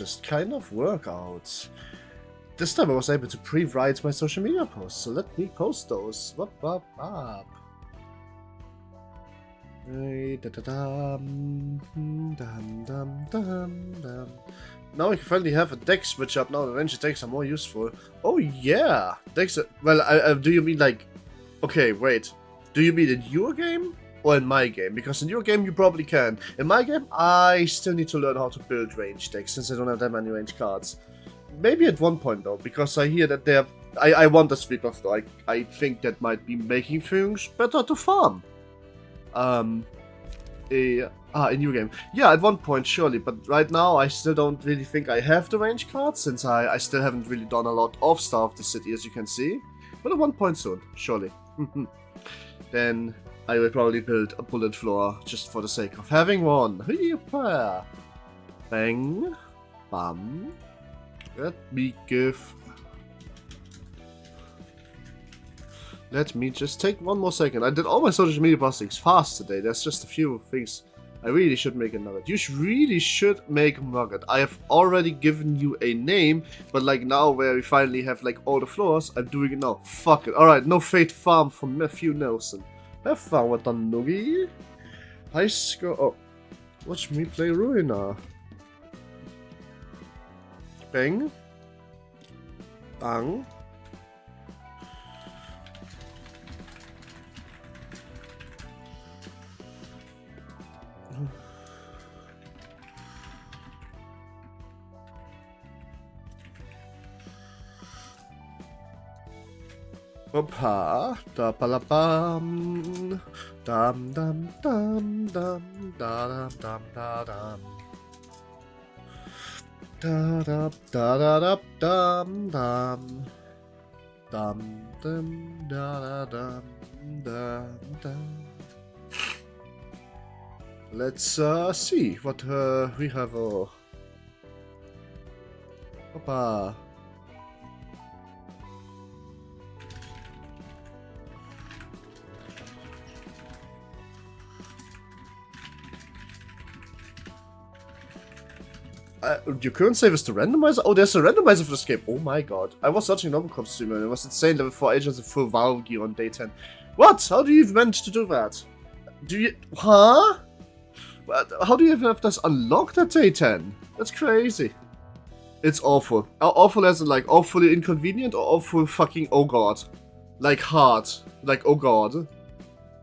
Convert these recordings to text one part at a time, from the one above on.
just kind of work out. This time I was able to pre-write my social media posts, so let me post those. Wop. Now I can finally have a deck switch up. Now the range decks are more useful. Oh yeah, decks. Well, do you mean like? Okay, wait. Do you mean in your game or in my game? Because in your game you probably can. In my game, I still need to learn how to build range decks since I don't have that many range cards. Maybe at one point though, because I hear that they're. I want a sweep of though. I think that might be making things better to farm. In new game. Yeah, at one point, surely, but right now I still don't really think I have the range cards, since I still haven't really done a lot of Star of the City, as you can see. But at one point soon, surely. Then I will probably build a bullet floor, just for the sake of having one. Bang. Bam. Let me give... Let me just take one more second. I did all my social media postings fast today. There's just a few things I really should make a nugget. You really should make a nugget. I have already given you a name, but like now where we finally have like all the floors, I'm doing it now. Fuck it. Alright, no Fate Farm for Matthew Nelson. Have fun with the noogie. High score. Oh, watch me play Ruina. Bang. Bang. Opa, da ba la bam, dum dum dum dum, da dum da dum, da da dum dum, dum da dum dum. Let's see what we have. Opa. Your current save is the randomizer? Oh, there's a randomizer for this game. Oh my god. I was watching Noblecop streamer and it was insane. Level 4 agents in full Valve gear on day 10. What? How do you even manage to do that? Do you... Huh? How do you even have this unlocked at day 10? That's crazy. It's awful. Awful as in like awfully inconvenient or awful fucking oh god? Like hard. Like oh god.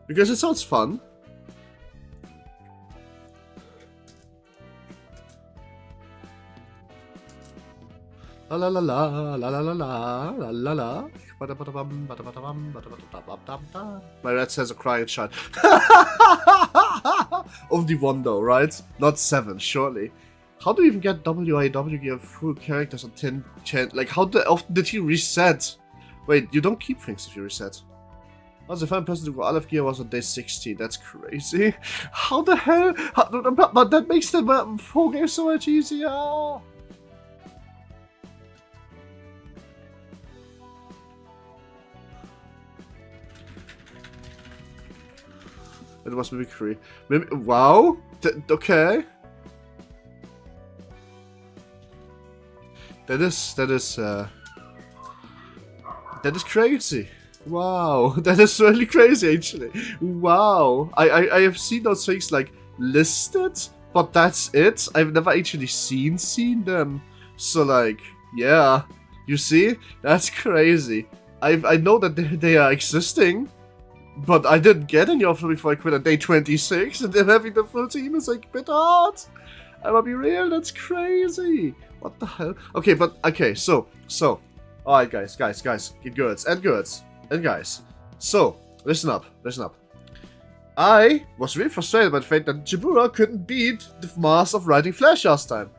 Because it sounds fun. La la la la la la la la la la. My rat says a crying child. Only one though, right? Not 7, surely. How do you even get WIW gear full characters on 10? Like, how often did he reset? Wait, you don't keep things if you reset. I was the final person to go Aleph gear was on day 16. That's crazy. How the hell? But that makes the 4 games so much easier. It was mimicry. Wow. Okay. That is crazy. Wow, that is really crazy actually. Wow, I have seen those things like listed, but that's it. I've never actually seen them. So like, yeah, you see, that's crazy. I know that they are existing. But I didn't get any of them before I quit on day 26, and then having the full team is like a bit hard. I'm gonna be real, that's crazy. What the hell? Okay, but, okay, so. Alright, guys, get girls, and guys. So, listen up. I was really frustrated by the fact that Jabura couldn't beat the mass of writing Flash last time.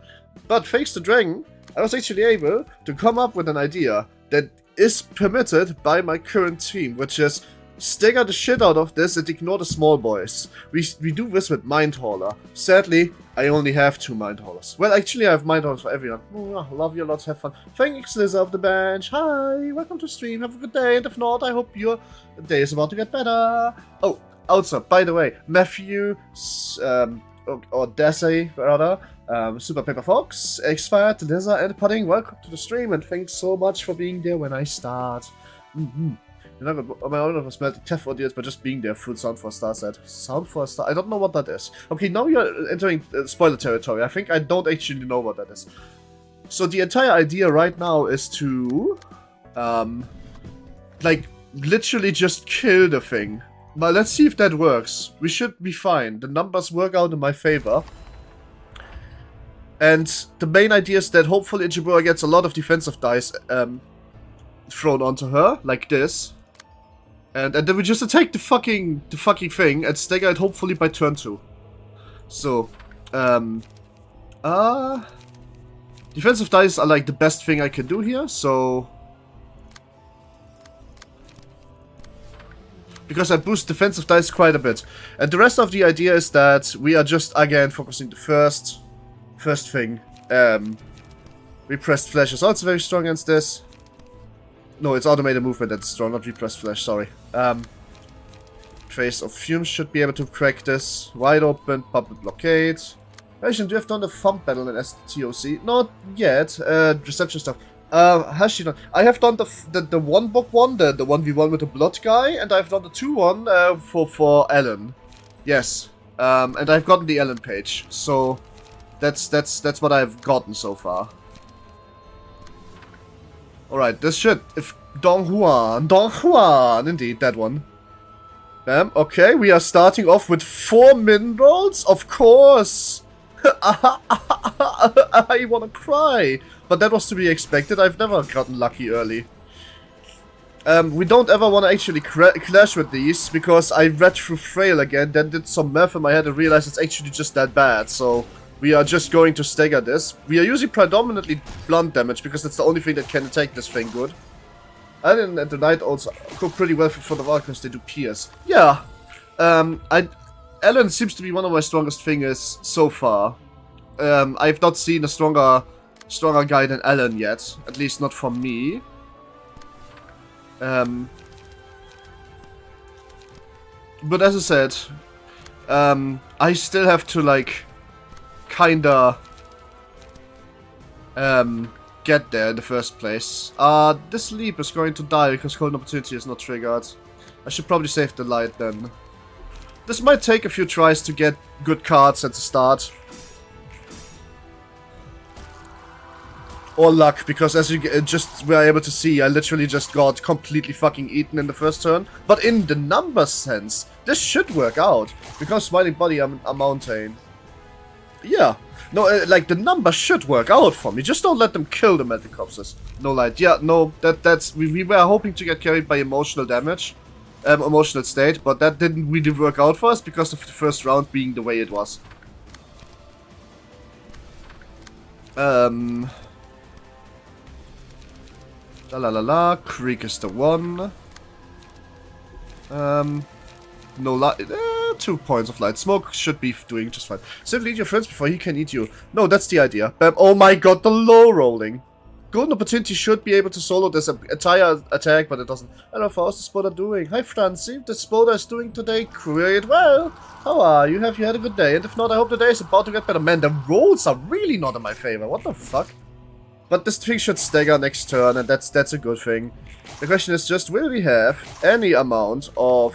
But thanks to Dragon, I was actually able to come up with an idea that is permitted by my current team, which is stagger the shit out of this and ignore the small boys. We do this with Mind Hauler. Sadly, I only have 2 Mind Haulers. Well, actually, I have Mind Haulers for everyone. Love you lots, have fun. Thanks, Liz of the bench. Hi, welcome to stream. Have a good day. And if not, I hope your day is about to get better. Oh, also, by the way, Matthew, or Desi, rather, Super Paper Fox, X-Fire, Lizza, and Pudding, welcome to the stream, and thanks so much for being there when I start. You're not gonna, my owner was melting Tef audience by just being there. Food sound for a star set. Sound for a star? I don't know what that is. Okay, now you're entering spoiler territory. I think I don't actually know what that is. So the entire idea right now is to, like, literally just kill the thing. But let's see if that works. We should be fine. The numbers work out in my favor. And the main idea is that hopefully Ichibura gets a lot of defensive dice thrown onto her, like this. And then we just attack the fucking thing and stagger it hopefully by turn 2. So, defensive dice are like the best thing I can do here, so... Because I boost defensive dice quite a bit. And the rest of the idea is that we are just, again, focusing the first thing. Repressed Flash is also very strong against this. No, it's automated movement that's strong, not repressed flash, sorry. Trace of Fumes should be able to crack this. Wide open, puppet blockade. Actually, do you have done the thumb battle in STOC? Not yet. Reception stuff. Has she done? I have done the one book one, the 1v1 with the blood guy, and I've done the 2-1 for Ellen. Yes. And I've gotten the Ellen page. So that's what I've gotten so far. Alright, this should... If Don Juan, indeed, that one. Okay, we are starting off with 4 minerals, of course! I wanna cry! But that was to be expected, I've never gotten lucky early. We don't ever wanna actually clash with these, because I read through Frail again, then did some math in my head and realized it's actually just that bad, so... We are just going to stagger this. We are using predominantly blunt damage because that's the only thing that can attack this thing good. And the Knight also go pretty well for the Valk because they do pierce. Yeah. Ellen seems to be one of my strongest fingers so far. I've not seen a stronger guy than Ellen yet. At least not from me. But as I said, I still have to like kinda get there in the first place. This leap is going to die because Golden Opportunity is not triggered. I should probably save the light then. This might take a few tries to get good cards at the start. Or luck, because as you just were able to see, I literally just got completely fucking eaten in the first turn. But in the numbers sense, this should work out. Because Smiling Body, I'm a mountain. Yeah. No, like, the numbers should work out for me. Just don't let them kill the Metal Corpses. No light. Yeah, no, that's... We were hoping to get carried by emotional damage. Emotional state, but that didn't really work out for us because of the first round being the way it was. La la la la. Creek is the one. No light. 2 points of light. Smoke should be doing just fine. Simply eat your friends before he can eat you. No, that's the idea. Oh my god, the low rolling. Golden Opportunity should be able to solo this entire attack, but it doesn't. Hello, how's the spotter doing? Hi, Francie. The spotter is doing today quite well. How are you? Have you had a good day? And if not, I hope the day is about to get better. Man, the rolls are really not in my favor. What the fuck? But this thing should stagger next turn, and that's a good thing. The question is just, will we have any amount of...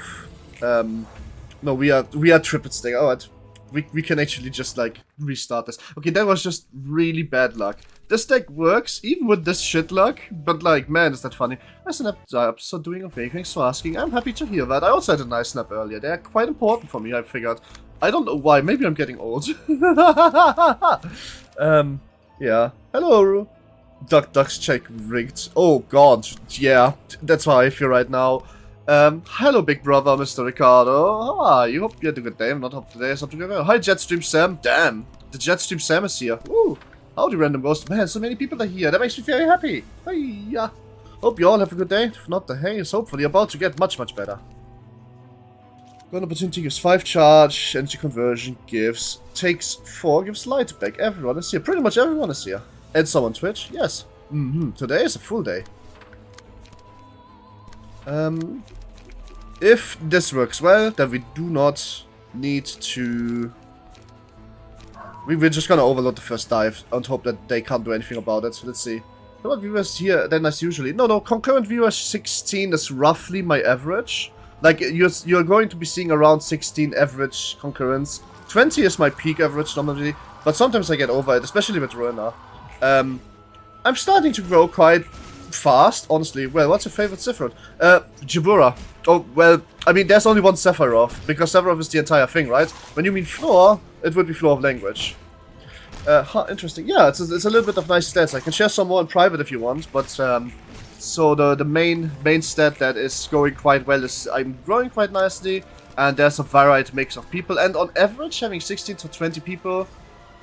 No, we are triple stagger. Alright. We can actually just, like, restart this. Okay, that was just really bad luck. This deck works, even with this shit luck, but, like, man, is that funny. I snapped up, so doing okay. Thanks for asking. I'm happy to hear that. I also had a nice snap earlier. They're quite important for me, I figured. I don't know why. Maybe I'm getting old. Yeah. Hello. Ducks check rigged. Oh, God. Yeah, that's how I feel right now. Hello, big brother, Mr. Ricardo. How are you? Hope you had a good day. I'm not hope today is something good. Hi, Jetstream Sam. Damn, the Jetstream Sam is here. Woo. Howdy, random ghost. Man, so many people are here. That makes me very happy. Hiya. Hope you all have a good day. If not, the hay is hopefully about to get much, much better. Golden Opportunity gives 5 charge. Energy Conversion takes 4, gives light back. Everyone is here. Pretty much everyone is here. And some on Twitch. Yes. Today is a full day. If this works well, then we do not need to We're just gonna overload the first dive and hope that they can't do anything about it. Let's see. How about viewers here then as usually? No, concurrent viewers 16 is roughly my average. Like, you're going to be seeing around 16 average concurrence. 20 is my peak average normally, but sometimes I get over it, especially with Ruina. I'm starting to grow quite fast, honestly. Well, what's your favorite Sephiroth? Jabura. Oh, well, I mean, there's only one Sephiroth, because Sephiroth is the entire thing, right? When you mean floor, it would be floor of language. Interesting. Yeah, it's a little bit of nice stats. I can share some more in private if you want, but, so the main stat that is going quite well is I'm growing quite nicely, and there's a varied mix of people, and on average, having 16 to 20 people,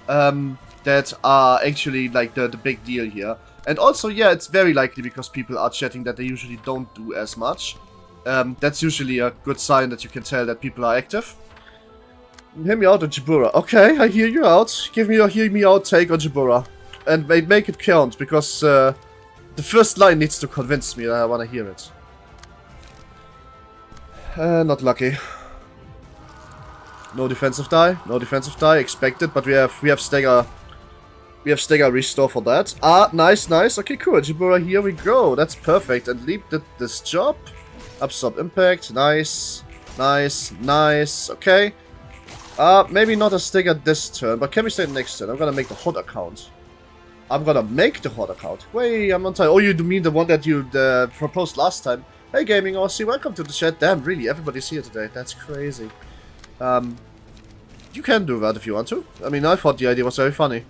that are actually, like, the big deal here. And also, yeah, it's very likely because people are chatting that they usually don't do as much. That's usually a good sign that you can tell that people are active. Hear me out on Jabura. Okay, I hear you out. Give me your hear me out take on Jabura. And make it count, because the first line needs to convince me that I want to hear it. Not lucky. No defensive die. No defensive die. Expected, but we have stagger. We have stagger restore for that. Ah, nice. Okay, cool. Jabura, here we go. That's perfect. And Leap did this job. Absorb impact. Nice. Okay. Maybe not a stagger this turn, but can we stay next turn? I'm gonna make the hot account. Wait, I'm on time. Oh, you mean the one that you proposed last time? Hey, Gaming Aussie, welcome to the chat. Damn, really, everybody's here today. That's crazy. You can do that if you want to. I mean, I thought the idea was very funny.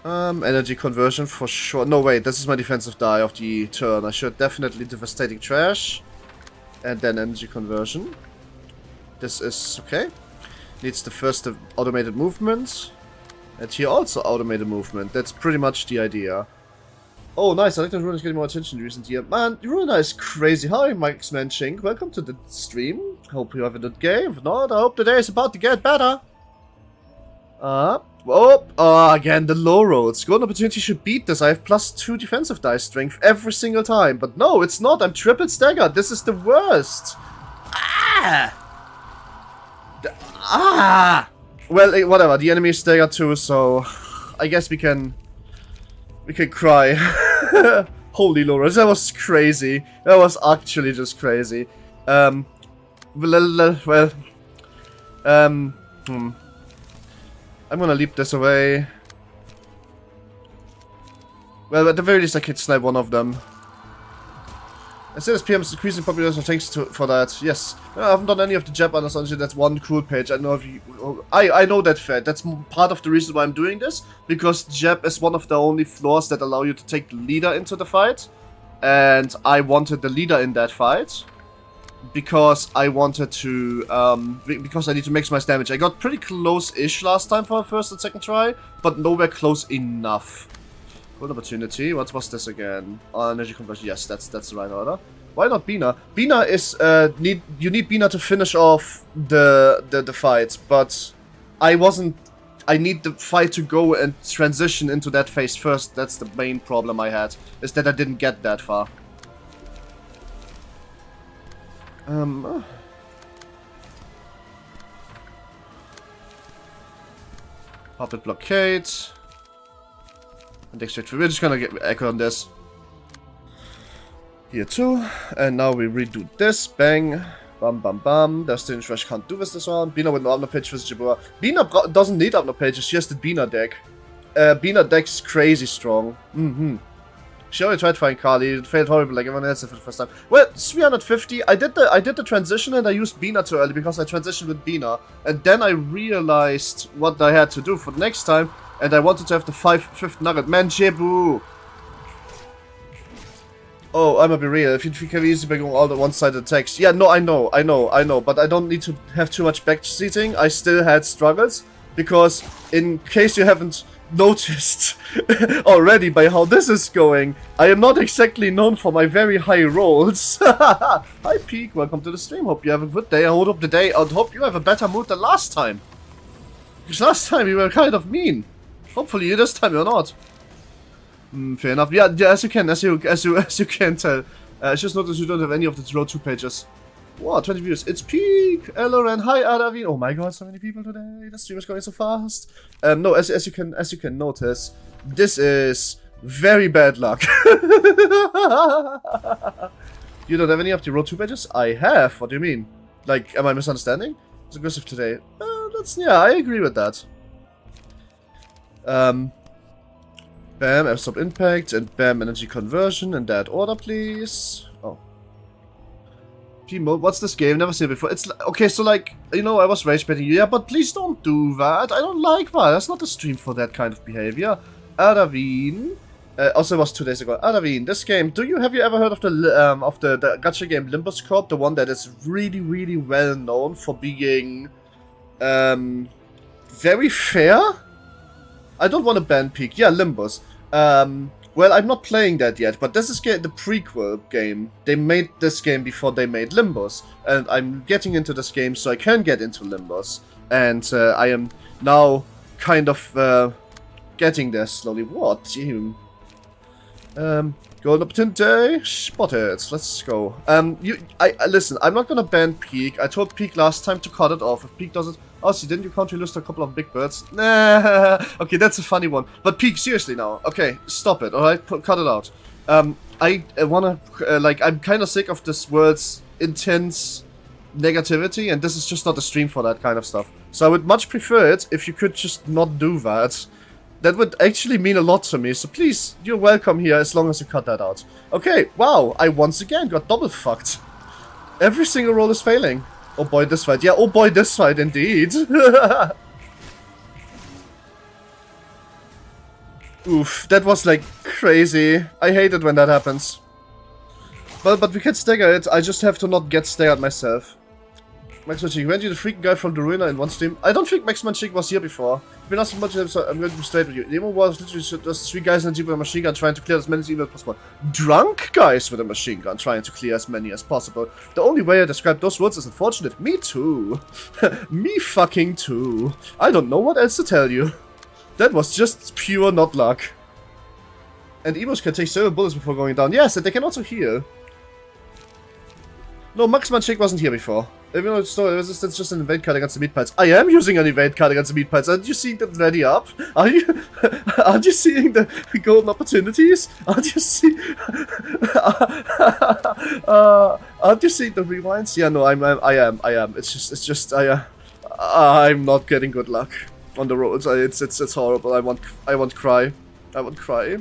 Energy conversion for sure. No, wait, this is my defensive die of the turn. I should definitely devastating trash. And then energy conversion. This is okay. Needs the first automated movement. And here also automated movement. That's pretty much the idea. Oh, nice. I like that Ruina is getting more attention in recent years. Man, Ruina is crazy. Hi, Mike's Manchink. Welcome to the stream. Hope you have a good game. If not, I hope the day is about to get better. Again, the low rolls. Golden opportunity should beat this. I have +2 defensive die strength every single time. But no, it's not. I'm triple staggered. This is the worst. Well, whatever. The enemy is staggered too, so I guess we can cry. Holy low rolls. That was crazy. That was actually just crazy. I'm gonna leap this away. Well, at the very least I can snipe one of them. Instead of PM's increasing population, thanks for that. Yes. I haven't done any of the Jab honestly, that's one cool page. I know if you I know that fact. That's part of the reason why I'm doing this. Because Jab is one of the only floors that allow you to take the leader into the fight. And I wanted the leader in that fight. Because I wanted to, because I need to maximize damage. I got pretty close-ish last time for the first and second try, but nowhere close enough. Good opportunity. What was this again? Energy conversion. Yes, that's the right order. Why not Bina? Bina is, you need Bina to finish off the fight, but I need the fight to go and transition into that phase first. That's the main problem I had, is that I didn't get that far. Puppet blockade. And extract. We're just gonna get echo on this. Here too. And now we redo this. Bang. Bam bam bam. There's the Rush can't do this one. Bina with no upload page with Jabura. Bina doesn't need upload pages, she has the Bina deck. Bina deck's crazy strong. She already tried fighting Kali, it failed horribly like everyone else for the first time. Well, 350, I did the transition and I used Bina too early because I transitioned with Bina. And then I realized what I had to do for the next time, and I wanted to have the 5th nugget. Man, Jebu! Oh, I'm gonna be real, if you can easily be going all the one-sided attacks. Yeah, no, I know, but I don't need to have too much backseating. I still had struggles, because in case you haven't noticed already by how this is going, I am not exactly known for my very high rolls. Hi Peak, welcome to the stream. Hope you have a good day. I hope you have a better mood than last time. Because last time you were kind of mean. Hopefully this time you're not. Fair enough. Yeah, as you can tell. I just noticed you don't have any of the Road 2 pages. Wow, 20 views. It's peak. Hello and hi Adavin. Oh my god, so many people today. The stream is going so fast. No, as you can notice, this is very bad luck. You don't have any of the road 2 badges? I have. What do you mean? Like, am I misunderstanding? It's aggressive today. Yeah, I agree with that. Bam, absorb impact, and bam, energy conversion in that order, please. Oh. P-mode, what's this game? Never seen it before. It's okay, so like, you know, I was rage baiting you. Yeah, but please don't do that. I don't like that. That's not a stream for that kind of behavior. Adavin. Also, it was 2 days ago. Adavin, this game. Have you ever heard of the gacha game Limbus Corp? The one that is really, really well known for being very fair. I don't want to ban Peak. Yeah, Limbus. Well, I'm not playing that yet, but this is the prequel game. They made this game before they made Limbus, and I'm getting into this game so I can get into Limbus. And I am now kind of getting there slowly. What? Team? Golden opportunity, spotted. Let's go. Listen. I'm not gonna ban Peak. I told Peak last time to cut it off. If Peak does it, oh, see, didn't you country list a couple of big birds? Nah. Okay, that's a funny one. But Peak, seriously now. Okay, stop it. All right, cut it out. I wanna I'm kind of sick of this world's intense negativity, and this is just not a stream for that kind of stuff. So I would much prefer it if you could just not do that. That would actually mean a lot to me, so please, you're welcome here as long as you cut that out. Okay, wow, I once again got double fucked. Every single roll is failing. Oh boy, this fight. Yeah, oh boy, this fight indeed. Oof, that was like crazy. I hate it when that happens. But we can stagger it, I just have to not get staggered myself. Maxman Chick, weren't you the freaking guy from the Ruina in one stream? I don't think Maxman Chick was here before. I've been asking much, so I'm going to be straight with you. Nemo was literally just 3 guys in a jeep with a machine gun trying to clear as many as possible. Drunk guys with a machine gun trying to clear as many as possible. The only way I describe those words is unfortunate. Me too. Me fucking too. I don't know what else to tell you. That was just pure not luck. And emos can take several bullets before going down. Yes, and they can also heal. No, Maxman Chick wasn't here before. If you know the story, resistance just an evade card against the meat piles. I am using an evade card against the meat piles. Aren't you seeing them ready up? Aren't you seeing the golden opportunities? Aren't you seeing aren't you seeing the rewinds? Yeah, no, I am. It's just I'm not getting good luck on the roads. It's horrible. I want cry. I want cry.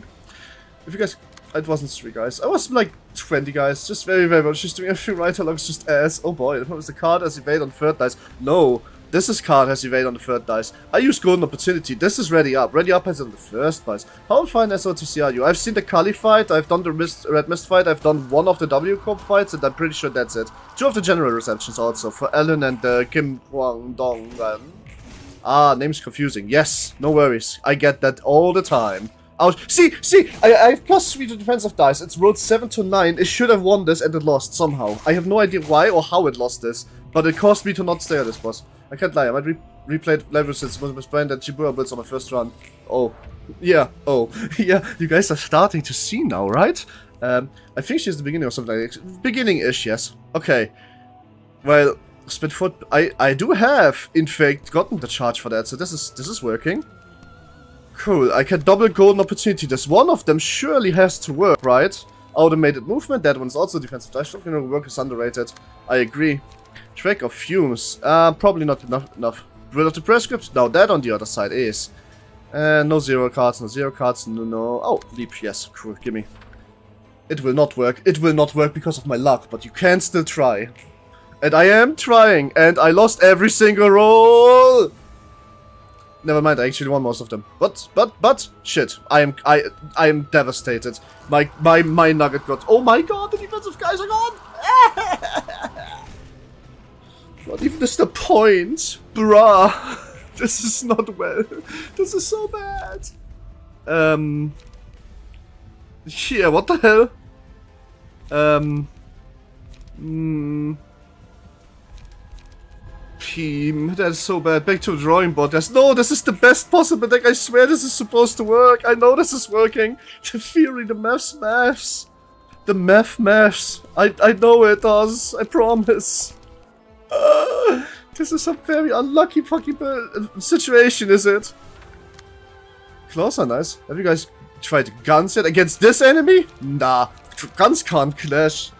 If you guys, it wasn't 3 guys. I was like 20 guys, just very much, just doing everything right along, just ass. Oh boy, that was the card as evade on 3rd dice. No, this is card as evade on the 3rd dice. I use golden opportunity. This is ready up. Ready up is on the 1st dice. How fine SOTC are you? I've seen the Kali fight, I've done the Red Mist fight, I've done 1 of the W Corp fights, and I'm pretty sure that's it. 2 of the general receptions also, for Ellen and Kim Wang Dong. Ah, name's confusing. Yes, no worries. I get that all the time. Ouch. See, I have +3 to defensive dice. It's rolled 7 to 9. It should have won this and it lost somehow. I have no idea why or how it lost this, but it caused me to not stay at this boss. I can't lie, I might replayed level since Miss Brand and Chibura builds on my first run. Oh. Yeah, oh. Yeah, you guys are starting to see now, right? I think she's the beginning or something like that. Beginning-ish, yes. Okay. Well, Spitfoot, I do have, in fact, gotten the charge for that, so this is working. Cool, I can double golden opportunity. This one of them surely has to work, right? Automated movement, that one's also defensive dice. You know, work is underrated. I agree. Track of fumes, probably not enough. Drill of the prescript? Now that on the other side is. No 0 cards, no. Oh, leap, yes, cool, gimme. It will not work. It will not work because of my luck, but you can still try. And I am trying, and I lost every single roll! Never mind, I actually won most of them. But shit, I am devastated. My nugget got. Oh my god, the defensive guys are gone. Not even this the point, bruh. This is not well. This is so bad. Yeah, what the hell? Team, that's so bad. Back to the drawing board. No, this is the best possible deck. I swear this is supposed to work. I know this is working. The theory, the maths. The maths. I know it does. I promise. This is a very unlucky fucking situation, is it? Claws are nice. Have you guys tried guns yet against this enemy? Nah. Guns can't clash.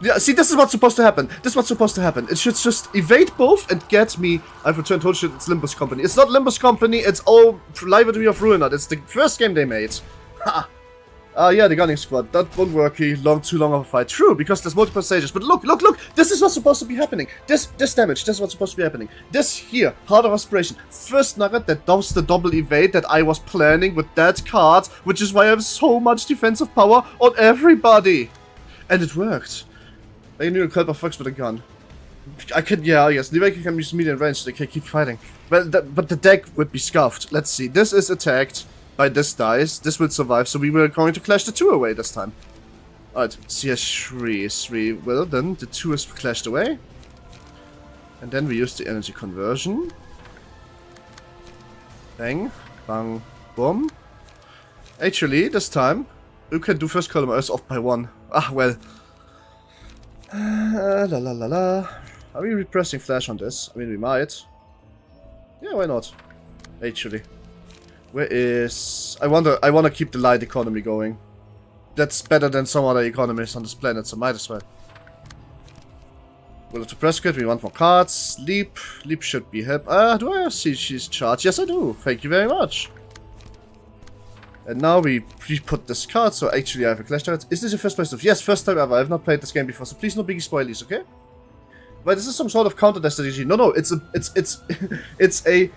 Yeah, see, this is what's supposed to happen. This is what's supposed to happen. It should just evade both and get me. I've returned told shit, it's Limbus Company. It's not Limbus Company, it's all Library of Ruina. That's the first game they made. Ha! Yeah, the gunning squad. That won't work. Too long of a fight. True, because there's multiple stages. But look! This is what's supposed to be happening. This damage, this is what's supposed to be happening. This here, Heart of Aspiration. First nugget that does the double evade that I was planning with that card, which is why I have so much defensive power on everybody. And it worked. I knew a couple of fucks with a gun. I could, yeah, I guess. The can use medium range, they can keep fighting. But the deck would be scuffed. Let's see. This is attacked by this dice. This will survive, so we were going to clash the 2 away this time. Alright, CS3. 3 will, then the 2 is clashed away. And then we use the energy conversion. Bang, bang, boom. Actually, this time, you can do first column is off by 1. Ah, well. La la la la. Are we repressing flash on this? I mean, we might. Yeah, why not? Actually. Where is... I wanna keep the light economy going. That's better than some other economies on this planet, so might as well. Will to press grid, we want more cards. Leap. Leap should be help. Do I see she's charged? Yes, I do. Thank you very much. And now we put this card, so actually I have a clash target. Is this your first playthrough? Yes, first time ever. I have not played this game before, so please no biggie spoilies, okay? But this is some sort of counter strategy. No, it's a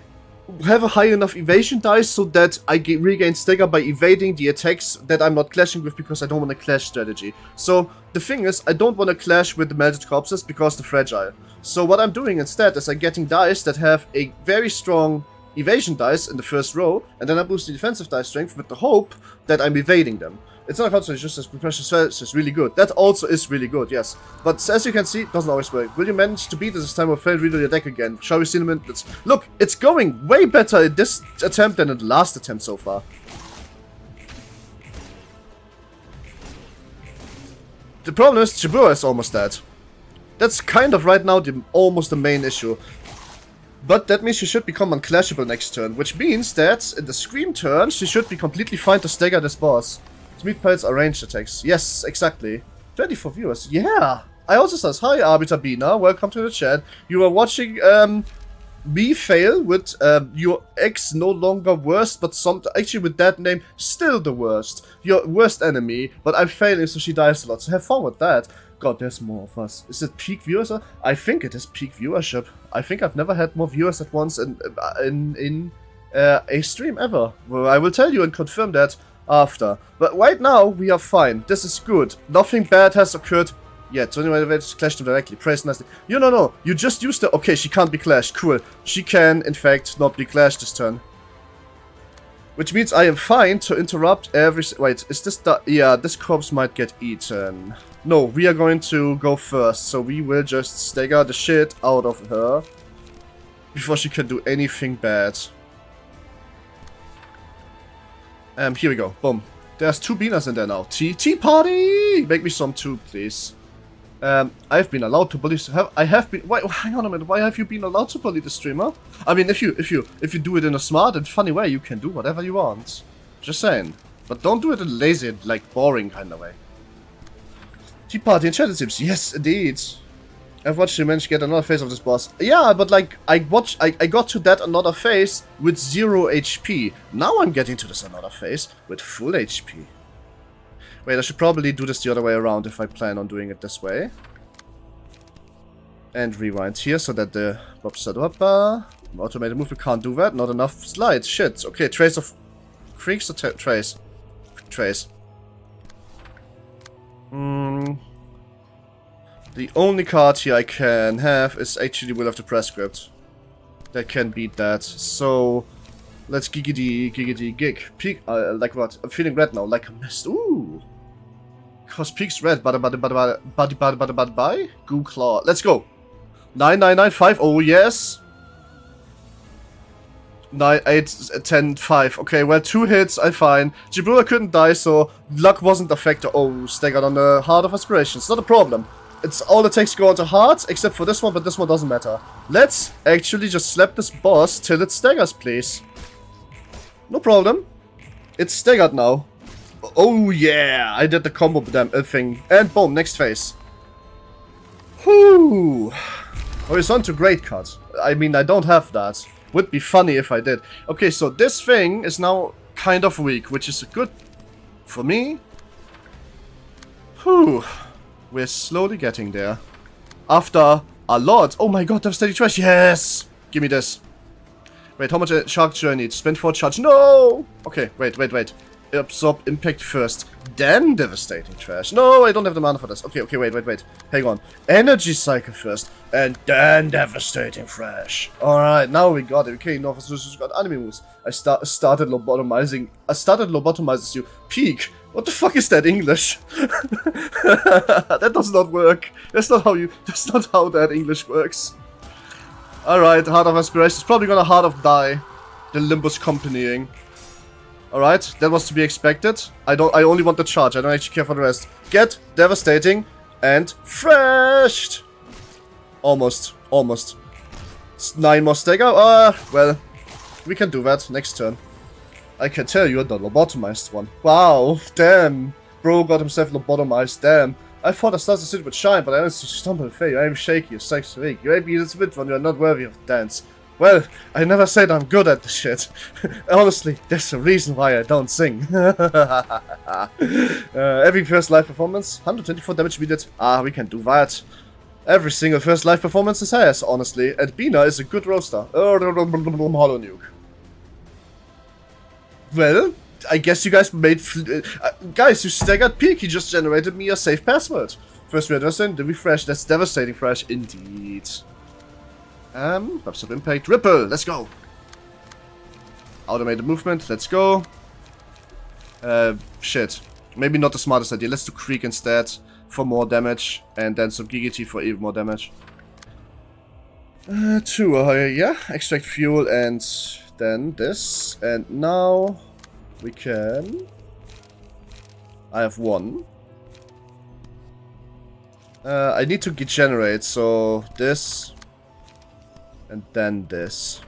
have a high enough evasion dice so that I regain stagger by evading the attacks that I'm not clashing with because I don't want to clash strategy. So the thing is, I don't want to clash with the melted corpses because they're fragile. So what I'm doing instead is I'm getting dice that have a very strong evasion dice in the first row, and then I boost the defensive dice strength with the hope that I'm evading them. It's not a counter, it's just as preparation strategy is really good. That also is really good, yes. But as you can see, it doesn't always work. Will you manage to beat this time or fail reload your deck again? Shall we see in a minute? Look, it's going way better in this attempt than in the last attempt so far. The problem is, Chibura is almost dead. That's kind of right now almost the main issue. But that means she should become unclashable next turn, which means that in the Scream turn, she should be completely fine to stagger this boss. Smith Pelts are ranged attacks. Yes, exactly. 24 viewers. Yeah! I also says, hi Arbiter Bina, welcome to the chat. You are watching me fail with your ex no longer worst, but actually with that name, still the worst. Your worst enemy, but I'm failing so she dies a lot, so have fun with that. God, there's more of us. Is it peak viewers? I think it is peak viewership. I think I've never had more viewers at once in a stream ever. Well, I will tell you and confirm that after. But right now, we are fine. This is good. Nothing bad has occurred yet. So anyway, let's clash them directly. Praise nicely. No. You just used the... Okay, she can't be clashed. Cool. She can, in fact, not be clashed this turn. Which means I am fine to interrupt every... Wait, is this the... Yeah, this corpse might get eaten. No, we are going to go first. So we will just stagger the shit out of her before she can do anything bad. Here we go. Boom. There's 2 Beaners in there now. Tea party! Make me some too, please. I've been allowed to bully... I have been... Wait, hang on a minute. Why have you been allowed to bully the streamer? I mean, if you do it in a smart and funny way, you can do whatever you want. Just saying. But don't do it in a lazy, like, boring kind of way. Tea party and chat tips. Yes, indeed. I've watched you manage to get another phase of this boss. Yeah, but like, I got to that another phase with 0 HP. Now I'm getting to this another phase with full HP. Wait, I should probably do this the other way around if I plan on doing it this way. And rewind here so that the automated movement can't do that. Not enough slides. Shit. Okay, trace of creeks or trace? Trace. The only card here I can have is actually Will of the Prescript. That can beat that. So, let's giggity gig. Peak, like what? I'm feeling red now, like a mist. Ooh! Cause Peak's red. Bye. Goo Claw. Let's go! 9995, oh yes! 9, 8, 10, 5. Okay, well, 2 hits, I'm fine. Jibura couldn't die, so luck wasn't a factor. Oh, staggered on the Heart of Aspiration. It's not a problem. It's all it takes to go onto Heart, except for this one, but this one doesn't matter. Let's actually just slap this boss till it staggers, please. No problem. It's staggered now. Oh, yeah. I did the combo thing. And boom, next phase. Whew. Horizontal Great Cut. I mean, I don't have that. Would be funny if I did. Okay, so this thing is now kind of weak, which is good for me. Whew. We're slowly getting there. After a lot. Oh my god, devastating trash. Yes! Give me this. Wait, how much shark journey? Spend 4 charge. No! Okay, wait. Absorb impact first, then devastating trash. No, I don't have the mana for this. Okay, wait. Hang on. Energy cycle first, and then devastating trash. Alright, now we got it. Okay, no, just got enemy moves. I started lobotomizes you. Peak. What the fuck is that English? That does not work. That's not how that English works. Alright, Heart of Aspiration is probably gonna Heart of Die. The Limbus accompanying. Alright, that was to be expected. I only want the charge, I don't actually care for the rest. Get devastating and thrashed! Almost. It's 9 more stagger. Well, we can do that next turn. I can tell you're the lobotomized one. Wow, damn. Bro got himself lobotomized, damn. I thought I started to sit with shine, but I honestly stumbled and failed. I am shaky, sex weak. You may be a bit when you are not worthy of the dance. Well, I never said I'm good at this shit. Honestly, there's a reason why I don't sing. Every first live performance, 124 damage we did. We can do that. Every single first live performance is has, honestly. And Bina is a good roaster. Hollow nuke. Well, I guess you guys made... guys, you staggered peak. You just generated me a safe password. First we had Devastating, then we fresh. That's Devastating fresh indeed. Perhaps of impact. Ripple, let's go. Automated movement, let's go. Shit. Maybe not the smartest idea. Let's do Creek instead for more damage. And then some Gigity for even more damage. 2, yeah. Extract fuel and then this. And now we can... I have 1. I need to generate, so this... And then this.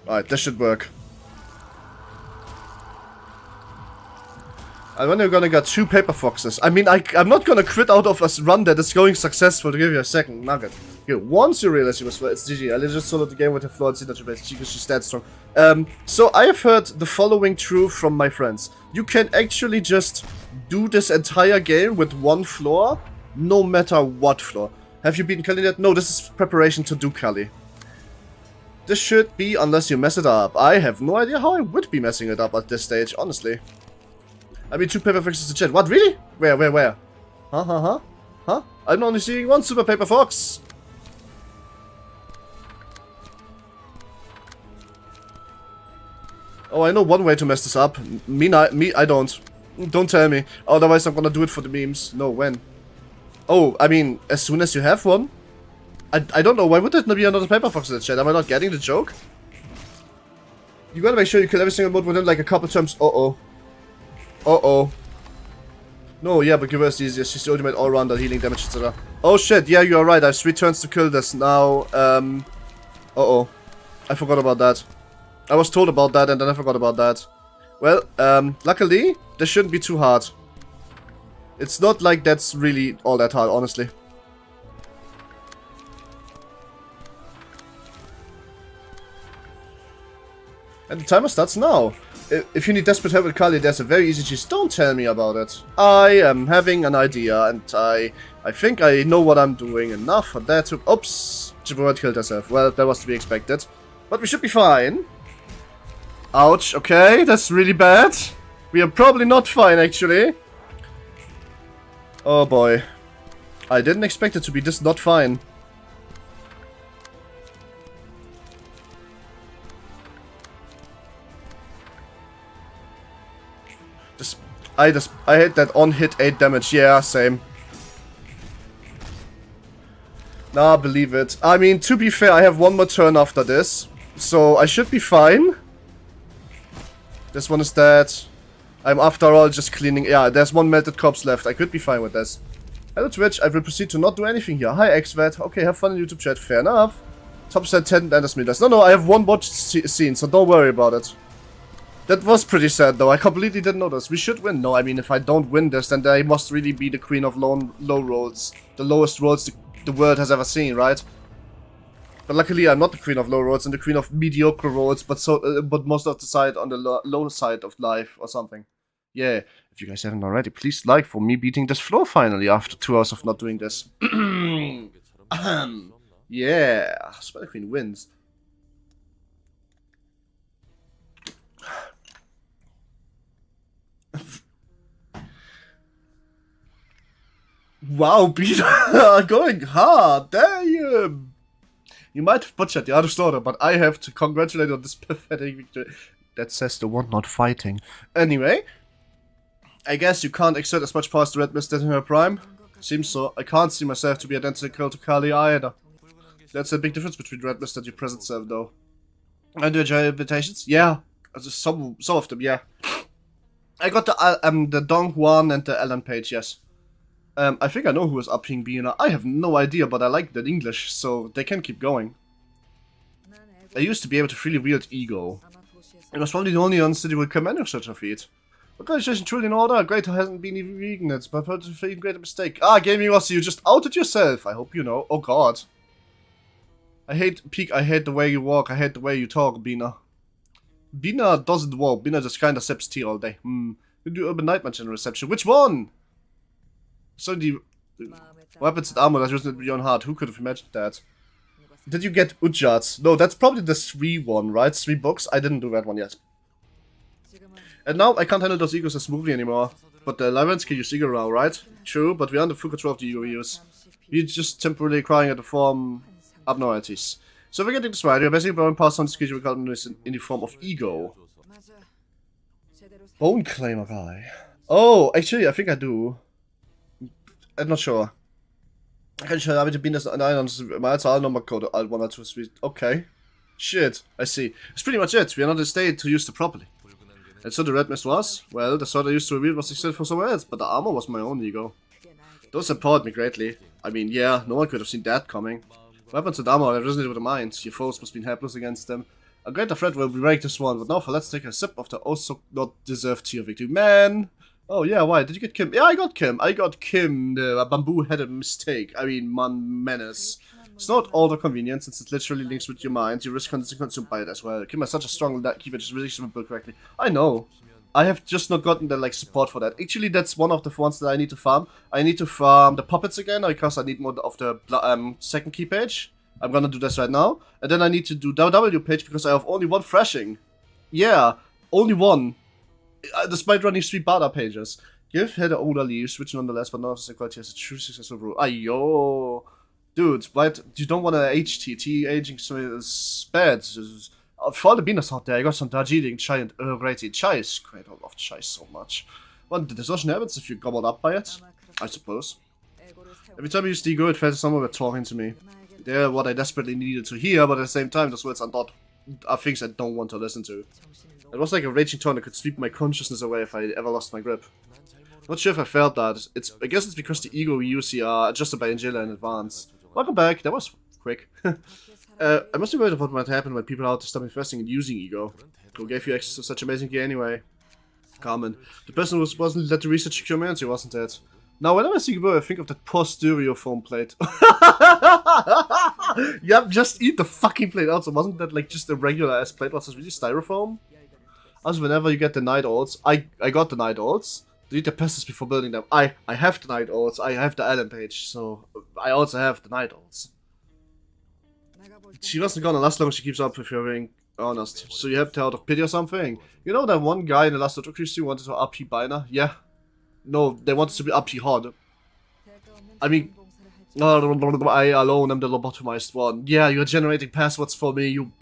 Alright, this should work. And when you're gonna get 2 paper foxes. I mean, I'm not gonna quit out of a run that is going successful to give you a second nugget. Here, once you realize you must floor, it's GG. I just soloed the game with her floor and see that you base because she's that strong. So I have heard the following truth from my friends. You can actually just do this entire game with 1 floor, no matter what floor. Have you beaten Kali yet? No, this is preparation to do Kali. This should be, unless you mess it up. I have no idea how I would be messing it up at this stage, honestly. I mean, 2 paper foxes to chat. What, really? Where? Huh? I'm only seeing 1 super paper fox. Oh, I know one way to mess this up. Me, I don't. Don't tell me. Otherwise, I'm gonna do it for the memes. No, when? Oh, I mean, as soon as you have one. I don't know, why would there not be another paper fox in the chat? Am I not getting the joke? You gotta make sure you kill every single mode within like a couple times. Uh-oh. No, yeah, but Giver is the easiest. She's the ultimate all-rounder, healing damage, etc. Oh shit, yeah, you are right. I have 3 turns to kill this now. Uh-oh. I forgot about that. I was told about that and then I forgot about that. Well, luckily, this shouldn't be too hard. It's not like that's really all that hard, honestly. And the timer starts now. If you need desperate help with Kali, there's a very easy cheese. Don't tell me about it. I am having an idea, and I think I know what I'm doing. Enough for that to... Oops! Jibura killed herself. Well, that was to be expected. But we should be fine. Ouch, okay, that's really bad. We are probably not fine, actually. Oh boy. I didn't expect it to be this not fine. I hit that on hit 8 damage. Yeah, same. Nah, believe it. I mean, to be fair, I have 1 more turn after this. So I should be fine. This one is dead. I'm after all just cleaning. Yeah, there's one melted corpse left. I could be fine with this. Hello Twitch, I will proceed to not do anything here. Hi XVET. Okay, have fun in YouTube chat. Fair enough. Top set 10 enters me. No, I have one watch scene, so don't worry about it. That was pretty sad though. I completely didn't know this. We should win. No, I mean, if I don't win this, then I must really be the queen of low rolls. The lowest rolls the world has ever seen, right? But luckily, I'm not the queen of low rolls. I'm the queen of mediocre rolls, but most of the side on the low side of life or something. Yeah. If you guys haven't already, please like for me beating this floor finally after 2 hours of not doing this. Yeah. Spider Queen wins. Wow, Peter, going hard. Damn. You might have butchered the other order, but I have to congratulate on this pathetic victory. That says the one not fighting. Anyway, I guess you can't exert as much power as the Red Mist did in her prime. Seems so. I can't see myself to be identical to Kali either. That's a big difference between Red Mist and your present self, though. And do you enjoy invitations? Yeah. Some of them, yeah. I got the Dong Juan and the Ellen page, yes. I think I know who is upping Bina. I have no idea, but I like that English, so they can keep going. I used to be able to freely wield ego. It was probably the only city with commander such a feat. Organization truly in order. Great hasn't been even vegan. It's but a great mistake. Ah, Gaming Rossi, you just outed yourself. I hope you know. Oh god. I hate Peak. I hate the way you walk. I hate the way you talk, Bina. Bina doesn't walk. Bina just kinda sips tea all day. You do Urban Night Match in reception. Which one? So the weapons and armor that wasn't beyond hard. Who could have imagined that? Did you get Ujats? No, that's probably the 3 one, right? 3 books? I didn't do that one yet. And now I can't handle those egos as smoothly anymore. But the 11s can use ego now, right? True, but we're under full control of the ego we use. We're just temporarily crying at the form abnormalities. So if we're getting this right, we're basically blowing past some skills we call in the form of ego. Bone Claimer guy. Oh, actually, I think I do. I'm not sure. Kann ich habe bin das mal als Number code Alt 1 2 3. Okay. Shit, I see. That's pretty much it. We are not in a state to use them properly. And so the Red Mist was? Well, the sword I used to reveal was extended for somewhere else, but the armor was my own ego. Those empowered me greatly. I mean, yeah, no one could have seen that coming. Weapons and armor have risen with the mind. Your foes must be helpless against them. A greater threat will break this one, but now let's take a sip of the also not deserved tier victory. Man! Oh yeah, why? Did you get Kim? Yeah, I got Kim. I got Kim. The bamboo had a mistake. I mean, menace. It's not all the convenience, since it literally links with your mind. You risk consumed by it as well. Kim has such a strong keep just really built correctly. I know. I have just not gotten the support for that. Actually, that's one of the ones that I need to farm. I need to farm the puppets again because I need more of the second key page. I'm gonna do this right now, and then I need to do the W page because I have only 1 thrashing. Yeah, only 1. Despite running 3 Bada pages. Give her the older leaves, which nonetheless, but not as a quality as a true successful rule. Ayo. Dude, why you don't want to HT aging is bad. For all the beaners out there, I got some Darjeeling chai and Earl Grey tea. Chai is great. I love chai so much. Well, the discussion happens if you gobbled up by it, I suppose. Every time I use the ego, it felt as someone were talking to me. They're what I desperately needed to hear, but at the same time, those words are things I don't want to listen to. It was like a raging torrent that could sweep my consciousness away if I ever lost my grip. Not sure if I felt that. I guess it's because the ego we use here are adjusted by Angela in advance. Welcome back. That was quick. I must be worried about what might happen when people are out to stop investing and using ego. Who gave you access to such amazing gear anyway? Carmen. The person who wasn't let to research humanity, wasn't it? Now, whenever I see Ego, I think of that poor styrofoam plate. Yep, just eat the fucking plate. Also, wasn't that like just a regular ass plate? Was this really styrofoam? Also, whenever you get the night alts, I got the night alts. Delete the pests before building them. I have the night alts. I have the Allen page, so I also have the night alts. She wasn't gonna last long if she keeps up if you're being honest. So you have to out of pity or something. You know that one guy in the last Autocracy wanted to up Biner? Yeah. No, they wanted to be up hard. I mean, I alone am the lobotomized one. Yeah, you're generating passwords for me, you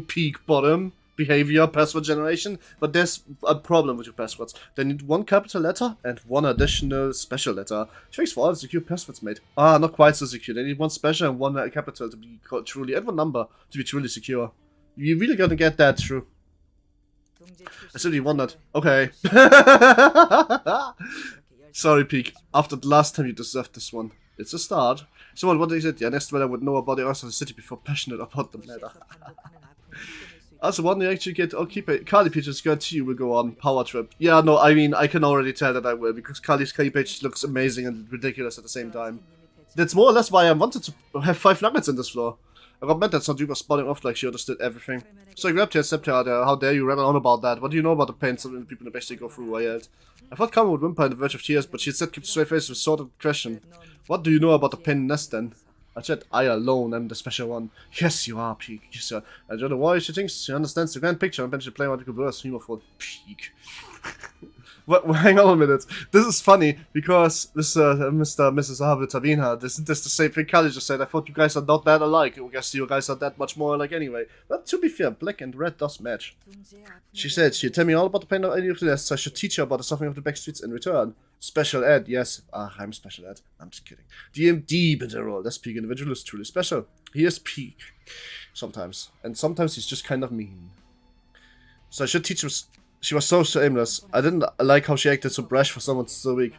peak bottom behavior password generation. But there's a problem with your passwords. They need 1 capital letter and 1 additional special letter. Thanks for all the secure passwords, mate. Ah, not quite so secure. They need 1 special and 1 capital to be truly, and 1 number to be truly secure. You really gotta get that through. I simply wondered. Okay. Sorry, Peak. After the last time you deserved this one. It's a start. So what is it? The next one I would know about the rest of the city before passionate about the matter. Also, when you actually get Kali Peach's guarantee you will go on power trip. Yeah, no, I mean, I can already tell that I will, because Kali Page looks amazing and ridiculous at the same time. That's more or less why I wanted to have 5 nuggets in this floor. I got mad that Envtuber spotting off like she understood everything. So I grabbed her and stepped her there. How dare you rattle on about that? What do you know about the pain some people in the backseat go through? I yelled. I thought Carmen would whimper on the verge of tears, but she instead kept a straight face with sort of question. What do you know about the pain in nest then? I said, I alone am the special one. Yes, you are, Peak. Yes, sir. I don't know why she thinks she understands the grand picture and then she play what could be a humorful Peak. But hang on a minute. This is funny because Mr. and Mrs. Tabina, this is the same thing Kali just said. I thought you guys are not that alike. I guess you guys are that much more alike anyway. But to be fair, black and red does match. She said she'd tell me all about the pain of any of the nests, so I should teach her about the suffering of the back streets in return. Special ed, yes. I'm special ed. I'm just kidding. DMD bitter role. This Peak individual is truly special. He is Peak. Sometimes. And sometimes he's just kind of mean. So I should teach him. She was so aimless. I didn't like how she acted so brash for someone so weak.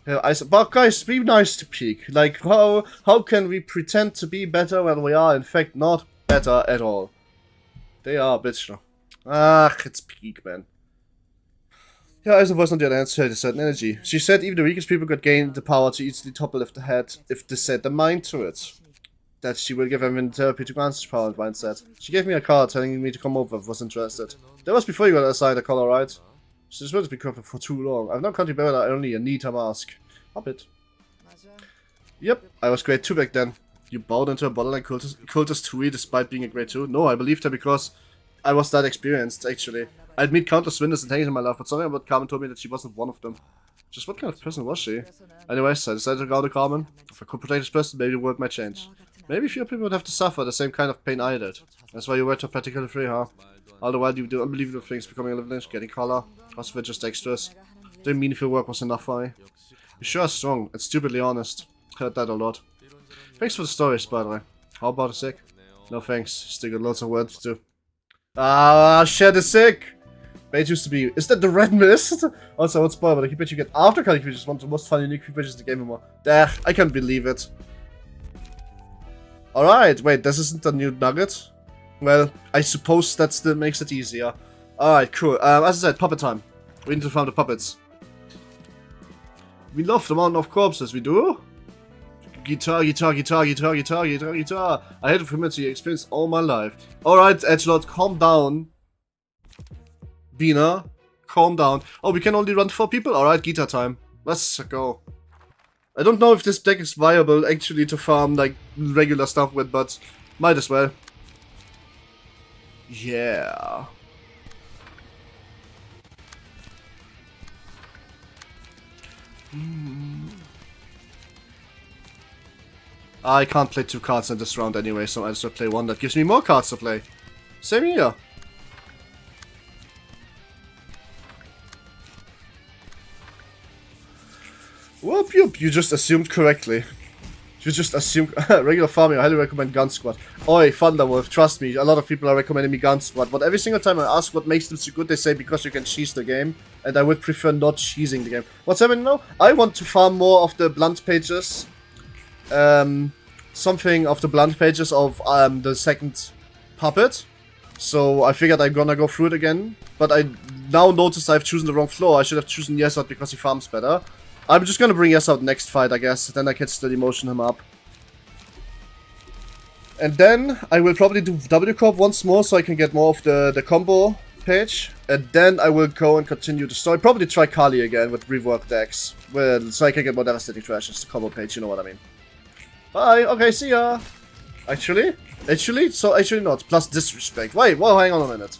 Yeah, I said, but guys, be nice to Peak. Like, how can we pretend to be better when we are in fact not better at all? They are a bitch. Ah, it's Peak, man. Yeah, I suppose on the other hand, she had a certain energy. She said even the weakest people could gain the power to easily topple if they had, if they set their mind to it. That she will give him in therapy to grant such power and mindset. She gave me a card telling me to come over if I was interested. That was before you got assigned a color, right? She's supposed to be coupled for too long. I've not country better, I only need her mask. Hop it. Yep, I was grade 2 back then. You bowed into a borderline cultist to despite being a grade 2? No, I believed her because I was that experienced, actually. I'd meet countless winners and things in my life, but something about Carmen told me that she wasn't one of them. Just what kind of person was she? Anyways, I decided to go to Carmen. If I could protect this person, maybe the world might change. Maybe few people would have to suffer the same kind of pain I did. That's why you were so particularly free, huh? All the while you do unbelievable things, becoming a living, getting color. Also, just extras. Doing meaningful work was enough for me. You sure are strong and stupidly honest. Heard that a lot. Thanks for the stories, by the way. How about a sick? No thanks. Still got lots of work to do. Ah, shit is sick! Bait used to be. Is that the red mist? Also, I won't spoil, but the bet you get after Kali Creatures one of the most funny new creatures in the game anymore. I can't believe it. Alright, wait, this isn't a new nugget? Well, I suppose that still makes it easier. Alright, cool. As I said, puppet time. We need to find the puppets. We love the mountain of corpses, we do? Guitar. I had a familiar experience all my life. Alright, Edgelord, calm down. Bina, calm down. Oh, we can only run 4 people? Alright, guitar time. Let's go. I don't know if this deck is viable actually to farm like regular stuff with, but might as well. Yeah. I can't play 2 cards in this round anyway, so I just play 1 that gives me more cards to play. Same here. Whoop, you just assumed correctly. You just assumed regular farming. I highly recommend Gun Squad. Oi, Thunderwolf, trust me, a lot of people are recommending me Gun Squad, but every single time I ask what makes them so good, they say because you can cheese the game, and I would prefer not cheesing the game. What's happening now? I want to farm more of the blunt pages. Something of the blunt pages of the second puppet. So I figured I'm gonna go through it again, but I now noticed I've chosen the wrong floor. I should have chosen Yesod because he farms better. I'm just gonna bring Yesod next fight, I guess. Then I can still emotion him up. And then I will probably do W Corp once more so I can get more of the combo page. And then I will go and continue the story. Probably try Kali again with reworked decks. Well, so I can get more devastating trash as the combo page, you know what I mean. Bye, okay, see ya! Actually, not. Plus disrespect. Wait, whoa, hang on a minute.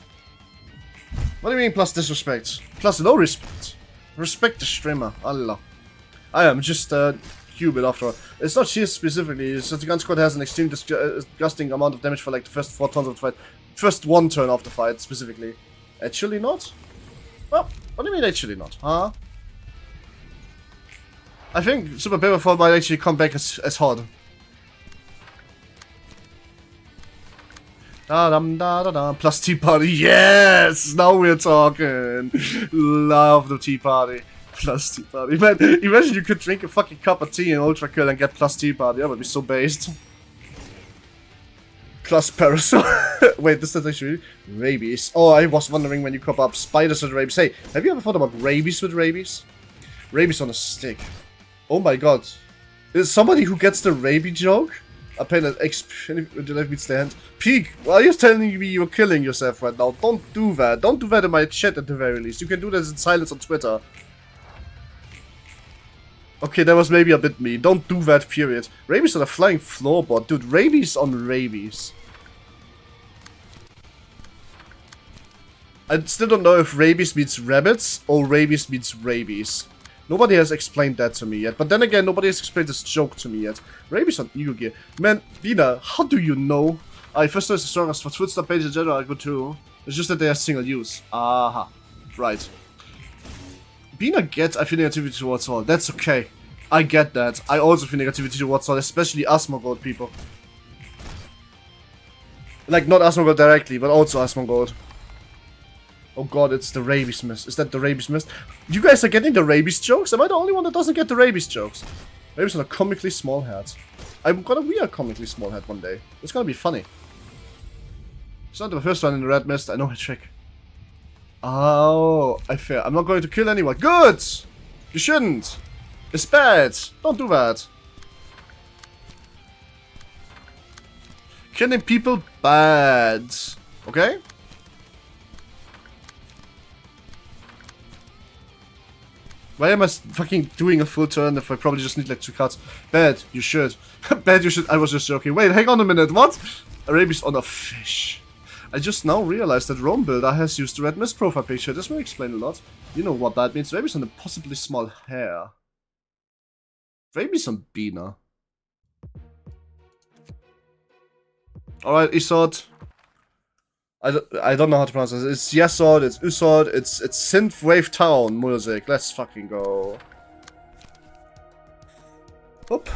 What do you mean plus disrespect? Plus no respect. Respect the streamer, Allah. I am just Cubit after all. It's not she specifically, it's that the Gun Squad has an extreme disgusting amount of damage for like the first 4 turns of the fight. First 1 turn of the fight, specifically. Actually not? Well, what do you mean actually not, huh? I think Super Paperfall might actually come back as hard. Da dum da da da. Plus tea party. Yes! Now we're talking. Love the tea party. Plus tea party. Man, imagine you could drink a fucking cup of tea in Ultra Kill and get plus tea party. That would be so based. Plus parasol. Wait, this is actually rabies. Oh, I was wondering when you cop up spiders with rabies. Hey, have you ever thought about rabies with rabies? Rabies on a stick. Oh my god. Is somebody who gets the rabies joke? I paid an meets the hand. Peek, why are you telling me you're killing yourself right now? Don't do that. Don't do that in my chat at the very least. You can do that in silence on Twitter. Okay, that was maybe a bit mean. Don't do that, period. Rabies on a flying floorboard. Dude, rabies on rabies. I still don't know if rabies means rabbits or rabies means rabies. Nobody has explained that to me yet. But then again, nobody has explained this joke to me yet. Rabies on Ego Gear. Man, Bina, how do you know? I first know it's the strongest, for Twitter pages in general are good too. It's just that they are single use. Aha. Right. Bina gets, I feel negativity towards all. That's okay. I get that. I also feel negativity towards all, especially Asmongold people. Like, not Asmongold directly, but also Asmongold. Oh god, it's the rabies mist. Is that the rabies mist? You guys are getting the rabies jokes? Am I the only one that doesn't get the rabies jokes? Rabies on a comically small hat. I'm gonna wear a comically small hat one day. It's gonna be funny. It's not the first one in the red mist. I know a trick. Oh, I fear. I'm not going to kill anyone. Good! You shouldn't. It's bad. Don't do that. Killing people, bad. Okay? Why am I fucking doing a full turn if I probably just need like 2 cards? Bad, you should. Bad, you should. I was just joking. Wait, hang on a minute. What? Rabies on a fish. I just now realized that Rome Builder has used the red mist profile picture. This will explain a lot. You know what that means. Rabies on a possibly small hair. Rabies on Bina. Alright, Isod. I don't know how to pronounce this. It's Yesod, it's Usod, it's Synthwave Town music. Let's fucking go. Oop.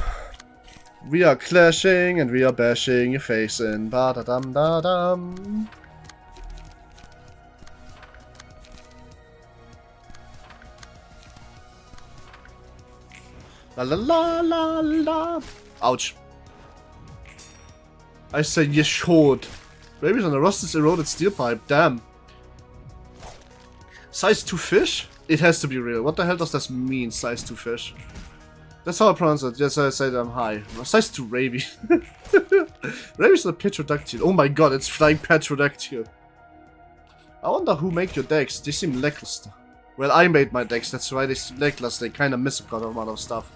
We are clashing and we are bashing your face in. Ba da dum da dum. La la la la la. Ouch. I say you should. Rabies on a rusted eroded steel pipe. Damn. Size 2 fish? It has to be real. What the hell does this mean, size 2 fish? That's how I pronounce it. Yes, I say that I'm high. Size 2 rabies. Rabies on a Petrodactyl. Oh my god, it's flying Petrodactyl. I wonder who made your decks. They seem lackluster. Well, I made my decks. That's why they seem lackluster. They kind of miss a god amount of stuff.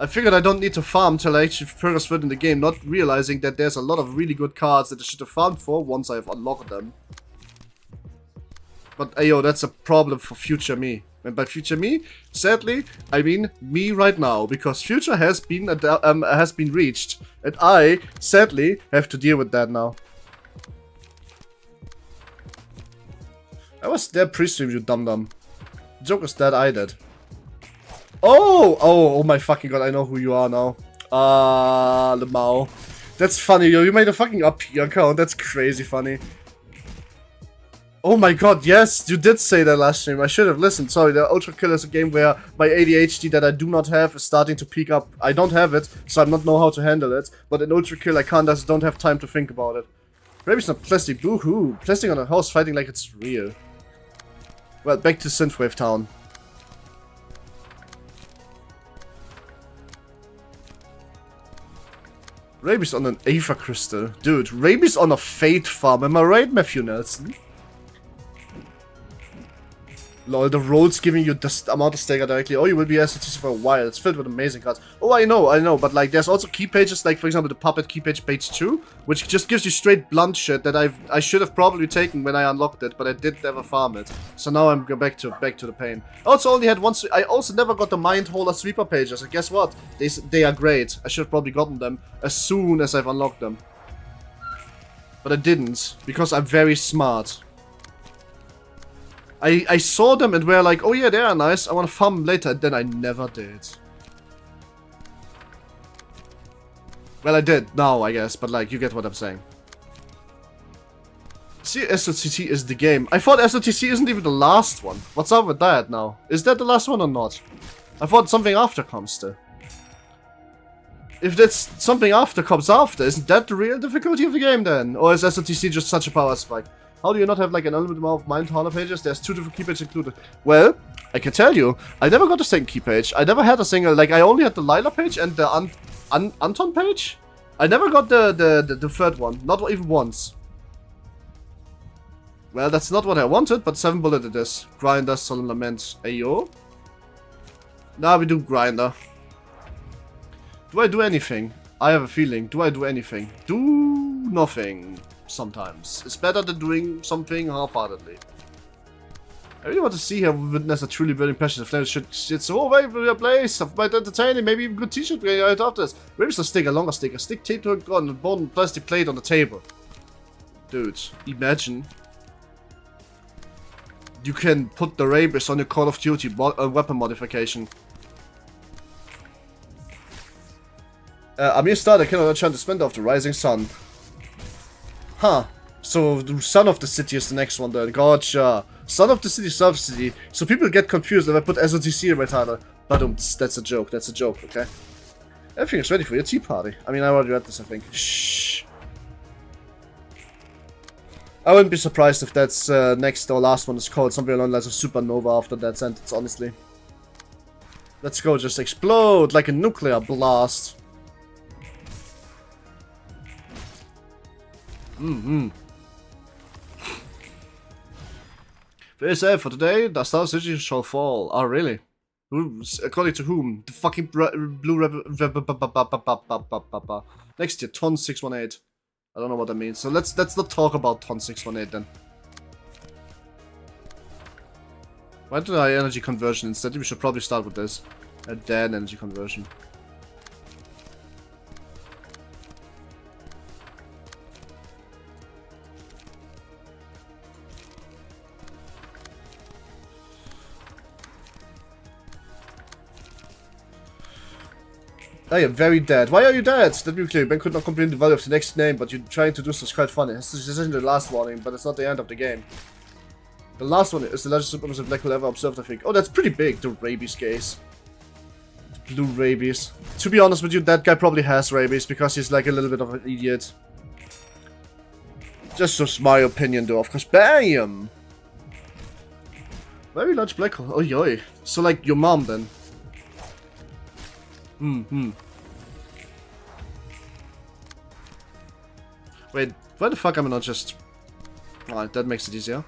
I figured I don't need to farm till I actually progress further in the game, not realizing that there's a lot of really good cards that I should have farmed for once I've unlocked them. But ayo, that's a problem for future me. And by future me, sadly, I mean me right now, because future has been reached, and I sadly have to deal with that now. I was there pre-stream, you dum-dum. Joke was that I did. Oh my fucking god, I know who you are now. Lemao. That's funny, yo. You made a fucking up account. That's crazy funny. Oh my god, yes, you did say that last stream. I should have listened. Sorry, the Ultra Kill is a game where my ADHD that I do not have is starting to peak up. I don't have it, so I don't know how to handle it. But in Ultra Kill, I just don't have time to think about it. Rabies not plastic. Boo-hoo. Plastic on a house fighting like it's real. Well, back to Synthwave Town. Rabies on an Ava crystal. Dude, rabies on a Fate farm. Am I right, Matthew Nelson? Lol, the roll's giving you the amount of stagger directly. Oh, you will be STC for a while. It's filled with amazing cards. Oh, I know. But like, there's also key pages, like for example the Puppet key page 2, which just gives you straight blunt shit that I should have probably taken when I unlocked it, but I did never farm it. So now I'm back to the pain. I also only had one. I also never got the Mind Holder sweeper pages. And guess what? They are great. I should have probably gotten them as soon as I've unlocked them. But I didn't because I'm very smart. I saw them and were like, oh yeah, they are nice, I want to farm them later, and then I never did. Well, I did now, I guess, but like, you get what I'm saying. See, SOTC is the game. I thought SOTC isn't even the last one. What's up with that now? Is that the last one or not? I thought something after comes still. If that's something after comes after, isn't that the real difficulty of the game then? Or is SOTC just such a power spike? How do you not have like an unlimited amount of mind hauler pages? There's 2 different key pages included. Well, I can tell you, I never got a second key page. I never had a single, like I only had the Lila page and the Anton page. I never got the third one, not even once. Well, that's not what I wanted, but 7 bullet it is. Grinder, Solemn Lament, Ayo. Now we do Grinder. Do I do anything? I have a feeling. Do I do anything? Do nothing. Sometimes. It's better than doing something half-heartedly. I really want to see how witness a truly burning passion of flames should sit so away from your place. I might entertain it, maybe even good t-shirt right after this. Maybe it's a stick, a longer stick, a stick taped to a gun, a bone plastic plate on the table. Dude, imagine. You can put the rabies on your Call of Duty weapon modification. Amir started cannot enchant the splendor of the rising sun. Huh. So the son of the city is the next one then. Gotcha. Son of the city, son of the city. So people get confused if I put SOTC in my title. But that's a joke. That's a joke, okay? Everything is ready for your tea party. I mean, I already read this, I think. Shh. I wouldn't be surprised if that's next or last one is called something along the lines of supernova after that sentence, honestly. Let's go, just explode like a nuclear blast. Very sad for today, the Star City shall fall. Oh, really? According to whom? The fucking blue next year, Ton 618. I don't know what that means. So let's not talk about Ton 618 then. Why did I energy conversion instead? We should probably start with this. And then energy conversion. I am very dead. Why are you dead? That be clear. Ben could not comprehend the value of the next name, but you're trying to do so is quite funny. This isn't the last warning, but it's not the end of the game. The last one is the largest supermassive black hole ever observed, I think. Oh, that's pretty big, the rabies case. The blue rabies. To be honest with you, that guy probably has rabies, because he's like a little bit of an idiot. Just my opinion though, of course. BAM! Very large black hole. Oh, yoy. So like your mom then. Wait, why the fuck am I not just... Alright, that makes it easier.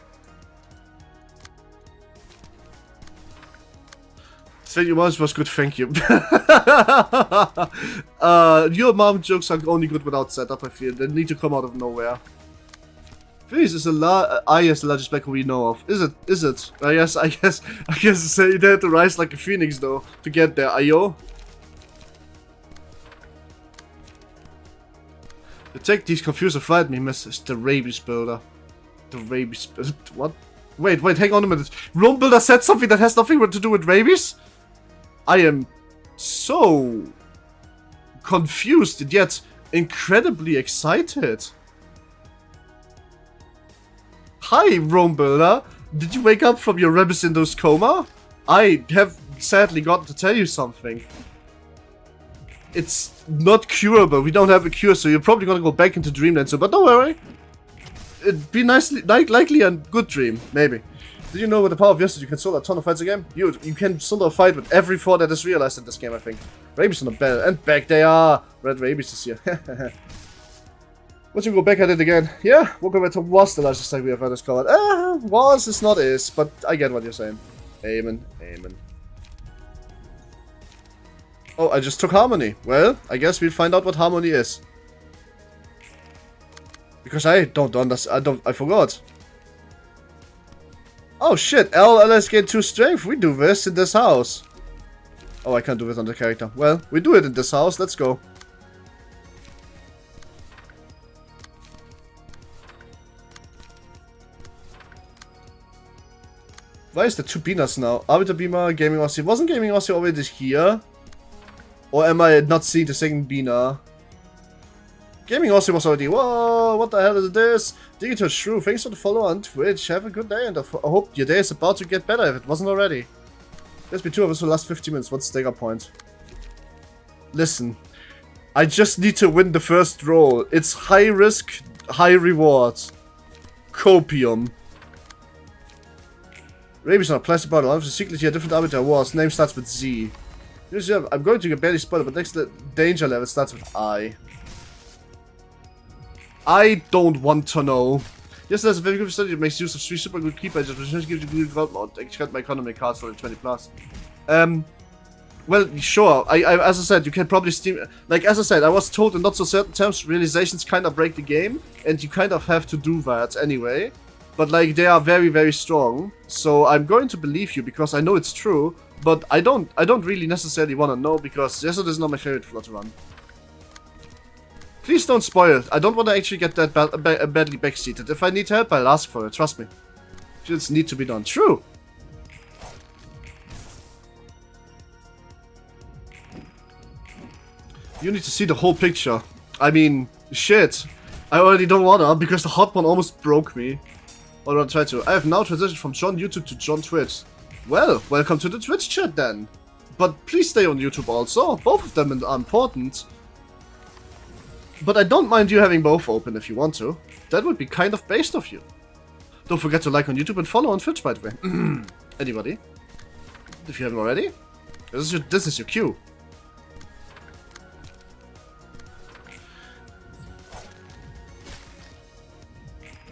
Said your mom's was good, thank you. Your mom jokes are only good without setup, I feel. They need to come out of nowhere. This is is the largest black hole we know of. Is it? Is it? I guess they had to rise like a phoenix though to get there. Ayo. Take these confused and frighten me, miss. It's the rabies builder. The rabies builder. What? Wait, hang on a minute. Rome builder said something that has nothing to do with rabies? I am so confused and yet incredibly excited. Hi, Rome builder. Did you wake up from your rabies-induced coma? I have sadly got to tell you something. It's not curable. We don't have a cure, so you're probably gonna go back into dreamland soon. But don't worry. It'd be likely a good dream, maybe. Did you know with the power of yesterday you can solo a ton of fights again? You can solo a fight with every thought that is realized in this game, I think. Rabies on the bell and back they are. Red rabies is here. Once you go back at it again, yeah, we'll go back to was the largest thing we have ever discovered. Was is not is, but I get what you're saying. Amen, amen. Oh, I just took harmony. Well, I guess we'll find out what harmony is. Because I don't understand. I forgot. Oh shit, LS gain 2 strength. We do this in this house. Oh, I can't do it on the character. Well, we do it in this house. Let's go. Why is the 2 Beaners now? Arbiter Beamer, Gaming Aussie. Wasn't Gaming Aussie already here? Or am I not seeing the second Beaner? Gaming also was already. Whoa, what the hell is this? Digital Shrew, thanks for the follow on Twitch. Have a good day, and I hope your day is about to get better if it wasn't already. There's been 2 of us for the last 50 minutes. What's the dagger point? Listen, I just need to win the first roll. It's high risk, high reward. Copium. Rabies on a plastic bottle. I'm secretly a different arbiter wars. Name starts with Z. I'm going to get barely spoiled, but next danger level starts with I. I don't want to know. Yes, there's a very good study that makes use of 3 super good key pages, which gives you good gold mode. I got my economy cards for the 20 plus. Well, sure. As I said, you can probably steam. Like, as I said, I was told in not so certain terms, realizations kind of break the game, and you kind of have to do that anyway. But like, they are very, very strong. So I'm going to believe you because I know it's true. But I don't really necessarily want to know because yes, it is not my favorite floor to run. Please don't spoil it. I don't want to actually get that badly backseated. If I need help, I'll ask for it. Trust me. It just need to be done. True. You need to see the whole picture. I mean, shit. I already don't wanna because the hot one almost broke me. Or I'll try to. I have now transitioned from John YouTube to John Twitch. Well, welcome to the Twitch chat then. But please stay on YouTube also. Both of them are important. But I don't mind you having both open if you want to. That would be kind of based of you. Don't forget to like on YouTube and follow on Twitch, by the way. Anybody? If you haven't already. This is your cue.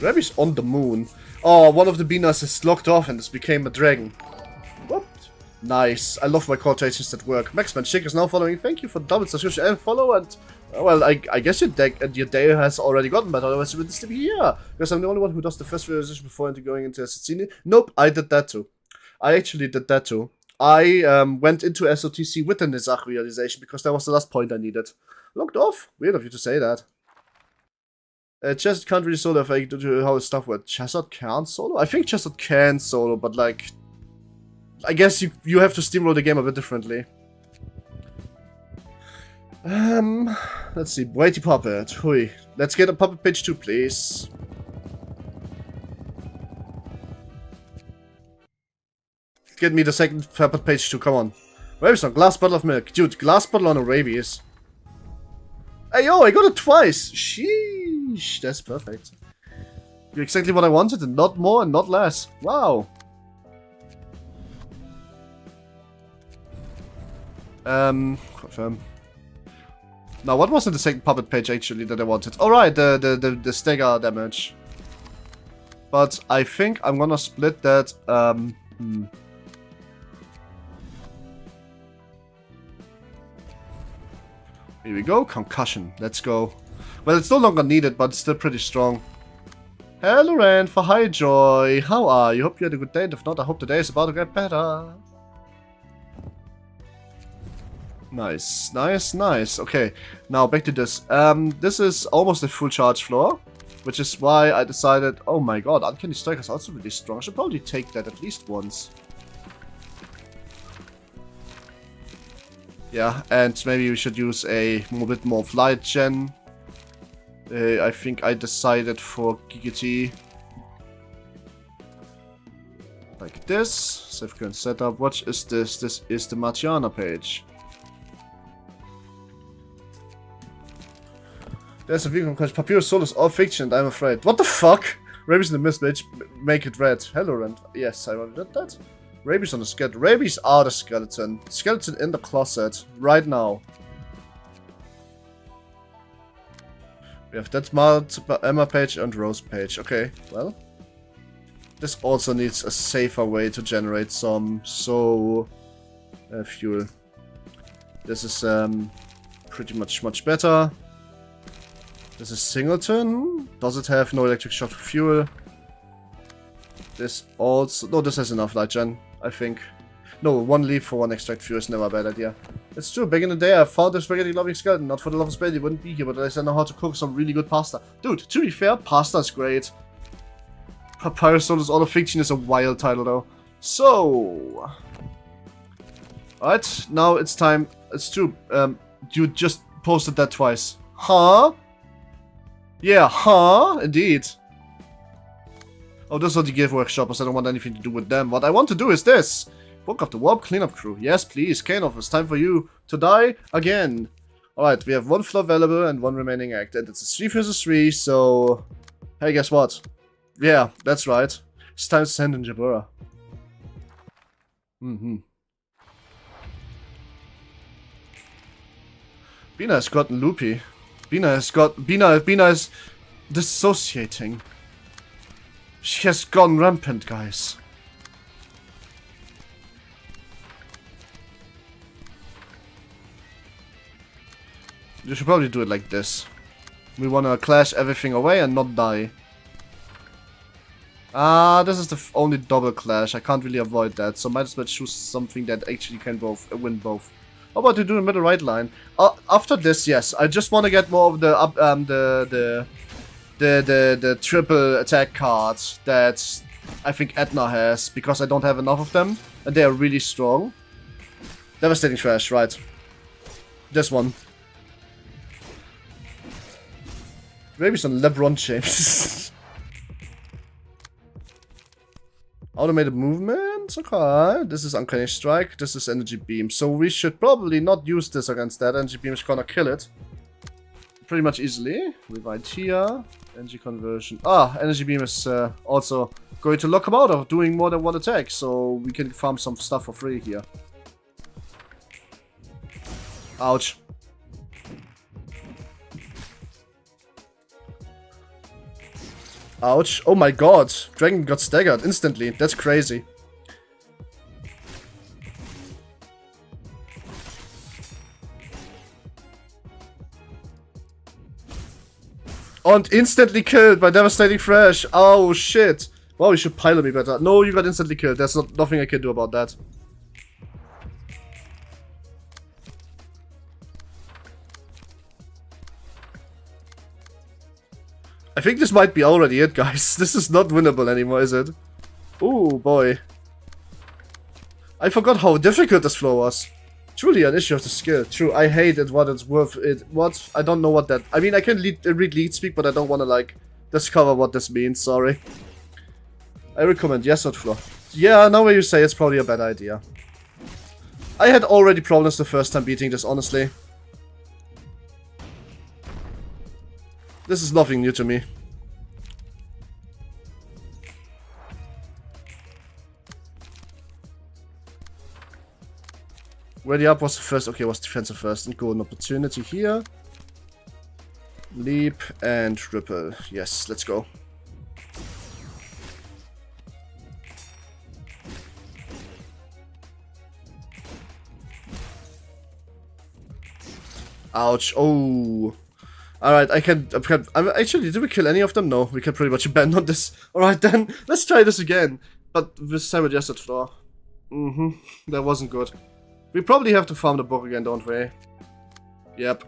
Rabi's on the moon. Oh, one of the Binas is locked off and this became a dragon. What? Nice. I love my quotations that work. Maxman Chick is now following. Thank you for the double subscription and follow and... Well, I guess your day has already gotten better, otherwise you would still be here. Because I'm the only one who does the first realization before going into SOTC. Nope, I did that too. I actually did that too. I went into SOTC with the Nizach realization because that was the last point I needed. Locked off? Weird of you to say that. Chesed can't really solo if I do how his stuff works. Chesed can't solo? I think Chesed can solo, but like... I guess you have to steamroll the game a bit differently. Let's see. Weighty Puppet. Hui. Let's get a Puppet page 2, please. Get me the second Puppet page 2, come on. Rabies on glass bottle of milk. Dude, glass bottle on a rabies. Hey yo, I got it twice! Sheesh, that's perfect. You're exactly what I wanted, and not more and not less. Wow. Confirm. Now, what was in the second puppet page actually that I wanted? Alright, the stagger damage. But I think I'm gonna split that, Here we go, concussion. Let's go. Well, it's no longer needed, but it's still pretty strong. Hello, Rand, for hi, Joy. How are you? Hope you had a good day, and if not, I hope today is about to get better. Nice, nice, nice. Okay, now back to this. This is almost a full charge floor, which is why I decided, oh my god, Uncanny Strike is also really strong. I should probably take that at least once. Yeah, and maybe we should use a bit more flight gen. I think I decided for Gigiti. Like this. Save current setup. What is this? This is the Martiana page. There's a vegan question. Papyrus Soul is all fiction and I'm afraid. What the fuck? Rabies in the mist, make it red. Hello, Rand. Yes, I already did that. Rabies on the skeleton. Rabies are the skeleton. Skeleton in the closet. Right now. We have that Emma page and Rose page. Okay, well. This also needs a safer way to generate some fuel. This is pretty much better. This is Singleton. Does it have no electric shock for fuel? This also... No, this has enough light gen, I think. No, one leaf for one extract fuel is never a bad idea. It's true, back in the day I found a spaghetti loving skeleton. Not for the love of spaghetti, wouldn't be here, but at least I know how to cook some really good pasta. Dude, to be fair, pasta is great. Papyrus Soul is All of Fiction is a wild title though. So... Alright, now it's time. It's true, you just posted that twice. Huh? Yeah, huh? Indeed. Oh, those are the gift workshoppers. I don't want anything to do with them. What I want to do is this. Book of the Warp Cleanup Crew. Yes, please. Kanov, it's time for you to die again. Alright, we have 1 floor available and 1 remaining act. And it's a 3 versus 3, so... Hey, guess what? Yeah, that's right. It's time to send in Jabura. Bina has gotten loopy. Bina is dissociating. She has gone rampant, guys. You should probably do it like this. We wanna clash everything away and not die. This is the only double clash. I can't really avoid that, so might as well choose something that actually can win both. How about you do the middle right line? After this, yes, I just want to get more of the triple attack cards that I think Edna has, because I don't have enough of them, and they are really strong. Devastating Trash, right. This one. Maybe some LeBron James. Automated movement? Okay. This is Uncanny Strike. This is Energy Beam. So we should probably not use this against that. Energy Beam is gonna kill it. Pretty much easily. Revive here. Energy Conversion. Energy Beam is also going to lock him out of doing more than 1 attack. So we can farm some stuff for free here. Ouch. Ouch. Oh my god. Dragon got staggered instantly. That's crazy. And instantly killed by Devastating Thrash. Oh shit. Wow, you should pilot me better. No, you got instantly killed. There's nothing I can do about that. I think this might be already it, guys. This is not winnable anymore, is it? Oh boy. I forgot how difficult this floor was. Truly an issue of the skill. True, I hate it, what it's worth. What? I don't know what that... I mean, I can read lead speak, but I don't want to, like, discover what this means, sorry. I recommend yes on floor. Yeah, now where you say it's probably a bad idea. I had already problems the first time beating this, honestly. This is nothing new to me. Ready up was the first. Okay, was defensive first. And golden opportunity here. Leap and ripple. Yes, let's go. Ouch. Oh. Alright, actually, did we kill any of them? No, we can pretty much abandon this. Alright then, let's try this again. But this time with Yesod floor. That wasn't good. We probably have to farm the book again, don't we? Yep.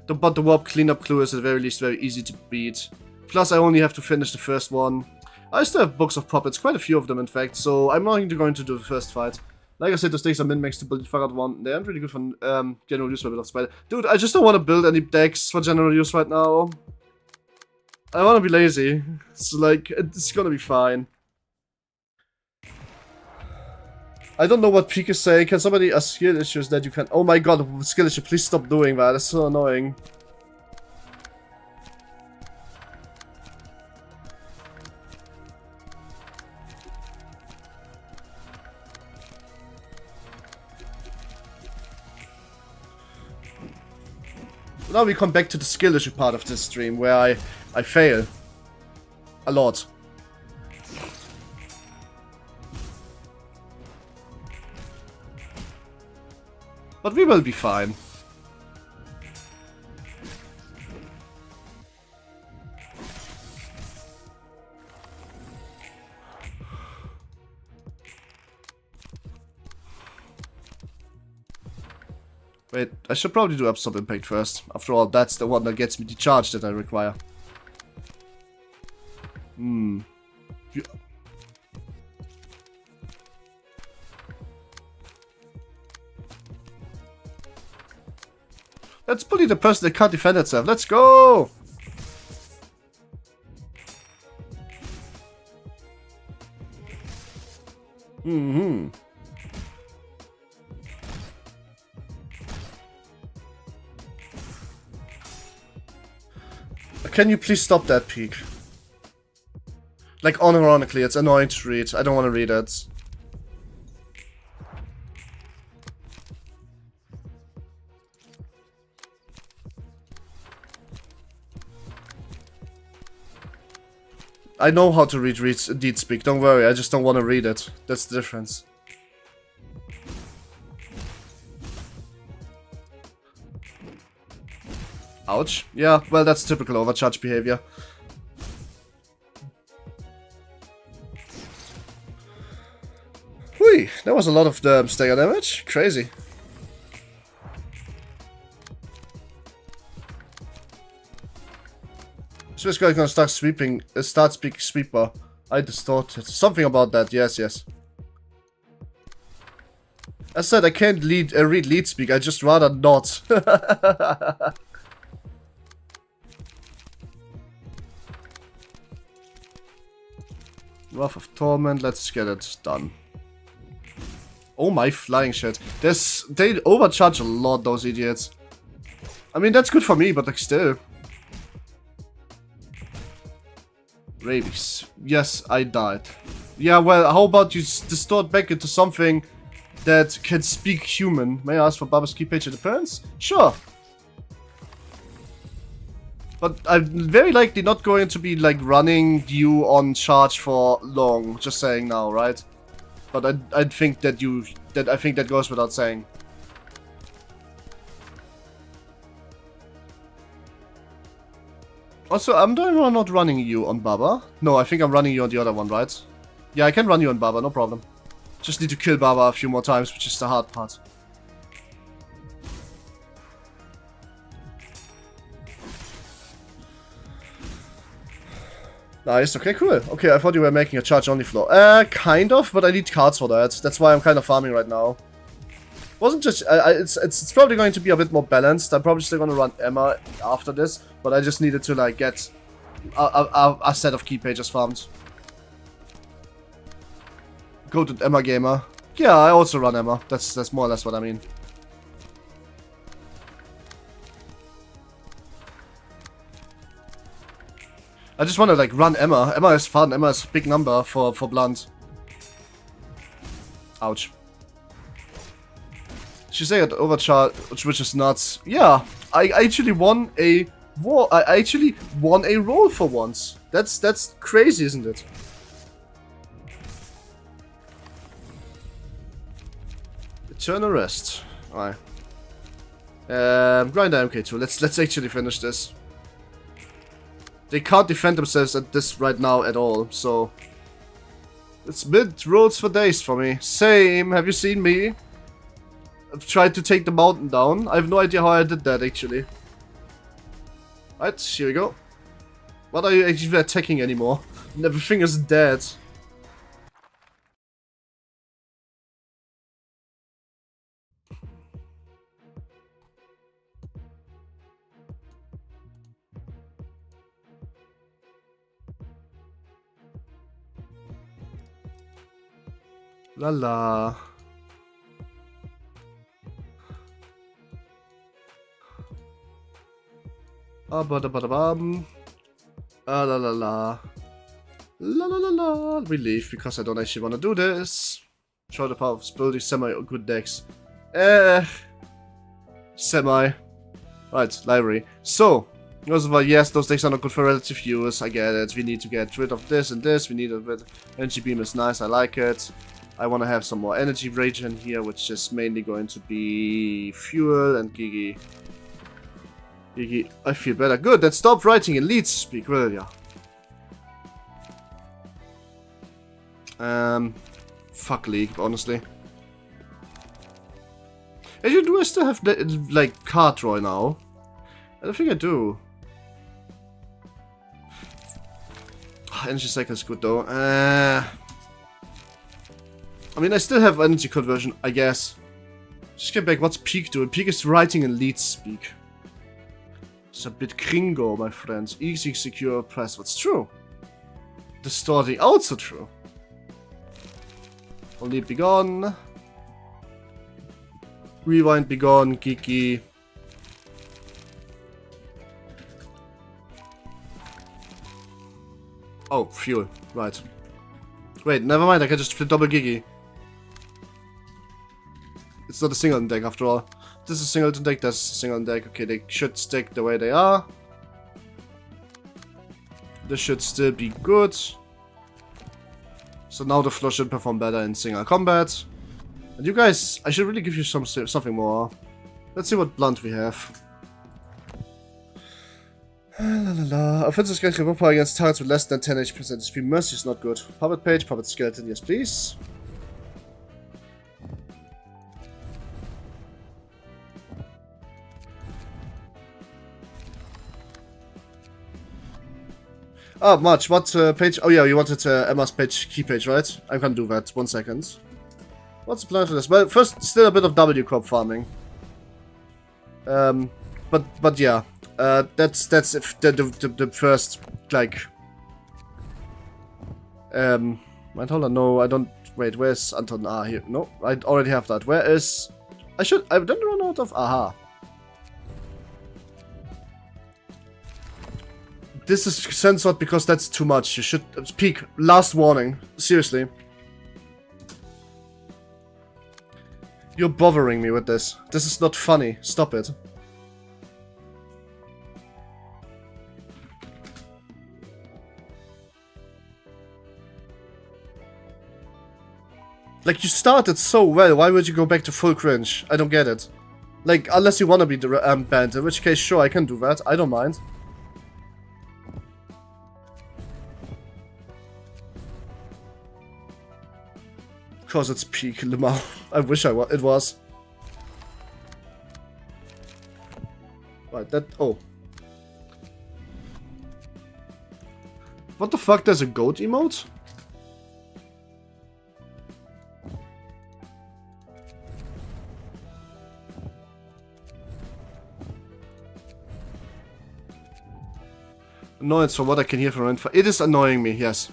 But the warp cleanup clue is at the very least very easy to beat. Plus, I only have to finish the first one. I still have books of puppets, quite a few of them in fact, so I'm not going to do the first fight. Like I said, the stakes are min-max to build Fahrrad 1. They aren't really good for general use for a bit of spider. Dude, I just don't want to build any decks for general use right now. I want to be lazy. So, like, it's gonna be fine. I don't know what Peak is saying. Can somebody ask skill issues that you can... Oh my god, skill issue, please stop doing that. It's so annoying. Now we come back to the skill issue part of this stream, where I fail. A lot. But we will be fine. Wait, I should probably do Absorb Impact first. After all, that's the one that gets me the charge that I require. Let's bully the person that can't defend itself. Let's go! Mm-hmm. Can you please stop that peak? Like, unironically, it's annoying to read. I don't want to read it. I know how to read deed speak, don't worry, I just don't want to read it. That's the difference. Ouch. Yeah, well, that's typical overcharge behavior. Whee! That was a lot of the stagger damage. Crazy. Swiss guy gonna start speaking sweeper. I distorted. Something about that, yes. As I said, I can't read lead speak, I just rather not. Wrath of Torment, let's get it done. Oh my flying shit. They overcharge a lot, those idiots. I mean, that's good for me, but like still. Rabies. Yes, I died. Yeah, well, how about you distort back into something that can speak human? May I ask for Baba's key page and appearance? Sure. But I'm very likely not going to be like running you on charge for long. Just saying now, right? But I think that I think that goes without saying. Also, I'm not running you on Baba. No, I think I'm running you on the other one, right? Yeah, I can run you on Baba, no problem. Just need to kill Baba a few more times, which is the hard part. Nice, okay, cool. Okay, I thought you were making a charge-only floor. Kind of, but I need cards for that. That's why I'm kind of farming right now. Wasn't just... it's probably going to be a bit more balanced. I'm probably still going to run Emma after this, but I just needed to, like, get a set of key pages farmed. Go to Emma Gamer. Yeah, I also run Emma. That's more or less what I mean. I just want to, like, run Emma. Emma is fun. Emma is a big number for Blunt. Ouch. She said overcharge, which is nuts. Yeah, I actually won a war. I actually won a roll for once. That's crazy, isn't it? Eternal rest. Alright. Grinder MK2. Let's actually finish this. They can't defend themselves at this right now at all, so it's mid rolls for days for me. Same. Have you seen me? I've tried to take the mountain down. I have no idea how I did that, actually. Right, here we go. What are you actually attacking anymore? Everything is dead. La la. La la la la. La la la la. Relief, because I don't actually want to do this. Show the power of ability, semi-good decks. Semi. Right, library. So, first of all, yes, those decks are not good for relative use. I get it. We need to get rid of this and this. We need a bit. Energy beam is nice. I like it. I want to have some more energy rage in here, which is mainly going to be fuel and Gigi. Gigi, I feel better. Good, then stop writing in lead speak, will ya? Fuck League, honestly. Actually, do I still have, like, card draw now? I don't think I do. Energy cycle is good, though. I mean, I still have energy conversion, I guess. Just get back, what's Peak doing? Peak is writing in lead speak. It's a bit gringo, my friends. Easy, secure, press. What's true? Distorting, also true. Only be gone. Rewind, be gone, geeky. Oh, fuel. Right. Wait, never mind, I can just double geeky. It's not a singleton deck after all. This is a singleton deck, that's a singleton deck. Okay, they should stick the way they are. This should still be good. So now the flush should perform better in single combat. And you guys, I should really give you something more. Let's see what blunt we have. La la la. Offensive skeleton can power against targets with less than 10 HP speed. Mercy is not good. Puppet page, puppet skeleton, yes please. Oh, March, what page? Oh yeah, you wanted Emma's page, key page, right? I can do that. 1 second. What's the plan for this? Well, first, still a bit of W crop farming. But yeah, that's if the first like. Wait, hold on, no, I don't. Wait, where's Anton? Ah, here. No, I already have that. Where is? I don't run out of. Aha. This is censored because that's too much. You should peek. Last warning. Seriously. You're bothering me with this. This is not funny. Stop it. Like, you started so well. Why would you go back to full cringe? I don't get it. Like, unless you want to be banned. In which case, sure, I can do that. I don't mind. Because it's peak Lamar. I wish it was. Right, that. Oh. What the fuck? There's a goat emote? Annoyance from what I can hear from Renfa. It is annoying me, yes.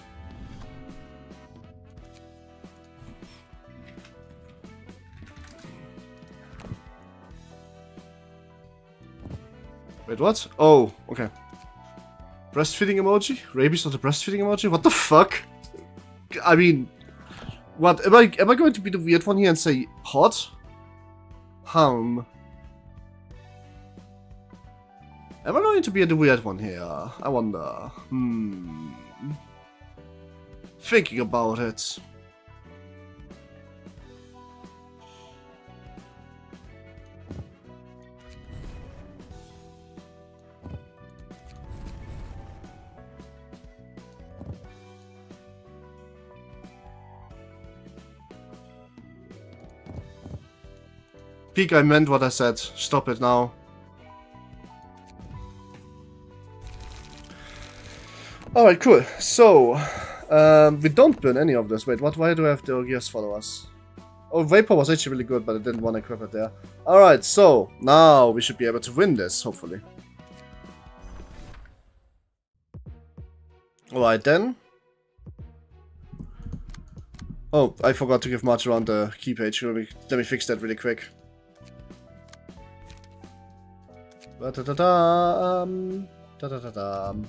Wait, what? Oh, okay. Breastfeeding emoji? Rabies not a breastfeeding emoji? What the fuck? I mean, what? Am I going to be the weird one here and say hot? Am I going to be the weird one here? I wonder. Thinking about it. Peek, I meant what I said. Stop it now. Alright, cool. So, we don't burn any of this. Wait, why do I have the gears follow us? Oh, Vapor was actually really good, but I didn't want to equip it there. Alright, so, now we should be able to win this, hopefully. Alright then. Oh, I forgot to give March around the key page. Let me fix that really quick. Da-da-da-dam. Da-da-da-dam.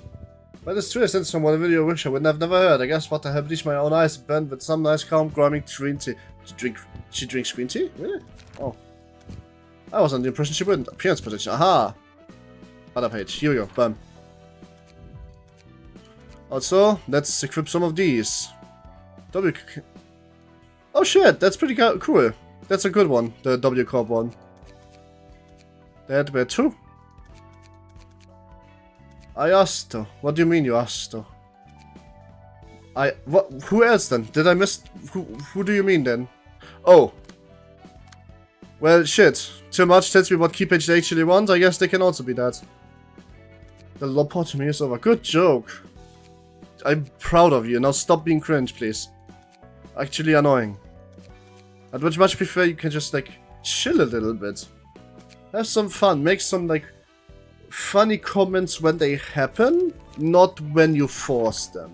But it's true, I sent someone a video which I would have never heard. I guess what I have bleached my own eyes burned with some nice calm growing green tea. She drinks green tea? Really? Oh. I was under the impression she wouldn't. Appearance protection. Aha! Other page. Here we go. Bam. Also, let's equip some of these. Oh shit, that's pretty cool. That's a good one. The W Corp one. That were two. I asked her. What do you mean you asked her? What? Who else then? Did I miss? Who do you mean then? Oh. Well, shit. Too much tells me what key page they actually want. I guess they can also be that. The lobotomy is over. Good joke. I'm proud of you. Now stop being cringe, please. Actually annoying. I'd much prefer you can just, like, chill a little bit. Have some fun. Make some, like, funny comments when they happen, not when you force them.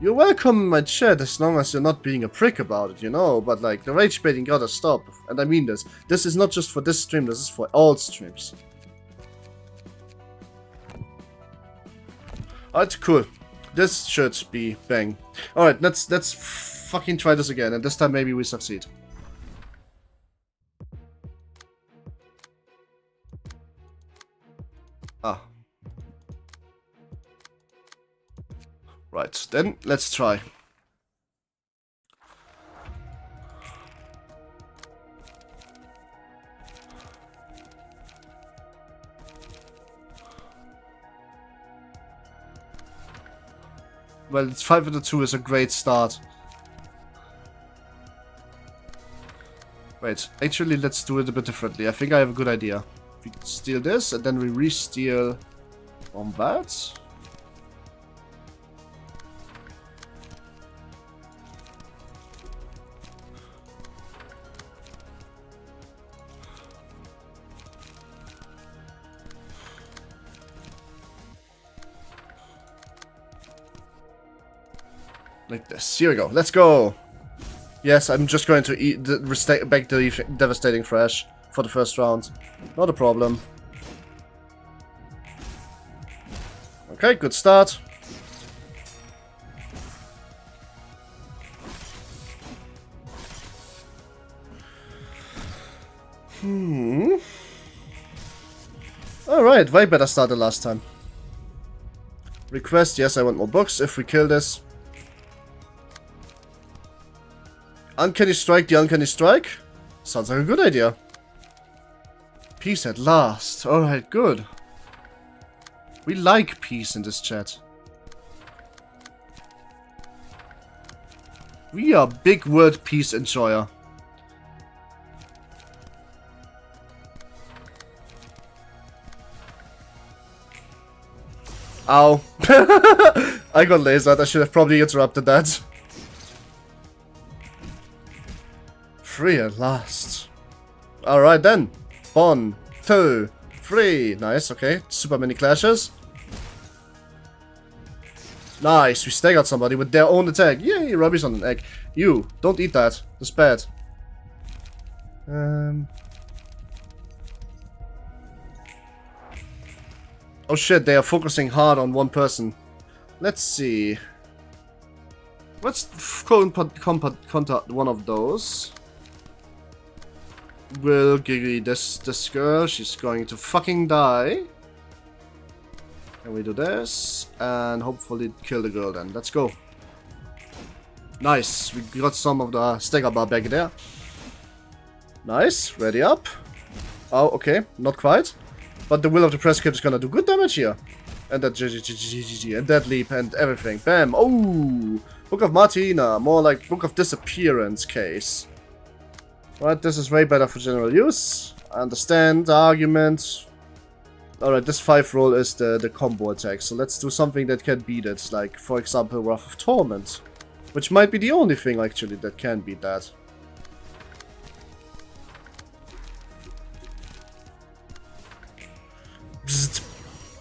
You're welcome in my chat as long as you're not being a prick about it, you know? But like, the rage baiting gotta stop. And I mean this. This is not just for this stream, this is for all streams. Alright, cool. This should be bang. Alright, let's fucking try this again, and this time maybe we succeed. Ah. Right, then let's try. Well, it's 502 is a great start. Wait, actually let's do it a bit differently. I think I have a good idea. We steal this and then we re-steal on that. Like this. Here we go. Let's go. Yes, I'm just going to eat back the devastating fresh for the first round. Not a problem. Okay, good start. Alright, way better start than last time. Request, yes, I want more books if we kill this. Uncanny strike, the uncanny strike? Sounds like a good idea. Peace at last. Alright, good. We like peace in this chat. We are big word peace enjoyer. Ow. I got lasered. I should have probably interrupted that. Free at last. Alright then. 1, 2, 3. Nice, okay. Super many clashes. Nice, we staggered somebody with their own attack. Yay, Robbie's on an egg. You, don't eat that. That's bad. Oh shit, they are focusing hard on one person. Let's see. Let's contact one of those. Will Giggy this girl, she's going to fucking die. And we do this, and hopefully kill the girl then. Let's go. Nice, we got some of the stagger bar back there. Nice, ready up. Oh, okay, not quite. But the will of the press kip is gonna do good damage here. And that GG, and that leap, and everything. Bam, oh! Book of Martina, more like Book of Disappearance case. Right, this is way better for general use. I understand the argument. Alright, this 5 roll is the combo attack, so let's do something that can beat it. Like, for example, Wrath of Torment. Which might be the only thing, actually, that can beat that. Bzzzt.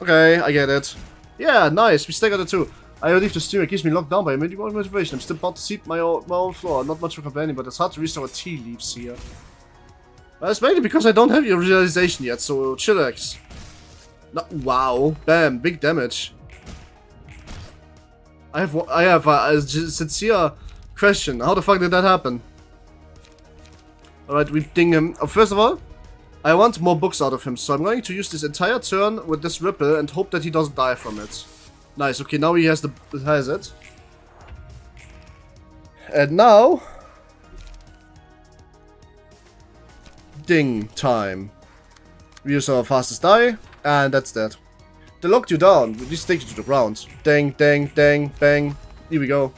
Okay, I get it. Yeah, nice, we staggered it too. I leave the stream, it keeps me locked down by immediate motivation. I'm still about to seat my own floor. Not much for complaining, but it's hard to restore tea leaves here. Well, it's mainly because I don't have your realization yet, so chillax. No, wow, bam, big damage. I have a sincere question. How the fuck did that happen? Alright, we ding him. First of all, I want more books out of him, so I'm going to use this entire turn with this ripple and hope that he doesn't die from it. Nice, okay, now he has it. And now... Ding time. We use our fastest die, and that's that. They locked you down, we just take you to the ground. Ding, ding, ding, bang. Here we go.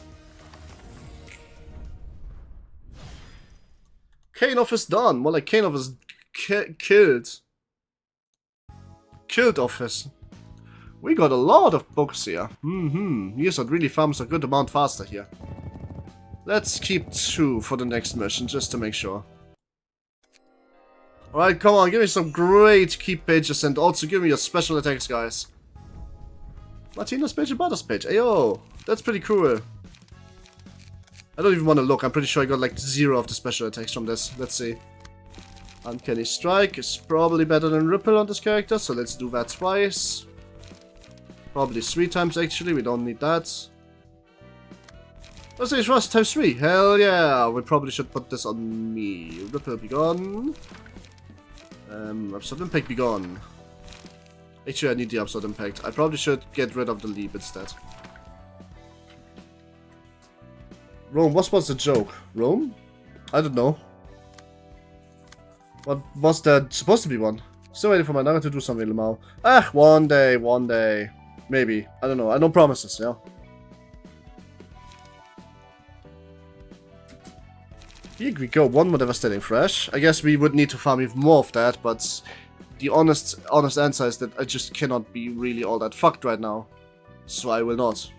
Kane office done. More like Kane office killed. Killed office. We got a lot of books here. Yes, that really farms a good amount faster here. Let's keep 2 for the next mission, just to make sure. Alright, come on, give me some great keep pages and also give me your special attacks, guys. Martina's page and Butters page. Ayo, that's pretty cool. I don't even want to look. I'm pretty sure I got like 0 of the special attacks from this. Let's see. Uncanny Strike is probably better than Ripple on this character, so let's do that twice. Probably 3 times actually, we don't need that. Let's say Rust times 3. Hell yeah, we probably should put this on me. Ripple be gone. Absorb Impact be gone. Actually, I need the Absorb Impact. I probably should get rid of the Leap instead. Rome, what was the joke? Rome? I don't know. What was there supposed to be one? Still waiting for my Naga to do something, Lamau. Ah, one day. Maybe. I don't know. I don't promises, yeah. Here we go. One more Devastating Fresh. I guess we would need to farm even more of that, but the honest answer is that I just cannot be really all that fucked right now. So I will not.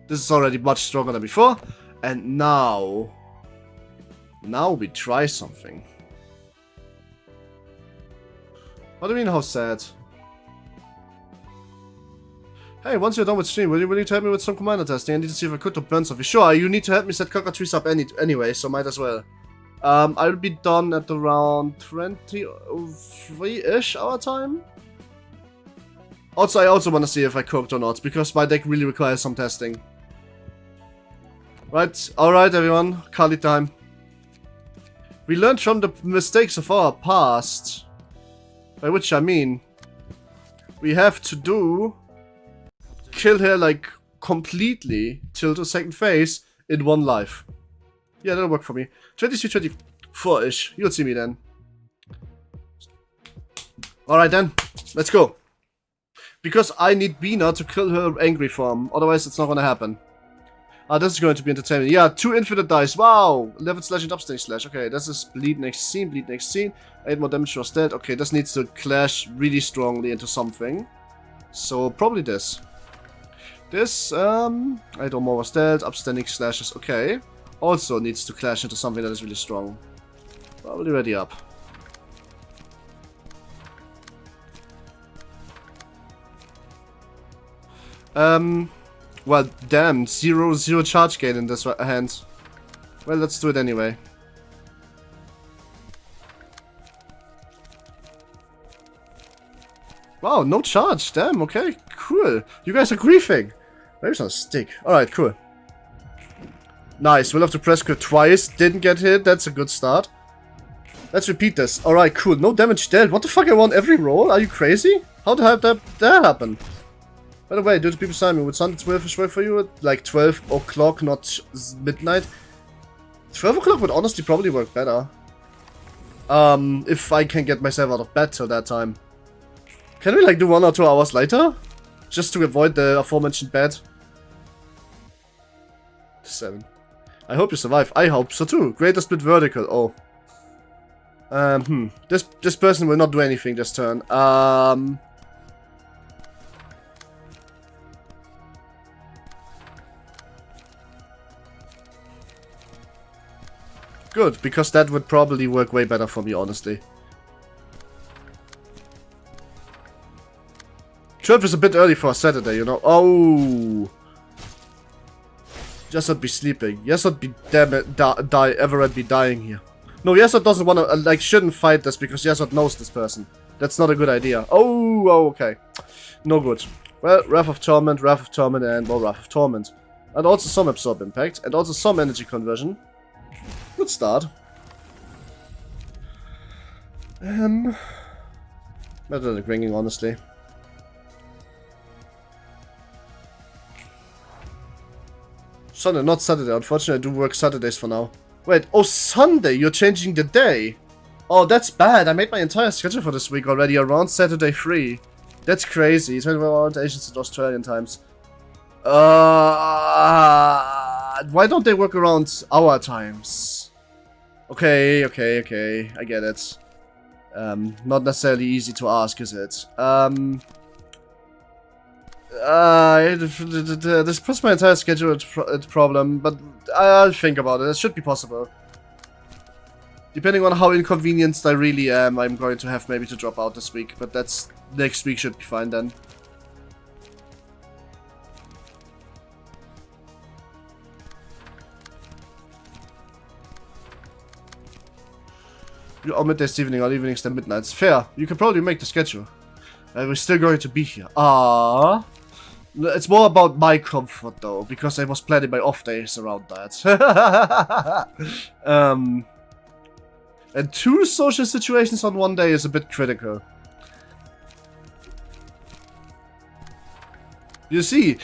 This is already much stronger than before. And now we try something. What do you mean, how sad? Hey, once you're done with stream, will you willing to help me with some commander testing? I need to see if I could to burn something. Sure, you need to help me set cockatrice up anyway, so might as well. I'll be done at around 23-ish our time. Also, I also want to see if I cooked or not, because my deck really requires some testing. Right, alright everyone, Kali time. We learned from the mistakes of our past. By which I mean, we have to kill her like completely till the second phase in one life. Yeah, that'll work for me. 23, 24-ish. You'll see me then. Alright then, let's go. Because I need Bina to kill her angry form, otherwise it's not gonna happen. This is going to be entertaining. Yeah, 2 infinite dice. Wow! 11 slash and upstairs slash. Okay, this is bleed next scene, 8 more damage to our stealth. Okay, this needs to clash really strongly into something. So, probably this. This, 8 or more stealth, upstanding slashes. Okay. Also needs to clash into something that is really strong. Probably ready up. Well, damn, 0 charge gain in this hand. Well, let's do it anyway. Wow, no charge, damn, okay, cool. You guys are griefing. There's a stick. Alright, cool. Nice, we'll have to press crit twice, didn't get hit, that's a good start. Let's repeat this. Alright, cool, no damage dealt. What the fuck, I won every roll? Are you crazy? How the hell did that happen? By the way, do the people sign me? Would Sunday 12 work for you at like 12 o'clock, not midnight? 12 o'clock would honestly probably work better. If I can get myself out of bed till that time. Can we like do 1 or 2 hours later? Just to avoid the aforementioned bed. 7. I hope you survive. I hope so too. Greater split vertical. Oh. This person will not do anything this turn. Good, because that would probably work way better for me, honestly. 12 is a bit early for a Saturday, you know. Oh! Yesod be sleeping. Yesod be damn it, Everett be dying here. No, Yesod doesn't want to, like, shouldn't fight this because Yesod knows this person. That's not a good idea. Oh, okay. No good. Well, Wrath of Torment, and, well, Wrath of Torment. And also some Absorb Impact, and also some Energy Conversion. Good start. Better than the ringing, honestly. Sunday, not Saturday. Unfortunately, I do work Saturdays for now. Wait, oh, Sunday! You're changing the day! Oh, that's bad. I made my entire schedule for this week already around Saturday 3. That's crazy. 24 hours Asian and Australian times. Why don't they work around our times? Okay. I get it. Not necessarily easy to ask, is it? This puts my entire schedule at problem, but I'll think about it. It should be possible. Depending on how inconvenienced I really am, I'm going to have maybe to drop out this week, but that's next week should be fine then. Or middays evening, or evenings then midnights. Fair. You can probably make the schedule. We're still going to be here. Ah. It's more about my comfort though, because I was planning my off days around that. And 2 social situations on one day is a bit critical. You see,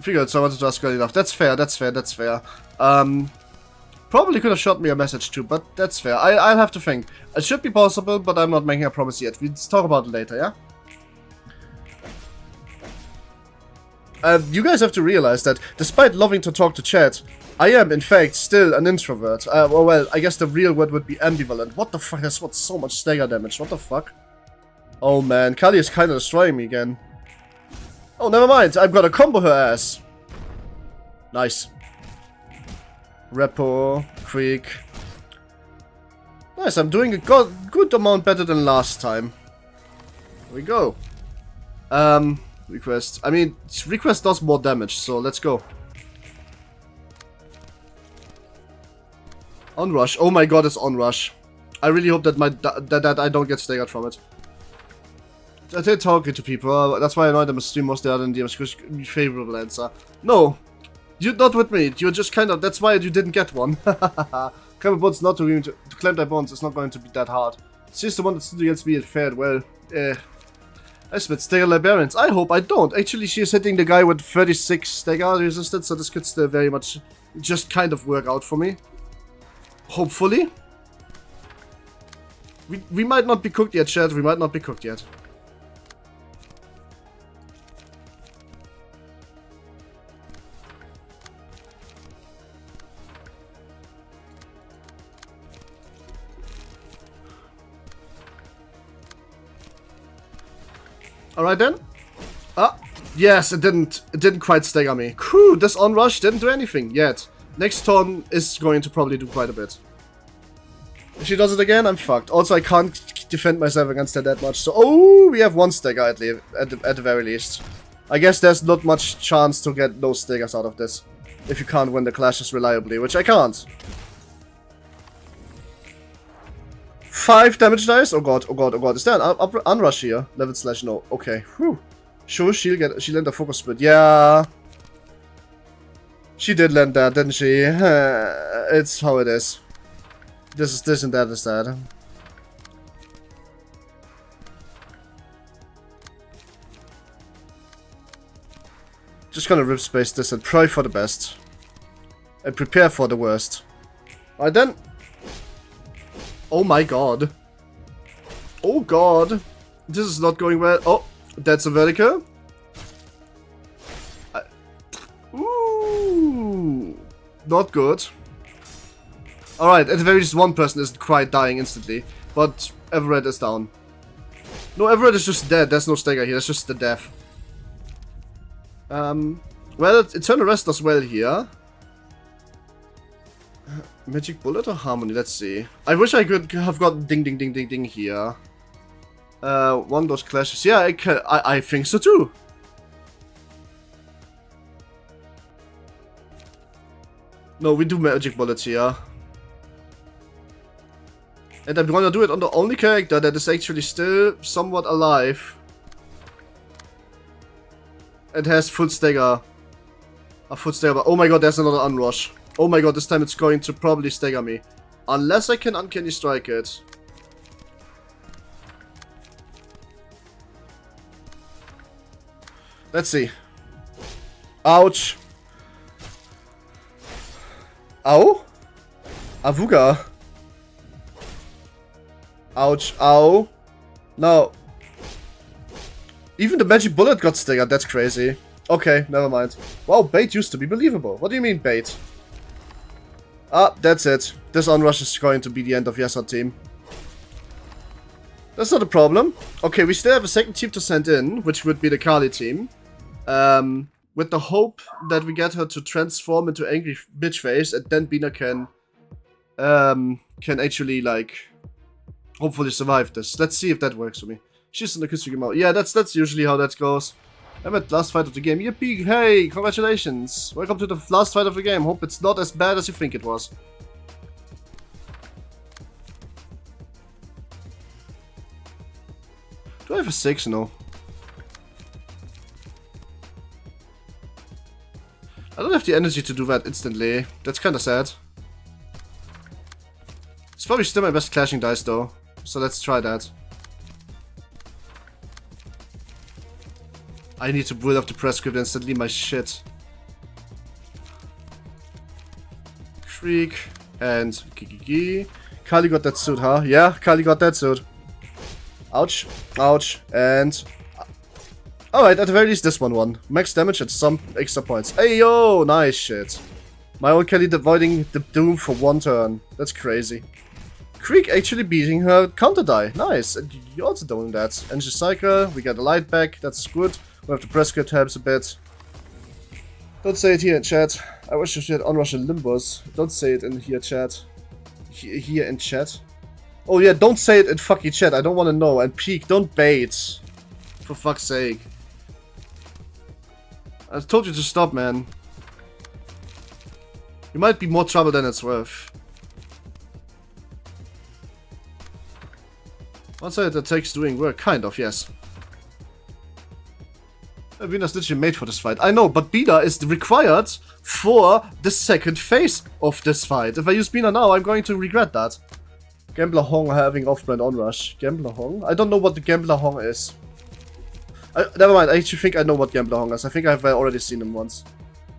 figured, so I wanted to ask early enough. That's fair, that's fair, that's fair. Probably could have shot me a message too, but that's fair. I'll have to think. It should be possible, but I'm not making a promise yet. We'll talk about it later, yeah? You guys have to realize that, despite loving to talk to chat, I am, in fact, still an introvert. Well, I guess the real word would be ambivalent. What the fuck? That's what so much stagger damage. What the fuck? Oh man, Kali is kind of destroying me again. Oh, never mind. I'm gonna combo her ass. Nice. Repo, Creek. Nice, I'm doing a good amount better than last time. Here we go. Request. I mean, request does more damage, so let's go. Onrush. Oh my god, it's onrush. I really hope that that I don't get staggered from it. I did talking to people. That's why I know them stream most of the other DMs because favorable answer. No, you're not with me. You're just kind of. That's why you didn't get one. Claim bonds not to claim thy bonds is not going to be that hard. She's the one that stood against me and fared well. I spit stagger librarians. I hope I don't. Actually, she is hitting the guy with 36 stagger resistance, so this could still very much just kind of work out for me. Hopefully. We might not be cooked yet, chat. We might not be cooked yet. Alright then. Ah, yes, it didn't quite stagger me. Whew, this onrush didn't do anything yet. Next turn is going to probably do quite a bit. If she does it again, I'm fucked. Also, I can't defend myself against her that much. So, oh, we have 1 stagger at the very least. I guess there's not much chance to get those staggers out of this. If you can't win the clashes reliably, which I can't. 5 damage dice? Oh god, oh god, oh god. Is there an unrush here? Level slash no. Okay. Whew. Sure, she'll land a focus split. Yeah. She did land that, didn't she? It's how it is. This is this and that is that. Just gonna rip space this and pray for the best. And prepare for the worst. Alright then. Oh my god. Oh god. This is not going well. Oh, that's a vertical. Ooh. Not good. Alright, at the very least 1 person isn't quite dying instantly. But Everett is down. No, Everett is just dead. There's no stagger here. That's just the death. Well, Eternal Rest does well here. Magic Bullet or Harmony? Let's see. I wish I could have got ding ding ding ding ding here. One of those clashes. Yeah, I think so too. No, we do Magic Bullets here. And I'm gonna do it on the only character that is actually still somewhat alive. And has full stagger. A full stagger. Oh my god, there's another unrush. Oh my god, this time it's going to probably stagger me. Unless I can uncanny strike it. Let's see. Ouch. Ow? Avuga. Ouch. Ow. No. Even the magic bullet got staggered. That's crazy. Okay, never mind. Wow, bait used to be believable. What do you mean, bait? Ah, that's it. This onrush is going to be the end of Yasser team. That's not a problem. Okay, we still have a second team to send in, which would be the Kali team. With the hope that we get her to transform into angry bitch face, and then Bina can actually, like, hopefully survive this. Let's see if that works for me. She's in the kiss mode. Yeah, that's usually how that goes. I'm at last fight of the game. Yippee! Hey, congratulations! Welcome to the last fight of the game. Hope it's not as bad as you think it was. Do I have a 6? No. I don't have the energy to do that instantly. That's kinda sad. It's probably still my best clashing dice though. So let's try that. I need to build up the press script instantly, my shit. Creek and Kikiki. Kali got that suit, huh? Yeah, Kali got that suit. Ouch. Ouch. And... Alright, at the very least this one won. Max damage at some extra points. Hey yo! Nice shit. My old Kelly avoiding the doom for 1 turn. That's crazy. Creek actually beating her counter die. Nice. And you're also doing that. Energy cycle. We get a light back. That's good. We have the press script helps a bit. Don't say it here in chat. I wish you had onrush and limbos. Don't say it in here chat. Here in chat. Oh yeah, don't say it in fucking chat. I don't want to know. And Peek, don't bait. For fuck's sake. I told you to stop, man. You might be more trouble than it's worth. One side attacks doing work, kind of, yes. Bina's literally made for this fight. I know, but Bina is required for the second phase of this fight. If I use Bina now, I'm going to regret that. Gambler Hong having off-brand onrush. Gambler Hong? I don't know what the Gambler Hong is. Never mind, I actually think I know what Gambler Hong is. I think I've already seen him once.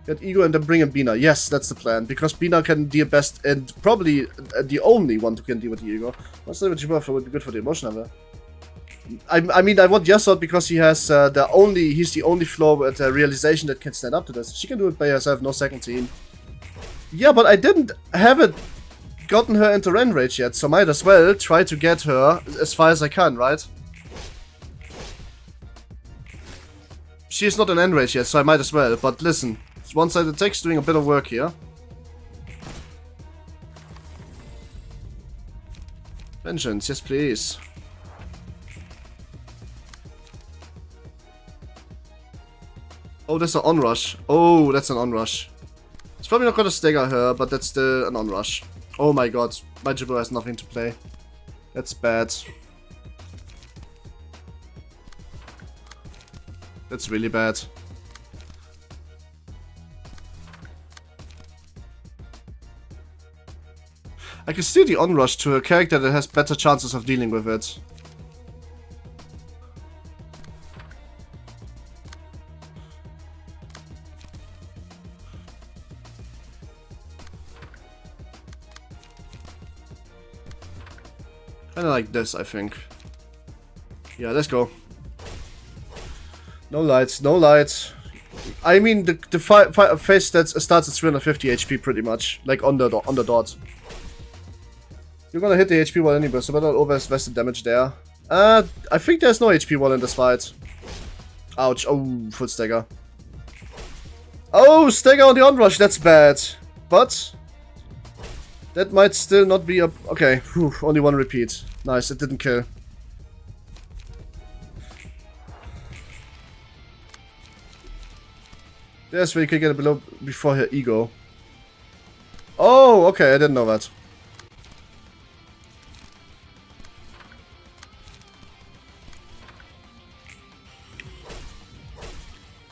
Get Ego and then bring in Bina. Yes, that's the plan. Because Bina can deal best and probably the only one who can deal with the Ego. What's the damage would be good for the emotion level? I mean, I want Yesod because he has he's the only flaw with realization that can stand up to this. She can do it by herself, no second team. Yeah, but I didn't have it gotten her into Ren Rage yet, so might as well try to get her as far as I can, right? She is not an end rage yet, so I might as well, but listen. One-sided attacks doing a bit of work here. Vengeance, yes please. Oh, that's an onrush. Oh, that's an onrush. It's probably not gonna stagger her, but that's still an onrush. Oh my god, my Jibber has nothing to play. That's bad. That's really bad. I can steal the onrush to a character that has better chances of dealing with it. Kinda like this, I think. Yeah, let's go. No lights, no lights. I mean, the phase that starts at 350 HP pretty much, like on the dot. You're gonna hit the HP wall anyway, so better over-invested damage there. I think there's no HP wall in this fight. Ouch! Oh, full stagger. Oh, stagger on the onrush. That's bad, but that might still not be a okay. Whew, only one repeat. Nice, it didn't kill. There's where you can get it below before her ego. Oh, okay, I didn't know that.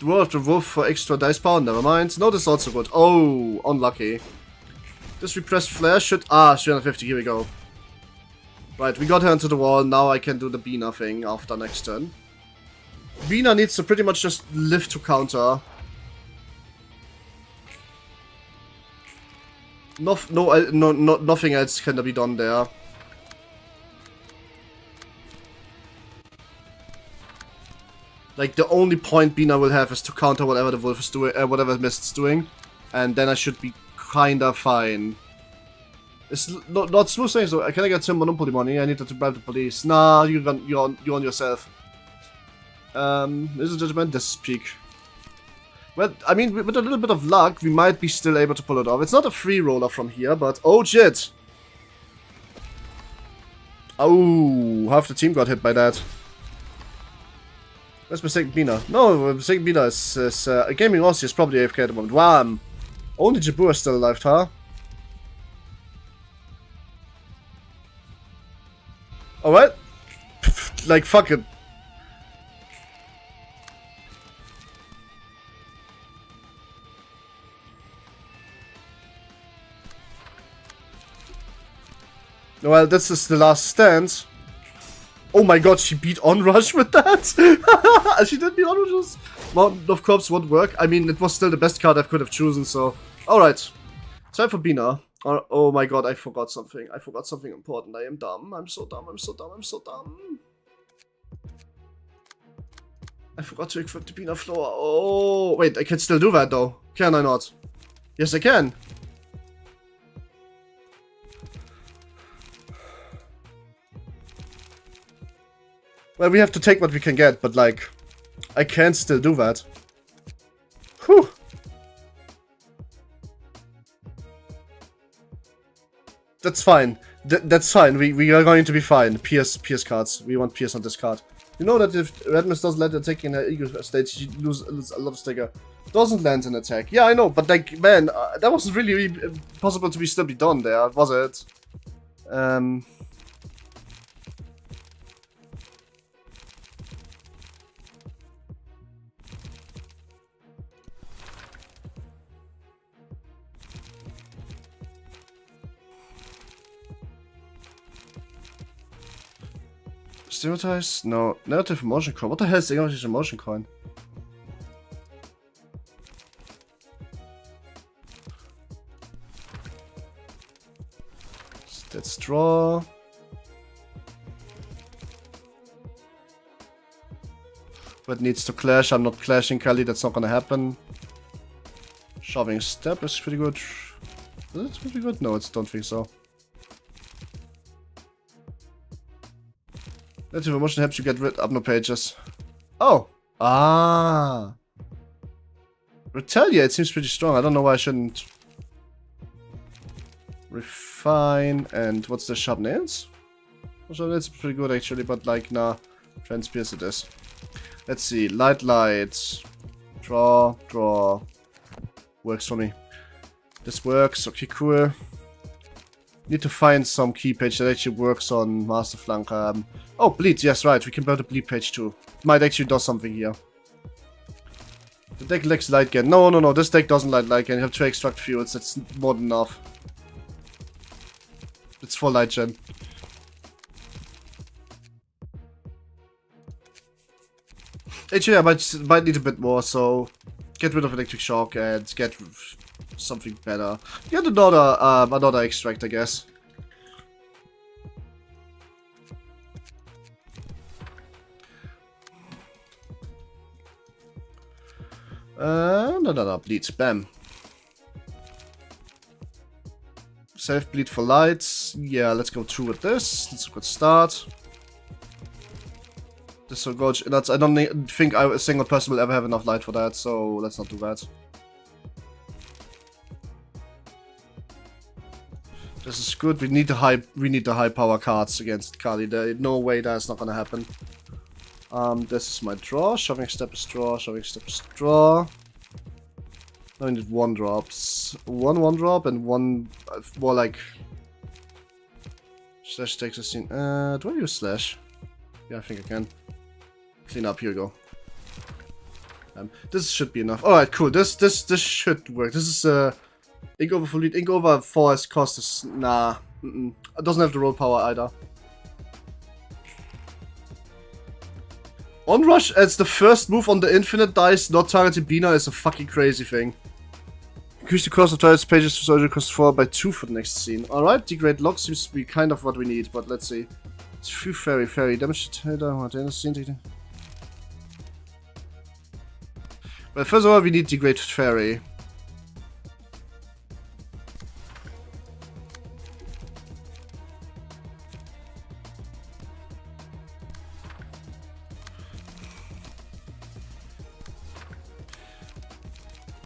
Dwarf the wolf for extra dice power, never mind. No, this is also good. Oh, unlucky. This repressed flare should... Ah, 350, here we go. Right, we got her into the wall, now I can do the Bina thing after next turn. Bina needs to pretty much just live to counter. Nothing else can be done there. Like, the only point Bina will have is to counter whatever the wolf is doing, whatever Mist is doing. And then I should be kinda fine. It's not smooth saying so. Can I get some Monopoly money? I need to bribe the police. Nah, you're on yourself. This is judgment, this is peak. Well, I mean, with a little bit of luck, we might be still able to pull it off. It's not a free roller from here, but oh shit! Oh, half the team got hit by that. Where's Mistaken Bina? No, Mistaken Bina is Gaming Aussie is probably AFK at the moment. Wham! Only Jabur is still alive, huh? Alright. Like, fuck it. Well, this is the last stand. Oh my god, she beat Onrush with that! She did beat Onrush. Mountain of Corpse won't work. I mean, it was still the best card I could have chosen, so... Alright. Time for Bina. Oh my god, I forgot something. I forgot something important. I am dumb. I'm so dumb. I'm so dumb. I'm so dumb. I forgot to equip the Bina floor. Oh, wait, I can still do that though. Can I not? Yes, I can. Well, we have to take what we can get, but like, I can still do that. Whew. That's fine. That's fine. We are going to be fine. PS cards. We want PS on this card. You know that if Redmus doesn't let attack in her ego stage, she loses a lot of stagger. Doesn't land an attack. Yeah, I know, but like, man, that wasn't really possible to still be done there, was it? Stereotypes? No. Narrative emotion coin. What the hell is the English emotion coin? That's draw. But needs to clash. I'm not clashing Kali. That's not gonna happen. Shoving step is pretty good. Is it pretty good? No, I don't think so. Native emotion helps you get rid of no pages. Oh! Ah! Retaliate seems pretty strong. I don't know why I shouldn't. Refine and what's the sharp nails? Sharp nails is pretty good actually, but like, nah. Transpierce it is. Let's see. Light. Draw. Works for me. This works. Okay, cool. Need to find some key page that actually works on Master Flank. Oh, bleed. Yes, right. We can build a bleed page too. Might actually do something here. The deck lacks light gain. No. This deck doesn't like light gain. You have to extract fuels. That's more than enough. It's for light gen. Actually, I might need a bit more. So get rid of electric shock and get something better. Get another extract, I guess. No, bleed, bam. Save bleed for lights. Yeah, let's go through with this. That's a good start. This will go. I don't think a single person will ever have enough light for that, so let's not do that. This is good. We need the high power cards against Kali. There no way that's not gonna happen. This is my draw. Shoving step is draw. Shoving step is draw. Now I need one drops. One drop and one more like slash takes a scene. Do I use slash? Yeah, I think I can. Clean up. Here we go. This should be enough. All right, cool. This should work. This is Ink over full lead. Ink over 4 as cost is nah. It doesn't have the roll power either. Onrush as the first move on the infinite dice, not targeting Bina, is a fucking crazy thing. Increase the cost of target's pages to soldier cost 4 by 2 for the next scene. Alright, degrade lock seems to be kind of what we need, but let's see. It's few fairy. Damage to Taylor, what the scene. Well, first of all, we need degrade fairy.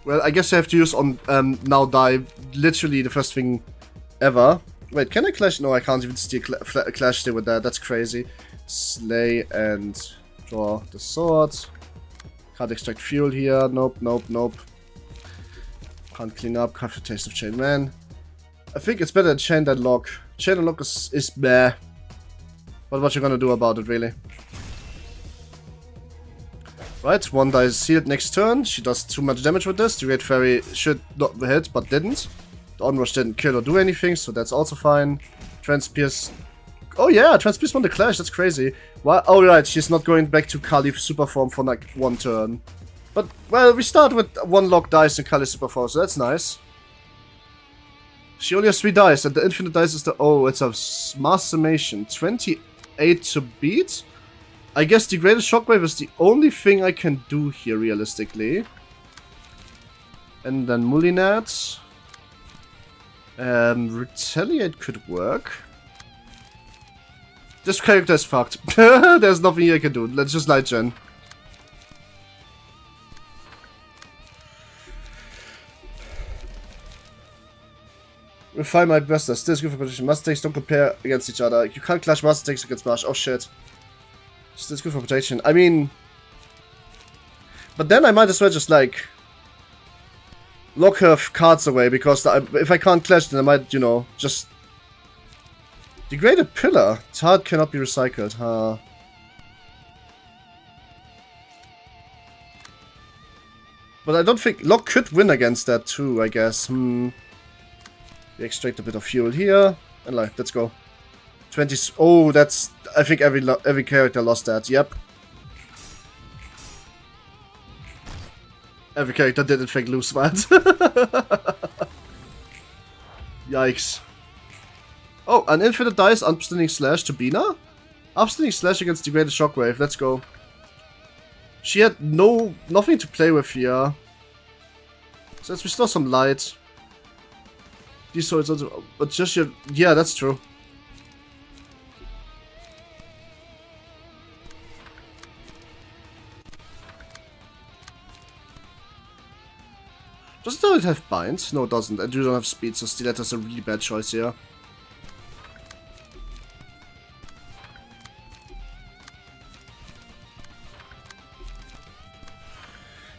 Well, I guess I have to use on now die, literally the first thing ever. Wait, can I clash? No, I can't even steal clash still with that. That's crazy. Slay and draw the sword. Can't extract fuel here. Nope. Can't clean up. Have the taste of chain man. I think it's better than chain than lock. Chain and lock is meh. But what you gonna do about it, really? Right, one die is sealed next turn. She does too much damage with this. The Great Fairy should not hit, but didn't. The Onrush didn't kill or do anything, so that's also fine. Transpierce. Oh yeah, Transpierce won the clash, that's crazy. Why? Oh right, she's not going back to Kali super form for like 1 turn. But, well, we start with 1 lock dice in Kali super form, so that's nice. She only has 3 dice, and the infinite dice is the... Oh, it's a mass summation. 28 to beat? I guess the greatest shockwave is the only thing I can do here, realistically. And then Mulinat. Retaliate could work. This character is fucked. There's nothing here I can do. Let's just light gen. Refine my best. Still good for position. Master takes don't compare against each other. You can't clash master takes against Marsh. Oh shit. Still good for protection. I mean... But then I might as well just like... lock her cards away, because if I can't clash, then I might, you know, just... Degraded Pillar. Tard cannot be recycled, huh? But I don't think... Lock could win against that too, I guess. We extract a bit of fuel here. And like, let's go. 20... Oh, that's... I think every character lost that, yep. Every character did in fact lose that. Yikes. Oh, an infinite dice, upstanding slash to Bina? Upstanding slash against the greatest shockwave, let's go. She had nothing to play with here. So let's restore some light. These swords also, but just your... Yeah, that's true. Does it have bind? No, it doesn't. I do not have speed, so Stiletto's a really bad choice here.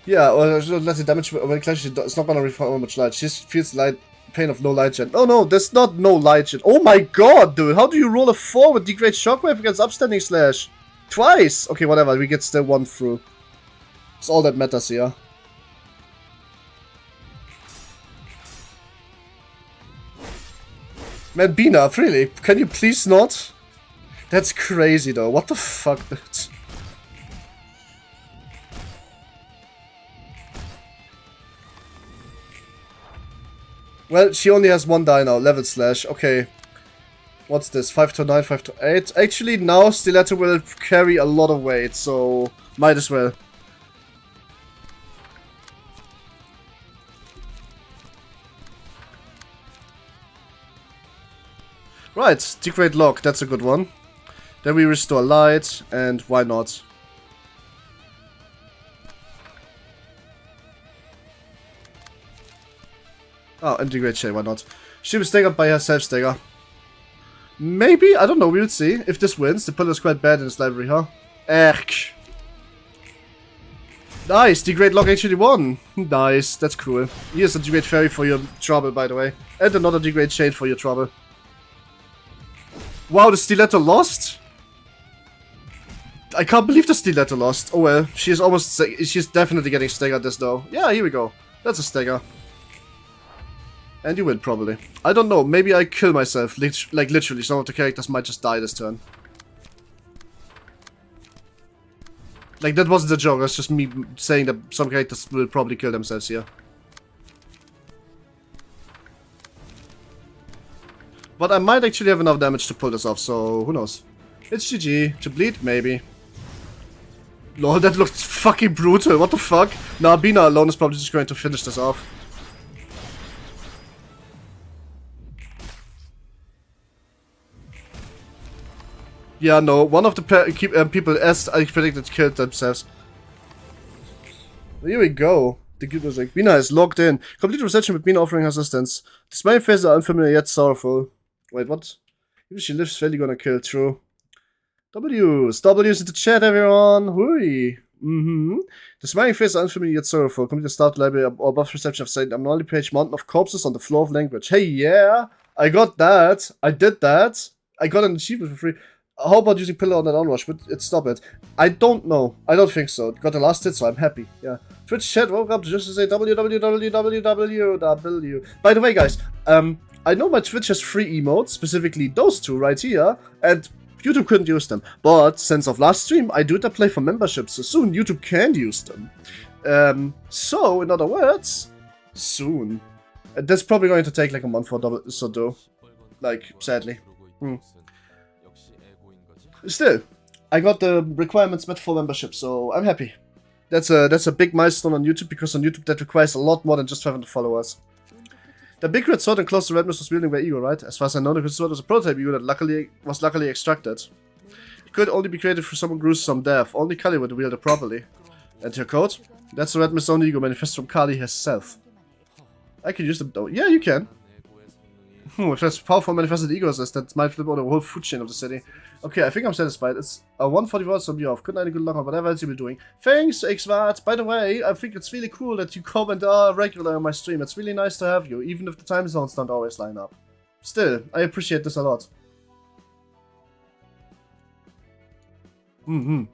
Yeah, or I should let the damage when clashes. It's not gonna reform much light. She feels light pain of no light gen. Oh no, there's not no light gen. Oh my god, dude! How do you roll a 4 with degrade shockwave against upstanding slash? Twice. Okay, whatever. We get still 1 through. It's all that matters here. Man, Bina, really? Can you please not? That's crazy though. What the fuck, dude? Well, she only has 1 die now. Level slash. Okay. What's this? 5 to 9, 5 to 8. Actually, now Stiletto will carry a lot of weight, so might as well. Right, degrade lock, that's a good one. Then we restore light, and why not? Oh, and degrade shade, why not? She was staggered by herself stagger. Maybe? I don't know, we will see. If this wins, the pillar is quite bad in this library, huh? Erk. Nice, degrade lock actually won. Nice, that's cool. Here's a degrade fairy for your trouble, by the way. And another degrade shade for your trouble. Wow, the Stiletto lost? I can't believe the Stiletto lost. Oh well, she's almost... She's definitely getting staggered this though. Yeah, here we go. That's a stagger. And you win, probably. I don't know, maybe I kill myself. Like, literally, some of the characters might just die this turn. Like, that wasn't a joke, that's just me saying that some characters will probably kill themselves here. But I might actually have enough damage to pull this off, so who knows. It's GG. To bleed, maybe. Lol, that looked fucking brutal, what the fuck? Nah, Bina alone is probably just going to finish this off. Yeah, no, one of the people, as I predicted, killed themselves. Here we go. The good was like, Bina is logged in. Complete reception with Bina offering assistance. The smiling faces are unfamiliar yet sorrowful. Wait, what? Even she lives, fairly gonna kill, true. W's in the chat, everyone. Hooey. The smiling faces are unfamiliar yet sorrowful. Complete the start library or above reception of saying, I'm only page mountain of corpses on the floor of language. Hey, yeah, I got that. I did that. I got an achievement for free. How about using pillar on that onrush? Would it stop it? I don't know. I don't think so. Got the last hit, so I'm happy. Yeah. Twitch chat woke up just to say www. By the way, guys, I I know my Twitch has 3 emotes, specifically those 2 right here, and YouTube couldn't use them. But since of last stream, I do apply for memberships, so soon YouTube can use them. So, in other words, soon. That's probably going to take like a month for double, so do. Like, sadly. Still, I got the requirements met for membership, so I'm happy. That's a big milestone on YouTube, because on YouTube that requires a lot more than just 500 followers. The big red sword enclosed the red mist was wielding by Ego, right? As far as I know, the red sword was a prototype Ego that was luckily extracted. It could only be created through some gruesome death. Only Kali would wield it properly. And your code? That's the red mist own Ego manifest from Kali herself. I can use them though. Yeah, you can. If that's powerful manifested egos, that might flip out the whole food chain of the city. Okay, I think I'm satisfied. It's a 140 watts from you off. Good night and good luck on whatever else you'll be doing. Thanks, Xvat. By the way, I think it's really cool that you comment regularly on my stream. It's really nice to have you, even if the time zones don't always line up. Still, I appreciate this a lot. You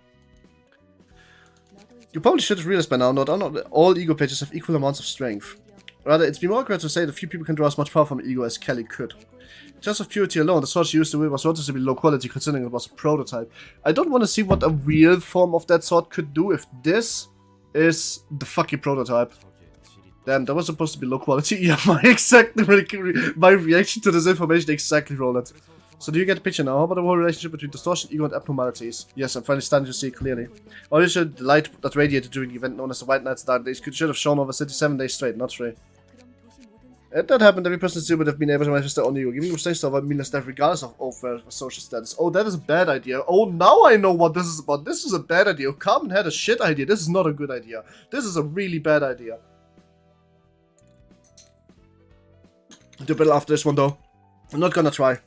probably should have realized by now, not all ego pages have equal amounts of strength. Rather, it's been more accurate to say that few people can draw as much power from ego as Kelly could. Just of purity alone, the sword she used to wield was relatively low quality considering it was a prototype. I don't want to see what a real form of that sword could do if this is the fucking prototype. Damn, that was supposed to be low quality. Yeah, my reaction to this information exactly rolled it. So do you get the picture now? How about the whole relationship between distortion, ego, and abnormalities? Yes, I'm finally starting to see it clearly. Obviously, the light that radiated during the event known as the White Knight's Dark Days should have shown over city 7 days straight, not 3. If that happened, every person still would have been able to manifest their own ego, giving them strength to avoid meanness death regardless of social status. Oh, that is a bad idea. Oh, now I know what this is about. This is a bad idea. Carmen had a shit idea. This is not a good idea. This is a really bad idea. I'll do a bit after this one, though. I'm not gonna try.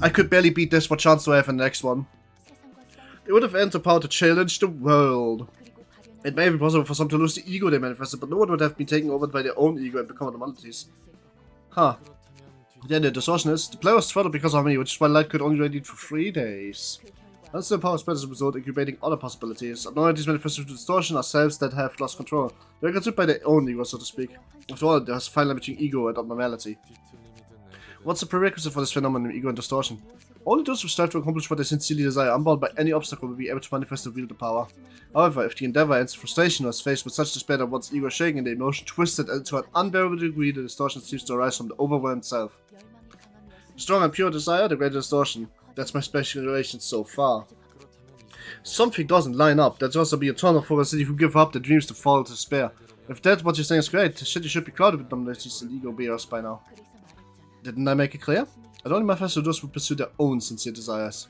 I could barely beat this. What chance do I have in the next one? They would have earned the power to challenge the world. It may be possible for some to lose the ego they manifested, but no one would have been taken over by their own ego and become abnormalities. Huh. Then the distortion is, the player was throttled because of me, which is why light could only radiate for 3 days. Once the power spread as a result, incubating other possibilities. Abnormalities manifested through distortion are selves that have lost control. They are consumed by their own ego, so to speak. After all, there's a fine line between ego and abnormality. What's the prerequisite for this phenomenon, ego and distortion? Only those who strive to accomplish what they sincerely desire, unbound by any obstacle, will be able to manifest and wield the power. However, if the endeavor ends frustration or is faced with such despair that one's ego is shaken and the emotion twisted to an unbearable degree, the distortion seems to arise from the overwhelmed self. Strong and pure desire, the greater distortion. That's my speculation so far. Something doesn't line up. That's also be a ton of focus city who give up their dreams to fall to despair. If that's what you're saying is great, the city should be crowded with abnormalities and ego bearers by now. Didn't I make it clear? I don't manifest to those who pursue their own sincere desires.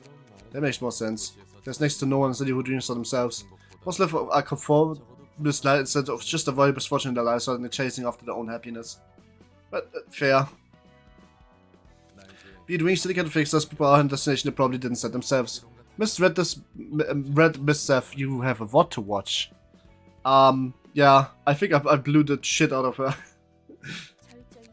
That makes more sense. There's next to no one in the city who dreams for themselves. Most live a conformist life instead of just avoid misfortune in their lives rather than chasing after their own happiness. But, fair. Be doing still can fix those people are in a destination they probably didn't set themselves. Miss Red Miss Seth, you have a what to watch. Yeah, I think I blew the shit out of her.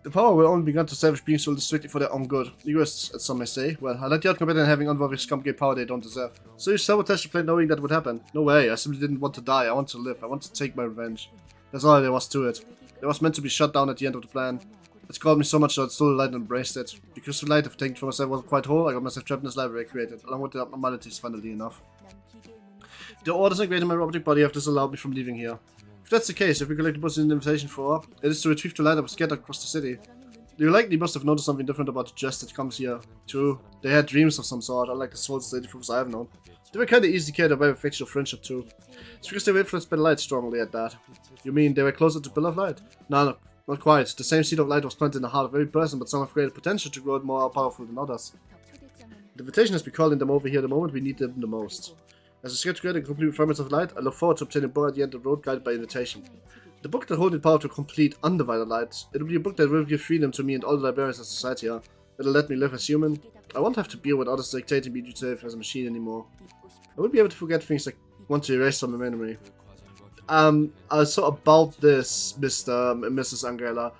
The power will only be granted to savage beings sold strictly for their own good. Egoists, as some may say. Well, I let the outcome better than having unworthy scum get power they don't deserve. So you sabotaged the plan knowing that would happen? No way, I simply didn't want to die, I want to live, I want to take my revenge. That's all there was to it. It was meant to be shut down at the end of the plan. It's called me so much that I stole the light and embraced it. Because the light I've taken for myself wasn't quite whole, I got myself trapped in this library I created, along with the abnormalities, funnily enough. The orders I created in my robotic body have disallowed me from leaving here. If that's the case, if we collect the boss in the invitation for, it is to retrieve the light that was scattered across the city. You likely must have noticed something different about the jest that comes here. True, they had dreams of some sort, unlike the souls lady folks I have known. They were kinda easy carried away with fictional friendship too. It's because they were influenced by the light strongly at that. You mean they were closer to Bill of Light? No, not quite. The same seed of light was planted in the heart of every person, but some have greater potential to grow more powerful than others. The invitation has been calling them over here the moment we need them the most. As a sketch creator and complete refinements of light, I look forward to obtaining a book at the end of the road guided by invitation. The book that holds the power to complete undivided light. It'll be a book that will give freedom to me and all the librarians of society here. It'll let me live as human. I won't have to deal with others dictating me to live as a machine anymore. I will be able to forget things I want to erase from my memory. So about this, Mr. and Mrs. Angela.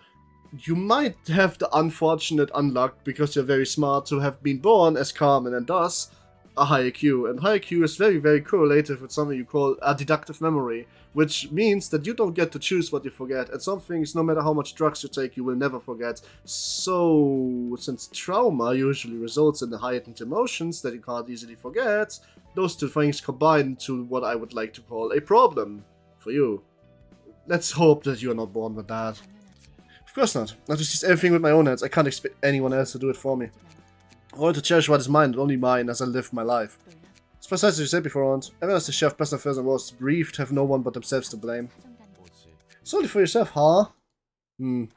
You might have the unfortunate unluck, because you're very smart, to have been born as Carmen and thus a high IQ, and high IQ is very, very correlative with something you call a deductive memory, which means that you don't get to choose what you forget, and some things, no matter how much drugs you take, you will never forget. So, since trauma usually results in the heightened emotions that you can't easily forget, those two things combine to what I would like to call a problem for you. Let's hope that you are not born with that. Of course not. I have to seize everything with my own hands. I can't expect anyone else to do it for me. I want to cherish what is mine, and only mine, as I live my life. It's precisely as you said before, and everyone as the chef, best of first and worst, briefed, have no one but themselves to blame. Solely for yourself, huh? The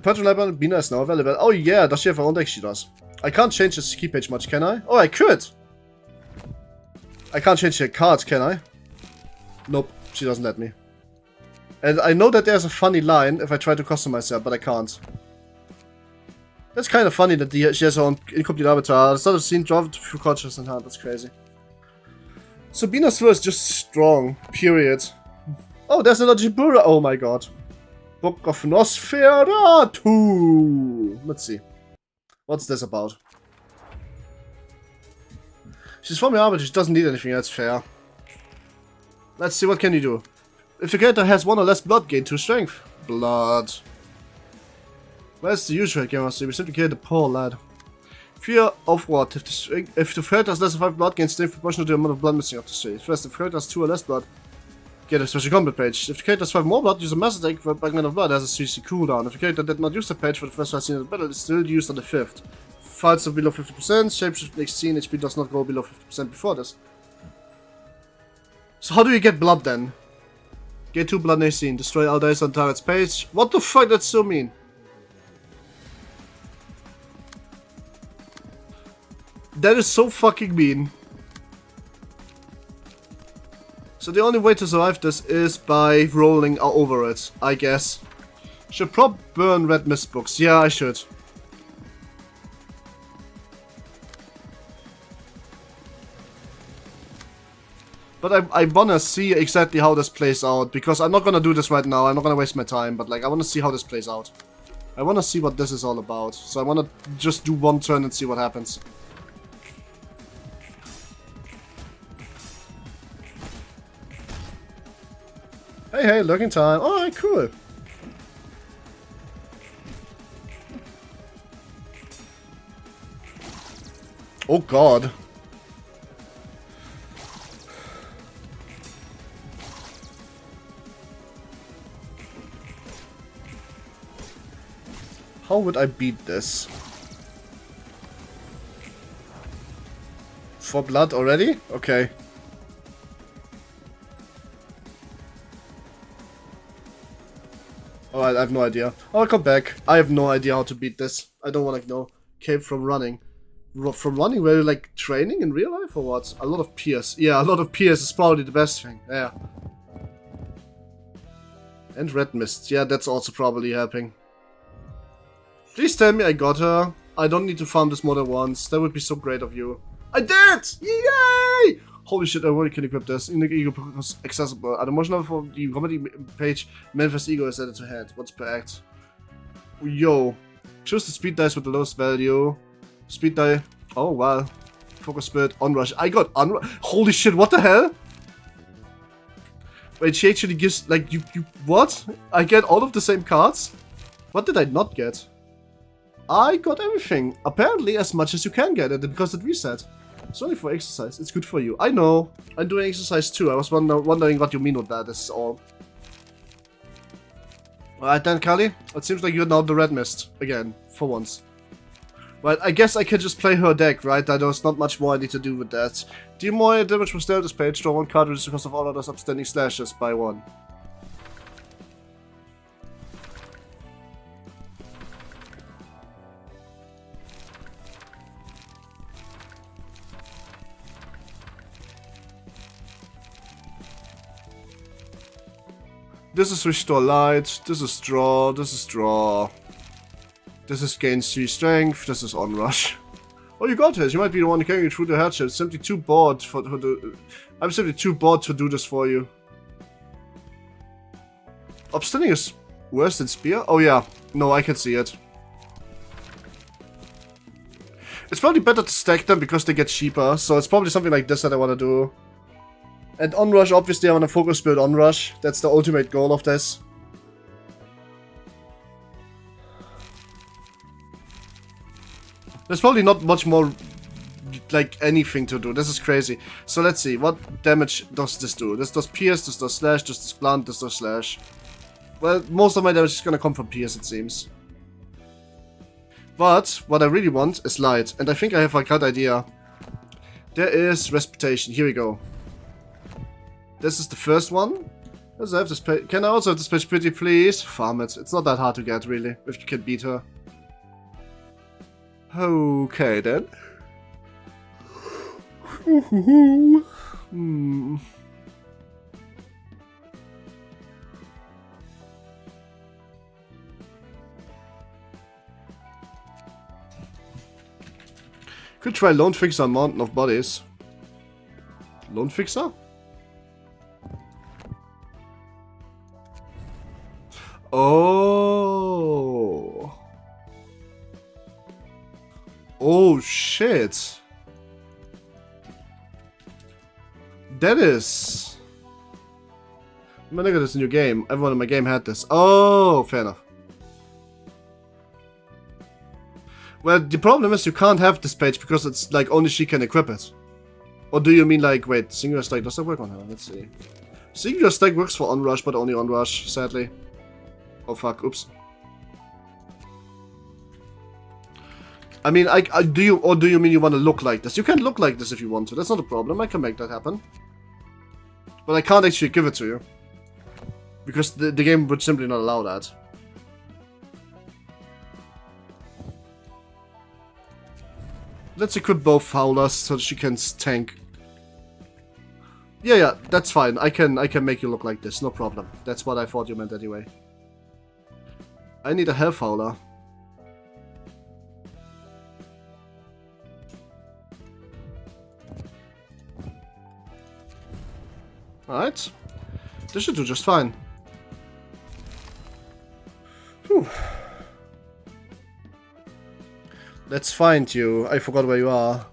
patrol library Bina is now available. Oh yeah, does she have her own deck? She does. I can't change this key page much, can I? Oh, I could! I can't change the cards, can I? Nope, she doesn't let me. And I know that there's a funny line if I try to customize that, but I can't. That's kind of funny that she has her own incomplete avatar. The start of the scene dropped a few cultures in hand. That's crazy. So Bina's throw is just strong. Period. Oh, there's another Jibura. Oh my god. Book of Nosferatu 2. Let's see. What's this about? She's from your army, she doesn't need anything, that's fair. Let's see, what can you do? If the character has 1 or less blood, gain 2 strength. Blood. Where's the usual game master? We simply killed the poor lad. Fear of what? If the character has less than 5 blood, gain strength proportional to the amount of blood missing after 3. First, if the character has 2 or less blood, get a special combat page. If the character has 5 more blood, use a mass attack for Bagman of Blood, has a 3C cooldown. If the character did not use the page for the first 5 scenes of the battle, it's still used on the 5th. Fights are below 50%, shapeshift next scene, HP does not go below 50% before this. So how do you get blood then? Get 2 blood next scene, destroy all dice on target's page. What the fuck, that's so mean. That is so fucking mean. So the only way to survive this is by rolling over it, I guess. Should probably burn red mist books. Yeah, I should. But I wanna see exactly how this plays out, because I'm not gonna do this right now, I'm not gonna waste my time, but like, I wanna see how this plays out. I wanna see what this is all about, so I wanna just do 1 turn and see what happens. Hey, hey, lurking time. Alright, cool. Oh god. How would I beat this? 4 blood already? Okay. Alright, I have no idea. I'll come back. I have no idea how to beat this. I don't want to know. Came from running. From running, were you like training in real life or what? A lot of PS. Yeah, a lot of PS is probably the best thing. Yeah. And red mist. Yeah, that's also probably helping. Please tell me I got her. I don't need to farm this more than once. That would be so great of you. I did! Yay! Holy shit, I already can equip this. In the ego becomes accessible. At the motion level for the comedy page, manifest ego is added to head. What's per act? Yo. Choose the speed dice with the lowest value. Speed die. Oh, wow. Focus spirit, onrush. I got onrush. Holy shit, what the hell? Wait, she actually gives, like, you what? I get all of the same cards? What did I not get? I got everything. Apparently as much as you can get it because it reset. It's only for exercise. It's good for you. I know. I'm doing exercise too. I was wondering what you mean with that. This is all. Alright then, Kali. It seems like you're now the red mist. Again. For once. Right, I guess I can just play her deck, right? There's not much more I need to do with that. Deal more damage from status page. Draw 1 card reduce the cost of all others upstanding slashes by 1. This is restore light, this is draw, this is draw. This is gain 3 strength, this is onrush. Oh, you got this, you might be the one carrying through the hardship. Simply too bored I'm simply too bored to do this for you. Upstanding is worse than spear? Oh yeah, no, I can see it. It's probably better to stack them because they get cheaper, so it's probably something like this that I want to do. And onrush, obviously I want to focus build onrush. That's the ultimate goal of this. There's probably not much more, like, anything to do. This is crazy. So let's see, what damage does this do? This does pierce, this does slash, this does blunt, this does slash. Well, most of my damage is gonna come from pierce, it seems. But what I really want is light, and I think I have a good idea. There is reputation. Here we go. This is the first one. Let's have this page. Can I also have this page pretty, please? Farm it. It's not that hard to get, really, if you can beat her. Okay, then. Could try Lone Fixer on Mountain of Bodies. Lone Fixer? Oh. Oh shit. That is. Man, look at this new game. Everyone in my game had this. Oh, fair enough. Well, the problem is you can't have this page because it's like only she can equip it. Or do you mean like, wait, Singular Strike, does that work on her? Let's see. Singular Strike works for Onrush, but only Onrush, sadly. Oh fuck, oops. I mean, do you mean you want to look like this? You can look like this if you want to, that's not a problem, I can make that happen. But I can't actually give it to you. Because the game would simply not allow that. Let's equip both Howlers so she can tank. Yeah, that's fine. I can make you look like this, no problem. That's what I thought you meant anyway. I need a Health Howler. Alright. This should do just fine. Whew. Let's find you. I forgot where you are.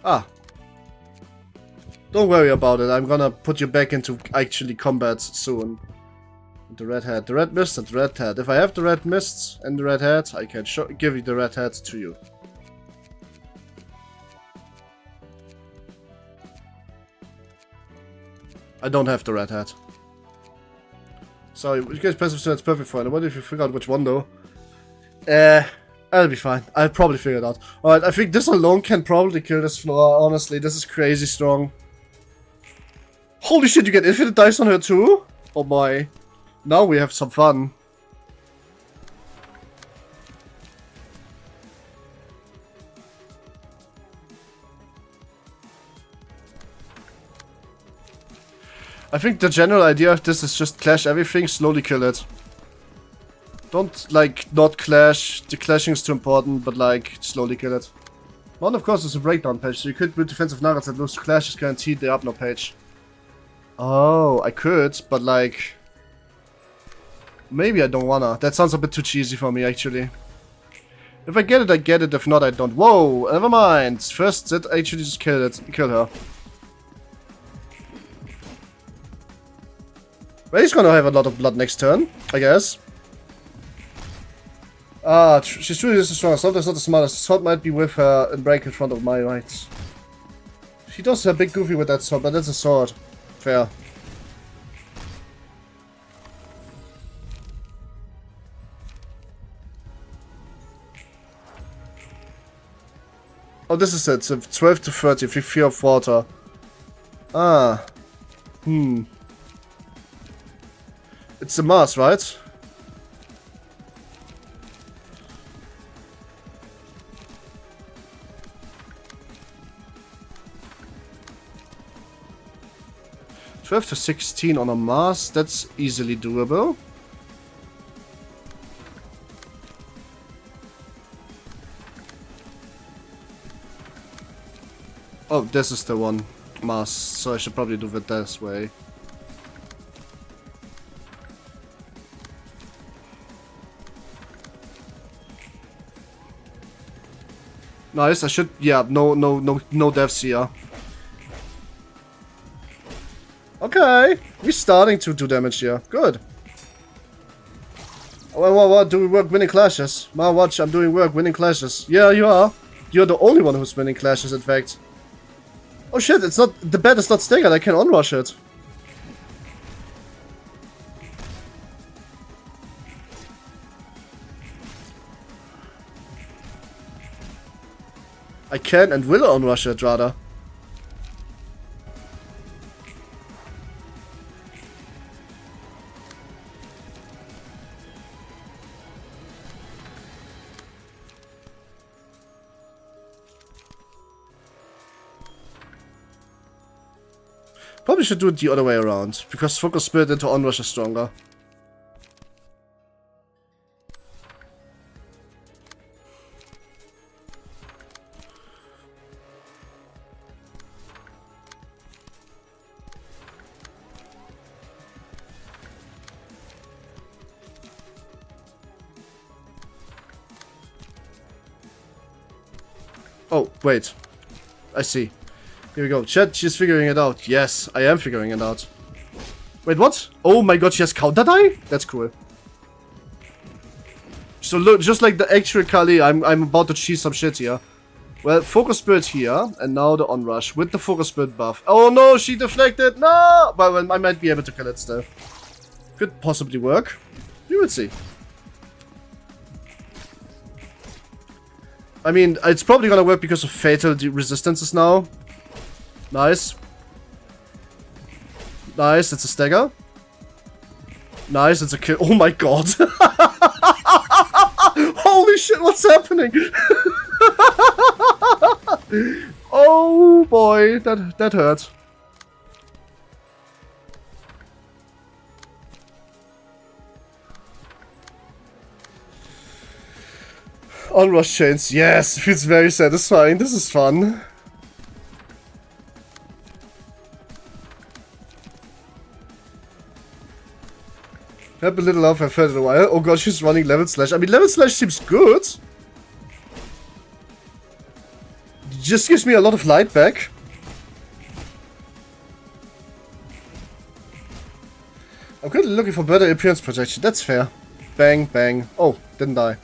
Ah. Don't worry about it. I'm gonna put you back into actually combat soon. The red hat. The red mist and the red hat. If I have the red mists and the red hat, I can give you the red hat to you. I don't have the red hat. Sorry, you guys passive so it's perfect fine. What if you figure out which one though? I'll be fine. I'll probably figure it out. Alright, I think this alone can probably kill this floor. Honestly, this is crazy strong. Holy shit, you get infinite dice on her too? Oh my. Now we have some fun. I think the general idea of this is just clash everything, slowly kill it. Don't, like, not clash. The clashing is too important, but, like, slowly kill it. One, of course, is a breakdown page, so you could build defensive nuggets and lose to clash is guaranteed the upload page. Oh, I could, but, like... maybe I don't wanna. That sounds a bit too cheesy for me, actually. If I get it, I get it. If not, I don't. Whoa, never mind. First, that actually just kill her. Well, he's gonna have a lot of blood next turn, I guess. Ah, she's truly just the strongest. Sometimes not the smartest. The sword might be with her and break in front of my right. She does a big goofy with that sword, but that's a sword. Fair. Oh, this is it. So 12 to 30, if you fear of water. Ah. It's the Mars, right? (12 to 16 on a Mars, that's easily doable. Oh, this is the one Mars, so I should probably do it this way. Nice, I should... Yeah, no deaths here. Okay, we're starting to do damage here. Good. What? Do we work winning clashes? Ma, watch, I'm doing work winning clashes. Yeah, you are. You're the only one who's winning clashes, in fact. Oh shit, it's not... The bed is not staggered, I can onrush it. I can and will onrush it, rather. Probably should do it the other way around, because Focus Spirit into onrush is stronger. Oh, wait. I see. Here we go. Chat, she's figuring it out. Yes, I am figuring it out. Wait, what? Oh my god, she has counter die? That's cool. So look, just like the actual Kali, I'm about to cheese some shit here. Well, Focus Spirit here, and now the onrush with the Focus Spirit buff. Oh no, she deflected! No! Well, I might be able to kill it still. Could possibly work. You will see. I mean, it's probably gonna work because of fatal resistances now. Nice. Nice, it's a stagger. Nice, it's a kill. Oh my god. Holy shit, what's happening? Oh boy, that hurt. Onrush chains, yes, feels very satisfying. This is fun. Help a little off, I've heard it a while. Oh god, she's running level slash. I mean, level slash seems good. It just gives me a lot of light back. I'm currently looking for better appearance protection. That's fair. Bang, bang. Oh, didn't die.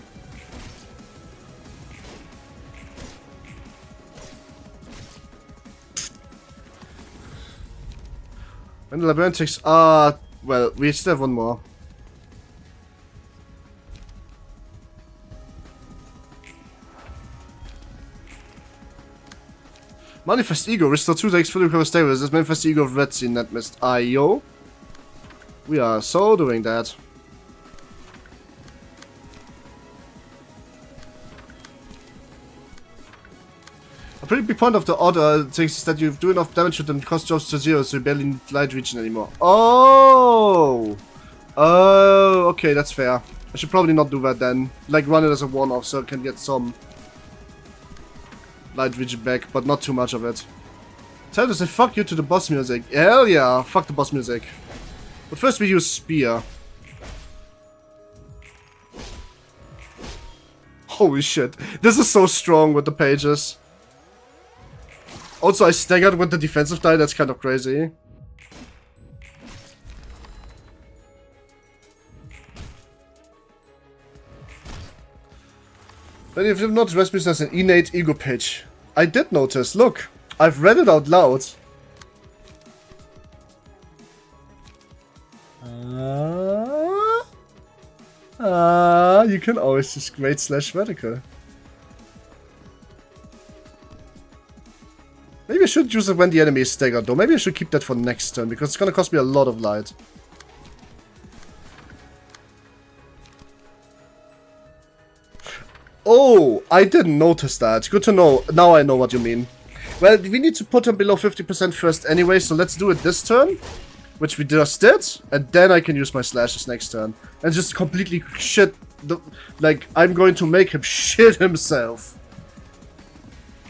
And the labyrinthics are... well, we still have one more. Manifest Ego, restore 2 decks fully recover stable. This is Manifest Ego of Red Sea Net Mist IO. We are so doing that. A pretty big point of the other things is that you do enough damage with them cost drops to 0, so you barely need light region anymore. Oh! Oh, okay, that's fair. I should probably not do that then. Like, run it as a one-off so I can get some light region back, but not too much of it. Tell to say fuck you to the boss music. Hell yeah, fuck the boss music. But first we use Spear. Holy shit. This is so strong with the pages. Also, I staggered with the defensive die, that's kind of crazy. But if you've not rescued as an innate ego pitch. I did notice, look. I've read it out loud. You can always just great slash vertical. Maybe I should use it when the enemy is staggered though. Maybe I should keep that for next turn because it's gonna cost me a lot of light. Oh, I didn't notice that. Good to know. Now I know what you mean. Well, we need to put him below 50% first anyway, so let's do it this turn. Which we just did. And then I can use my slashes next turn. And just completely shit. Like, I'm going to make him shit himself.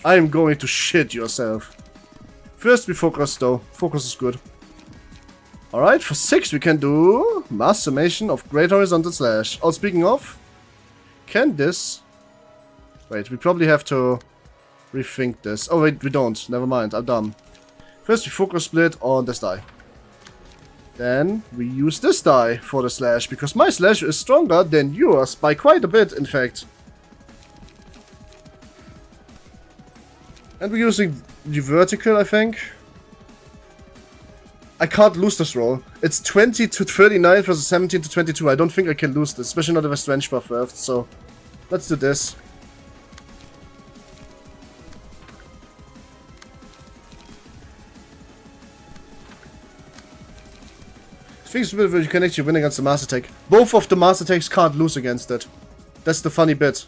I am going to shit yourself. First we focus though. Focus is good. Alright, for 6 we can do mass summation of Great Horizontal Slash. Oh, speaking of, can this... Wait, we probably have to rethink this. Oh wait, we don't. Never mind, I'm dumb. First we focus split on this die. Then we use this die for the slash, because my slash is stronger than yours by quite a bit, in fact. And we're using the vertical, I think. I can't lose this roll. It's 20 to 39 versus 17 to 22. I don't think I can lose this, especially not if I strength buff first. So let's do this. I think it's a bit where you can actually win against the master tech. Both of the master techs can't lose against it. That's the funny bit.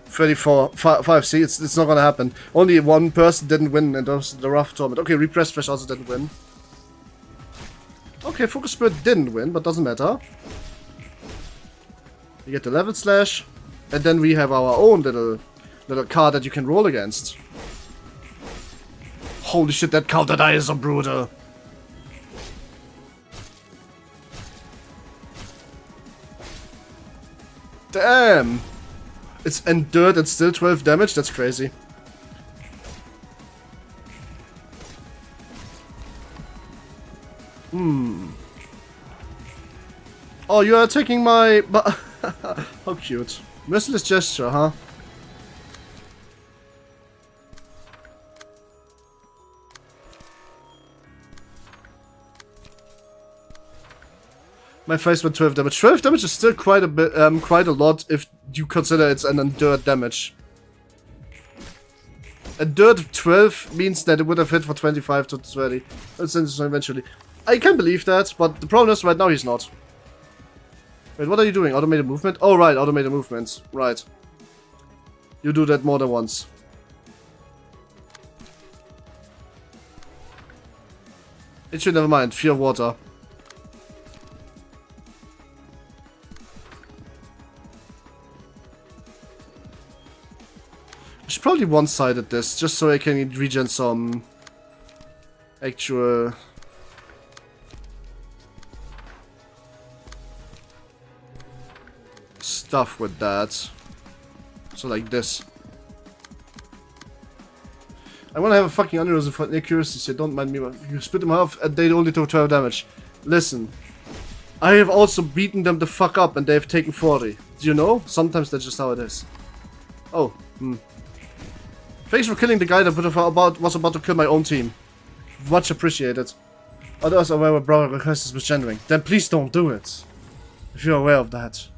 34, 5, see, it's not gonna happen. Only one person didn't win, and that was the rough tournament. Okay, Repressed Fresh also didn't win. Okay, Focus Spirit didn't win, but doesn't matter. We get the level slash, and then we have our own little card that you can roll against. Holy shit, that counter die is so brutal. Damn! It's endured and still 12 damage? That's crazy. Oh, you are taking my... How cute. Merciless gesture, huh? My face went 12 damage. 12 damage is still quite a bit, quite a lot if you consider it's an endured damage. Endured 12 means that it would have hit for 25 to 30. That's eventually. I can believe that, but the problem is right now he's not. Wait, what are you doing? Automated movement? Oh, right, automated movements. Right. You do that more than once. It should never mind. Fear water. I should probably one-sided this, just so I can regen some actual stuff with that. So like this. I want to have a fucking unrealism for accuracy, so don't mind me. You split them off and they only took 12 damage. Listen. I have also beaten them the fuck up and they have taken 40. Do you know? Sometimes that's just how it is. Oh, Thanks for killing the guy that was about to kill my own team. Much appreciated. Others are aware my brother request is misgendering. Then please don't do it. If you're aware of that.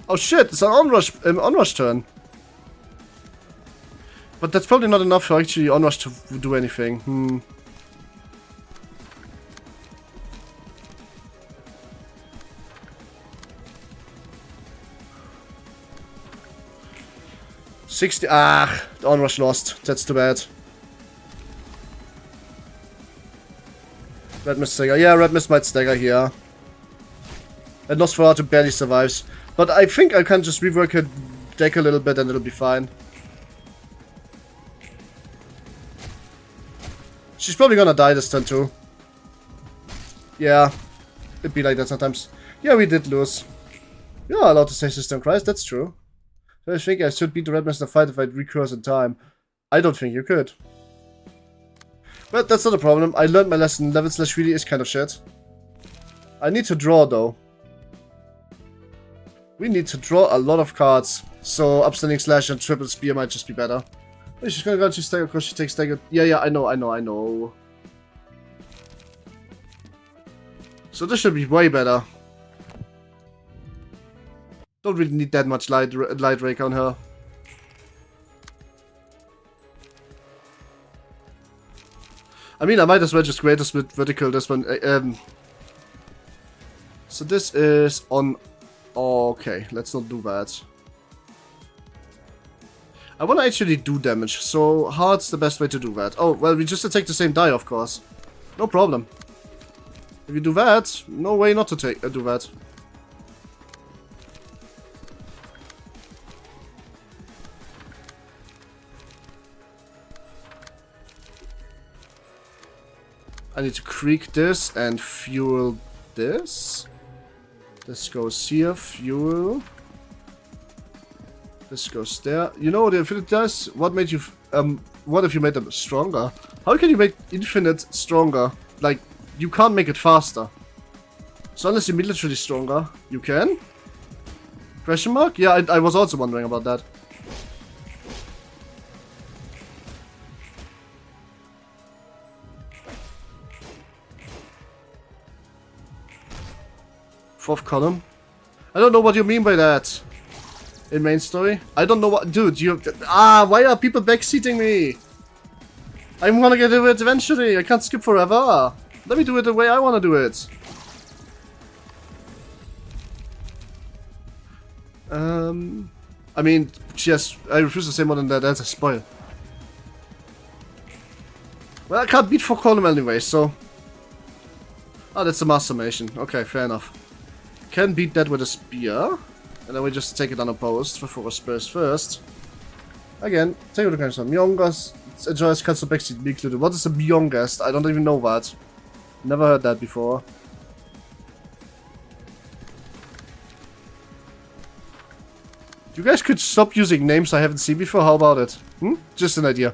Oh shit, it's an onrush turn. But that's probably not enough for actually onrush to do anything. 60. Ah, the onrush lost. That's too bad. Red Mist stagger. Yeah, Red Mist might stagger here. And Nosferatu barely survives. But I think I can just rework her deck a little bit and it'll be fine. She's probably gonna die this turn too. Yeah. It'd be like that sometimes. Yeah, we did lose. You're not allowed to say System Christ, that's true. I think I should beat the Red Mist in a fight if I'd recurse in time. I don't think you could. But that's not a problem. I learned my lesson. Level slash really is kind of shit. I need to draw though. We need to draw a lot of cards. So upstanding slash and triple spear might just be better. Oh, she's gonna go to stagger because she takes stagger. Yeah, I know. So this should be way better. Don't really need that much light rake on her. I mean, I might as well just create a split vertical this one. So this is on... Okay, let's not do that. I want to actually do damage, so hard's the best way to do that. Oh, well, we just take the same die, of course. No problem. If you do that, no way not to do that. I need to creek this and fuel this. This goes here, fuel. This goes there. You know, if it does, what made you, what if you made them stronger? How can you make infinite stronger? Like, you can't make it faster. So unless you're militarily stronger, you can? Question mark? Yeah, I was also wondering about that. Fourth column. I don't know what you mean by that. In main story? I don't know what... Dude, you... why are people backseating me? I want to get to it eventually. I can't skip forever. Let me do it the way I want to do it. I mean, yes, I refuse to say more than that. That's a spoil. Well, I can't beat 4 column anyway, so... Oh, that's a mass summation. Okay, fair enough. Can beat that with a spear. And then we just take it unopposed for 4 spears first. Again, take a look at some Myongas. Enjoys cancel backseat be included. What is a Myongast? I don't even know that. Never heard that before. You guys could stop using names I haven't seen before. How about it? Just an idea.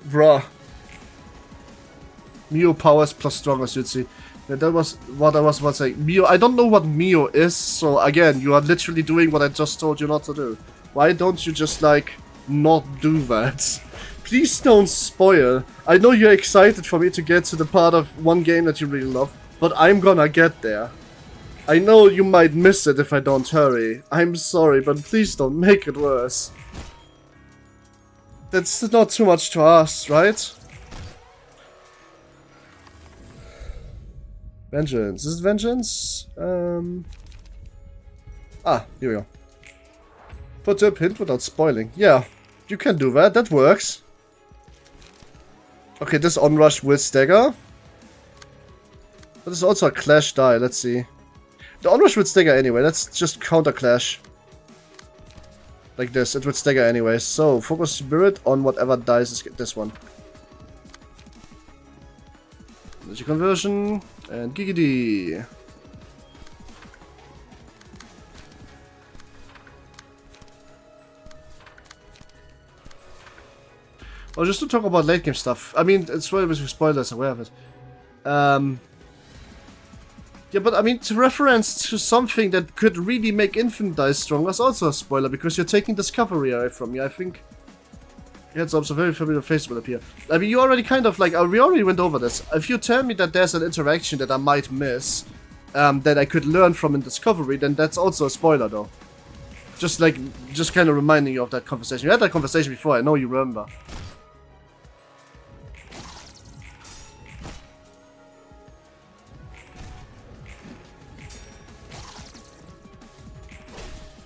Bruh. Mio powers plus stronger, you'd see. Yeah, that was what I was about to say. Mio, I don't know what Mio is, so again, you are literally doing what I just told you not to do. Why don't you just, like, not do that? Please don't spoil. I know you're excited for me to get to the part of one game that you really love, but I'm gonna get there. I know you might miss it if I don't hurry. I'm sorry, but please don't make it worse. That's not too much to ask, right? Vengeance. Is it vengeance? Here we go. Put up hint without spoiling. Yeah, you can do that. That works. Okay, this onrush with stagger. But there's also a clash die. Let's see. The onrush with stagger anyway. Let's just counter clash. Like this. It would stagger anyway. So, focus spirit on whatever dies is this one. Energy conversion. And giggity. Oh, just to talk about late game stuff. I mean, it's well with spoilers, aware of it. Yeah, but I mean, to reference to something that could really make infinite dice stronger is also a spoiler, because you're taking discovery away from me, I think. Heads up, so very familiar face will appear. I mean, you already kind of like, we already went over this. If you tell me that there's an interaction that I might miss, that I could learn from in discovery, then that's also a spoiler, though. Just kind of reminding you of that conversation. You had that conversation before, I know you remember.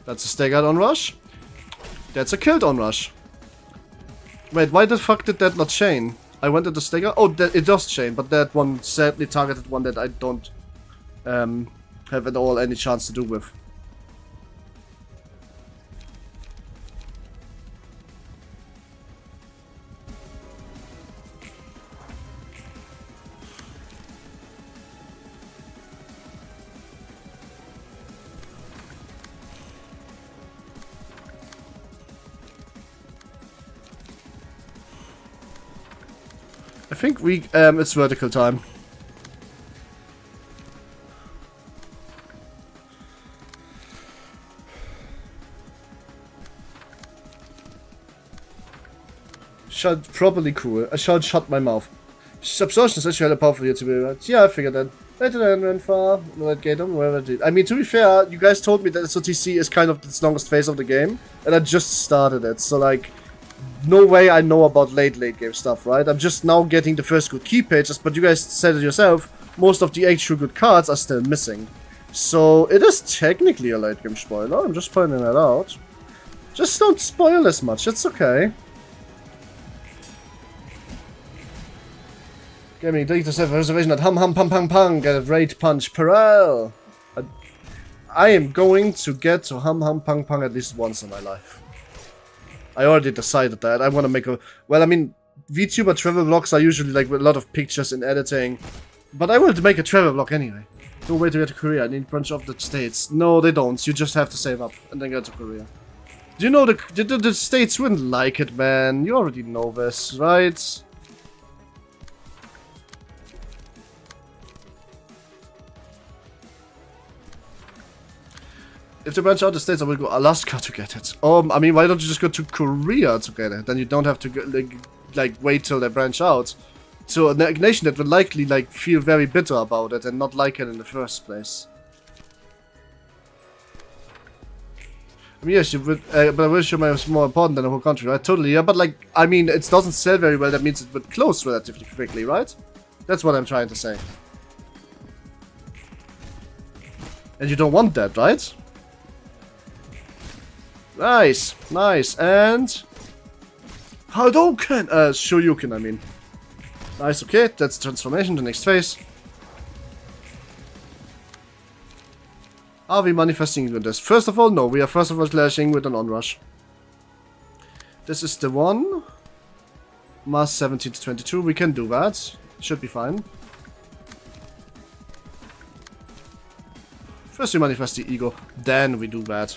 That's a staggered onrush. That's a killed onrush. Wait, why the fuck did that not chain? I went into stagger. Oh, it does chain, but that one sadly targeted one that I don't have at all any chance to do with. I think it's vertical time. Probably cool. I shall shut my mouth. Absorption is actually powerful here to be right. Yeah, I figured that. Later than far. Let get them wherever it is. I mean, to be fair, you guys told me that SOTC is kind of the longest phase of the game, and I just started it, so like, no way I know about late game stuff, right? I'm just now getting the first good key pages, but you guys said it yourself, most of the actual good cards are still missing. So, it is technically a late game spoiler, I'm just pointing that out. Just don't spoil as much, it's okay. Gaming, delete the reservation at hum hum pum pum pum. Get a rate punch Perel. I am going to get to hum hum pung pung at least once in my life. I already decided that. I want to make a... Well, I mean, VTuber travel vlogs are usually like with a lot of pictures and editing. But I will make a travel vlog anyway. No way to get to Korea. I need a bunch of the states. No, they don't. You just have to save up and then get to Korea. Do you know the states wouldn't like it, man? You already know this, right? If they branch out the states, I will go Alaska to get it. I mean, why don't you just go to Korea to get it? Then you don't have to go, like wait till they branch out. So a nation that would likely like feel very bitter about it and not like it in the first place. I mean, yes, you would, but I wish it was more important than the whole country, right? Totally, yeah. But like, I mean, it doesn't sell very well. That means it would close relatively quickly, right? That's what I'm trying to say. And you don't want that, right? Nice, nice, and Hadouken, Shoryuken, I mean. Nice, okay, that's transformation, the next phase. Are we manifesting with this? First of all, no, we are first of all clashing with an onrush. This is the one. Mass 17 to 22, we can do that. Should be fine. First we manifest the ego, then we do that.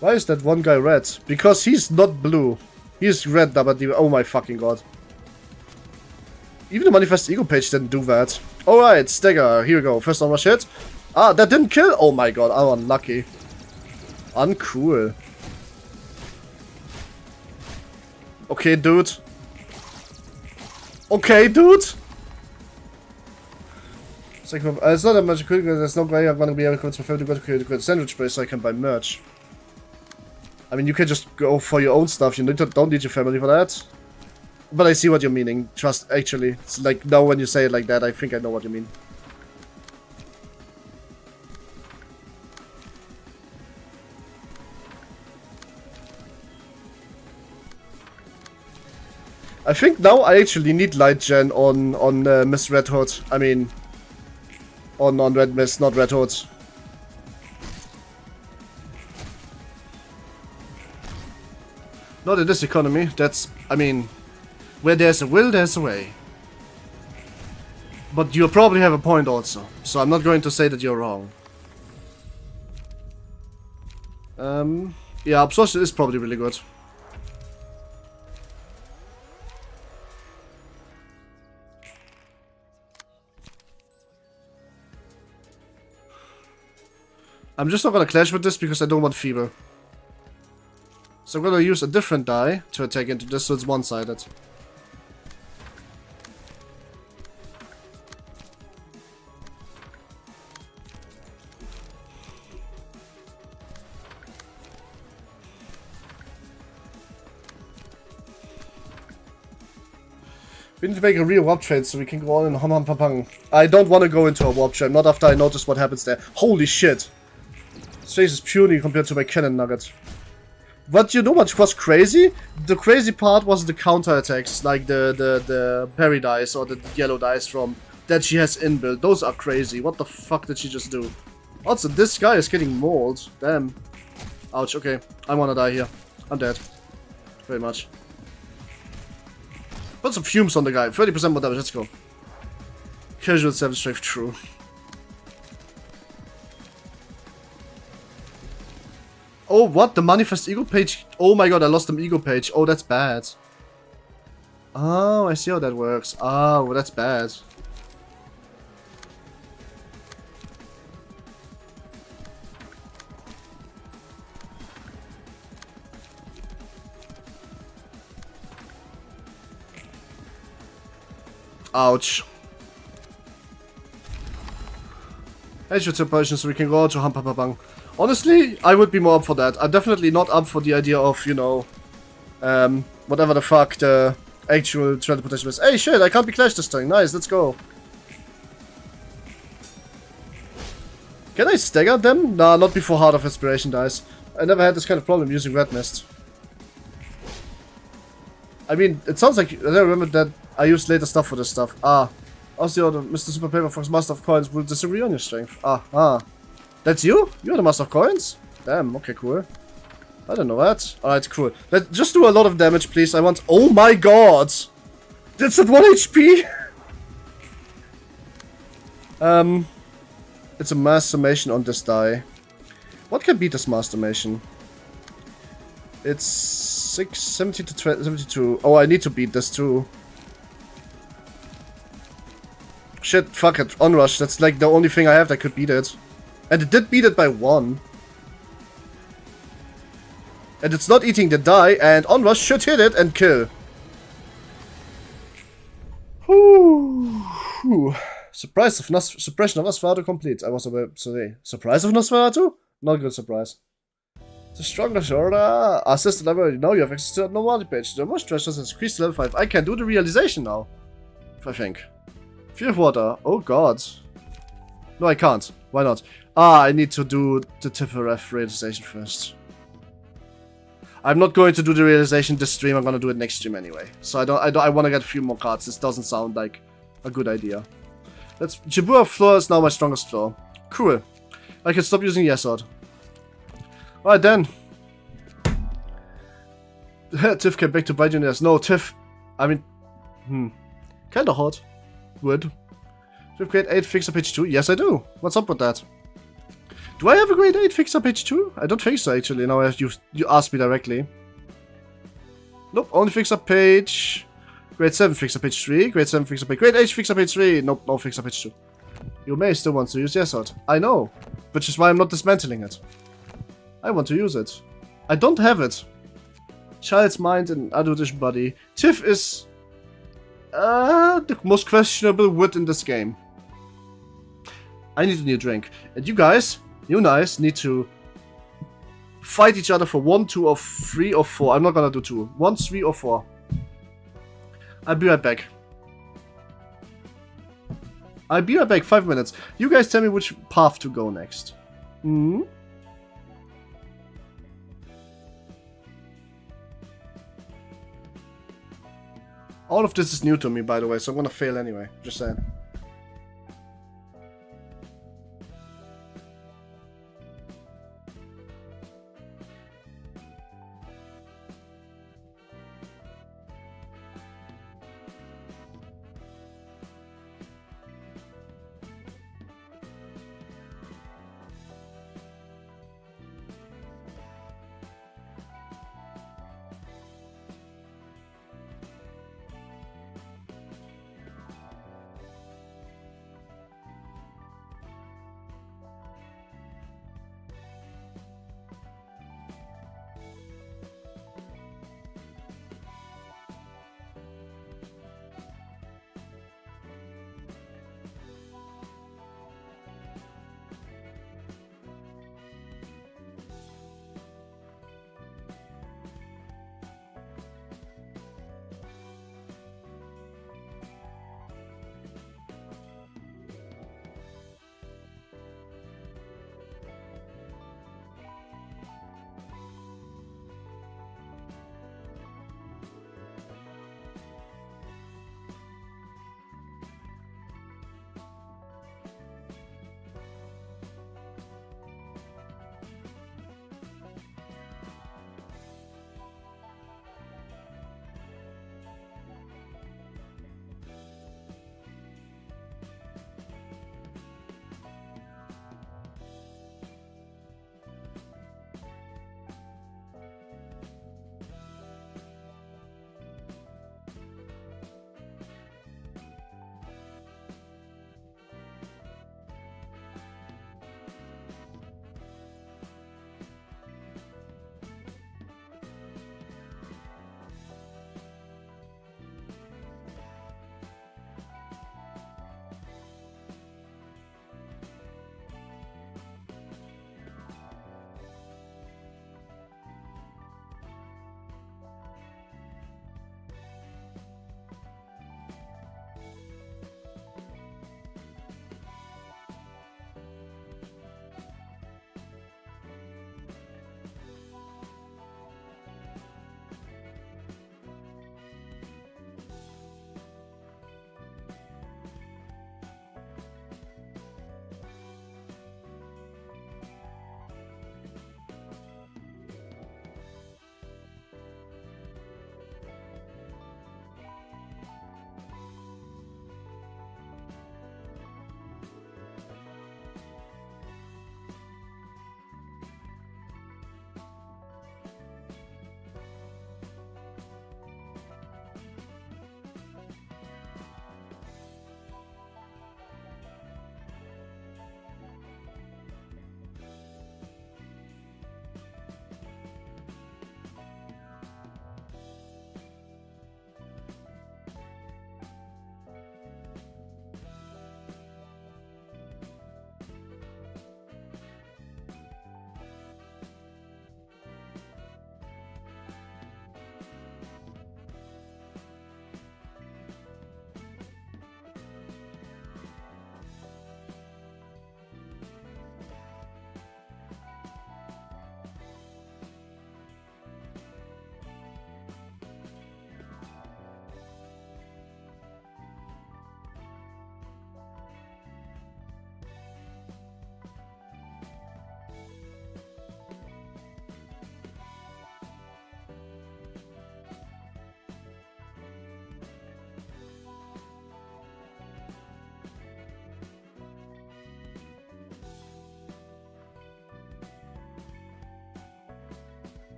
Why is that one guy red? Because he's not blue. He's red, but oh my fucking god. Even the Manifest Ego page didn't do that. Alright, Stagger, here we go. First onrush hit. Ah, that didn't kill? Oh my god, I'm unlucky. Uncool. Okay, dude. Okay, dude. It's not that much critical, there's no way I'm gonna be able to prefer to go to the sandwich place so I can buy merch. I mean, you can just go for your own stuff, you don't need your family for that. But I see what you're meaning, actually. It's like, now when you say it like that, I think I know what you mean. I think now I actually need light gen on Miss Red Hood. I mean, on Red Miss, not Red Hood. Not in this economy. That's, I mean, where there's a will, there's a way. But you probably have a point also, so I'm not going to say that you're wrong. Yeah, absorption is probably really good. I'm just not gonna clash with this because I don't want fever. So I'm gonna use a different die to attack into this so it's one-sided. We need to make a real warp trade so we can go on in hum hum pang pang. I don't want to go into a warp trade, not after I notice what happens there. Holy shit! This face is puny compared to my cannon nugget. But you know what was crazy? The crazy part was the counter attacks, like the berry dice or the yellow dice from that she has inbuilt. Those are crazy. What the fuck did she just do? Also, this guy is getting mauled. Damn. Ouch, okay. I wanna die here. I'm dead. Very much. Put some fumes on the guy. 30% more damage, let's go. Casual 7 strength, true. Oh, what? The Manifest Ego page? Oh my god, I lost the Ego page. Oh, that's bad. Oh, I see how that works. Oh, that's bad. Ouch. Headshot potion so we can go to Hampapapang. Honestly, I would be more up for that. I'm definitely not up for the idea of, you know, whatever the fuck the actual transportation is. Hey, shit, I can't be clashed this thing. Nice, let's go. Can I stagger them? Nah, not before Heart of Inspiration dies. I never had this kind of problem using red mist. I mean, it sounds like I don't remember that I used later stuff for this stuff. Ah. Also, the Mr. Super Paper Fox Master of Coins will disagree on your strength. Ah. That's you? You're the Master of Coins? Damn, okay, cool. I don't know that. Alright, cool. Let's just do a lot of damage, please. I want... Oh my god! That's at 1 HP? It's a mass summation on this die. What can beat this mass summation? It's 70 to 72. Oh, I need to beat this too. Shit, fuck it. Onrush, that's like the only thing I have that could beat it. And it did beat it by 1. And it's not eating the die, and Onrush should hit it and kill. Whew. Suppression of Nosferatu complete. I was about to say. Surprise of Nosferatu? Not a good surprise. The strongest order. Assistant, I already know you have access to the normality page. The most treasures has increased to level 5. I can do the realization now. I think. Fear of water. Oh god. No, I can't. Why not? I need to do the Tifaref realization first. I'm not going to do the realization this stream. I'm gonna do it next stream anyway. So I want to get a few more cards. This doesn't sound like a good idea. Jabura floor is now my strongest floor. Cool. I can stop using Yesod. Alright then. Tiff came back to bite you in the ass. No, Tiff. I mean, kinda hot. Would. Tiff grade 8 fixer page 2? Yes, I do. What's up with that? Do I have a grade 8 fixer page 2? I don't think so, actually. Now you asked me directly. Nope, only fixer page. Grade 7 fixer page 3. Grade 7 fixer page. Grade 8 fixer page 3. Nope, no fixer page 2. You may still want to use Yesod. I know. Which is why I'm not dismantling it. I want to use it. I don't have it. Child's Mind and Adult Edition Body. Tiff is the most questionable wit in this game. I need a new drink. And you guys, you guys need to fight each other for 1, 2, or 3, or 4. I'm not gonna do 2. 1, 3, or 4. I'll be right back. I'll be right back. 5 minutes. You guys tell me which path to go next. All of this is new to me, by the way, so I'm gonna fail anyway. Just saying.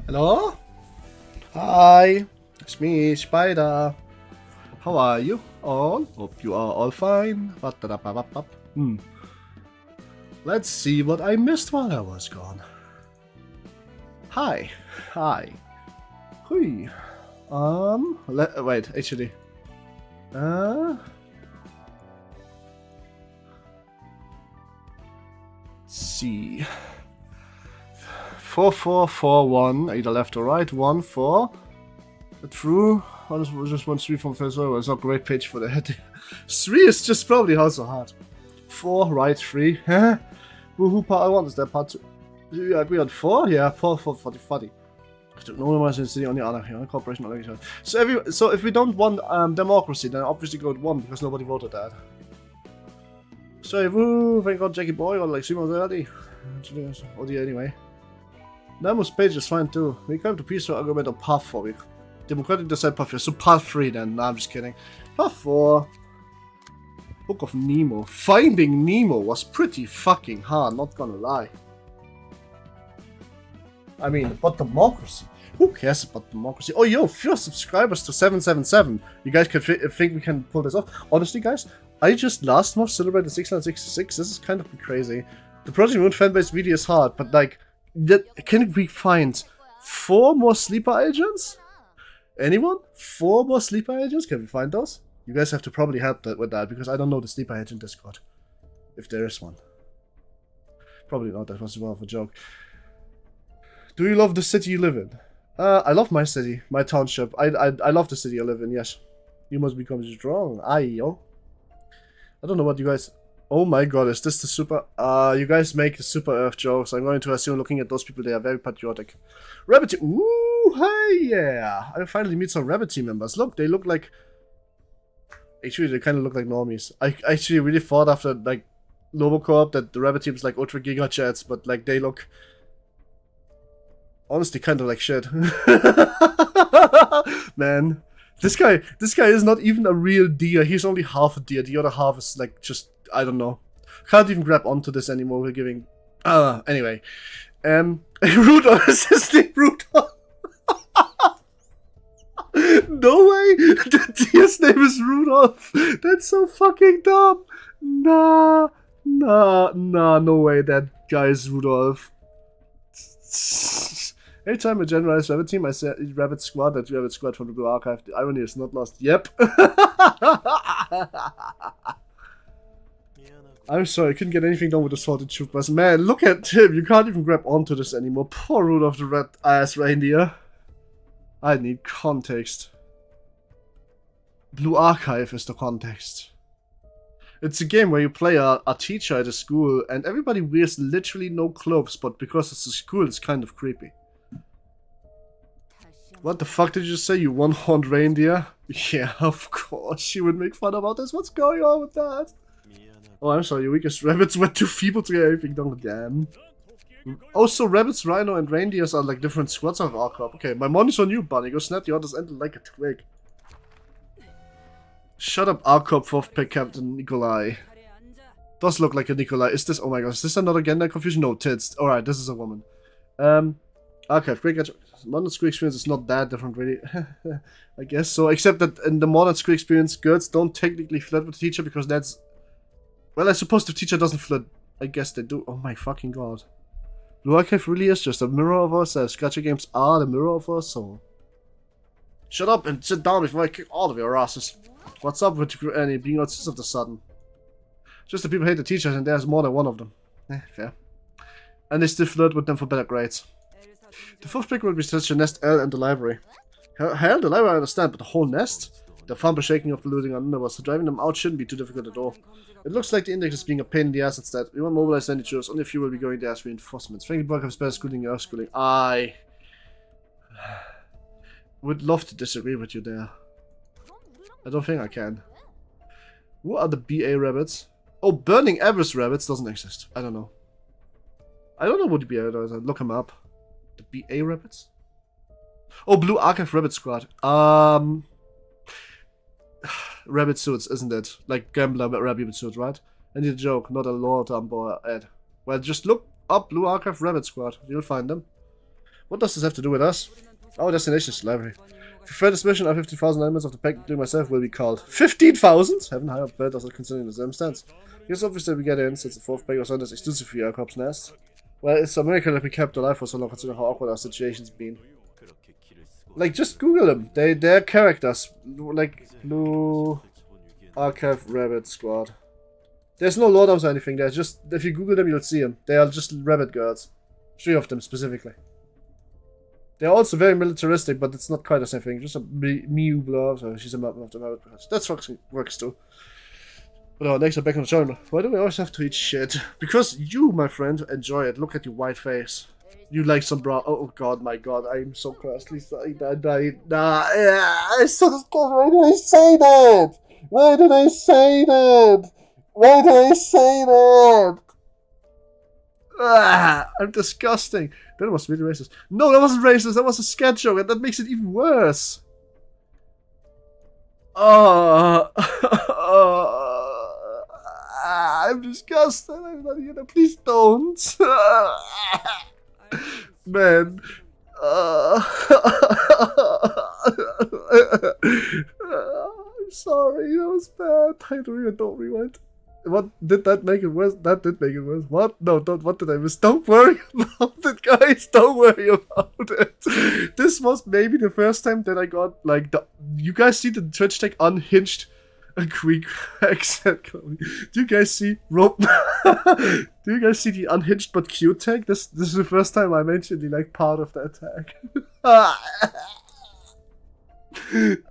Hello? Hi, it's me, Spider. How are you all? Hope you are all fine. Let's see what I missed while I was gone. Hi. Hi. Hui. Wait, actually. Let's see. 4, 4, 4, 1, either left or right. 1, 4. True. Oh, this was just 1, 3 from first row. It's not a great pitch for the head. 3 is just probably also hard. 4, right, 3. Woohoo, part 1 is that part 2. Do you agree on 4? Yeah, 4, 4, 40, 40. No one is on the other here. Cooperation on the so if we don't want democracy, then obviously go with 1 because nobody voted that. So woo, thank God Jackie Boy or like Simon already. Oh dear, anyway. Nemo's page is fine too. We come to peaceful argument on path 4. We democratic decide path 4. So path 3 then. Nah, I'm just kidding. Path 4. Book of Nemo. Finding Nemo was pretty fucking hard, not gonna lie. I mean, but democracy. Who cares about democracy? Oh, yo, first subscribers to 777. You guys could think we can pull this off. Honestly, guys, I just last month celebrated 666. This is kind of crazy. The Project Moon fanbase video is hard, but like, can we find 4 more sleeper agents? Anyone? 4 more sleeper agents? Can we find those? You guys have to probably help with that because I don't know the sleeper agent Discord. If there is one. Probably not. That was more of a joke. Do you love the city you live in? I love my city, my township. I love the city I live in, yes. You must become strong. Yo. I don't know what you guys... Oh my god, is this the super... you guys make the super Earth jokes. I'm going to assume looking at those people, they are very patriotic. Rabbit team... Ooh, hey, yeah. I finally meet some Rabbit team members. Look, they look like... Actually, they kind of look like normies. I actually really thought after, like, Lobocorp that the Rabbit team is like Ultra Giga Jets, but, like, they look... Honestly, kind of like shit. Man, this guy is not even a real deer. He's only half a deer. The other half is like just, I don't know. Can't even grab onto this anymore. We're giving. Anyway, Rudolph is his name. Rudolph. No way. The deer's name is Rudolph. That's so fucking dumb. Nah, no way. That guy is Rudolph. Every time I generalize Rabbit team, I say Rabbit Squad, that's Rabbit Squad from the Blue Archive. The irony is not lost. Yep. I'm sorry, I couldn't get anything done with the Salted Troopers. Man, look at him. You can't even grab onto this anymore. Poor Rudolph the red-ass reindeer. I need context. Blue Archive is the context. It's a game where you play a teacher at a school and everybody wears literally no clothes, but because it's a school, it's kind of creepy. What the fuck did you just say, you one-horned reindeer? Yeah, of course, you would make fun about this. What's going on with that? Oh, I'm sorry, your weakest rabbits were too feeble to get anything done again. Also, rabbits, rhino, and reindeers are like different squads of our crop. Okay, my money's on you, bunny. Go snap the other's end like a twig. Shut up, Arcop 4th pick Captain Nikolai. Does look like a Nikolai. Is this... Oh my god, is this another gender confusion? No, tits. Alright, this is a woman. Okay, great. Modern school experience is not that different, really. I guess so, except that in the modern school experience, girls don't technically flirt with the teacher because that's... Well, I suppose the teacher doesn't flirt. I guess they do. Oh my fucking god. Blue Archive really is just a mirror of ourselves. Gacha games are the mirror of our soul. Shut up and sit down before I kick all of your asses. What's up with Annie being autistic of the sudden? Just the people hate the teachers and there's more than one of them. Fair. And they still flirt with them for better grades. The 4th pick will be such a nest L and the library. Hell, the library I understand, but the whole nest? The fumble shaking of the losing underwas, so driving them out shouldn't be too difficult at all. It looks like the index is being a pain in the ass instead. We won't mobilize any troops, only a few will be going there as reinforcements. Frankie Buck has better schooling and earth schooling. I would love to disagree with you there. I don't think I can. What are the BA rabbits? Oh, Burning Abyss rabbits doesn't exist. I don't know. I don't know what the BA is. Look them up. The BA rabbits? Oh, Blue Archive Rabbit Squad. Rabbit suits, isn't it? Like Gambler rabbit suits, right? I need a joke, not a lore dump or ad. Well, just look up Blue Archive Rabbit Squad. You'll find them. What does this have to do with us? Our destination is the library. For further mission, our 15,000 elements of the pack, including myself, will be called 15,000? Haven't higher bet also considering the circumstance. Yes, obviously we get in, since the fourth pack was on this exclusive for Jakob's nest. Well, it's a miracle that we kept alive for so long, considering how awkward our situation's been. Like, just Google them. They're characters. Like, Blue Archive Rabbit Squad. There's no lordoms or anything, they're just, if you Google them, you'll see them. They are just rabbit girls. 3 of them, specifically. They're also very militaristic, but it's not quite the same thing. Just a Mew Blur, so she's a member of the rabbit girls. That works too. But next, back on the channel. Why do we always have to eat shit? Because you, my friend, enjoy it. Look at your white face. You like some brown. Oh god, my god, I'm so cursed. I so disgusted. Why did I say that? Why did I say that? Why did I say that? I'm disgusting. That was really racist. No, that wasn't racist. That was a sketch joke, and that makes it even worse. I'm disgusted. I'm not gonna. Please don't. Man. I'm sorry. That was bad. Don't rewind. What did that make it worse? That did make it worse. What? No, don't. What did I miss? Don't worry about it, guys. Don't worry about it. This was maybe the first time that I got like the. You guys see the Twitch tag unhinged? A Greek accent. Do you guys see rope? Do you guys see the unhinged but cute tag? This is the first time I mentioned the like part of that tag.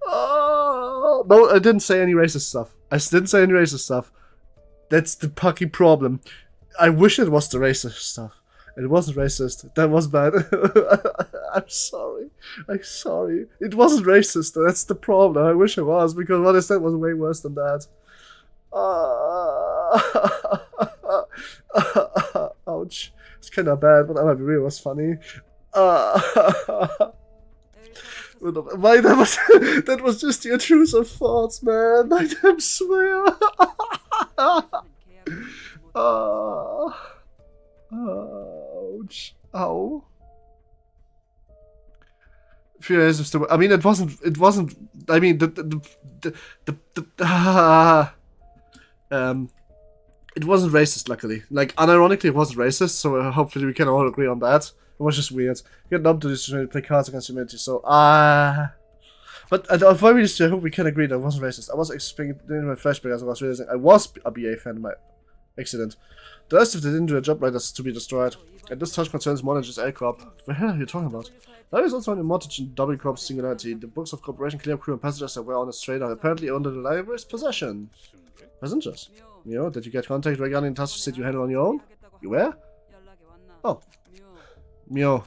Oh, no, I didn't say any racist stuff. I didn't say any racist stuff. That's the pucky problem. I wish it was the racist stuff. It wasn't racist. That was bad. I'm sorry. I'm sorry. It wasn't racist. That's the problem. I wish it was, because what I said was way worse than that. Ouch. It's kind of bad, but I might be real. It was funny. Why that was just the intrusive thoughts, man. I damn swear. Ouch. Ow. I mean, it wasn't. I mean, it wasn't racist, luckily. Like, unironically, it wasn't racist, so hopefully we can all agree on that. It was just weird. Get numb to this to play cards against humanity, so but at the very least, I hope we can agree that it wasn't racist. I was expecting in my flashback as I was realizing I was a BA fan in my accident. The rest of the didn't do a job right as to be destroyed. And this touch concerns more than just A-Corp. What the hell are you talking about? There is also an immortage in Double Corp's singularity. The books of cooperation, clear crew, and passengers that were on its trade are apparently under the library's possession. Passengers? Mio, did you get contact regarding the tasks that you handle on your own? You were? Oh. Mio.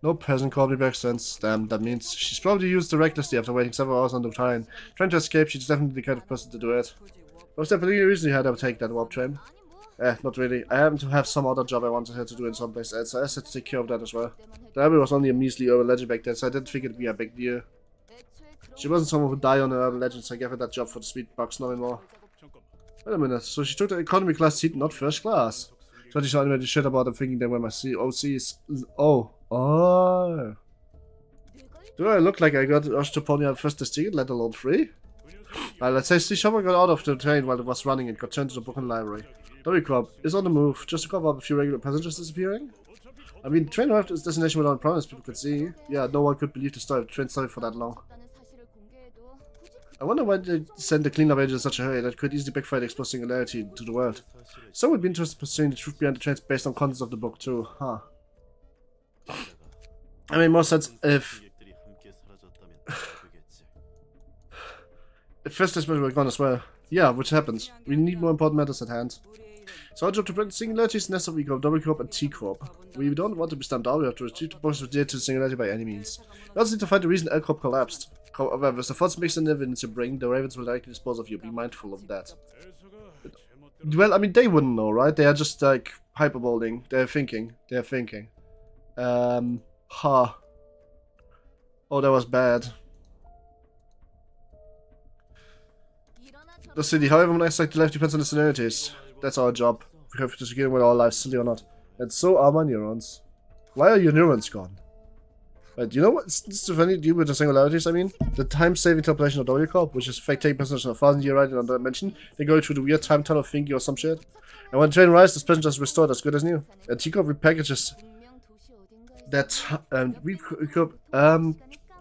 No peasant called me back since. Damn, that means she's probably used recklessly after waiting several hours on the train. Trying to escape, she's definitely the kind of person to do it. Was there a particular reason you had to take that warp train? Not really. I happen to have some other job I wanted her to do in some place else, so I had to take care of that as well. The library was only a measly urban legend back then, so I didn't think it'd be a big deal. She wasn't someone who died on an urban legend, so I gave her that job for the sweet bucks, not anymore. Wait a minute, so she took the economy class seat, not first class? So she saw any shit about them thinking they were my OCs. Oh. Oh. Do I look like I got rushed upon your first ticket, let alone free? Let's say the shopper got out of the train while it was running and got turned to the book and library. W Crop is on the move, just to cover up a few regular passengers disappearing. I mean, the train arrived at its destination without promise, people could see. Yeah, no one could believe the train stopped for that long. I wonder why they sent the cleanup agent in such a hurry that could easily backfire the explosive singularity to the world. Some would be interested in pursuing the truth behind the trains based on contents of the book too, huh? I mean, more sense if first dispatch were gone as well. Yeah, which happens. We need more important matters at hand. So our job to prevent singularity is necessary. We go Double Corp and T Corp. We don't want to be stamped out. We have to retrieve the box related to the singularity by any means. We also need to find the reason L Corp collapsed. However, if the force makes an evidence you bring, the Ravens will likely dispose of you. Be mindful of that. Well, I mean, they wouldn't know, right? They are just like hyperboling. They're thinking. They're thinking. Huh. Oh, that was bad. The city, however, when I select the life depends on the scenarios. That's our job. We have to get with our lives, silly or not. And so are my neurons. Why are your neurons gone? But you know what? This is funny due with the singularities, I mean. The time-saving interpolation of Corp, which is fake taking position of 1,000-year ride in another dimension. They go through the weird time tunnel thingy or some shit. And when the train arrives, this person just restored as good as new. And T-Corp repackages that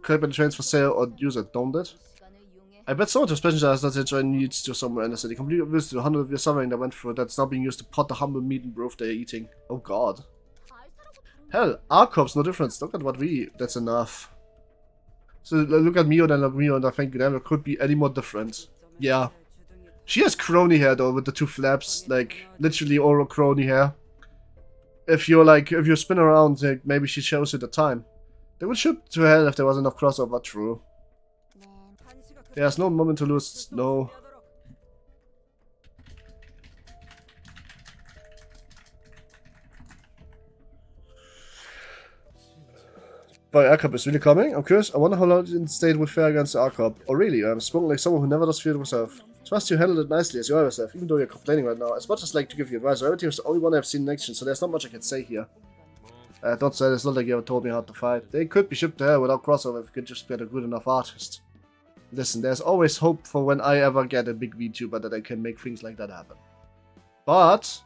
collect the trains for sale or use it, don't it? I bet some of those passengers that the train needs to somewhere in the city. Complete visit to the 100-year suffering that went through that's now being used to pot the humble meat and broth they're eating. Oh god. Hell, our corp's no difference. Look at what we... That's enough. So look at Mio, then look at Mio, and I think never could be any more different. Yeah. She has crony hair though, with the 2 flaps. Like, literally oral crony hair. If you spin around, like, maybe she shows you the time. They would shoot to hell if there was enough crossover, true. There's no moment to lose, no. But Arcop is really coming? I'm curious. I wonder how long the state would fare against the Arcop. Oh really? I'm spoken like someone who never does fear herself. Trust you handled it nicely as you always have, even though you're complaining right now. As much as like to give you advice, Rarity is the only one I've seen in action, so there's not much I can say here. Don't say it's not like you ever told me how to fight. They could be shipped there without crossover if you could just get a good enough artist. Listen, there's always hope for when I ever get a big VTuber that I can make things like that happen. But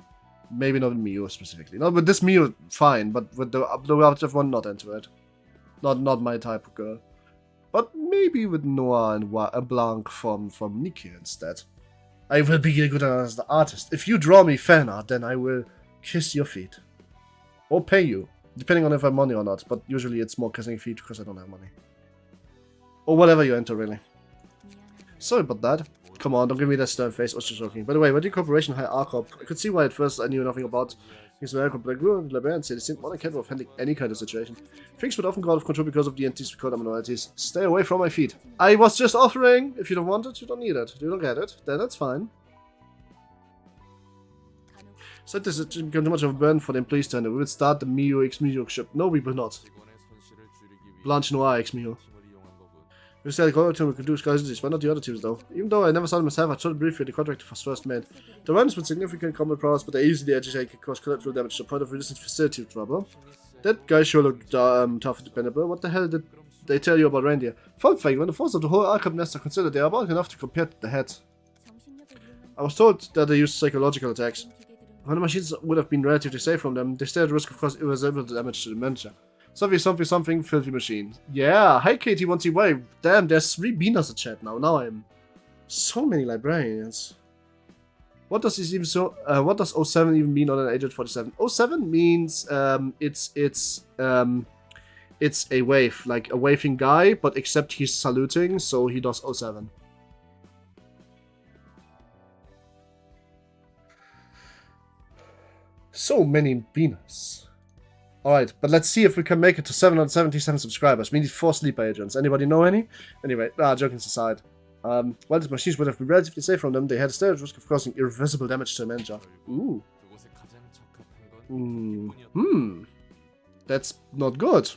maybe not with Miu specifically. Not with this Miu, fine, but with the other one, not into it. Not my type of girl. But maybe with Noah and Blanc from Nikki instead. I will be good as the artist. If you draw me fan art, then I will kiss your feet. Or pay you. Depending on if I have money or not. But usually it's more kissing feet because I don't have money. Or whatever you're into, really. Sorry about that. Come on, don't give me that stern face. I was just joking. By the way, when the corporation hired Arcop, I could see why at first I knew nothing about things very complex. The librarians say they seem more capable of handling any kind of situation. Things would often go out of control because of the entities we call abnormalities. Stay away from my feet. I was just offering. If you don't want it, you don't need it. You don't get it, then that's fine. So this is become too much of a burden for the employees to handle. We will start the Mio X Mio ship. No, we will not. Blanche Noir X Mio. We said the team we could do guys, why not the other teams though? Even though I never saw them myself, I tried briefly the contract was first made. The runners with significant combat prowess, but they easily agitate can cause collateral damage to the point of resistance facility trouble. That guy sure looked tough and dependable. What the hell did they tell you about reindeer? Fun fact, when the force of the whole Arkham nest are considered, they are about enough to compare to the head. I was told that they used psychological attacks. When the machines would have been relatively safe from them, they stay at risk of causing irreversible damage to the dementia. Something, filthy machine. Yeah, hi KT1TY. Damn, there's 3 beaners in chat now. Now I'm... So many librarians. What does this even so... what does 07 even mean on an Agent 47? 07 means, it's a wave. Like a waving guy, but except he's saluting, so he does 07. So many beaners. Alright, but let's see if we can make it to 777 subscribers. We need 4 sleeper agents. Anybody know any? Anyway, joking aside. While the machines would have been relatively safe from them, they had a steady risk of causing irreversible damage to dementia. Ooh. That's not good.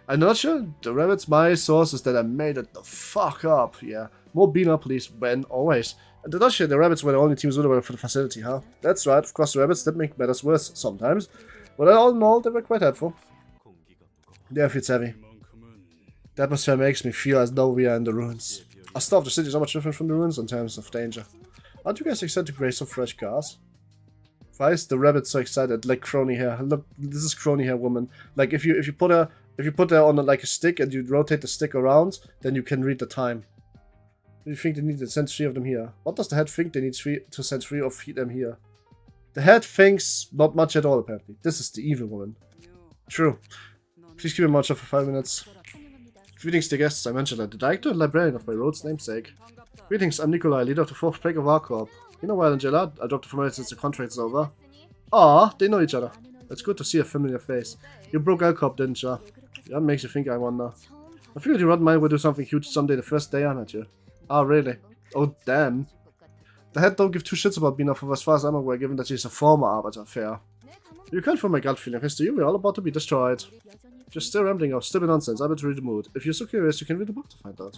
I'm not sure. The rabbits, my source is that I made it the fuck up. Yeah. More beaner police when always. And not sure the rabbits were the only teams suitable for the facility, huh? That's right, of course the rabbits did make matters worse sometimes. But all in all, they were quite helpful. The airfield's heavy. The atmosphere makes me feel as though we are in the ruins. Our stuff of the city is not much different from the ruins in terms of danger. Aren't you guys excited to graze some fresh cars? Why is the rabbit so excited? Like crony hair. Look, this is crony hair woman. Like if you put her on like a stick and you rotate the stick around, then you can read the time. Do you think they need to send 3 of them here? What does the head think they need to send 3 of them here? The head thinks not much at all, apparently. This is the evil woman. True. Please keep him watch for 5 minutes. Greetings to guests, I mentioned that. The director and librarian of my road's namesake. Greetings, I'm Nikolai, leader of the 4th plague of our corp. You know why, Angela? I dropped the formality since the contract's over. Ah, they know each other. It's good to see a familiar face. You broke our corp, didn't you? That makes you think, I wonder. I figured your mind would do something huge someday the first day I met you. Ah, really? Oh, damn. The head don't give 2 shits about Bina for as far as I'm aware, given that she's a former arbiter. Fair. You can't feel my gut feeling. Thanks to you, we're all about to be destroyed. Just still rambling off stupid nonsense. I'm to read the mood. If you're so curious, you can read the book to find out.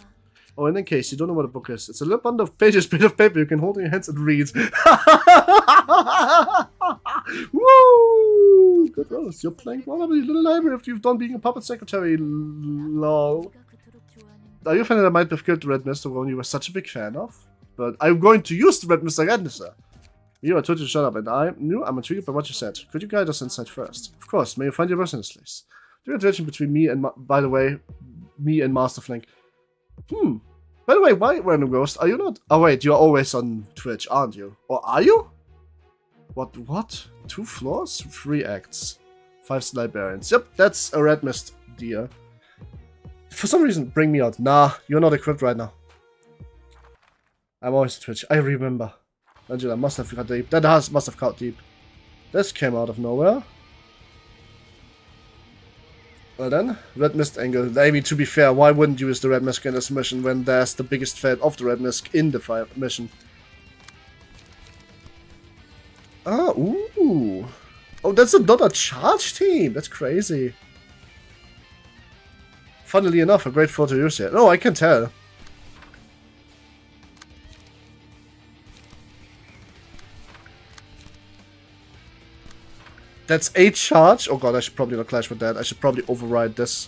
Oh, and in case you don't know what a book is, it's a little bundle of pages made of paper you can hold in your hands and read. Woo! Ooh, good roast. You're playing one of the little library if you've done being a puppet secretary. Lol. Are you a fan that I might have killed the Red Mist, one you were such a big fan of? But I'm going to use the Red Mist again, sir. You, I told you to shut up, and I'm intrigued by what you said. Could you guide us inside first? Of course, may you find your mercenaries, please. The interaction between me and, by the way, me and Master Flank. By the way, why, Random Ghost, are you not? Oh wait, you're always on Twitch, aren't you? Or are you? What? 2 floors? 3 acts. 5 librarians. Yep, that's a Red Mist deer. For some reason, bring me out. Nah, you're not equipped right now. I'm always on Twitch. I remember. Angela must have got deep. That must have got deep. This came out of nowhere. Well then, Red Mist angle. I mean, to be fair, why wouldn't you use the Red Mist in this mission when there's the biggest threat of the Red Mist in the mission? Ah, ooh. Oh, that's another charge team. That's crazy. Funnily enough, a great photo to use here. No, I can tell. That's 8 charge. Oh god, I should probably not clash with that. I should probably override this.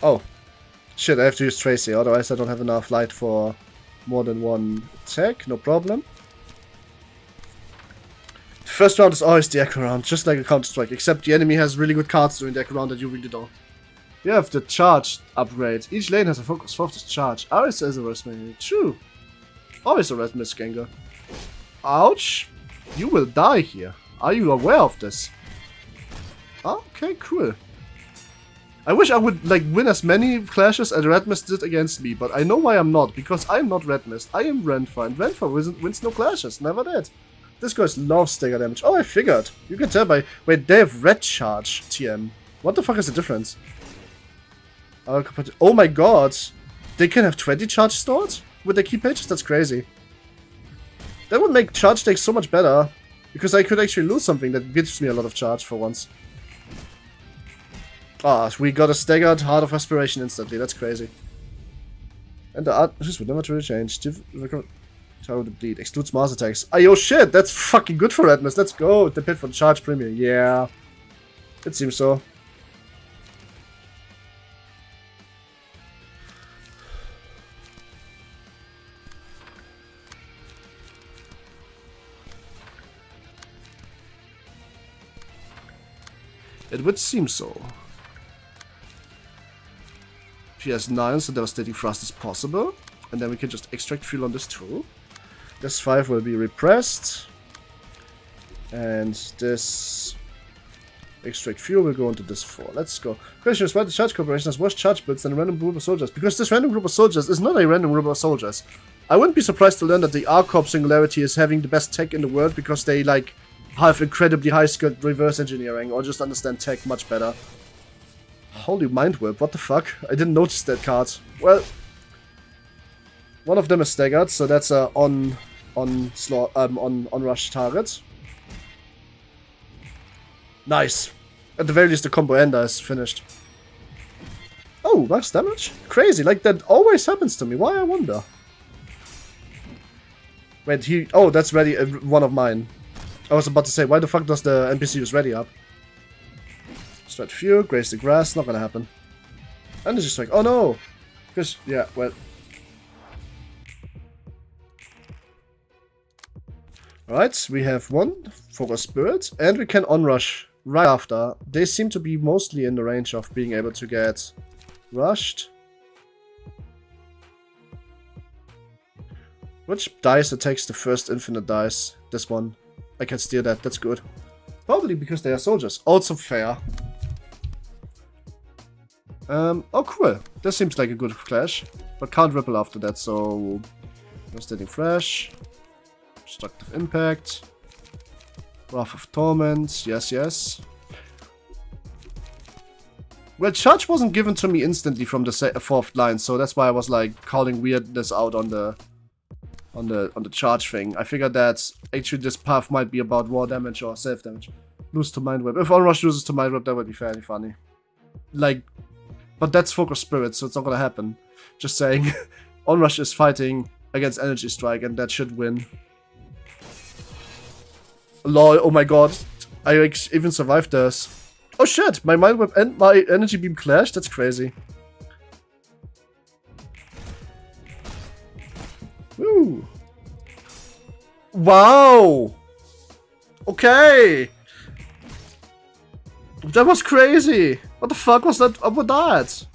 Oh. Shit, I have to use Tracy, otherwise I don't have enough light for more than one attack. No problem. The first round is always the echo round, just like a Counter-Strike, except the enemy has really good cards during the echo round that you really don't. You have the charge upgrade. Each lane has a focus for this charge. Aris is a Red Mist. True. Always a Red Mist Gengar. Ouch. You will die here. Are you aware of this? Okay, cool. I wish I would like win as many clashes as Red Mist did against me, but I know why I'm not, because I'm not Red Mist. I am Renfa, and Renfa wins no clashes, never did. This guy loves stagger damage. Oh, I figured. You can tell by... Wait, they have red charge TM. What the fuck is the difference? Oh my god. They can have 20 charge stored with their key pages? That's crazy. That would make charge decks so much better. Because I could actually lose something that gives me a lot of charge for once. Ah, we got a staggered Heart of Aspiration instantly. That's crazy. And the art just would never truly change. Tower to bleed. Excludes Mars attacks. Oh, yo, shit! That's fucking good for Red Mist. Let's go! The pit for charge premium. Yeah. It seems so. It would seem so. PS9, so devastating thrust is possible. And then we can just extract fuel on this tool. This 5 will be repressed. And this extract fuel will go into this 4. Let's go. Question is why the Charge Corporation has worse charge builds than a random group of soldiers. Because this random group of soldiers is not a random group of soldiers. I wouldn't be surprised to learn that the R-Corp Singularity is having the best tech in the world because they like have incredibly high skilled reverse engineering or just understand tech much better. Holy mind whip, what the fuck? I didn't notice that card. Well, one of them is staggered, so that's a on rush target. Nice. At the very least, the combo ender is finished. Oh, max damage? Crazy, like that always happens to me. Why, I wonder? Wait, oh, that's ready. One of mine. I was about to say, why the fuck does the NPC use ready up? Strat fuel, graze the grass, not gonna happen. And it's just like, oh no! Because, yeah, well. Alright, we have one Focus Spirit, and we can onrush right after. They seem to be mostly in the range of being able to get rushed. Which dice attacks the first infinite dice? This one. I can steal that, that's good. Probably because they are soldiers. Also fair. Oh cool. This seems like a good clash. But can't ripple after that, so... Devastating Flash. Destructive Impact. Wrath of Torment. Yes, yes. Well, Charge wasn't given to me instantly from the 4th line, so that's why I was like calling weirdness out on the on the charge thing. I figured that actually this path might be about war damage or self damage. Lose to mind whip. If Onrush loses to mind whip, that would be fairly funny. Like, but that's focus spirit, so it's not gonna happen. Just saying, Onrush is fighting against energy strike, and that should win. Lol, oh my god. I even survived this. Oh shit, my mind whip and my energy beam clashed? That's crazy. Woo. Wow. Okay. That was crazy. What the fuck was that up with that?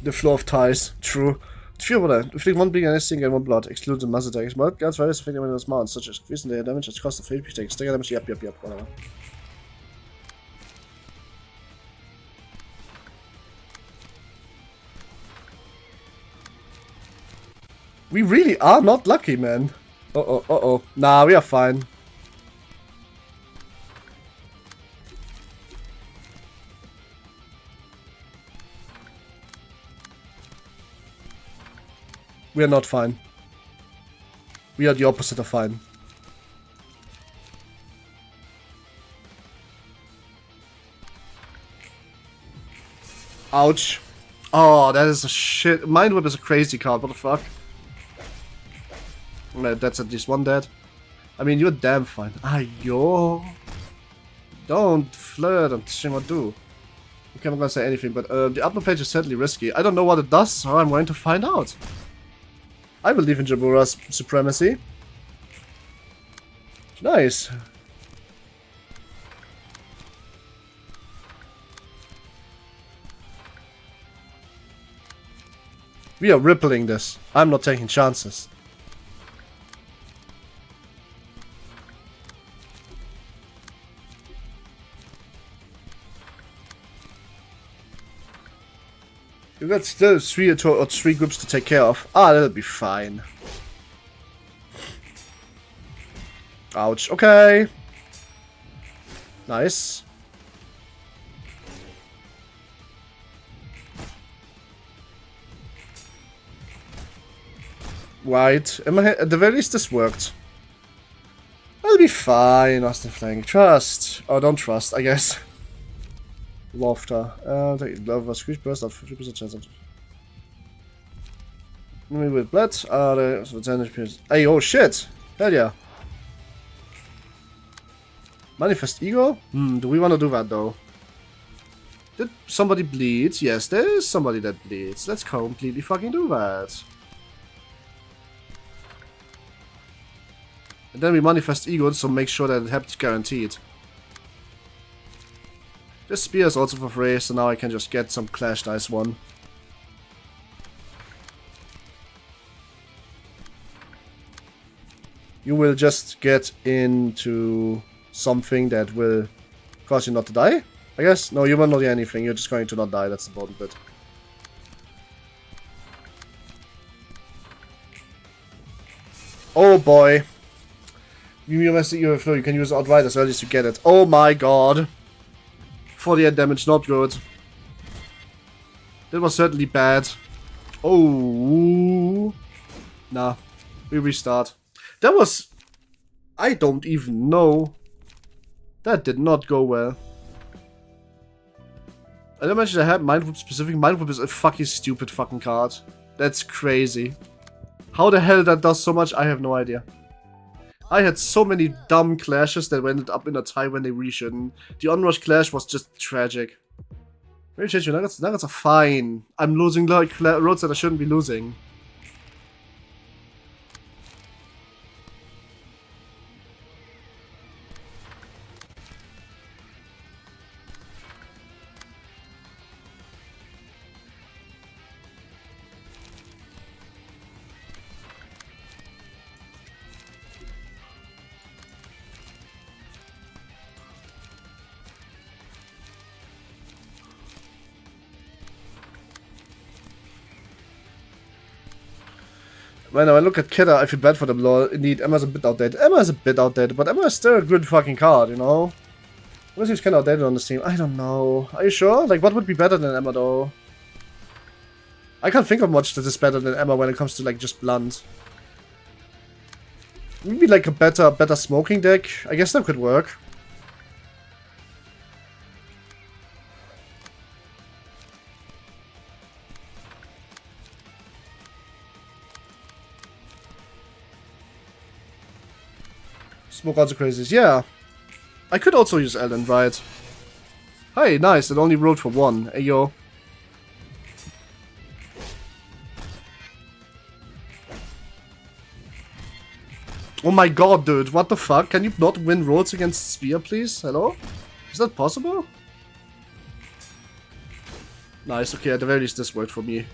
The flow of ties. True. Vtuber. Inflict one big anything and one blood. Exclude the mass attacks. Mod guards various affecting enemies mounts, such as increasing their damage at cost of HP takes. Stagger damage. Yep, whatever. We really are not lucky, man. Uh-oh. Nah, we are fine. We are not fine. We are the opposite of fine. Ouch. Oh, that is a shit. Mind Whip is a crazy card. What the fuck? That's at least one dead. I mean, you're damn fine. Ayo. Don't flirt and do. Okay, I'm not gonna say anything, but the upper page is certainly risky. I don't know what it does, so I'm going to find out. I believe in Jabura's supremacy. Nice. We are rippling this. I'm not taking chances. We've got still three groups to take care of. Ah, that'll be fine. Ouch. Okay. Nice. Right. At the very least, this worked. I'll be fine, Austin Flank. Trust. Or don't trust, I guess. Laughter. Take love a screech burst of 50% chance of. Maybe with blood. Hey, oh shit! Hell yeah. Manifest ego? Do we want to do that though? Did somebody bleed? Yes, there is somebody that bleeds. Let's completely fucking do that. And then we manifest ego, so make sure that it happens guaranteed. This spear is also for free, so now I can just get some Clash Dice 1. You will just get into something that will cause you not to die, I guess? No, you will not do anything, you're just going to not die, that's the important bit. Oh boy. You can use outright as early as you get it. Oh my god. 48 damage, not good. That was certainly bad. Oh. Nah. We restart. That was... I don't even know. That did not go well. I don't mention I had Mind Whip specific. Mind Whip is a fucking stupid fucking card. That's crazy. How the hell that does so much, I have no idea. I had so many dumb clashes that ended up in a tie when they really shouldn't. The Onrush clash was just tragic. Maybe change your nuggets. Nuggets are fine. I'm losing like roads that I shouldn't be losing. When I look at Kidder, I feel bad for them, lol. Indeed, Emma's a bit outdated. Emma is a bit outdated, but Emma is still a good fucking card, you know? Emma seems kind of outdated on this team. I don't know. Are you sure? Like, what would be better than Emma, though? I can't think of much that is better than Emma when it comes to, like, just blunt. Maybe, like, a better smoking deck. I guess that could work. Smoke out the crazies, yeah. I could also use Ellen, right? Hey, nice, it only rolled for 1. Hey, yo. Oh my god, dude, what the fuck? Can you not win rolls against Spear, please? Hello? Is that possible? Nice, okay, at the very least this worked for me.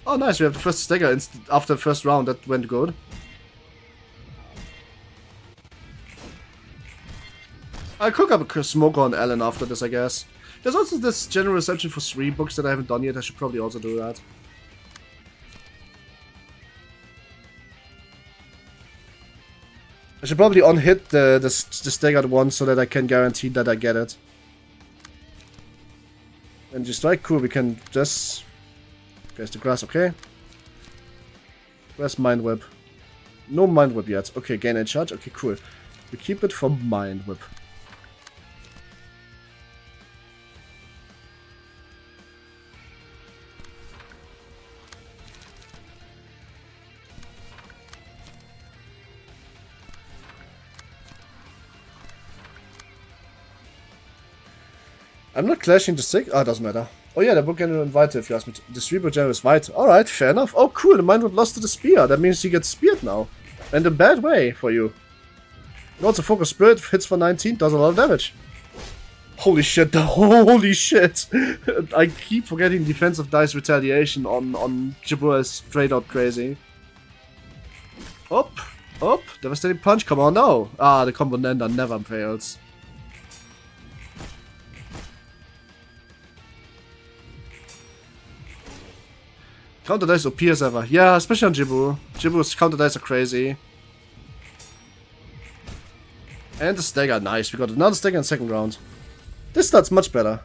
Oh, nice, we have the first stagger after the first round. That went good. I'll cook up a smoke on Ellen after this, I guess. There's also this general reception for 3 books that I haven't done yet. I should probably also do that. I should probably unhit the staggered one so that I can guarantee that I get it. And just strike, cool, we can just... There's the grass, okay. Where's Mind Whip? No Mind Whip yet. Okay, gain and charge. Okay, cool. We keep it for Mind Whip. I'm not clashing the 6. Ah, it doesn't matter. Oh yeah, the book general invited if you ask me to. The 3 book general is white. Alright, fair enough. Oh cool, the Mind Whip lost to the spear. That means he gets speared now. And a bad way for you. Also, Focus Spirit hits for 19, does a lot of damage. Holy shit, holy shit. I keep forgetting defensive dice retaliation on Jabur is straight out crazy. Up, up, devastating punch, come on now. Ah, the combo Nenda never fails. Counter dice OP as ever. Yeah, especially on Jibbu. Jibbu's counter dice are crazy. And the stagger, nice. We got another stagger in second round. This starts much better.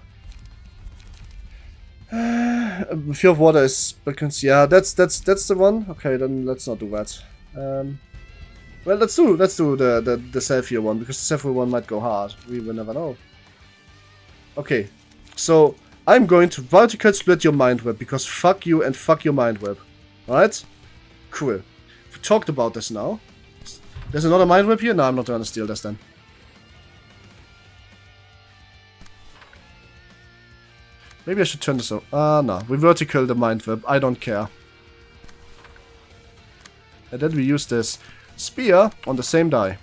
Fear of Water is because yeah, that's the one. Okay, then let's not do that. Well, let's do the Selfie one because the Selfie one might go hard. We will never know. Okay, so I'm going to vertical split your Mind Whip because fuck you and fuck your Mind Whip. Alright? Cool. We talked about this now. There's another Mind Whip here? No, I'm not gonna steal this then. Maybe I should turn this on. No. We vertical the Mind Whip. I don't care. And then we use this spear on the same die.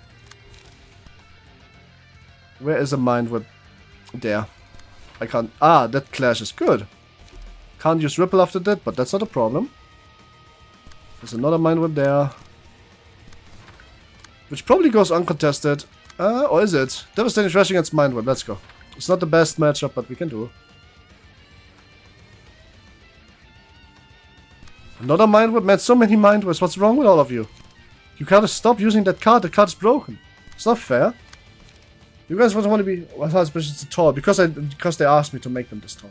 Where is the Mind Whip? There. I can't... Ah, that clashes. Good. Can't use Ripple after that, but that's not a problem. There's another Mind Whip there. Which probably goes uncontested. Or is it? Devastating Trash against Mind Whip. Let's go. It's not the best matchup, but we can do. Another Mind Whip? Man, so many Mind Whips. What's wrong with all of you? You gotta stop using that card. The card is broken. It's not fair. You guys want to be... Well, how special to tall? Because they asked me to make them this tall.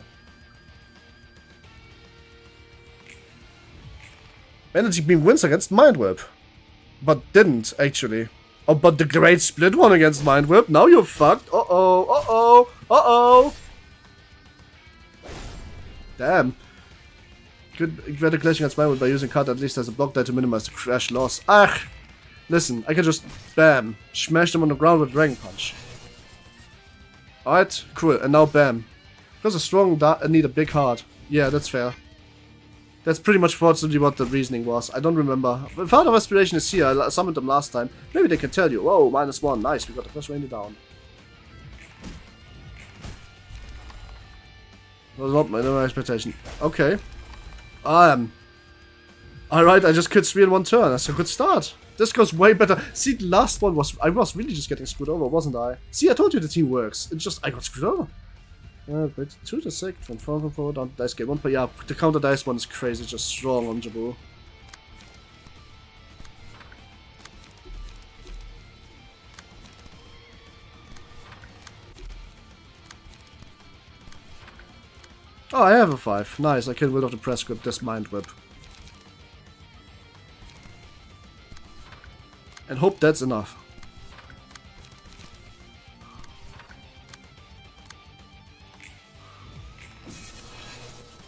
Energy Beam wins against Mind Whip. But didn't, actually. Oh, but the Great Split won against Mind Whip. Now you're fucked. Uh-oh, uh-oh, uh-oh. Damn. Could better clash against Mind Whip by using card at least as a block die to minimize the crash loss. Ach! Listen, I can just, bam, smash them on the ground with Dragon Punch. Alright, cool, and now bam. Because a strong need a big heart. Yeah, that's fair. That's pretty much fortunately what the reasoning was. I don't remember. Fount of Aspiration is here. I summoned them last time. Maybe they can tell you. Whoa, -1. Nice, we got the first rainy down. That was not my expectation. Okay. Alright, I just killed 3 in 1 turn. That's a good start. This goes way better. See, the last one was... I was really just getting screwed over, wasn't I? See, I told you the team works. It's just... I got screwed over. But 2 to 6 from front forward down dice game 1, but yeah, the counter dice one is crazy, just strong on Jabu. Oh, I have a 5. Nice, I can rid of the press grip, this mind whip. And hope that's enough.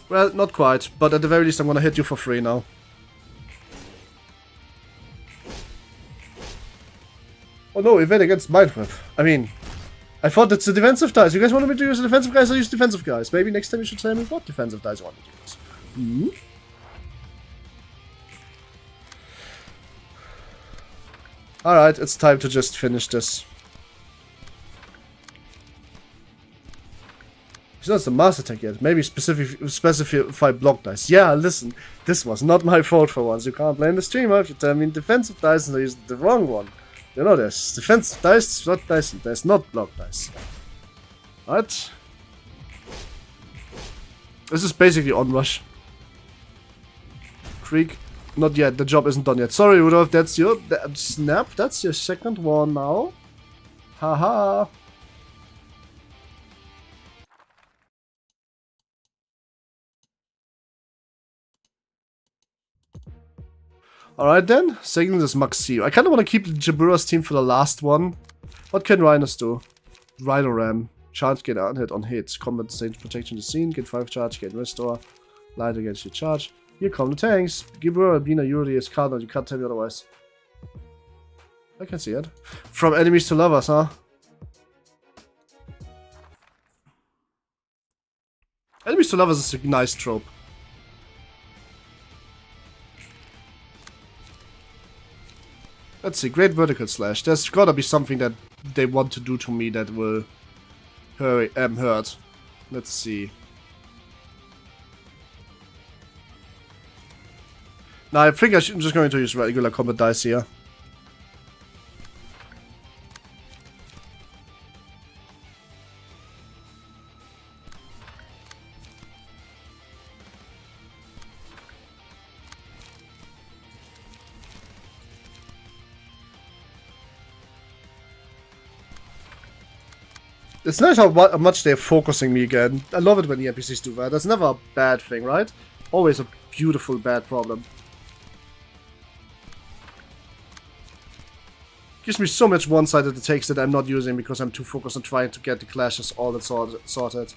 Well, not quite, but at the very least I'm gonna hit you for free now. Oh no, evade against mind whip. I mean, I thought it's the defensive dice. You guys wanted me to use the defensive guys? I'll use defensive guys. Maybe next time you should tell me what defensive dice you want me to use. Hmm? Alright, it's time to just finish this. It's not the master tech yet. Maybe specify block dice. Yeah, listen, this was not my fault for once. You can't blame the streamer if you tell me defensive dice and I used the wrong one. You know, there's defensive dice, block dice, and there's not block dice. What? This is basically onrush. Creek, not yet. The job isn't done yet. Sorry, Rudolph, that's your... snap, that's your second one now. Haha. Alright then, second is Maxio. I kind of want to keep the Jabura's team for the last one. What can Rhinos do? Rhino Ram. Charge, get unhit on hits. Combat stage protection the scene. Get 5 charge, get restore. Light against your charge. Here come the tanks. Jabura, Bina, Yuri is cardinal. You can't tell me otherwise. I can see it. From enemies to lovers, huh? Enemies to lovers is a nice trope. Let's see, great vertical slash. There's gotta be something that they want to do to me that will hurt. Let's see. Now I think I'm just going to use regular combat dice here. It's nice how much they're focusing me again. I love it when the NPCs do that. That's never a bad thing, right? Always a beautiful bad problem. Gives me so much one-sided attacks that I'm not using because I'm too focused on trying to get the clashes all that sorted.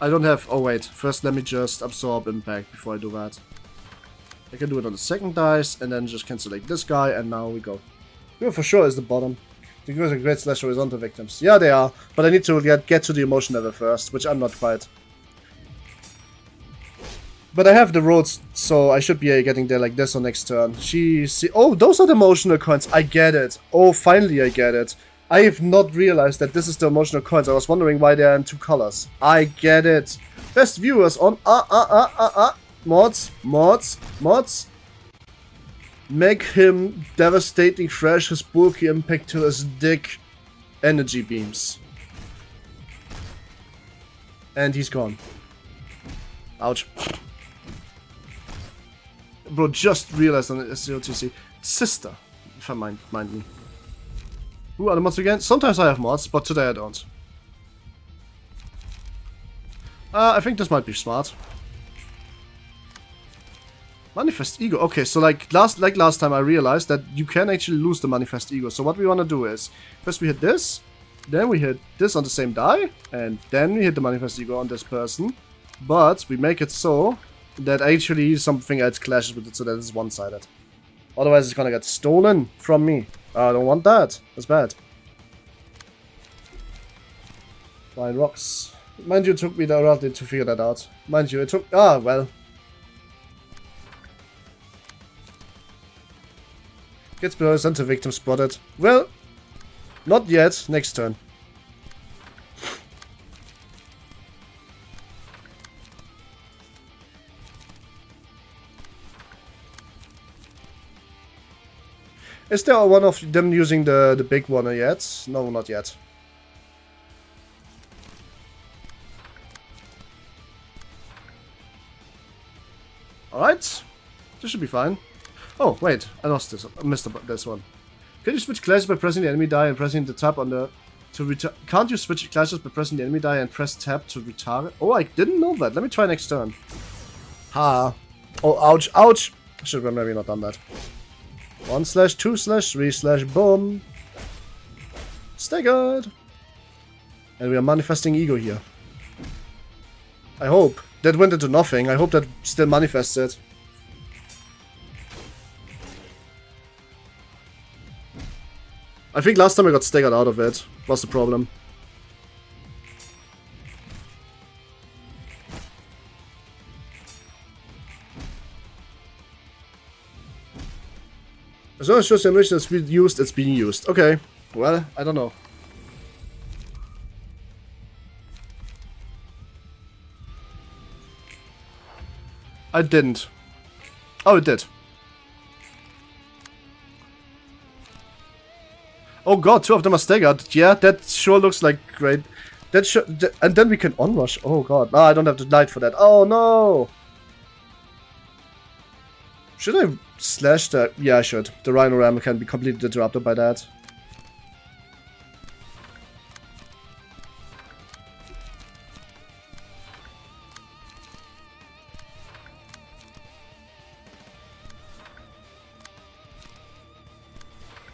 I don't have... oh wait, first let me just absorb impact before I do that. I can do it on the second dice, and then just cancel like this guy, and now we go. Here for sure is the bottom. Because of great slash horizontal victims. Yeah, they are, but I need to get to the emotion level first, which I'm not quite. But I have the roads, so I should be getting there like this on next turn. Oh, those are the emotional coins. I get it. Oh, finally I get it. I have not realized that this is the emotional coins. I was wondering why they are in 2 colors. I get it. Best viewers on mods. Make him devastating fresh his bulky impact to his dick energy beams. And he's gone. Ouch. Bro, just realized on the SCOTC. Sister, if I mind me. Who are the mods again? Sometimes I have mods, but today I don't. I think this might be smart. Manifest Ego. Okay, so like last time I realized that you can actually lose the Manifest Ego. So what we want to do is, first we hit this, then we hit this on the same die, and then we hit the Manifest Ego on this person. But we make it so that actually something else clashes with it, so that it's one-sided. Otherwise it's gonna get stolen from me. I don't want that. That's bad. Flying rocks. Mind you, it took me the while to figure that out. Mind you, it took... ah, well. Gets below center victim spotted. Well, not yet. Next turn. Is there one of them using the big one yet? No, not yet. Alright. This should be fine. Oh, wait. I lost this. I missed this one. Can you switch classes by pressing the enemy die and pressing the tab on the... Can't you switch classes by pressing the enemy die and press tab to retarget? Oh, I didn't know that. Let me try next turn. Ha. Oh, ouch, ouch. I should have maybe not done that. 1/2/3/boom. Staggered. And we are manifesting ego here. I hope. That went into nothing. I hope that still manifests it. I think last time I got staggered out of it. What's the problem? As long as just ammunition is being used, it's being used. Okay. Well, I don't know. I didn't. Oh, it did. Oh god, 2 of them are staggered. Yeah, that sure looks like great. And then we can onrush. Oh god. No, I don't have the light for that. Oh no! Should I slash the... Yeah, I should. The Rhino Ram can be completely interrupted by that.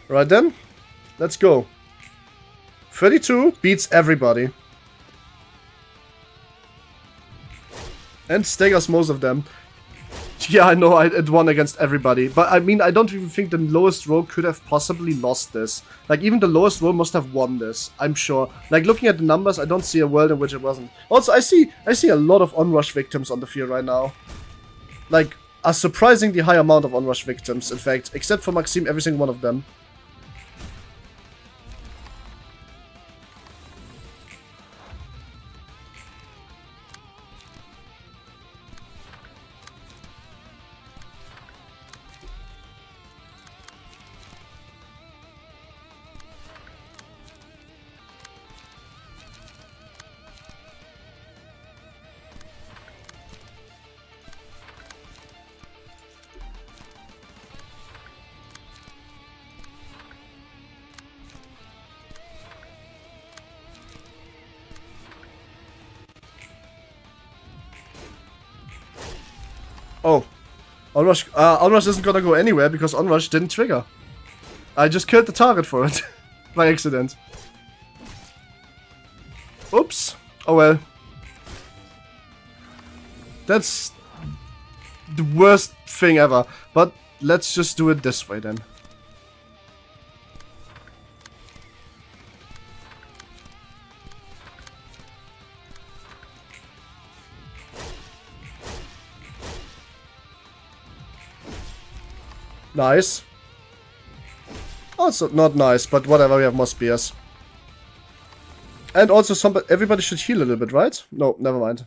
Right then. Let's go. 32 beats everybody. And staggers most of them. Yeah, I know, it won against everybody. But I mean, I don't even think the lowest row could have possibly lost this. Like, even the lowest row must have won this, I'm sure. Like, looking at the numbers, I don't see a world in which it wasn't. Also, I see a lot of onrush victims on the field right now. Like, a surprisingly high amount of onrush victims, in fact. Except for Maxime, every single one of them. Oh, Onrush isn't gonna go anywhere because Onrush didn't trigger. I just killed the target for it. By accident. Oops. Oh well. That's the worst thing ever. But let's just do it this way then. Nice. Also not nice, but whatever, we have more spears. And also everybody should heal a little bit, right? No, never mind.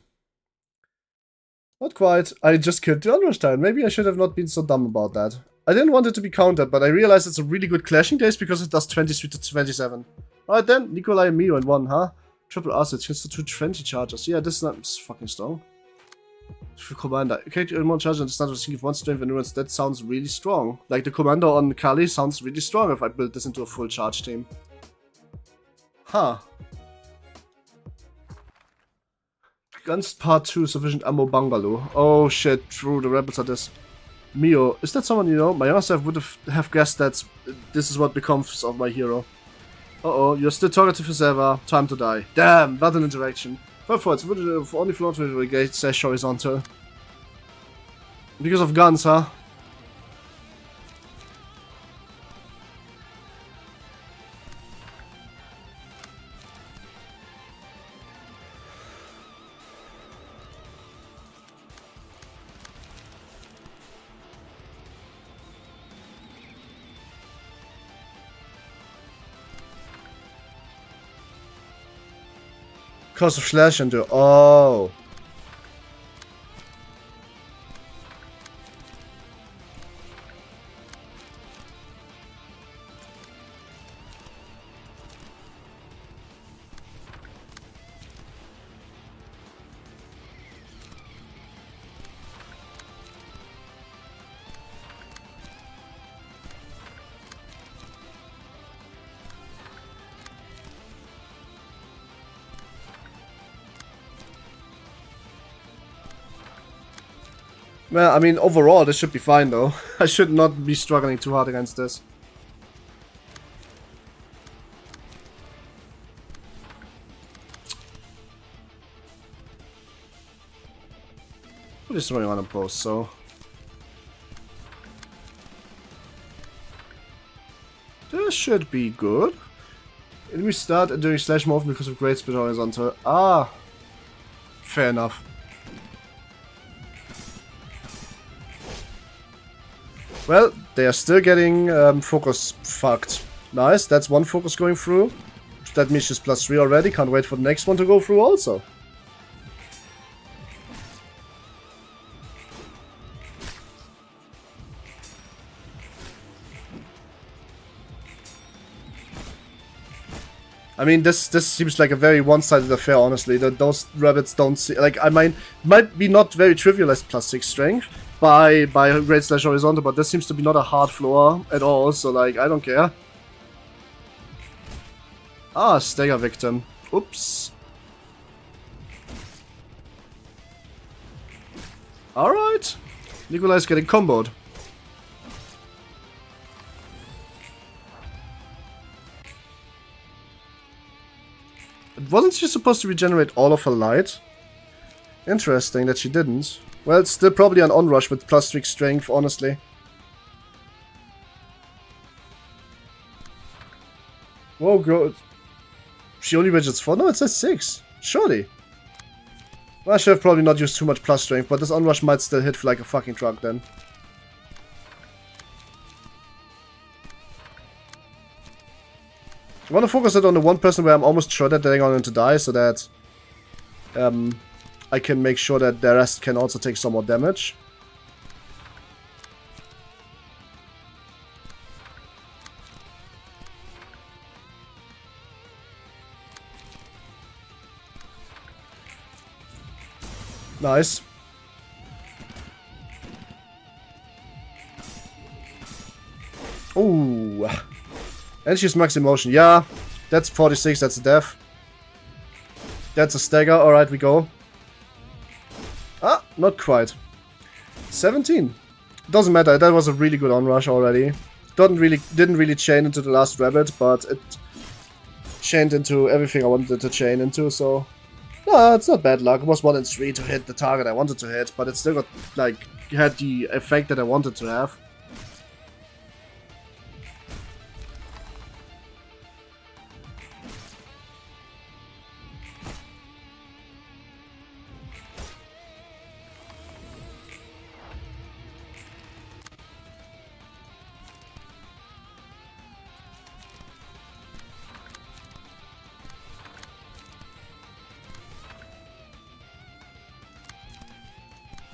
Not quite. I just killed the Onrush time. Maybe I should have not been so dumb about that. I didn't want it to be countered, but I realized it's a really good clashing days because it does 23 to 27. Alright then, Nikolai and Mio in one, huh? Triple acid, chance to 20 charges. Yeah, this is not fucking strong. For Commander. Okay, more charge and start with one strength endurance. That sounds really strong. Like the Commander on Kali sounds really strong if I build this into a full charge team. Huh. Guns part 2, sufficient ammo bungalow. Oh shit, true, the rebels are this. Mio, is that someone you know? My younger self would have guessed that this is what becomes of my hero. Uh-oh, you're still talkative as ever. Time to die. Damn, what an interaction. For it's only float to gate sash horizontal. Because of guns, huh? Because of slash and do. Oh. Well, I mean, overall, this should be fine, though. I should not be struggling too hard against this. What is going on in post, so... This should be good. We start doing slash more often because of great split horizontal. Ah! Fair enough. Well, they are still getting focus fucked. Nice, that's one focus going through. That means she's +3 already. Can't wait for the next one to go through also. I mean, this seems like a very one-sided affair, honestly. Those rabbits don't see... Like, I might be not very trivial as +6 strength by great slash horizontal, but this seems to be not a hard floor at all, so, like, I don't care. Ah, stagger victim. Oops. Alright. Nikolai's getting comboed. Wasn't she supposed to regenerate all of her light? Interesting that she didn't. Well, it's still probably an onrush with +3 strength, honestly. Whoa, good. She only widgets 4? No, it says 6. Surely. Well, I should have probably not used too much plus strength, but this onrush might still hit for like a fucking truck then. I want to focus it on the one person where I'm almost sure that they're going to die, so that I can make sure that the rest can also take some more damage. Nice. Ooh. And she's max emotion. Yeah, that's 46, that's a death. That's a stagger. Alright, we go. Ah, not quite. 17. Doesn't matter, that was a really good onrush already. Didn't really chain into the last rabbit, but it chained into everything I wanted it to chain into, so... No, it's not bad luck. It was 1 in 3 to hit the target I wanted to hit, but it still got, like, had the effect that I wanted to have.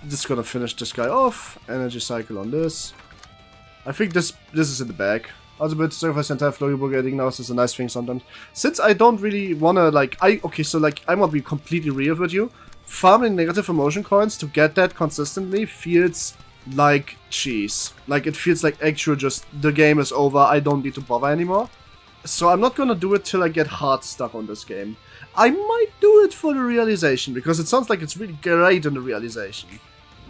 Just gonna finish this guy off. Energy cycle on this. I think this is in the bag. Also, but sacrifice the entire flow you're getting now is a nice thing sometimes. Since I don't really wanna like okay, so like I'm gonna be completely real with you. Farming negative emotion coins to get that consistently feels like cheese. Like it feels like actual just the game is over, I don't need to bother anymore. So I'm not gonna do it till I get hard stuck on this game. I might do it for the realization, because it sounds like it's really great in the realization.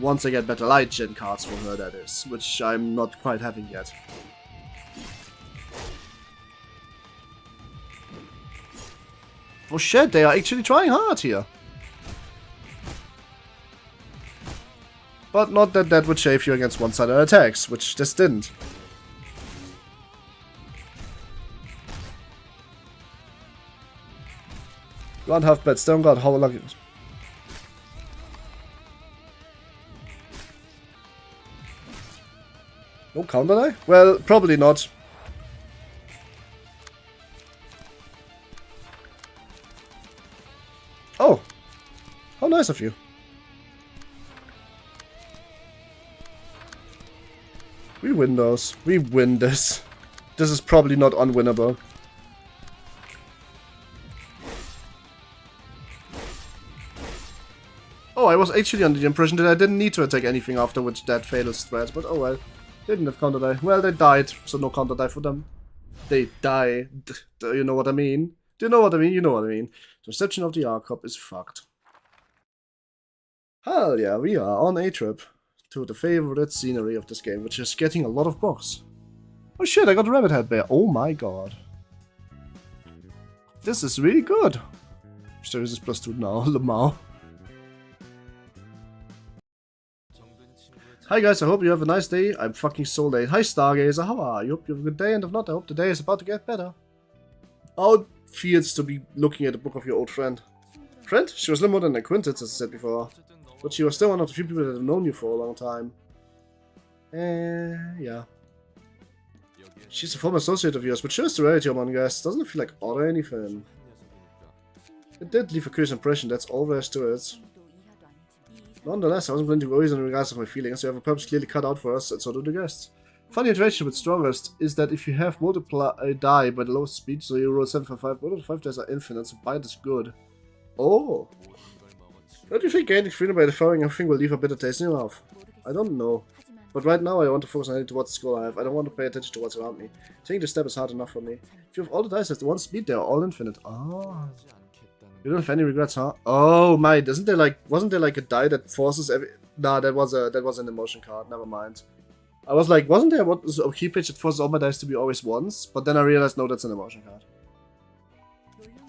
Once I get better light gen cards from her, that is, which I'm not quite having yet. Oh shit, they are actually trying hard here. But not that that would shave you against one-sided attacks, which this didn't. Ground half bet, stone guard, how lucky. No counter die? Well, probably not. Oh! How nice of you. We win those. We win this. This is probably not unwinnable. Oh, I was actually under the impression that I didn't need to attack anything after which that fatal threat, but oh well. They didn't have counter die. Well, they died, so no counter die for them. They died. Do you know what I mean? Do you know what I mean? You know what I mean. The reception of the Arcop is fucked. Hell yeah, we are on a trip to the favorite scenery of this game, which is getting a lot of bugs. Oh shit, I got a rabbit head bear. Oh my god. This is really good. So this is +2 now, Lamau. Hi guys, I hope you have a nice day. I'm fucking so late. Hi Stargazer, how are you? Hope you have a good day, and if not, I hope the day is about to get better. How it feels to be looking at the book of your old friend. Friend? She was little more than an acquaintance, as I said before. But she was still one of the few people that have known you for a long time. Yeah. She's a former associate of yours, but shows the reality among guests. Doesn't it feel like odd or anything? It did leave a curious impression, that's all there is to it. Nonetheless, I wasn't going to go easy in regards of my feelings. You have a purpose clearly cut out for us, and so do the guests. Funny interaction with strongest is that if you have multiply die by the lowest speed, so you roll 7 for 5, one of the 5 dice are infinite, so bite is good. Oh! Don't you think gaining freedom by devouring everything will leave a bitter taste in your mouth? I don't know. But right now I want to focus on heading towards the score I have. I don't want to pay attention to what's around me. Taking the step is hard enough for me. If you have all the dice at one speed, they are all infinite. Ah. You don't have any regrets, huh? Oh my, wasn't there like a die that forces every... Nah, that was an emotion card, never mind. I was like, wasn't there a key page that forces all my dice to be always ones? But then I realized, no, that's an emotion card.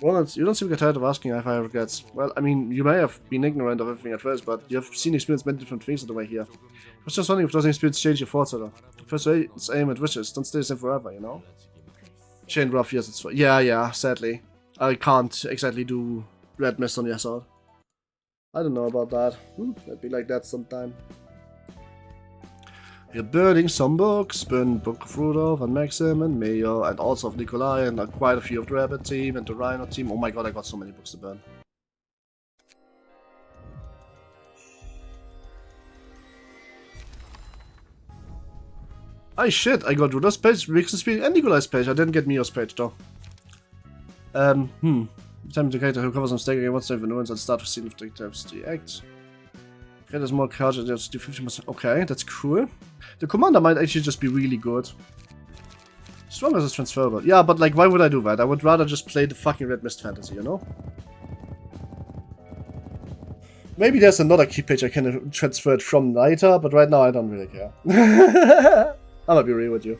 Ronald, you don't seem to get tired of asking if I have regrets. Well, I mean, you may have been ignorant of everything at first, but you have seen and experienced many different things on the way here. I was just wondering if those experiences change your thoughts at all. Persuades, aim, and wishes don't stay the same forever, you know? Chain rough, yes, it's... Yeah, sadly. I can't exactly do red mist on your sword. I don't know about that. It'd be like that sometime. We're burning some books, burn Book of Rudolph and Maxim and Mayo, and also of Nikolai and quite a few of the Rabbit team and the Ruina team. Oh my god, I got so many books to burn. Oh shit, I got Rudolph's page, Vixen's page, and Nikolai's page. I didn't get Mio's page though. Time to character who covers some stake again, what's the nuance and start to see if the act. There's more cards, just do 50%. Okay, that's cool. The commander might actually just be really good. Strong as transferable. Yeah, but like, why would I do that? I would rather just play the fucking Red Mist Fantasy, you know? Maybe there's another key page I can transfer it from later, but right now I don't really care. I'm gonna be real with you.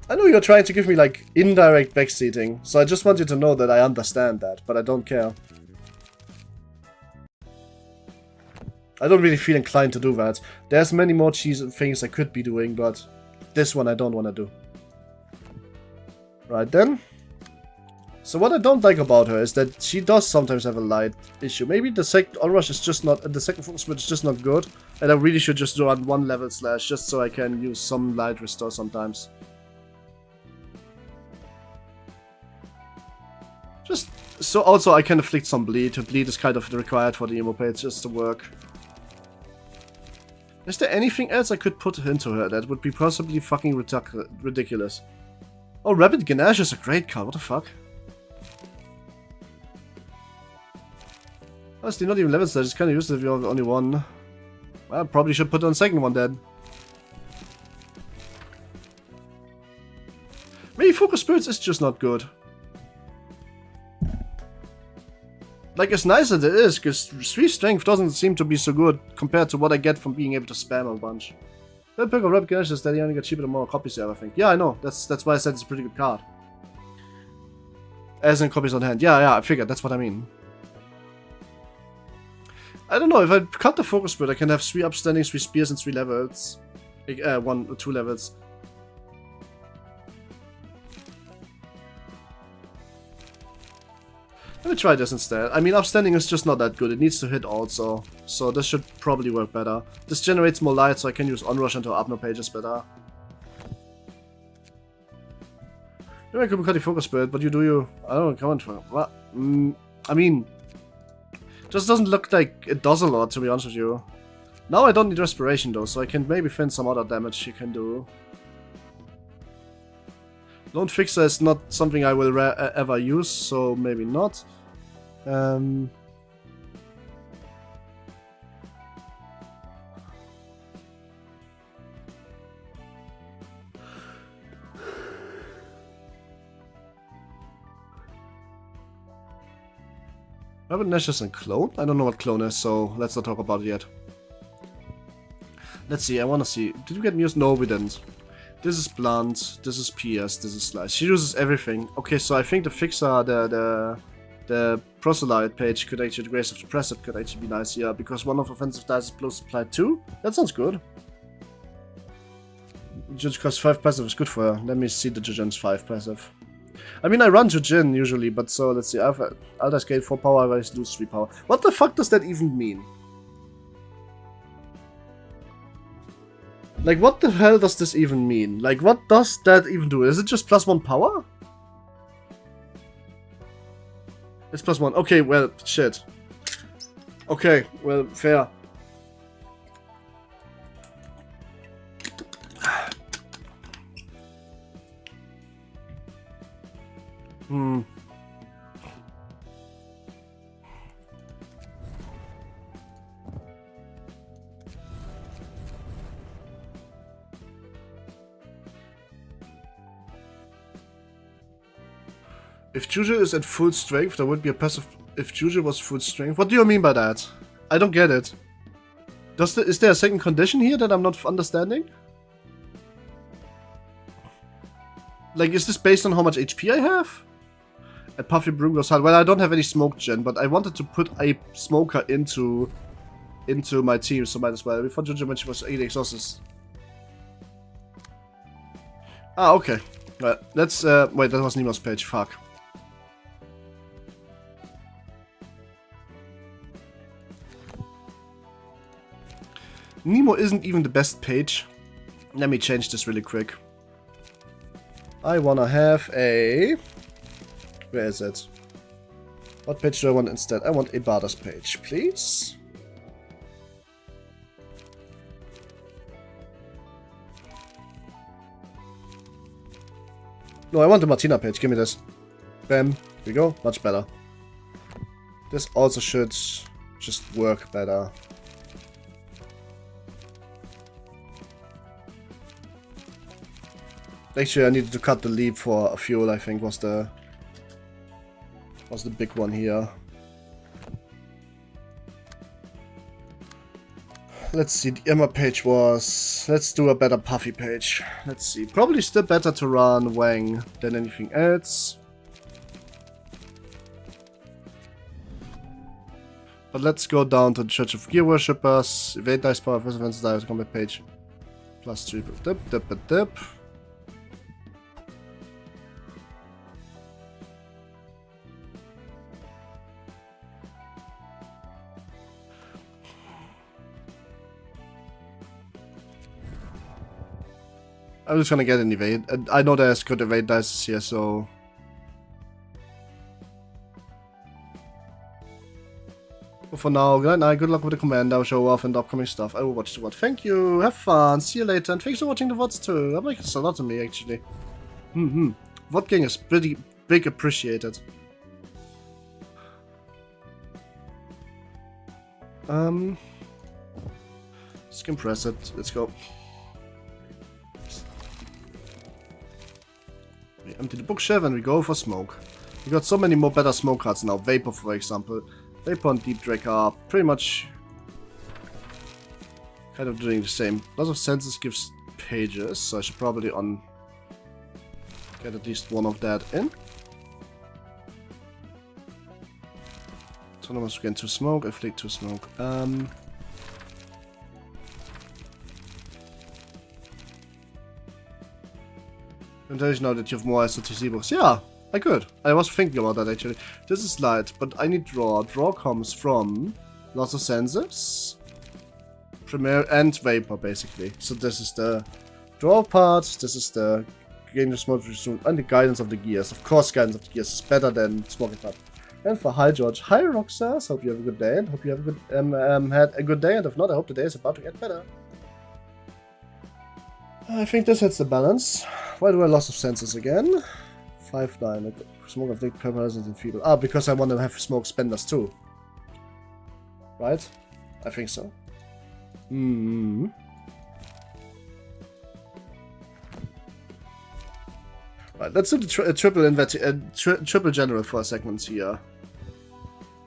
I know you're trying to give me like indirect backseating, so I just want you to know that I understand that, but I don't care. I don't really feel inclined to do that. There's many more cheesy things I could be doing, but this one I don't want to do. Right then. So what I don't like about her is that she does sometimes have a light issue. Maybe the second onrush is just not, the second focus switch is just not good, and I really should just run one level slash just so I can use some light restore sometimes. Just so also I can inflict some bleed. Bleed is kind of required for the emo page just to work. Is there anything else I could put into her that would be possibly fucking ridiculous? Oh, Rapid Ganesh is a great card, what the fuck? Honestly, not even level stage, it's kinda useless if you have only one. Well, I probably should put on second one then. Maybe Focus Spirits is just not good. Like, as nice as it is, because 3 strength doesn't seem to be so good compared to what I get from being able to spam a bunch. The pick of Rapid Ganesh is that you only get cheaper the more copies you have, I think. Yeah, I know. That's why I said it's a pretty good card. As in copies on hand. Yeah, I figured. That's what I mean. I don't know. If I cut the Focus Spirit, I can have 3 upstanding, 3 spears, and 3 levels. 1 or 2 levels. Let me try this instead. I mean, upstanding is just not that good. It needs to hit also. So this should probably work better. This generates more light, so I can use onrush into Abno pages better. Maybe I could cut the Focus Spirit, but I don't know, come on. What? I mean, just doesn't look like it does a lot, to be honest with you. Now I don't need Respiration though, so I can maybe find some other damage you can do. Lone Fixer is not something I will ever use, so maybe not. Rabbit Nash is a clone? I don't know what clone is, so let's not talk about it yet. Let's see, I wanna see. Did we get news? No, we didn't. This is blunt, this is PS, this is slice. She uses everything. Okay, so I think the fixer, the proselyte page could actually, the grace of the preset could actually be nice here, because one of offensive dice is plus applied 2. That sounds good. Judge costs 5 passive is good for her. Let me see the Jujin's 5 passive. I mean, I run Jujin usually, but so let's see. I'll just gain 4 power, I lose 3 power. What the fuck does that even mean? Like, what the hell does this even mean? Like, what does that even do? Is it just plus 1 power? It's plus 1. Okay, well, shit. Okay, well, fair. If Juju is at full strength, there would be a passive. If Juju was full strength, what do you mean by that? I don't get it. Is there a second condition here that I'm not understanding? Like, is this based on how much HP I have? A Puffy Broom goes hard. Well, I don't have any smoke gen, but I wanted to put a smoker into my team, so might as well. Before Juju mentioned was 8 exhausts. Ah, okay. Right, let's wait, that was Nemo's page, fuck. Nemo isn't even the best page. Let me change this really quick. I wanna have a... Where is it? What page do I want instead? I want a Bardas page, please. No, I want the Martina page. Give me this. Bam. Here we go. Much better. This also should just work better. Actually, I needed to cut the leap for a fuel, I think, was the big one here. Let's see, the Emma page was... Let's do a better Puffy page. Let's see. Probably still better to run Wang than anything else. But let's go down to the Church of Gear Worshippers. Evade dice power, first offense dice, combat page. Plus 3. Dip, dip, dip, dip. I'm just gonna get an evade. I know there's good evade dice here, so... But for now, good night, good luck with the command, I'll show off and the upcoming stuff. I will watch the VOD. Thank you, have fun, see you later, and thanks for watching the VODs too. That makes a lot to me, actually. VOD gang is pretty big appreciated. Just compress it, let's go. We empty the bookshelf and we go for smoke. We got so many more better smoke cards now. Vapor, for example. Vapor and Deep Drake are pretty much kind of doing the same. Lots of senses gives pages, so I should probably get at least one of that in. Autonomous again to smoke, afflict to smoke. And there is now that you have more SOTC books. Yeah, I could. I was thinking about that actually. This is light, but I need draw. Draw comes from lots of senses, Premier and Vapor basically. So this is the draw part, this is the gain of smoke and the guidance of the gears. Of course, guidance of the gears is better than smoking part. And for hi George, hi Roxas, hope you have a good day and hope you have a good had a good day, and if not, I hope the day is about to get better. I think this hits the balance. Why do I loss of senses again? 5-9. Smoke of Dick Preparation and Feeble. Ah, because I want to have smoke spenders too. Right? I think so. Right, let's do the triple general for a second here.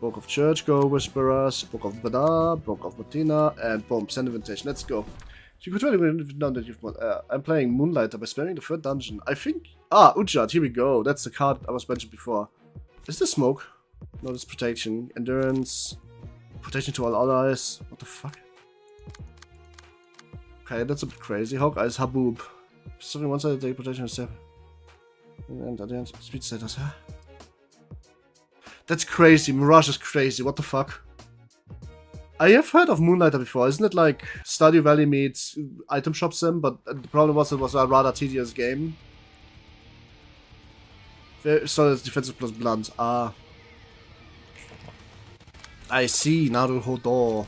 Book of Church, go Whisperers, Book of Badar, Book of Martina, and boom, send invitation. Let's go. You could really know that you've I'm playing Moonlighter by sparing the third dungeon. I think... Ah, Ujat, here we go. That's the card I was mentioned before. Is this smoke? No, this protection. Endurance. Protection to all allies. What the fuck? Okay, that's a bit crazy. Hawkeye's Haboob. Something one side of the protection is step. And at the end, speed status, huh? That's crazy. Mirage is crazy. What the fuck? I have heard of Moonlighter before. Isn't it like Stardew Valley meets item shop sim? But the problem was it was a rather tedious game. So it's defensive plus blunt. Ah. I see. Naruhodo.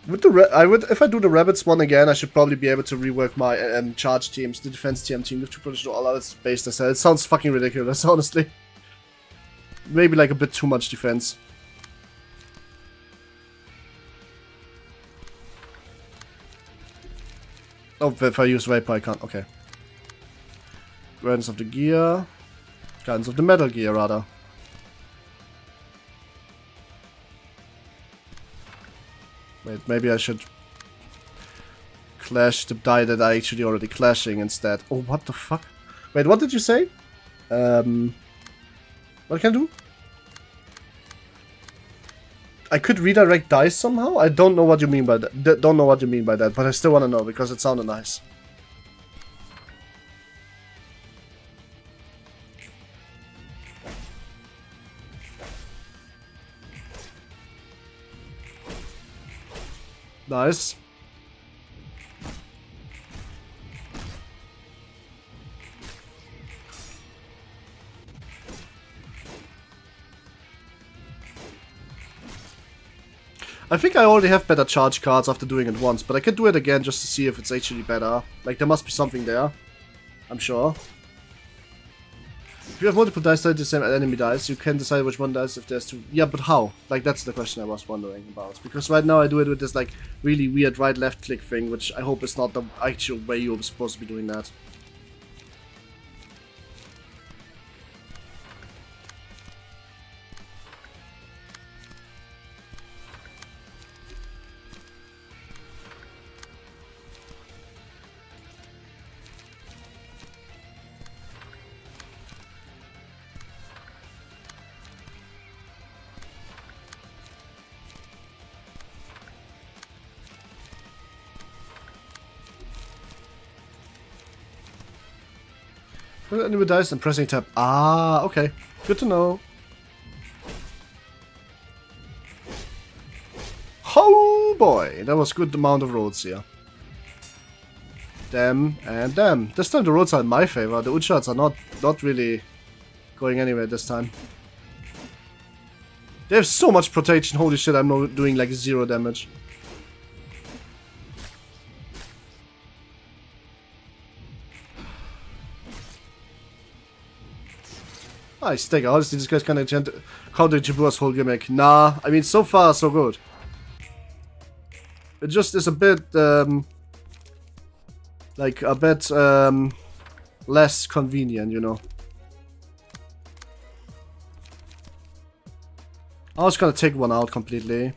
With the if I do the rabbits one again, I should probably be able to rework my charge teams, the defense team with 2 protection all others based as hell. It sounds fucking ridiculous, honestly. Maybe like a bit too much defense. Oh, if I use Vapor, I can't. Okay. Guardians of the Gear. Guardians of the Metal Gear, rather. Wait, maybe I should clash the die that I actually already clashing instead. Oh, what the fuck? Wait, what did you say? What can I do? I could redirect dice somehow? I don't know what you mean by that. Don't know what you mean by that, but I still want to know because it sounded nice. Nice. I think I already have better charge cards after doing it once, but I can do it again just to see if it's actually better. Like, there must be something there. I'm sure. If you have multiple dice that the same enemy dice, you can decide which one dice if there's two. Yeah, but how? Like, that's the question I was wondering about. Because right now I do it with this, like, really weird right-left click thing, which I hope is not the actual way you're supposed to be doing that. Enemy dice and pressing tab. Ah, okay. Good to know. Oh boy, that was good amount of roads here. Damn and damn. This time the roads are in my favor. The Uchats are not really going anywhere this time. They have so much protection. Holy shit, I'm not doing like 0 damage. Nice, take honestly, this guy's kind of counter Jabur's whole gimmick. Nah, I mean, so far, so good. It just is a bit, like, a bit, less convenient, you know. I was gonna take one out completely.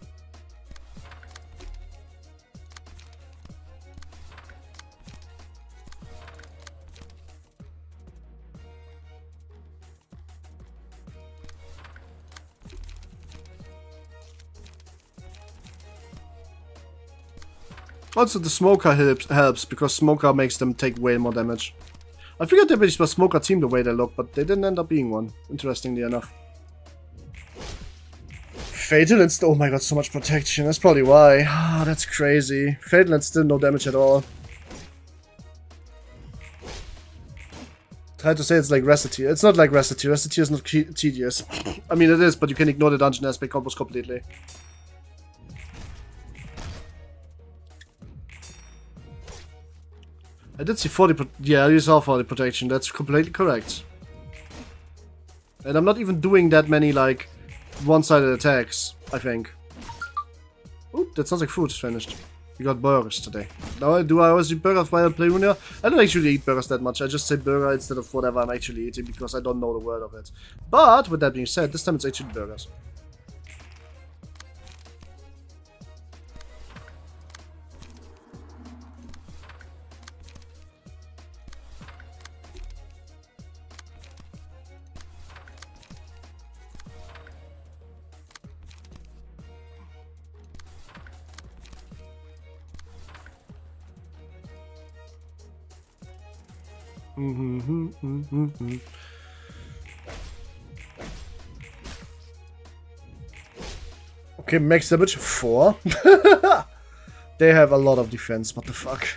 Also, the Smoker helps because Smoker makes them take way more damage. I figured they were a Smoker team the way they look, but they didn't end up being one, interestingly enough. Fatal and still, oh my god, so much protection, that's probably why. Ah, that's crazy. Fatal and still no damage at all. Try to say it's like Recity. It's not like Recity. Recity is not tedious. I mean, it is, but you can ignore the dungeon aspect almost completely. I did see 40 yeah, you saw 40 protection, that's completely correct. And I'm not even doing that many, like, one-sided attacks, I think. Oh, that sounds like food is finished. We got burgers today. Now, do I always eat burgers while I play Ruina? I don't actually eat burgers that much. I just say burger instead of whatever I'm actually eating because I don't know the word of it. But, with that being said, this time it's actually burgers. Okay, max damage 4. They have a lot of defense, what the fuck.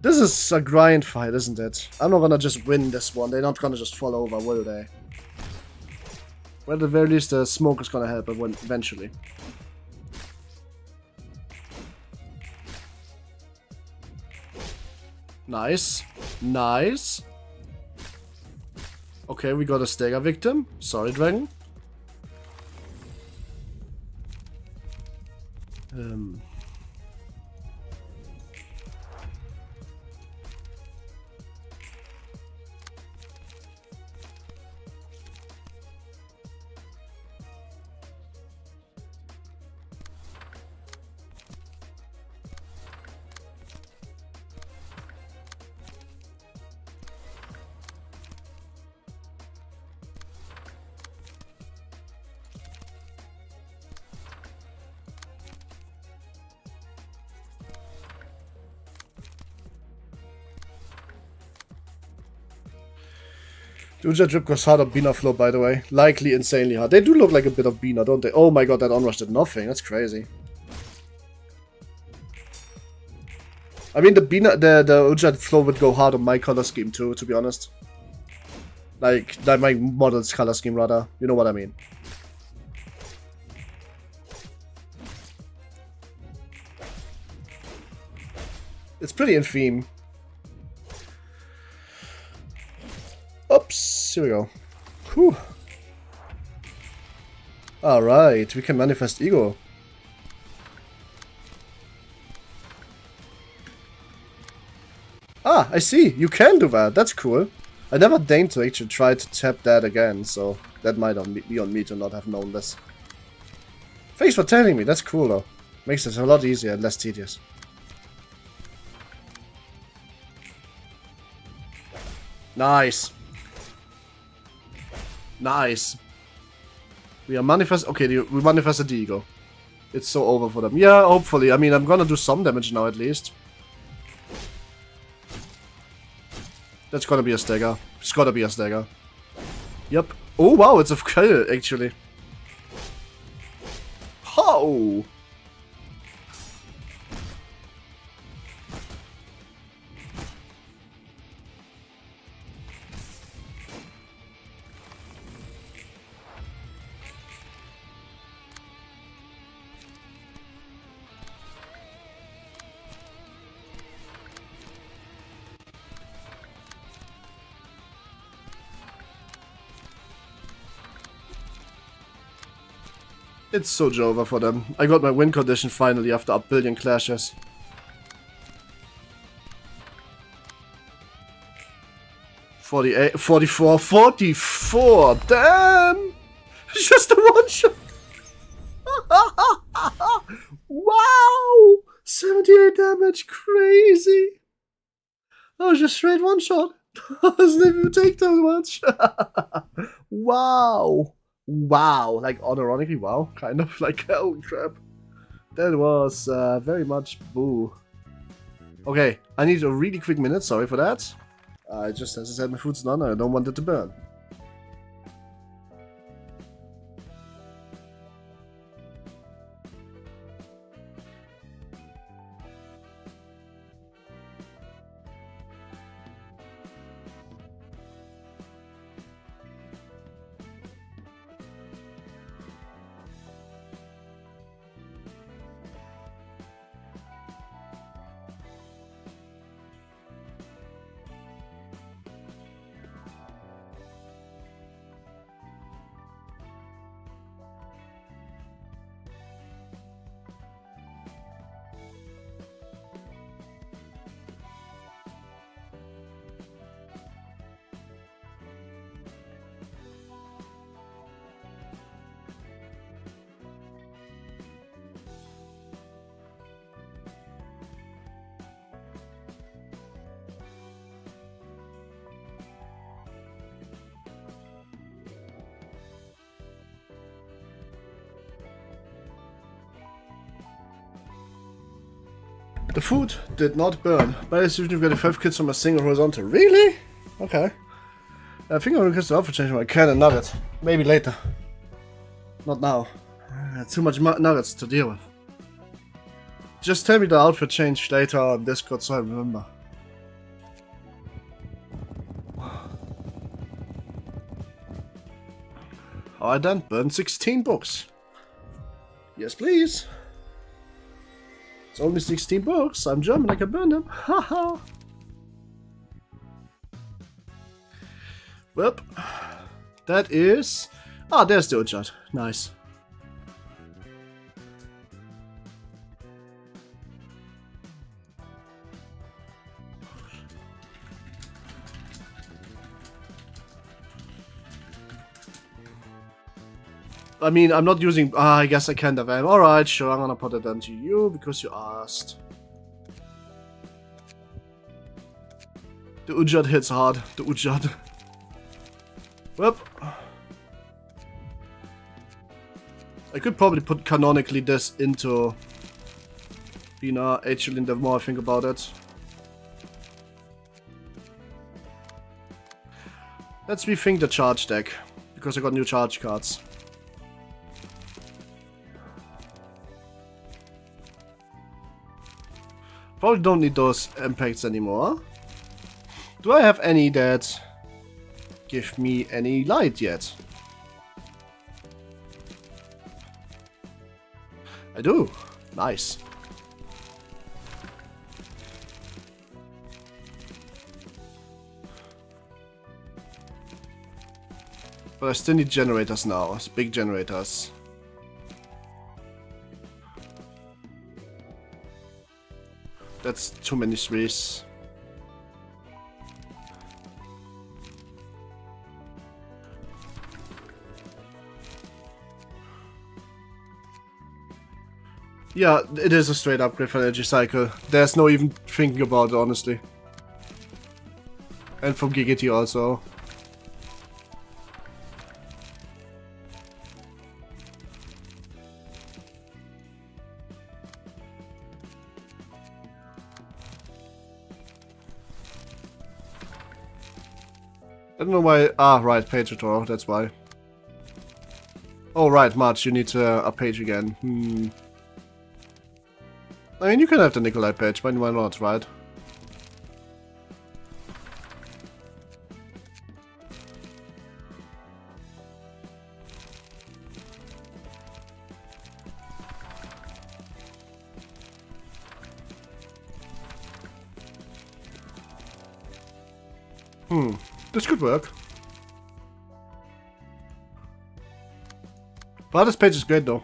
This is a grind fight, isn't it? I'm not gonna just win this one. They're not gonna just fall over, will they? Well, at the very least, the smoke is gonna help eventually. Nice. Nice. Okay, we got a stagger victim. Sorry, dragon. Uja drip goes hard on Bina flow, by the way. Likely insanely hard. They do look like a bit of Bina, don't they? Oh my god, that onrush did nothing. That's crazy. I mean, the Uja flow would go hard on my color scheme too, to be honest. Like my model's color scheme, rather. You know what I mean. It's pretty in theme. Oops, here we go. Whew. Alright, we can manifest ego. Ah, I see. You can do that. That's cool. I never deigned to actually try to tap that again, so that might be on me to not have known this. Thanks for telling me. That's cool, though. Makes this a lot easier and less tedious. Nice. Nice. We are manifest. Okay, we manifested the ego. It's so over for them. Yeah, hopefully. I mean, I'm gonna do some damage now at least. That's gonna be a stagger. It's gotta be a stagger. Yep. Oh wow, it's a kill actually. Oh. It's so over for them. I got my win condition finally after a billion clashes. $48, $44, $44! Damn! It's just a one shot! Wow! 78 damage, crazy! That was just straight one shot. Doesn't even take that much. Wow! Wow, like unironically, wow, kind of like holy crap. That was very much boo. Okay, I need a really quick minute, sorry for that. Just as I said, my food's done, I don't want it to burn. The food did not burn. By this you've got 5 kills from a single horizontal. Really? Okay. I think I'll request the outfit change my cannon nugget. Maybe later. Not now. Too much nuggets to deal with. Just tell me the outfit change later on Discord so I remember. Alright then, burn 16 books. Yes please. It's only 16 books. I'm German, I can burn them. Haha. Well, that is... Ah, there's the Ujat. Nice. I mean, I'm not using... I guess I can't have ammo. Alright, sure, I'm gonna put it onto you because you asked. The Ujat hits hard. The Ujat. Well. I could probably put canonically this into Ruina, actually, the more I think about it. Let's rethink the charge deck, because I got new charge cards. Probably don't need those impacts anymore. Do I have any that give me any light yet? I do. Nice. But I still need generators now. Big generators. That's too many threes. Yeah, it is a straight upgrade for energy cycle. There's no even thinking about it, honestly. And from Giggity also. I don't know why. Ah, right, page tutorial, that's why. Oh, right, March, you need a page again. I mean, you can have the Nikolai page, but why not, right? This could work. But this page is great though.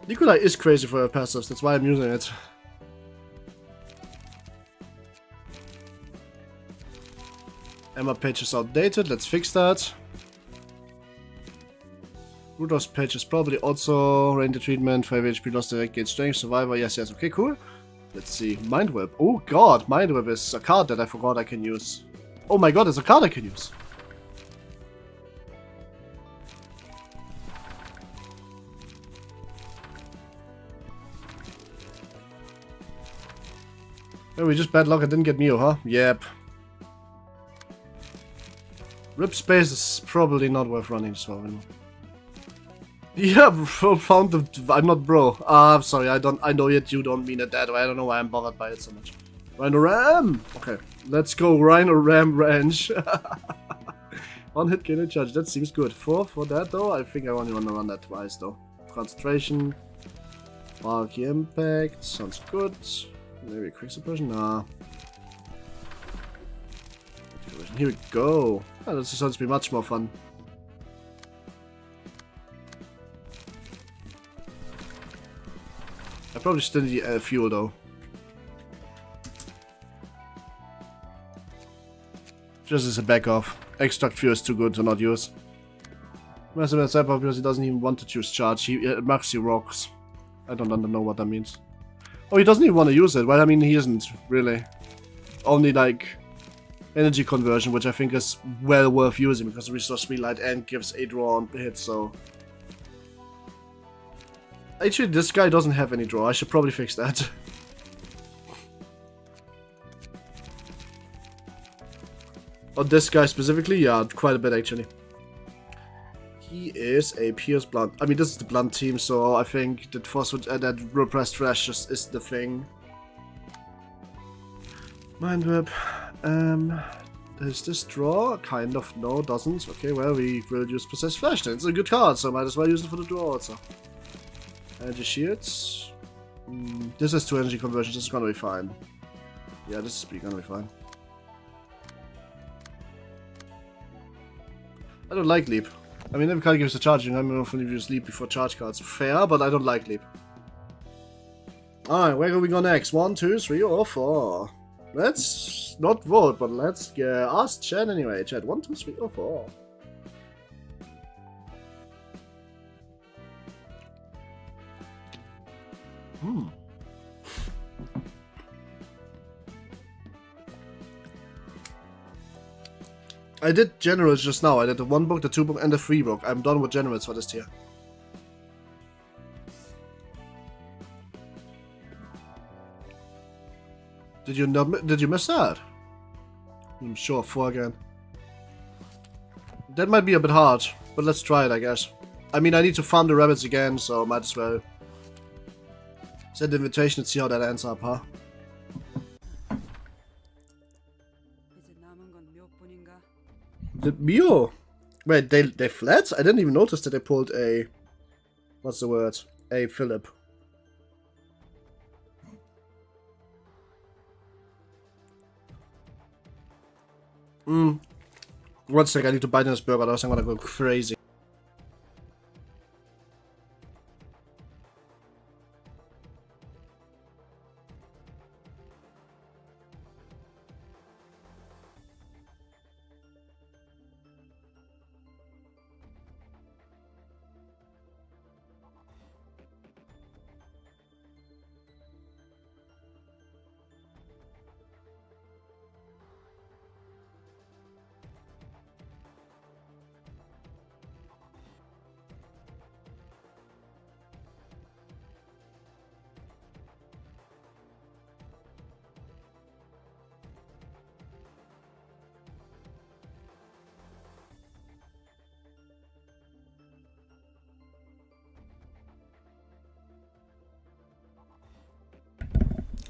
Nikolai is crazy for her passives, that's why I'm using it. Emma page is outdated, let's fix that. Rudolph's page is probably also render treatment, 5 HP lost direct gain strength, survivor, yes, okay, cool. Let's see, Mind Whip. Oh god, Mind Whip is a card that I forgot I can use. Oh my god, it's a card I can use. Oh, we just bad luck, I didn't get Mio, huh? Yep. Rip space is probably not worth running so anymore. Yeah, found the... I'm not bro. I'm sorry, I know yet you don't mean it that way. I don't know why I'm bothered by it so much. Rhino Ram! Okay, let's go Rhino Ram Ranch. One hit kill charge, that seems good. 4 for that though? I think I only want to run that twice though. Concentration. Bulky impact, sounds good. Maybe a quick suppression? Nah. Here we go. Oh, this sounds to be much more fun. I probably still need fuel though. Just as a back off. Extract fuel is too good to not use. Massive Cyber because he doesn't even want to choose charge. He Maxi rocks. I don't know what that means. Oh, he doesn't even want to use it. Well, I mean, he isn't really. Only like energy conversion, which I think is well worth using because the resource relight and gives a draw on hit. So actually, this guy doesn't have any draw. I should probably fix that. On this guy specifically, yeah, quite a bit actually. He is a Pierce Blunt. I mean, this is the Blunt team, so I think that that repressed trash is the thing. Mind Whip. Does this draw? Kind of. No, doesn't. Okay, well, we will use Possessed Flesh then. It's a good card, so might as well use it for the draw also. Energy Shields. This has 2 energy conversions. This is gonna be fine. Yeah, this is gonna be fine. I don't like Leap. I mean, every card gives a charging. I'm often use Leap before charge cards. Fair, but I don't like Leap. Alright, where can we go next? 1, 2, 3, or 4? Let's not vote, but let's ask chat anyway. Chat, 1, 2, 3, or 4? I did generals just now. I did the 1 book, the 2 book, and the 3 book. I'm done with generals for this tier. Did you miss that? I'm sure 4 again. That might be a bit hard, but let's try it, I guess. I mean, I need to farm the rabbits again, so might as well send the invitation and see how that ends up, huh? The Mio? Wait, they fled? I didn't even notice that they pulled a... What's the word? A Philip. One sec, I need to bite in this burger, otherwise I'm gonna go crazy.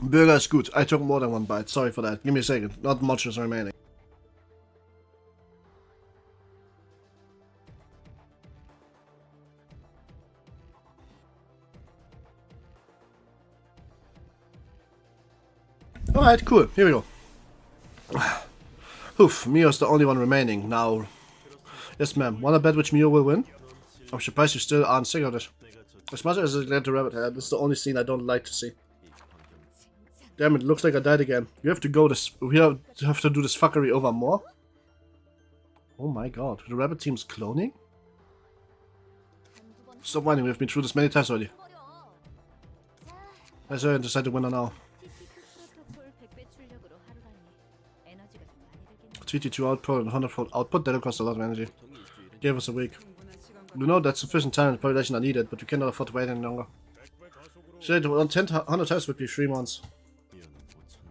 Burger is good. I took more than 1 bite. Sorry for that. Give me a second. Not much is remaining. Alright, cool. Here we go. Oof, Mio's the only one remaining. Now, yes ma'am. Wanna bet which Mio will win? I'm surprised you still aren't sick of it. As much as I glad the rabbit head, this is the only scene I don't like to see. Damn it, looks like I died again. We have to go this. We have to do this fuckery over more. Oh my god, the rabbit team's cloning? Stop whining, we've been through this many times already. I say I decide to win now. 32 output and 100-fold output, that'll cost a lot of energy. Gave us a week. We know that sufficient time and population are needed, but we cannot afford to wait any longer. So 100 times would be 3 months.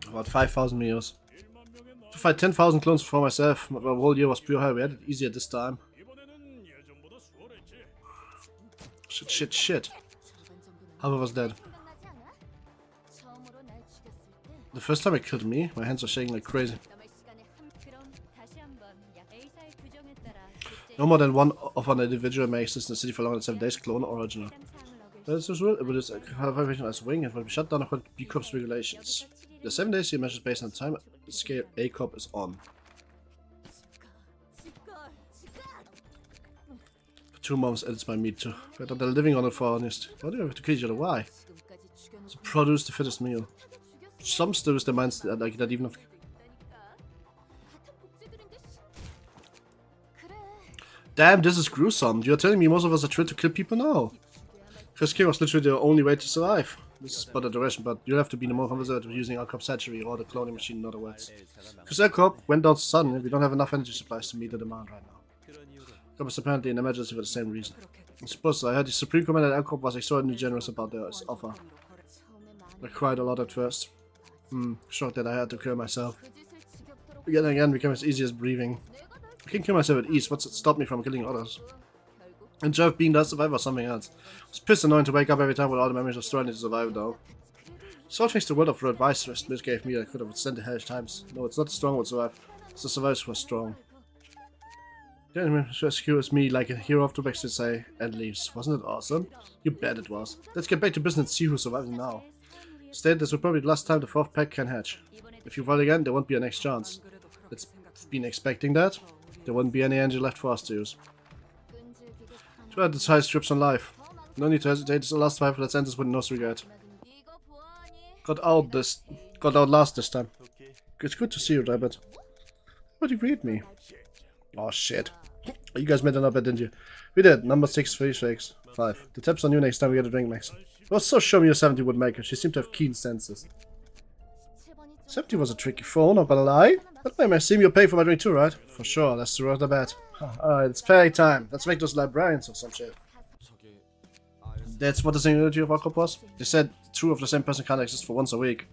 About 5,000 meals. To fight 10,000 clones for myself, my whole year was pure hell. We had it easier this time. Shit. Half was dead. The first time it killed me, my hands are shaking like crazy. No more than 1 of an individual may exist in the city for longer than 7 days, clone or original. That's as well, but it's a calculation as wing and will be shut down according to B Corp's regulations. The 7 days here measures based on the time scale A Corp is on. For 2 months, edits my meat too. Better than living on it for honest. Why do you have to kill each other? Why? To produce the fittest meal. Some still use their minds like that even if... Damn, this is gruesome. You're telling me most of us are trained to kill people now? First kill was literally the only way to survive. This is but a direction, but you have to be the more conservative using Alcorp's hatchery or the cloning machine, in other words. Because Alcorp went down suddenly, we don't have enough energy supplies to meet the demand right now. Alcorp is apparently in emergency for the same reason. I suppose I heard the Supreme Commander at Alcorp was extraordinarily generous about their offer. I cried a lot at first. Shocked that I had to kill myself. Again became as easy as breathing. I can kill myself at ease. What's it stop me from killing others? Enjoy being that survivor or something else. It's piss annoying to wake up every time with all the memories of struggling to survive though. So thanks to word of advice Miss gave me, I could have sent it hellish times. No, it's not the strong who survive. It's the survivors who are strong. The enemy rescues me like a hero of the back to say and leaves. Wasn't it awesome? You bet it was. Let's get back to business and see who's surviving now. State this will probably be the last time the 4th pack can hatch. If you fall again, there won't be a next chance. Let's been expecting that. There won't be any energy left for us to use. Try to decide strips on life. No need to hesitate, it's the last five, let's end this with no regret. Got out last this time. It's good to see you, Rabbit. But you greet me. Oh shit. You guys made an up, didn't you? We did. Number 6, 3 shakes. 5. The tip's on you next time we get a drink, Max. I was so sure me 70 would make her. She seemed to have keen senses. 70 was a tricky phone, not gonna lie. But I assume you'll pay for my drink too, right? For sure, that's the road I bet. Alright, it's pay time. Let's make those librarians or some shit. That's what the singularity of Aqua was. They said two of the same person can't exist for once a week.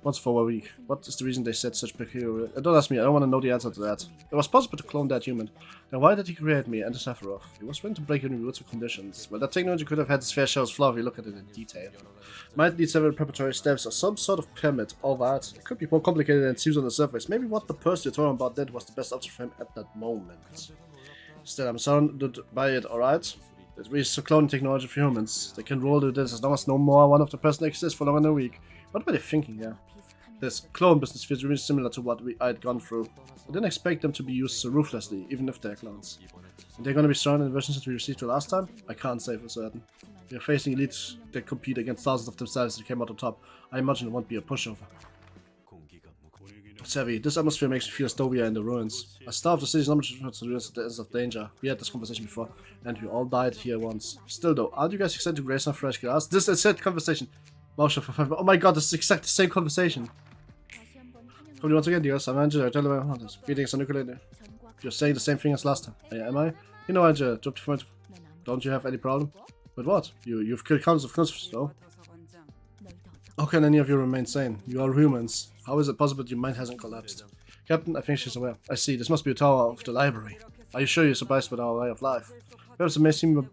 Once for a week. What is the reason they said such peculiar? Don't ask me, I don't want to know the answer to that. It was possible to clone that human. Then why did he create me and the Sephiroth? He was willing to break any rules or conditions. Well, that technology could have had its fair share of flaw if you look at it in detail. Might need several preparatory steps or some sort of pyramid, all that. It could be more complicated than it seems on the surface. Maybe what the person you're talking about did was the best option for him at that moment. Still, I'm surrounded by it, alright? It's really so cloning technology for humans. They can roll with this as long as no more one of the person exists for longer than a week. What were they thinking here? This clone business feels really similar to what I had gone through. I didn't expect them to be used so ruthlessly, even if they're clones. And they're gonna be stronger than the versions that we received the last time? I can't say for certain. We are facing elites that compete against thousands of themselves that came out on top. I imagine it won't be a pushover. Savvy, this atmosphere makes me feel as though we are in the ruins. I starved the city's number to the ruins at the end of danger. We had this conversation before, and we all died here once. Still though, aren't you guys excited to grace on fresh grass? This is a conversation. Oh my god, this is exactly the same conversation. Probably once again, dear, I'm Angela, I tell you about this. Greetings on ukulele. You're saying the same thing as last time. Am I? You know, Angela, dropped the don't you have any problem? With what? You've killed countless of Christmas, so? How can any of you remain sane? You are humans. How is it possible that your mind hasn't collapsed? Captain, I think she's aware. I see, this must be a tower of the library. Are you sure you're surprised with our way of life? Perhaps it may seem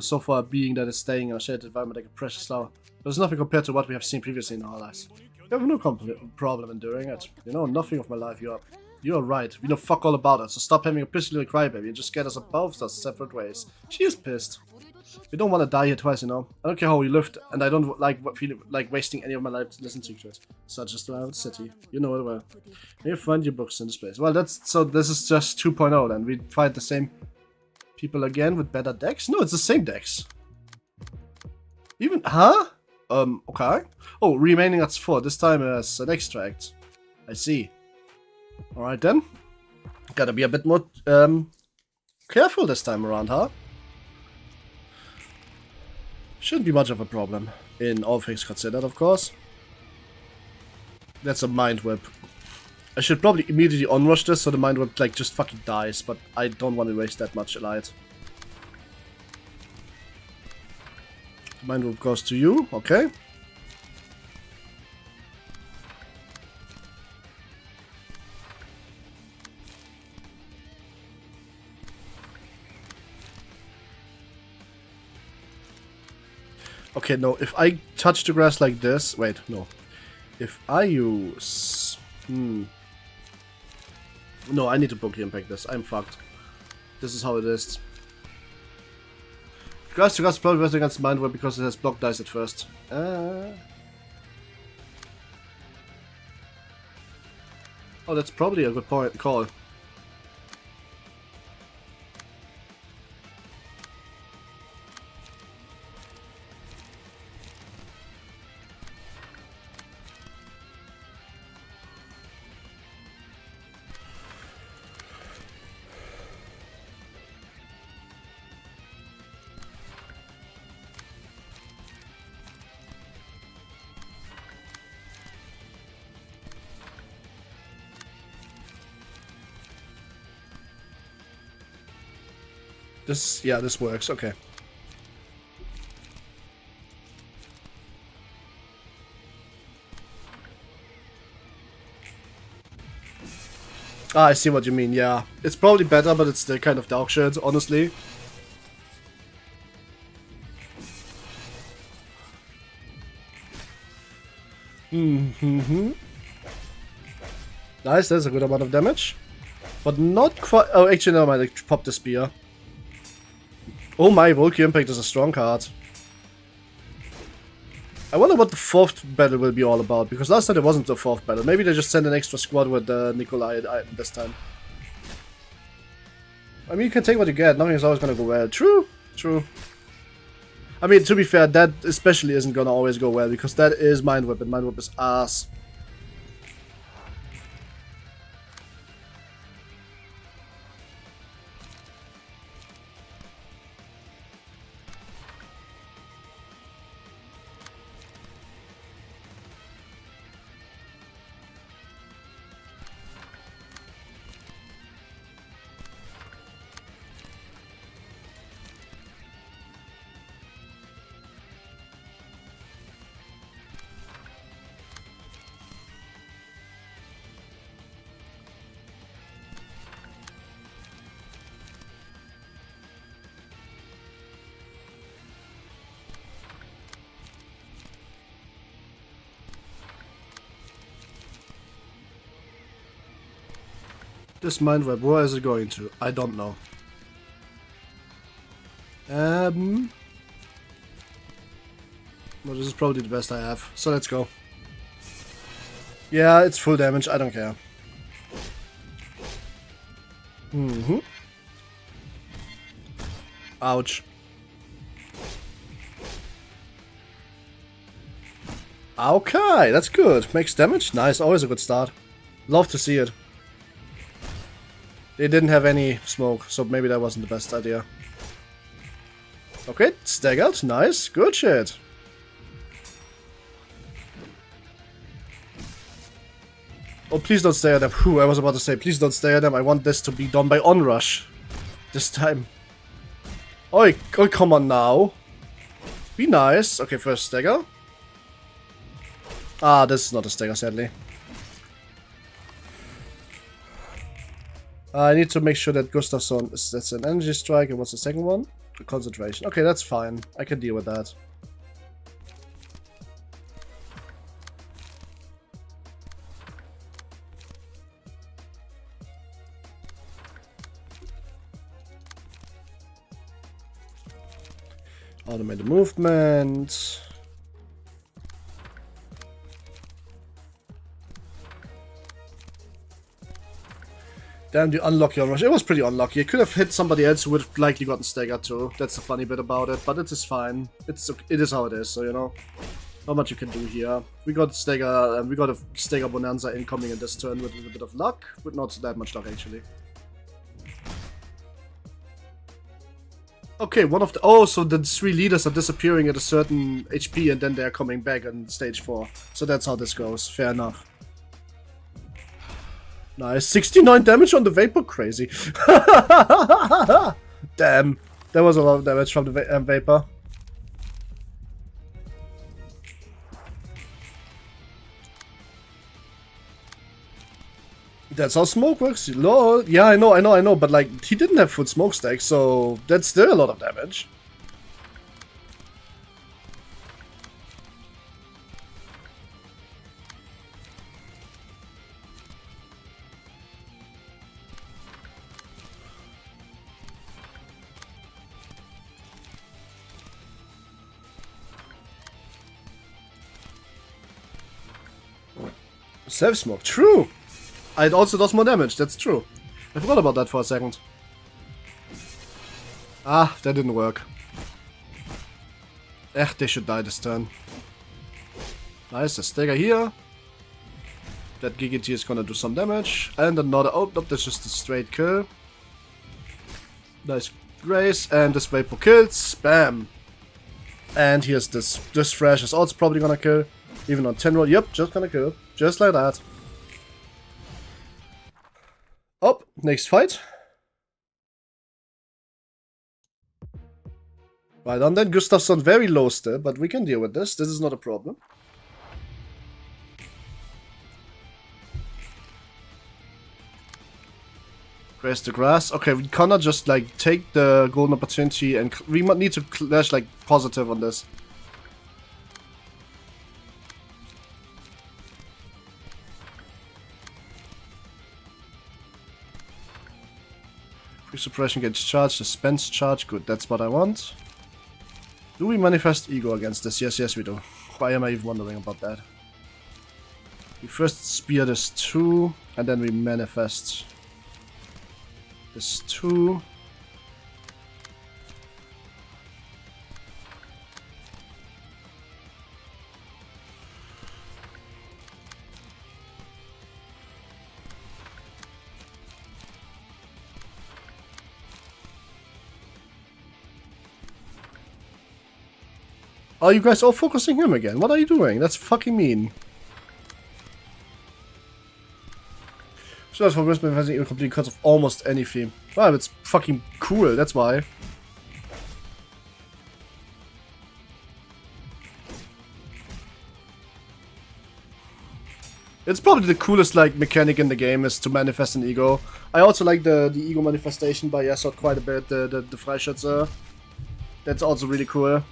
so far a being that is staying in a shared environment like a precious flower, but it's nothing compared to what we have seen previously in our lives. You have no problem enduring it. You know nothing of my life, you're right. We know fuck all about it, so stop having a pissy little crybaby and just get us both our separate ways. She is pissed. We don't want to die here twice, you know. I don't care how we lived, and I don't feel like wasting any of my life listening to it. Such as the city. You know it well. You find your books in this place. Well, this is just 2.0, then. We fight the same people again with better decks? No, it's the same decks. Even, huh? Okay. Oh, remaining at 4. This time as an extract. I see. Alright then. Gotta be a bit more, careful this time around, huh? Shouldn't be much of a problem, in all things considered, of course. That's a mind whip. I should probably immediately onrush this so the mind whip like just fucking dies, but I don't want to waste that much light. The mind whip goes to you, okay. Okay, no, if I touch the grass like this... Wait, no. If I use... No, I need to Poke Impact this. I'm fucked. This is how it is. Grass to grass is probably better against Mind Whip because it has block dice at first. Oh, that's probably a good call. This works, okay. Ah, I see what you mean, yeah. It's probably better, but it's still kind of dog shit, honestly. Nice, that's a good amount of damage. But not quite... Oh, actually, never mind, I popped the spear. Oh my, Vulky Impact is a strong card. I wonder what the 4th battle will be all about, because last time it wasn't the 4th battle. Maybe they just sent an extra squad with Nikolai this time. I mean, you can take what you get. Nothing is always gonna go well. True, true. I mean, to be fair, that especially isn't gonna always go well, because that is Mind Whip, and Mind Whip is ass. This Mind Web, where is it going to? I don't know. Well, this is probably the best I have, so let's go. Yeah, it's full damage, I don't care. Ouch. Okay, that's good. Makes damage? Nice, always a good start. Love to see it. They didn't have any smoke, so maybe that wasn't the best idea. Okay, staggered. Nice. Good shit. Oh, please don't stay at them. Whew, I was about to say, please don't stay at them. I want this to be done by onrush. This time. Oh, come on now. Be nice. Okay, first stagger. Ah, this is not a stagger, sadly. I need to make sure that Gustafsson that's an energy strike, and what's the second one? A concentration. Okay, that's fine. I can deal with that. Automate the movement. Damn, the unlucky onrush. It was pretty unlucky. It could have hit somebody else who would have likely gotten staggered too. That's the funny bit about it, but it is fine. It is how it is, so you know. Not much you can do here. We got stagger, we got a stagger bonanza incoming in this turn with a little bit of luck, but not that much luck actually. Okay, one of the... Oh, so the 3 leaders are disappearing at a certain HP and then they're coming back on stage 4. So that's how this goes. Fair enough. Nice. 69 damage on the Vapor. Crazy. Damn. That was a lot of damage from the Vapor. That's how smoke works. Lol. Yeah, I know, but like, he didn't have full smokestack, so that's still a lot of damage. Self-smoke, true! It also does more damage, that's true. I forgot about that for a second. Ah, that didn't work. They should die this turn. Nice, a stagger here. That GGT is gonna do some damage. And another... Oh, no, that's just a straight kill. Nice grace, and this Vapor kills. Bam! And here's this. This Thrash is also probably gonna kill. Even on 10 roll. Yep, just gonna kill. Just like that. Oh, next fight. Right on then. Gustafsson very low still, but we can deal with this. This is not a problem. Graze the grass. Okay, we cannot just like take the golden opportunity and we might need to clash like positive on this. Free suppression gets charged, dispense charge, good, that's what I want. Do we manifest ego against this? Yes, yes we do. Why am I even wondering about that? We first spear this 2, and then we manifest this 2. Are you guys all focusing him again? What are you doing? That's fucking mean. So that's for Christmas manifesting incomplete because of almost any theme. Wow, it's fucking cool, that's why. It's probably the coolest like mechanic in the game is to manifest an ego. I also like the ego manifestation by Yesod quite a bit, the Freischütze. That's also really cool.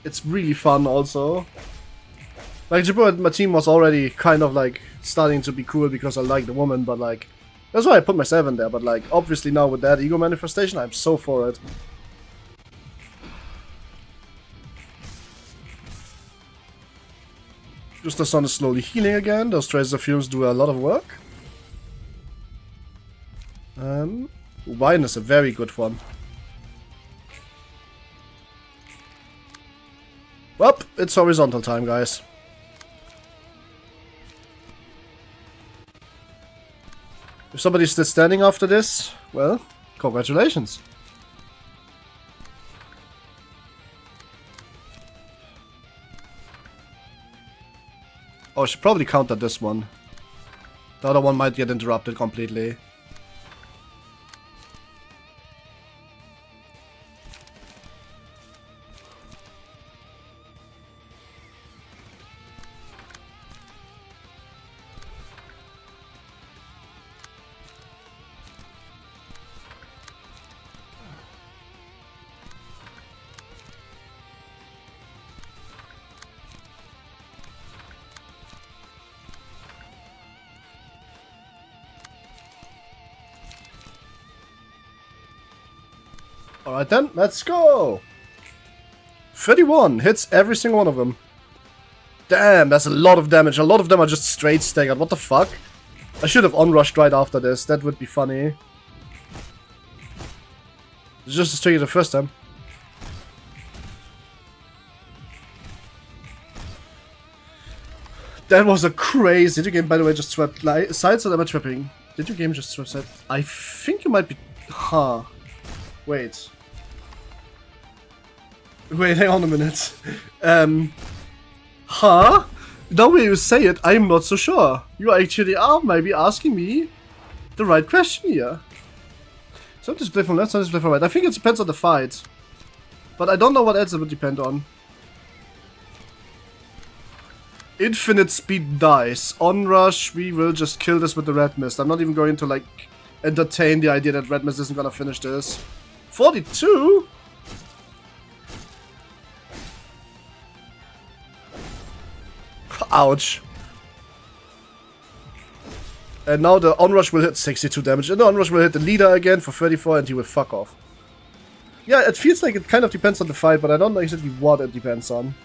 It's really fun also. Like Jibbo and my team was already kind of like starting to be cool because I like the woman, but like that's why I put myself in there, but like obviously now with that ego manifestation I'm so for it. Just the sun is slowly healing again, those traces of fumes do a lot of work. Wine is a very good one. Well, it's horizontal time, guys. If somebody's still standing after this, well, congratulations. Oh, I should probably counter this one. The other one might get interrupted completely. Alright then, let's go! 31 hits every single one of them. Damn, that's a lot of damage. A lot of them are just straight staggered. What the fuck? I should have onrushed right after this. That would be funny. It's just as tricky the first time. That was a crazy. Did your game, by the way, just swept sides or am I tripping? Did your game just swap sides? I think you might be... Huh. Wait. Wait, hang on a minute. Huh? Now when you say it, I'm not so sure. You actually are maybe asking me the right question here. Some display from left, some display from right. I think it depends on the fight. But I don't know what else it would depend on. Infinite speed dice. Onrush, we will just kill this with the red mist. I'm not even going to like entertain the idea that red mist isn't gonna finish this. 42? Ouch. And now the onrush will hit 62 damage. And the onrush will hit the leader again for 34 and he will fuck off. Yeah, it feels like it kind of depends on the fight, but I don't know exactly what it depends on.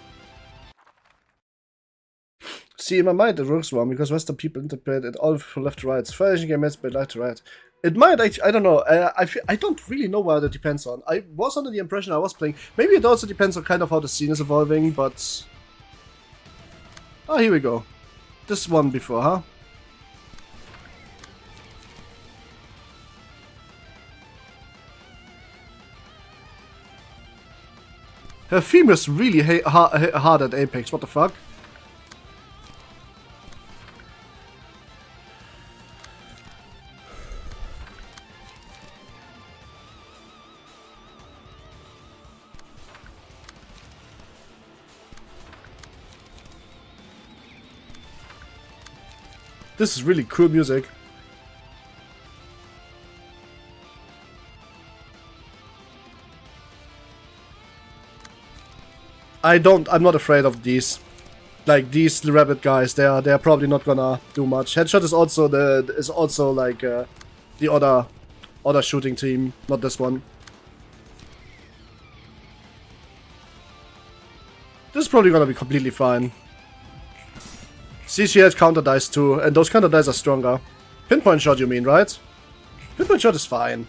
See, in my mind it works wrong, because Western people interpret it all from left to right. Version game is by left to right. It might actually, I don't know, I don't really know what it depends on. I was under the impression I was playing, maybe it also depends on kind of how the scene is evolving, but... Oh, here we go. This one before, huh? Her theme is really hard at Apex, what the fuck? This is really cool music. I'm not afraid of these. Like these rabbit guys, they are probably not gonna do much. Headshot is also like the other shooting team, not this one. This is probably gonna be completely fine. See, she has counter dice too, and those counter dice are stronger. Pinpoint shot, you mean, right? Pinpoint shot is fine.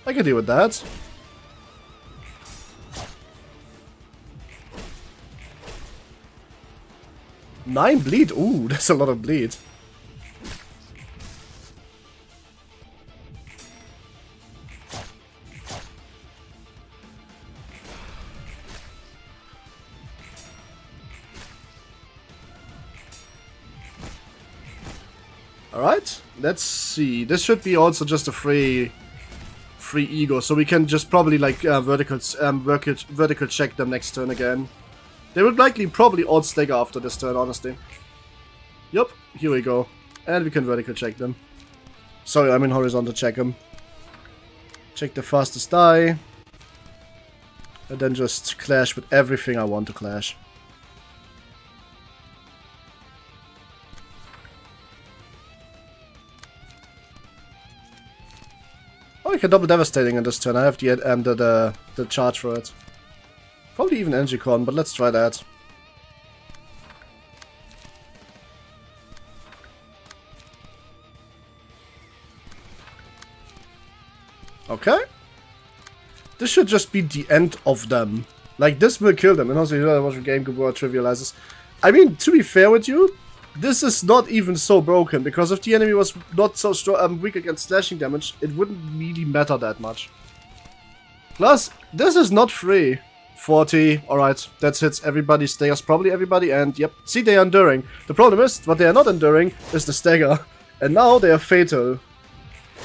I can deal with that. Nine bleed? Ooh, that's a lot of bleed. Alright, let's see. This should be also just a free ego, so we can just probably like vertical check them next turn again. They would likely probably alt stagger after this turn, honestly. Yup, here we go. And we can vertical check them. Sorry, I mean horizontal check them. Check the fastest die. And then just clash with everything I want to clash. Oh, I can double devastating in this turn. I have the charge for it. Probably even energy con, but let's try that. Okay. This should just be the end of them. Like, this will kill them. And also, you know, what the game trivializes. I mean, to be fair with you, this is not even so broken, because if the enemy was not so strong, weak against slashing damage, it wouldn't really matter that much. Plus, this is not free. 40, alright, that hits everybody, staggers probably everybody, and yep, see, they are enduring. The problem is, what they are not enduring is the stagger. And now they are fatal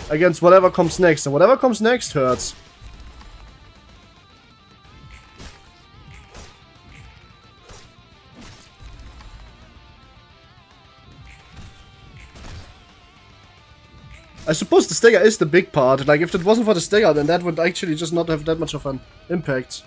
against whatever comes next, and whatever comes next hurts. I suppose the stagger is the big part. Like, if it wasn't for the stagger, then that would actually just not have that much of an impact.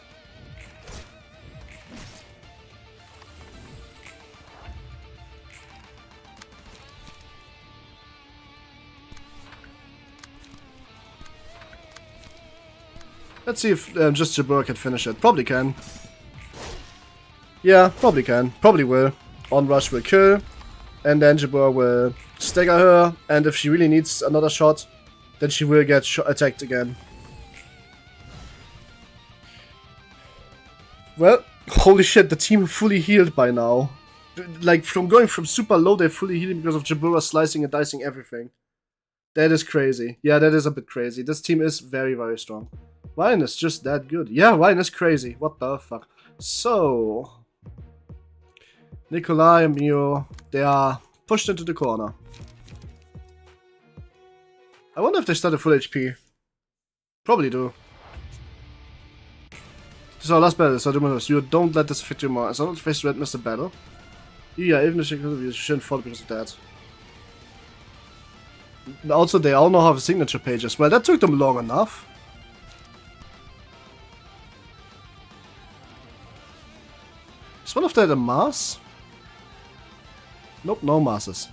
Let's see if just Jabur can finish it. Probably can. Yeah, probably can. Probably will. Onrush will kill. And then Jabur will stagger her. And if she really needs another shot, then she will get attacked again. Well, holy shit, the team fully healed by now. Like, from going from super low, they're fully healing because of Jabura slicing and dicing everything. That is crazy. Yeah, that is a bit crazy. This team is very, very strong. Ryan is just that good. Yeah, Ryan is crazy. What the fuck? So, Nikolai and Mio, they are pushed into the corner. I wonder if they start at full HP. Probably do. This is our last battle, so you don't let this affect you more. As long as face red miss the battle. Yeah, even if you shouldn't fall because of that. Also, they all know how the signature pages. Well, that took them long enough. Is one of them a mass? Nope, no masses.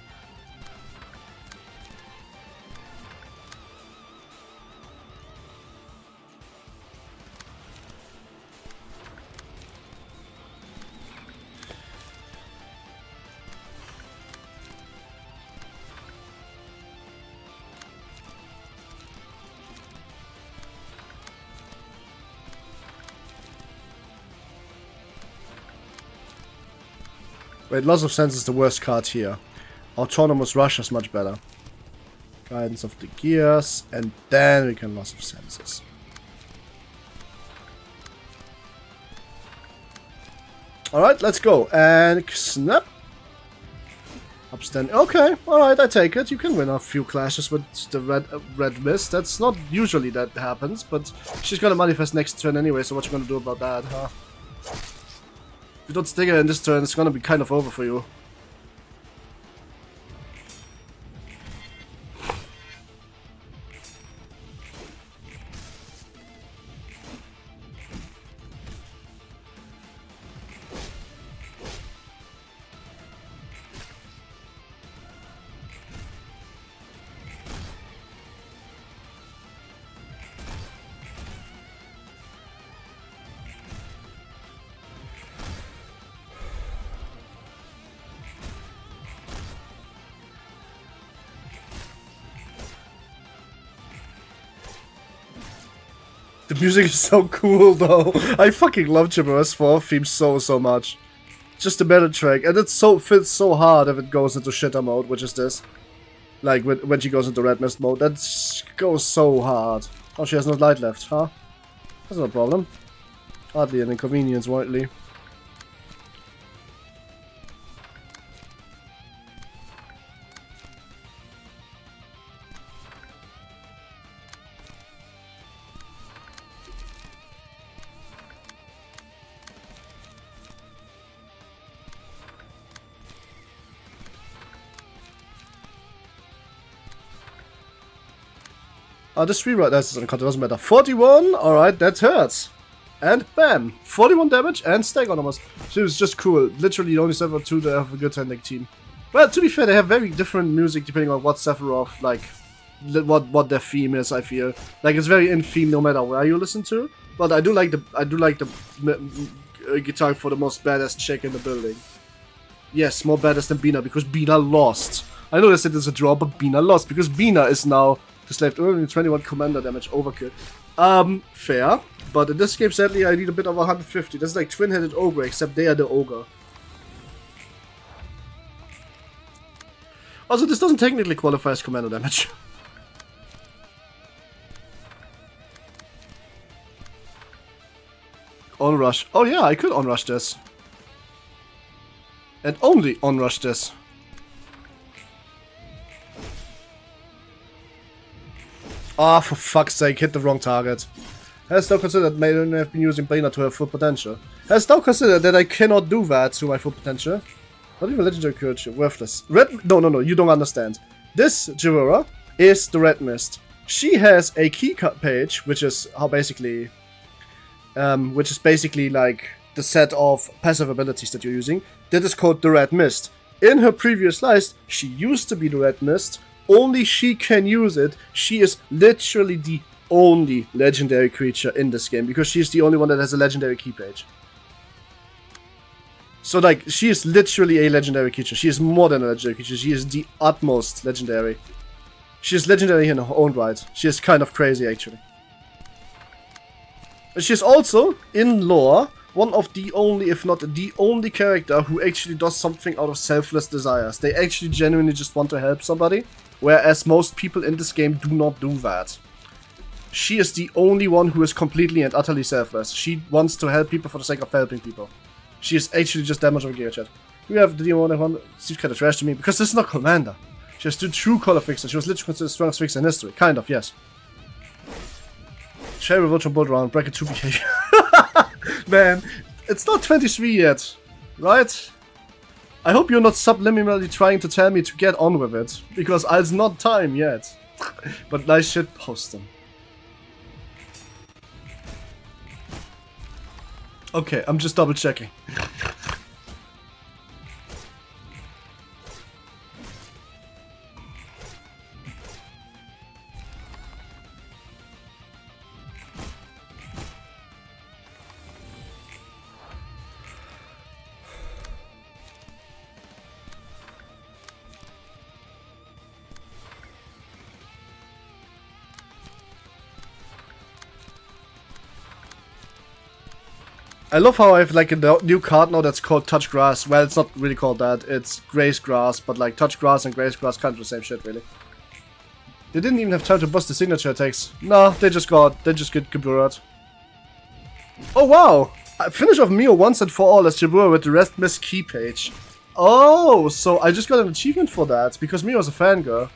Wait, Loss of Sense is the worst card here. Autonomous Rush is much better. Guidance of the Gears, and then we can Loss of Senses. Alright, let's go. And snap. Upstand. Okay, alright, I take it. You can win a few clashes with the red mist. That's not usually that happens, but she's gonna manifest next turn anyway, so what you gonna do about that, huh? If you don't stagger in this turn, it's gonna be kind of over for you. The music is so cool though. I fucking love Jabura's 4 theme so much. Just the metal track, and it fits so hard if it goes into shitter mode, which is this. Like when she goes into red mist mode, that goes so hard. Oh, she has no light left, huh? That's not a problem. Hardly an inconvenience, rightly. This 3 right, that doesn't matter. 41, alright, that hurts. And bam! 41 damage and stagger almost. She was just cool. Literally the only Sephiroth 2 that have a good handling team. Well, to be fair, they have very different music depending on what Sephiroth, like, what their theme is, I feel. Like, it's very in theme no matter where you listen to. But I do like the guitar for the most badass chick in the building. Yes, more badass than Bina, because Bina lost. I know they said it's a draw, but Bina lost, because Bina is now the slave only 21 commander damage, overkill. Fair. But in this game, sadly, I need a bit of 150. That's like twin-headed ogre, except they are the ogre. Also, this doesn't technically qualify as commander damage. On-rush. Oh yeah, I could on-rush this. And only on-rush this. Ah, for fuck's sake, hit the wrong target. Has thou considered that may have been using Brainer to her full potential? Has thou considered that I cannot do that to my full potential? Not even legendary creature, worthless. No, you don't understand. This Jabura is the Red Mist. She has a key page, which is how basically, like the set of passive abilities that you're using. That is called the Red Mist. In her previous life, she used to be the Red Mist. Only she can use it. She is literally the only legendary creature in this game, because she is the only one that has a legendary key page. So, like, she is literally a legendary creature. She is more than a legendary creature. She is the utmost legendary. She is legendary in her own right. She is kind of crazy, actually. But she is also, in lore, one of the only, if not the only character who actually does something out of selfless desires. They actually genuinely just want to help somebody. Whereas most people in this game do not do that. She is the only one who is completely and utterly selfless. She wants to help people for the sake of helping people. She is actually just that much of a giga chat. We have the demon one. Seems kind of trash to me, because this is not Commander. She has two true color fixers. She was literally considered the strongest fixer in history. Kind of, yes. Cherry virtual bolt round, bracket 2 behavior. Man, it's not 23 yet, right? I hope you're not subliminally trying to tell me to get on with it, because it's not time yet. But nice shit posting. Okay, I'm just double checking. I love how I have like a new card now that's called Touch Grass. Well, it's not really called that. It's Grace Grass, but like Touch Grass and Grace Grass kind of the same shit, really. They didn't even have time to bust the signature attacks. No, they just get Jabura. Oh wow! Finish off Mio once and for all as Jabura with the Red Mist key page. Oh, so I just got an achievement for that because Mio is a fangirl.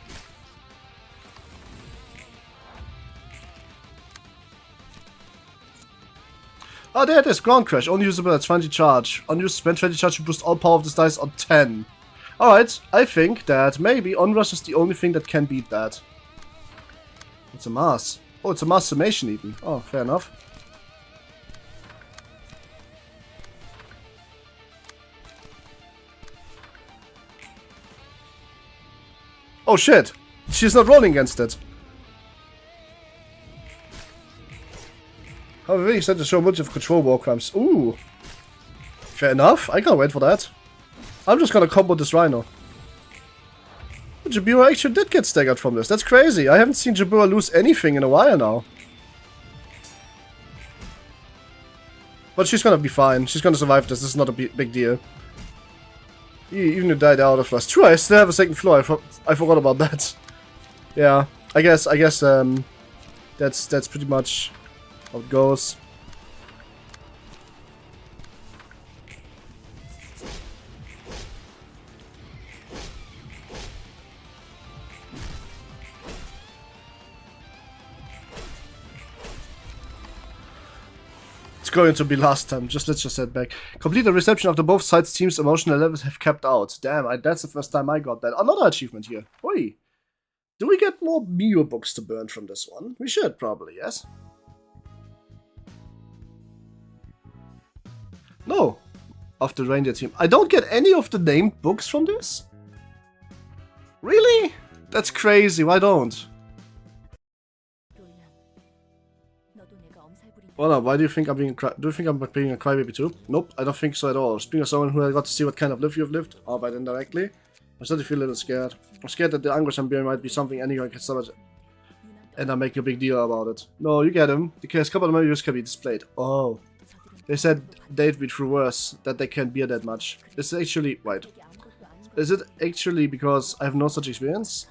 Oh, there it is. Ground Crash. Only usable at 20 charge. Unused spend 20 charge to boost all power of this dice on 10. Alright, I think that maybe Onrush is the only thing that can beat that. It's a mass. Oh, it's a mass summation even. Oh, fair enough. Oh shit! She's not rolling against it. However, you said to show much of control war crimes. Ooh. Fair enough. I can't wait for that. I'm just gonna combo this Rhino. Jabura actually did get staggered from this. That's crazy. I haven't seen Jabura lose anything in a while now. But she's gonna be fine. She's gonna survive this. This is not a big deal. Even if you died out of us. True, I still have a second floor. I forgot about that. Yeah, I guess that's pretty much how it goes. Going to be last time. Let's just head back. Complete the reception of the both sides teams' emotional levels have kept out. Damn, that's the first time I got that. Another achievement here. Oi. Do we get more Mio books to burn from this one? We should probably, yes? No. Of the reindeer team. I don't get any of the named books from this? Really? That's crazy. Why don't? Well, no, why do you think I'm being do you think I'm being a crybaby too? Nope, I don't think so at all. Speaking of someone who I got to see what kind of life you've lived, albeit indirectly, I started to feel a little scared. I'm scared that the anguish I'm bearing might be something anyone can stop it, and I'm making a big deal about it. No, you get him. The case couple of memories can be displayed. Oh. They said they'd be through worse, that they can't bear that much. Is it actually... Wait. Is it actually because I have no such experience?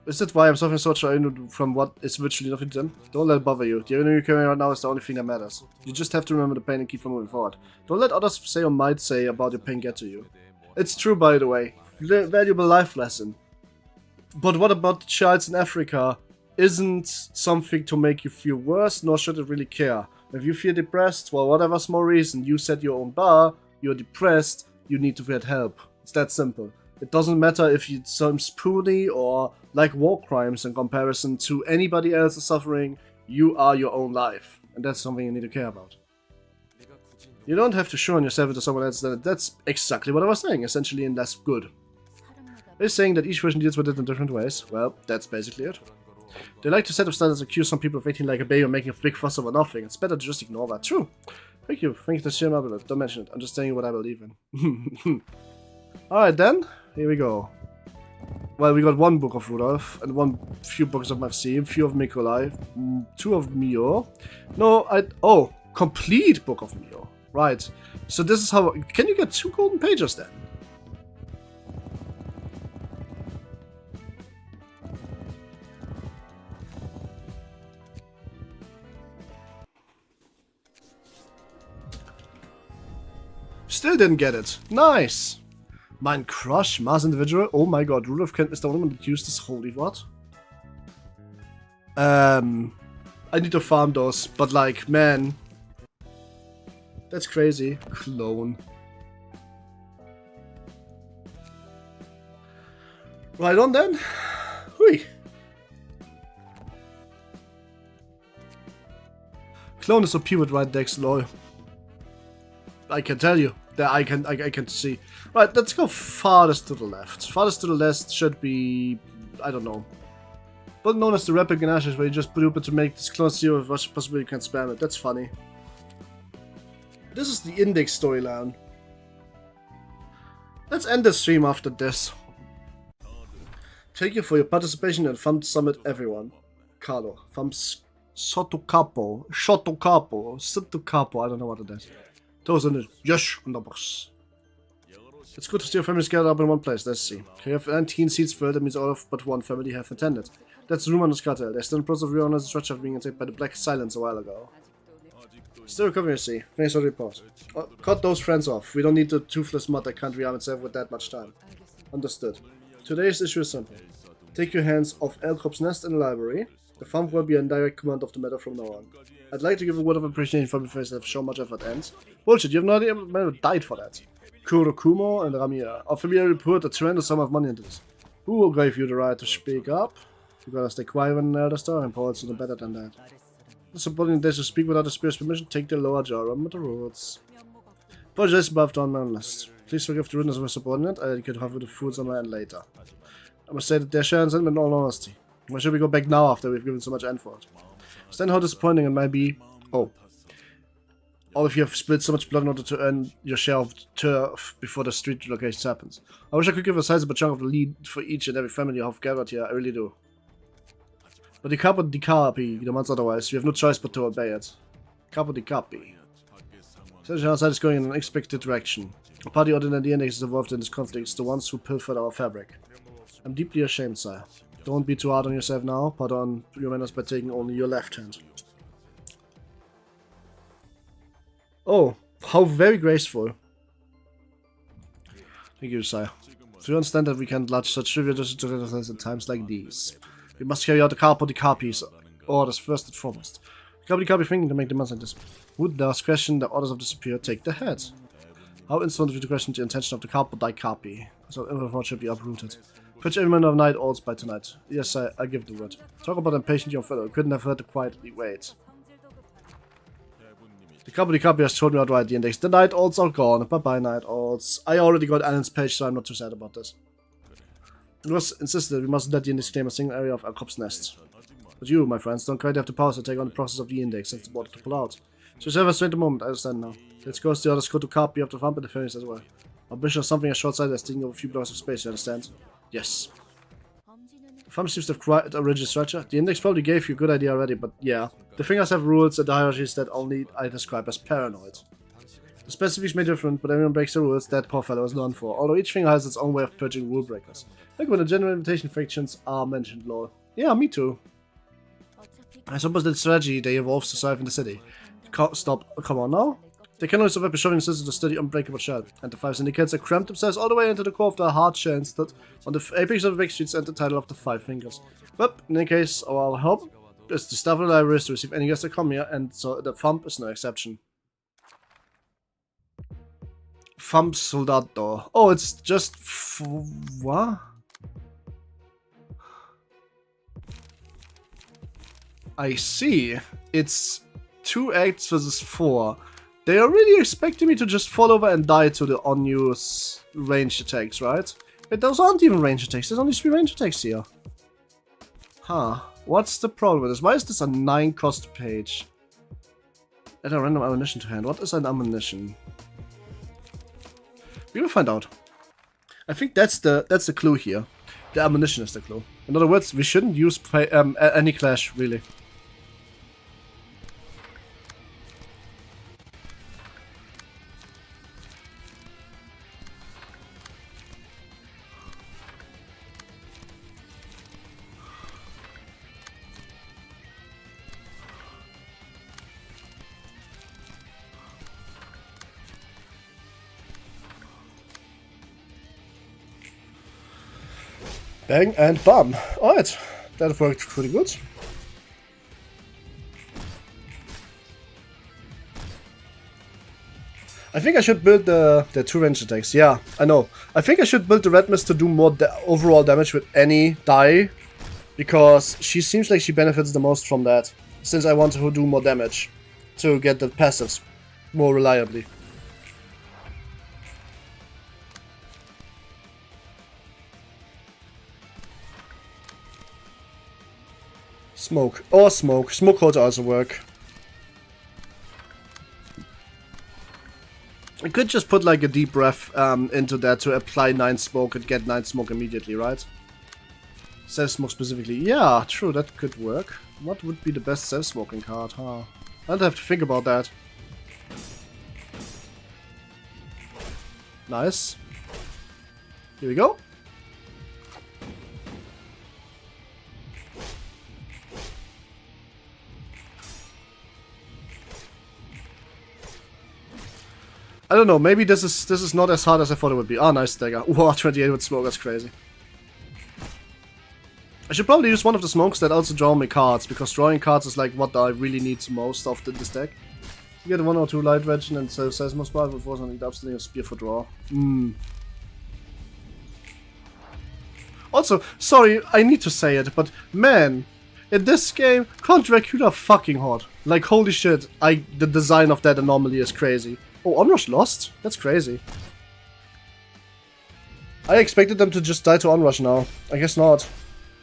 Is that why I'm suffering so much from what is virtually nothing to them? Don't let it bother you. The only you're carrying right now is the only thing that matters. You just have to remember the pain and keep on moving forward. Don't let others say or might say about your pain get to you. It's true, by the way. Valuable life lesson. But what about the childs in Africa? Isn't something to make you feel worse, nor should it really care. If you feel depressed, for whatever small reason, you set your own bar, you're depressed, you need to get help. It's that simple. It doesn't matter if you some spoony or like war crimes in comparison to anybody else's suffering, you are your own life. And that's something you need to care about. You don't have to show yourself to someone else. That's exactly what I was saying, essentially in less good. They're saying that each version deals with it in different ways. Well, that's basically it. They like to set up standards and accuse some people of acting like a baby or making a big fuss over nothing. It's better to just ignore that. True. Thank you to share my belief. Don't mention it. I'm just telling you what I believe in. Alright then. Here we go. Well, we got one book of Rudolph and few books of Maxim, few of Mikolai, 2 of Mio. No, oh, complete book of Mio. Right. So this is how... Can you get 2 golden pages then? Still didn't get it. Nice. Mein Crush, Mars Individual. Oh my god, Rudolph is the only one that used this holy what? I need to farm those, but like, man. That's crazy. Clone. Right on then. Hui. Clone is OP with right decks, lol. I can tell you. That I can see. Right, let's go farthest to the left. Farthest to the left should be... I don't know. But known as the Rapid Ganache, where you just put it to make this clone zero with what possibly you can spam it. That's funny. This is the index storyline. Let's end the stream after this. Thank you for your participation and fun summit, everyone. Carlo. From Sotocapo. I don't know what it is. Those are the Yosh on the box. It's good to see your families gathered up in one place. Let's see. You have 19 seats filled. That means all of but one family have attended. That's Ruina and cartel. They're still in the process of reorganizing the structure of being attacked by the Black Silence a while ago. Still recovering, you see. Thanks for the report. Cut those friends off. We don't need the toothless mud that can't rearm itself with that much time. Understood. Today's issue is simple. Take your hands off Elkrop's nest in the library. The farm will be in direct command of the matter from now on. I'd like to give a word of appreciation for the face that have shown much effort and... Bullshit, you have no idea who died for that. Kurokumo and Ramia. Our familiar report a tremendous sum of money into this. Who gave you the right to speak up? You gotta stay quiet when an elder star and Paul's no better than that. The subordinate days to speak without the spirit's permission, take the lower jaw, remember the rules. Apologize above down my list. Please forgive the rudeness of my subordinate, I could have the foods on my end later. I must say that they're sharing sentiment in all honesty. Why should we go back now after we've given so much effort? Stand how disappointing it might be. Oh. All of you have spilled so much blood in order to earn your share of turf before the street relocation happens. I wish I could give a sizable chunk of the lead for each and every family you have gathered here, I really do. But the carpet the months otherwise, we have no choice but to obey it. Copy. Copy. Situation outside is going in an unexpected direction. The party other than the index is involved in this conflict is the ones who pilfered our fabric. I'm deeply ashamed, sire. Don't be too hard on yourself now. Pardon your manners by taking only your left hand. Oh, how very graceful. Thank you, sire. So you understand that we can't lodge such trivial justice at times like these. We must carry out the copies orders first and foremost. Copy thinking to make demands like this. Would thus question the orders of the superior take the head? How insolent of you to question the intention of the copy. So everyone should be uprooted. Fetch every man of night owls by tonight. Yes, I give the word. Talk about impatient young fellow. Couldn't have heard to quietly wait. The copy has told me outright the index. The night owls are gone. Bye-bye, night owls. I already got Alan's page, so I'm not too sad about this. It was insisted we mustn't let the index claim a single area of our cop's nest. But you, my friends, don't quite have the power to take on the process of the index. That's the border to pull out. So just have a straight moment, I understand now. Let's go the others go to copy of the vamp and the fairies as well. Our ambition is something as short-sighted as taking over a few blocks of space, you understand? Yes. The vamp seems to have quite a rigid structure. The index probably gave you a good idea already, but yeah. The fingers have rules and hierarchies that only I describe as paranoid. The specifics may be different, but everyone breaks the rules that poor fellow is known for, although each finger has its own way of purging rule breakers. Like when the general invitation factions are mentioned, lol. Yeah, me too. I suppose that strategy they evolves to survive in the city. Come on now? They can only survive by shoving systems to study unbreakable shell, and the 5 syndicates have cramped themselves all the way into the core of the hard shell and stood on the apex of the big streets and the title of the 5 fingers. But in any case, our hope is to staff the libraries to receive any guests that come here, and so the Thump is no exception. Thump Soldato. Oh, it's just what? I see. It's 2 acts versus 4. They are really expecting me to just fall over and die to the unused ranged attacks, right? But those aren't even ranged attacks. There's only 3 ranged attacks here. Huh. What's the problem with this? Why is this a 9 cost page? Add a random ammunition to hand. What is an ammunition? We will find out. I think that's the clue here. The ammunition is the clue. In other words, we shouldn't use any clash, really. Bang and bam. Alright, that worked pretty good. I think I should build the 2 range attacks. Yeah, I know. I think I should build the Red Mist to do more overall damage with any die, because she seems like she benefits the most from that, since I want to do more damage to get the passives more reliably. Smoke. Or smoke. Smoke could also work. I could just put like a deep breath into that to apply 9 smoke and get 9 smoke immediately, right? Self-smoke specifically. Yeah, true, that could work. What would be the best self-smoking card, huh? I'd have to think about that. Nice. Here we go. I don't know, maybe this is not as hard as I thought it would be. Ah, nice dagger. Wow, 28 with smoke, that's crazy. I should probably use one of the smokes that also draw me cards, because drawing cards is like what I really need most of this deck. You get 1 or 2 light wedge and Seismo Spot with force on the upstanding of spear for draw. Also, sorry, I need to say it, but man, in this game, Count Dracula fucking hot. Like, holy shit, the design of that anomaly is crazy. Oh, Onrush lost? That's crazy. I expected them to just die to Onrush now. I guess not.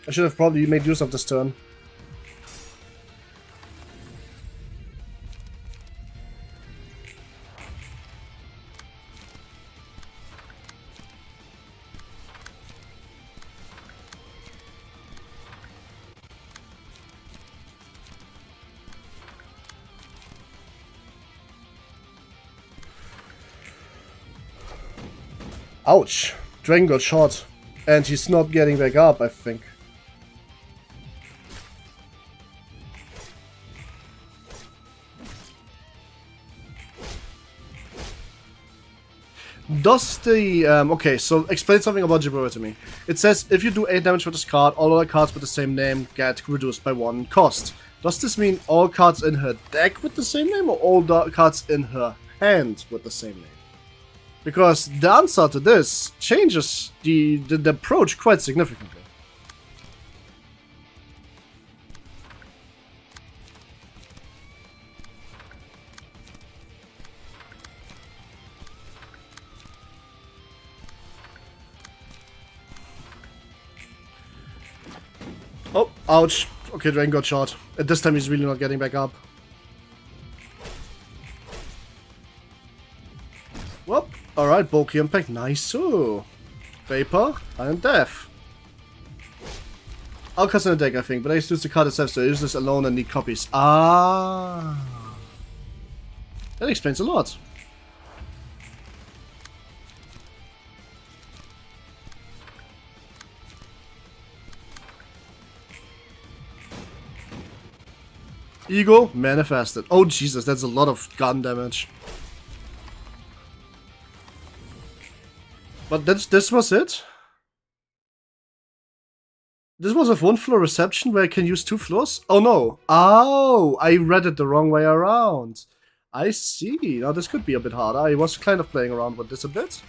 I should have probably made use of this turn. Ouch. Dragon got shot. And he's not getting back up, I think. Does the... okay, so explain something about Jabura to me. It says, if you do 8 damage with this card, all other cards with the same name get reduced by 1 cost. Does this mean all cards in her deck with the same name, or all the cards in her hand with the same name? Because the answer to this changes the approach quite significantly. Oh, ouch. Okay, Dragon got shot. At this time he's really not getting back up. Whoop. Alright, bulky impact. Nice. Ooh. Vapor and Death. I'll cast in a deck, I think, but I use the card itself, so I use this alone and need copies. Ah. That explains a lot. Ego manifested. Oh Jesus, that's a lot of gun damage. But this was it? This was a 1-floor reception where I can use 2 floors? Oh no. Oh, I read it the wrong way around. I see. Now this could be a bit harder. I was kind of playing around with this a bit.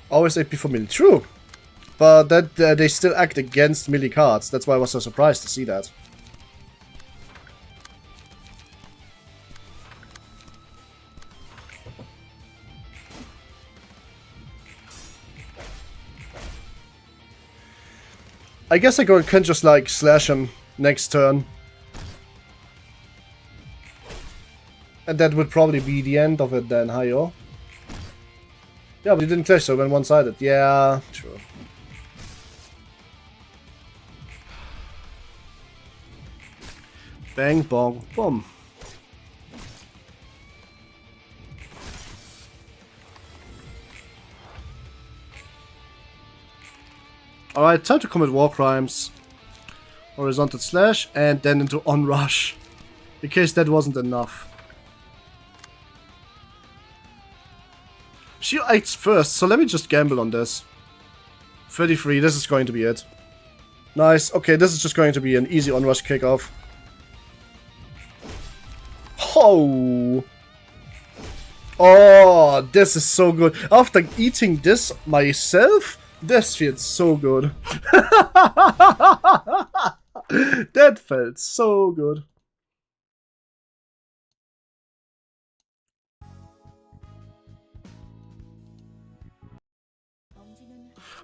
Always AP for melee. True. But that they still act against melee cards. That's why I was so surprised to see that. I guess I can just like slash him next turn. And that would probably be the end of it then, Hayo. Yeah, but you didn't clash, so it went one-sided. Yeah, true. Bang, bong, boom. Alright, time to commit war crimes. Horizontal slash, and then into onrush. In case that wasn't enough. She acts first, so let me just gamble on this. 33, this is going to be it. Nice, okay, this is just going to be an easy onrush kickoff. Oh! Oh, this is so good. After eating this myself, this feels so good. That felt so good.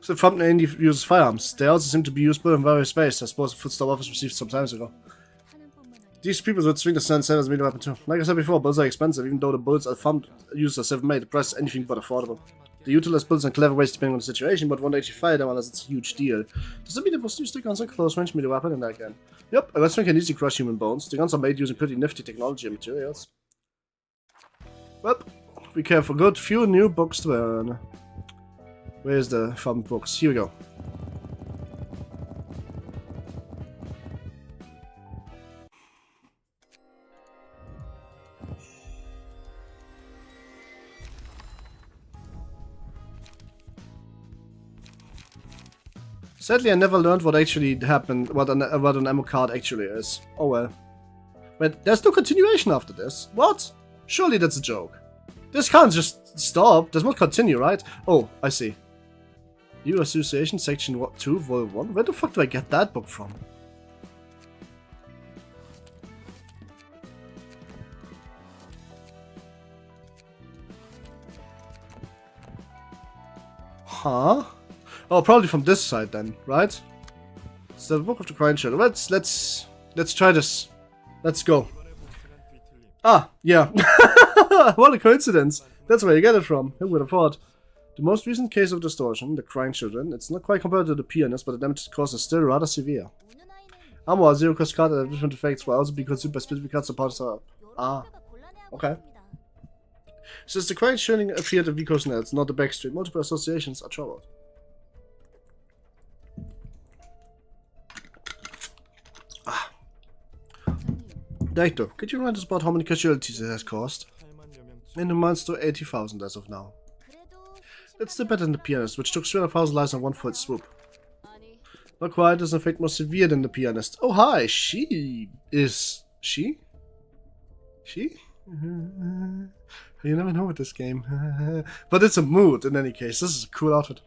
So the thumbnail only uses firearms. They also seem to be usable in various ways. I suppose the footstop office received some time ago. These people would swing the Sun as a melee weapon too. Like I said before, bullets are expensive, even though the bullets are thumb used as 7-made. The price is anything but affordable. They utilize bullets in clever ways depending on the situation, but won't actually fire them unless it's a huge deal. Does that mean it was used to guns on close range melee weapon in that game? Yep, a wrestling can easily crush human bones. The guns are made using pretty nifty technology and materials. Well, we care for good. Few new books to learn. Where's the fun books? Here we go. Sadly, I never learned what actually happened, what an ammo card actually is. Oh well. Wait, there's no continuation after this. What? Surely that's a joke. This can't just stop. This must continue, right? Oh, I see. New Association, Section 2, Vol 1? Where the fuck do I get that book from? Huh? Oh, probably from this side then, right? It's the Book of the Crying Shadow. Let's try this. Let's go. Ah, yeah. What a coincidence. That's where you get it from. Who would have thought? The most recent case of distortion, the crying children, it's not quite compared to the pianist, but the damage caused is still rather severe. Armor, zero cost card, and different effects will also be consumed by specific cards supports up. Ah, okay. Since the crying children appeared in Vico's nets, not the backstreet, multiple associations are troubled. Ah. Director, could you remind us about how many casualties it has caused? In amounts to 80,000 as of now. It's still better than the pianist, which took 300,000 lives in one fell swoop. Not quite, is in fact more severe than the pianist. Oh hi, she is... She? She? You never know with this game. But it's a mood in any case, this is a cool outfit.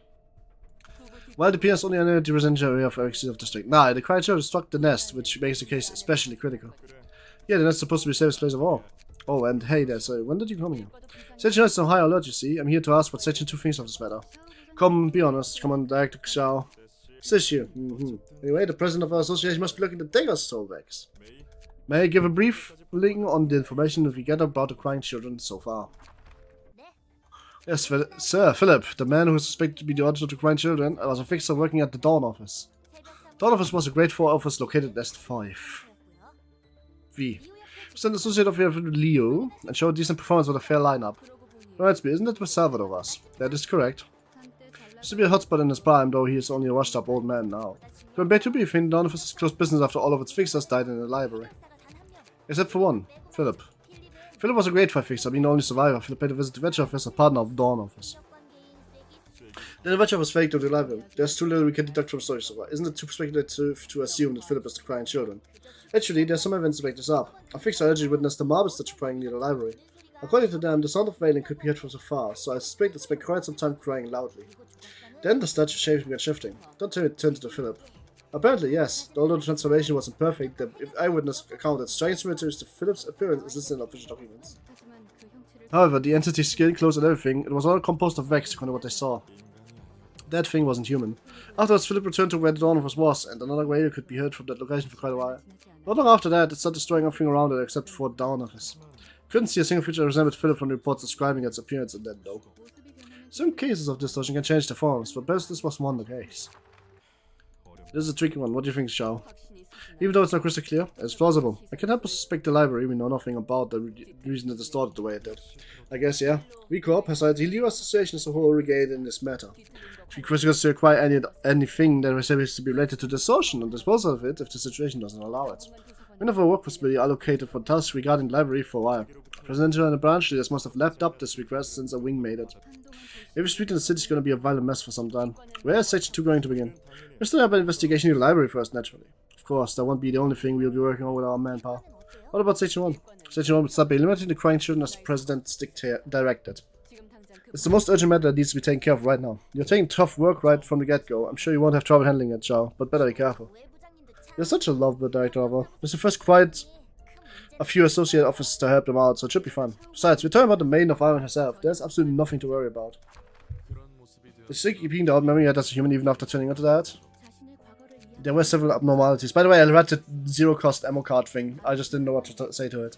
While the pianist only entered the residential area of Exit District. Nah, the creature struck the nest, which makes the case especially critical. Yeah, the nest is supposed to be the safest place of all. Oh, and hey there, so when did you come here? Section is on high alert, you see. I'm here to ask what Section 2 thinks of this matter. Come, be honest. Come on, Director Xiao. This issue. Anyway, the president of our association must be looking to take us soulbacks. May I give a brief link on the information that we get about the crying children so far? Yes, Sir Philip, the man who is suspected to be the author of the crying children, was a fixer working at the Dawn office. Dawn office was a grade 4 office located at Nest 5. V. Was an associate of Leo and showed decent performance with a fair lineup. Reminds me, isn't it where Salvador was? That is correct. Used to be a hotspot in his prime, though he is only a washed up old man now. Going back to beef, Dawn office has closed business after all of its fixers died in the library. Except for one, Philip. Philip was a grade 5 fixer, being the only survivor. Philip paid a visit to Vetcher office, a partner of Dawn office. Then the Vetcher was faked to the library. There's too little we can deduct from story so far. Isn't it too speculative to assume that Philip is the crying children? Actually, there's some evidence to back this up. A fixer allegedly witnessed the marble statue crying near the library. According to them, the sound of wailing could be heard from so far, so I suspect it spent quite some time crying loudly. Then the statue shapes began shifting. Don't tell me it turned to Philip. Apparently, yes. Although the transformation wasn't perfect, the eyewitness account that strange similarities to Philip's appearance is listed in official documents. However, the entity's skin, clothes and everything, it was all composed of wax according to what they saw. That thing wasn't human. Afterwards, Philip returned to where the Dawn office was, and another wail could be heard from that location for quite a while. Not long after that, it started destroying everything around it except for the Dawn office. Couldn't see a single feature that resembled Philip from the reports describing its appearance in that logo. Some cases of distortion can change their forms, but best this was one case. This is a tricky one. What do you think, Xiao? Even though it's not crystal clear, it's plausible. I can't help but suspect the library. We know nothing about the reason it distorted the way it did. I guess, yeah. We Corp has the Leo Association as a whole regarded in this matter. We critical to acquire anything that is to be related to distortion and dispose of it if the situation doesn't allow it. Many of our work was be allocated for tasks regarding the library for a while. Presidential and the branch leaders must have lapped up this request since a wing made it. Every street in the city is going to be a violent mess for some time. Where is Section 2 going to begin? We'll still have an investigation in the library first, naturally. Of course, that won't be the only thing we'll be working on with our manpower. What about Section 1? Section 1 would start by eliminating the crying children as the President directed. It's the most urgent matter that needs to be taken care of right now. You're taking tough work right from the get-go. I'm sure you won't have trouble handling it, Zhao, but better be careful. You're such a lovable director, Ava. This is the first quite a few associate officers to help them out, so it should be fun. Besides, we're talking about the maiden of Iron herself. There's absolutely nothing to worry about. Is she keeping the old memory as a human even after turning into that? There were several abnormalities. By the way, I read the zero-cost ammo card thing. I just didn't know what to say to it.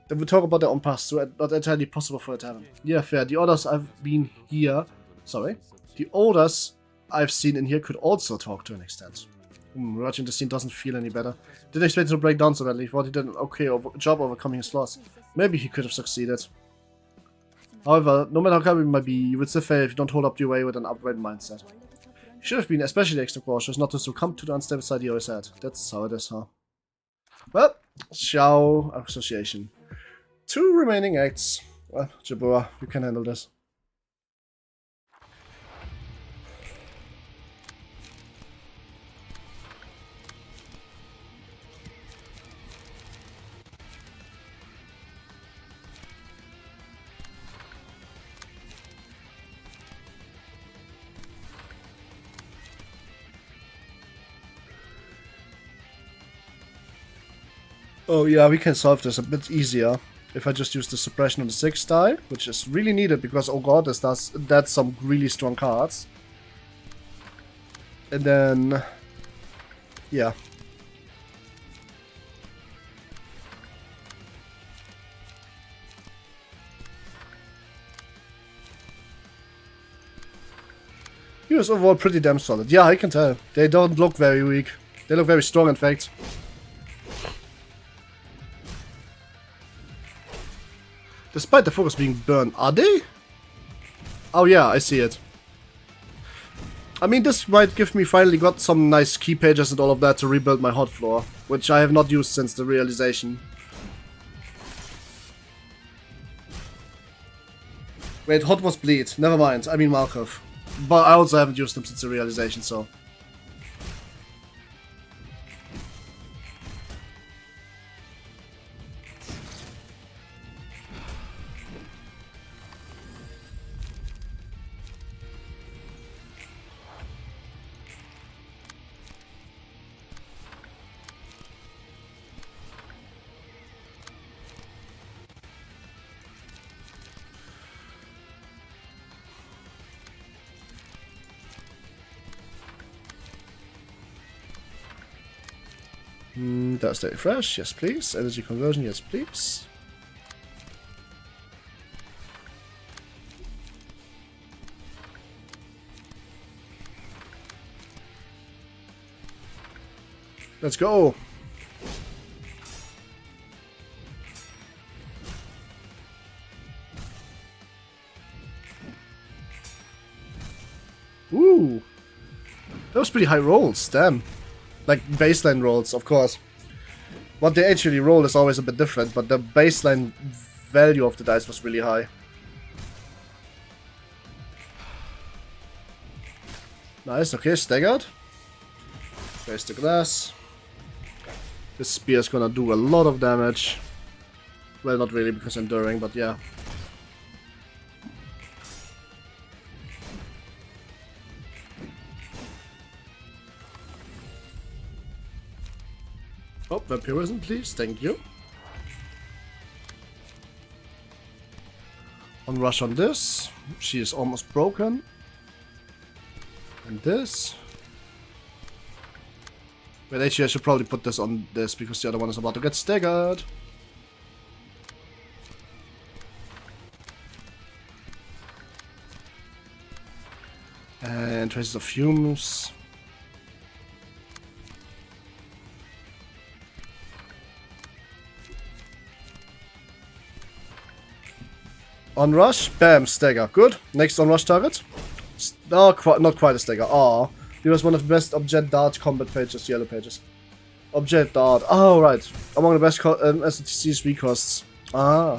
They would talk about their own past, so it's not entirely possible for it to happen. Yeah, fair. The orders I've been here... Sorry? The orders I've seen in here could also talk to an extent. Watching the scene doesn't feel any better. Didn't expect him to break down so badly. Thought he did an okay job overcoming his flaws. Maybe he could have succeeded. However, no matter how clever he might be, you would still fail if you don't hold up your way with an upright mindset. You should have been especially extra cautious not to succumb to the unstable side he always had. That's how it is, huh? Well, Xiao Association. 2 remaining acts. Well, Jabura, you can handle this. Oh yeah, we can solve this a bit easier if I just use the suppression on the 6th die, which is really needed because, oh god, that's some really strong cards. And then, yeah. He was overall pretty damn solid. Yeah, I can tell. They don't look very weak. They look very strong, in fact. Despite the focus being burned, are they? Oh yeah, I see it. I mean, this might give me finally got some nice key pages and all of that to rebuild my hot floor, which I have not used since the realization. Wait, hot was bleed. Never mind. I mean Markov. But I also haven't used them since the realization, so... That's very fresh, yes please. Energy conversion, yes please. Let's go! Ooh! That was pretty high rolls, damn. Like baseline rolls, of course. What they actually roll is always a bit different, but the baseline value of the dice was really high. Nice, okay, staggered. Raise the glass. This spear is gonna do a lot of damage. Well, not really because enduring, but yeah. Oh, vampirism, please. Thank you. On rush on this. She is almost broken. And this. But actually, I should probably put this on this because the other one is about to get staggered. And traces of fumes. On rush, bam, stagger. Good. Next on rush target. Oh, not quite a stagger. Oh, he was one of the best object dart combat pages, yellow pages. Object dart. Oh, right. Among the best STC's costs. Ah.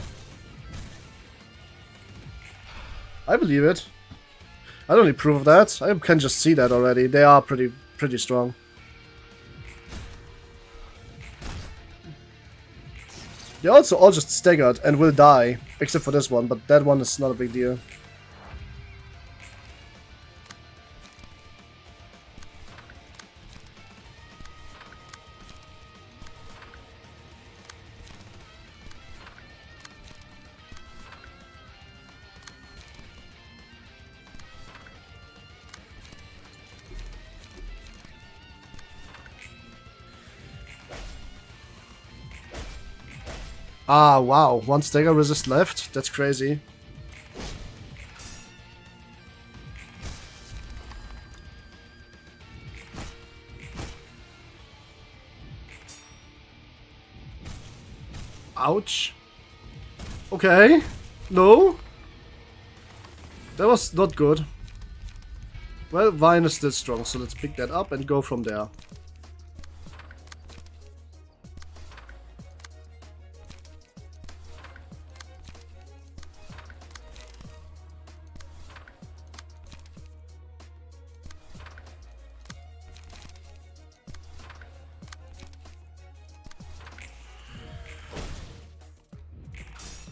I believe it. I don't need proof of that. I can just see that already. They are pretty strong. They also all just staggered and will die, except for this one, but that one is not a big deal. Ah, wow. One stagger resist left? That's crazy. Ouch. Okay. No. That was not good. Well, Vine is still strong, so let's pick that up and go from there.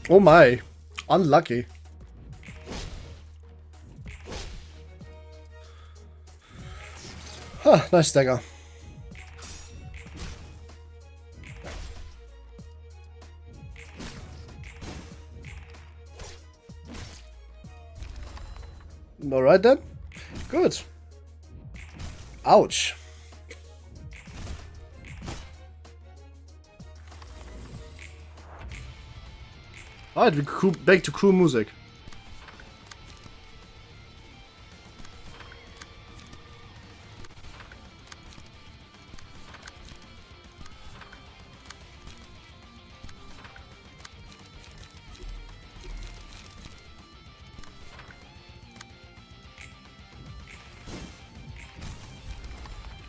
Oh my, unlucky. Huh, nice dagger. Alright then. Good. Ouch. Alright, we're back to cool music.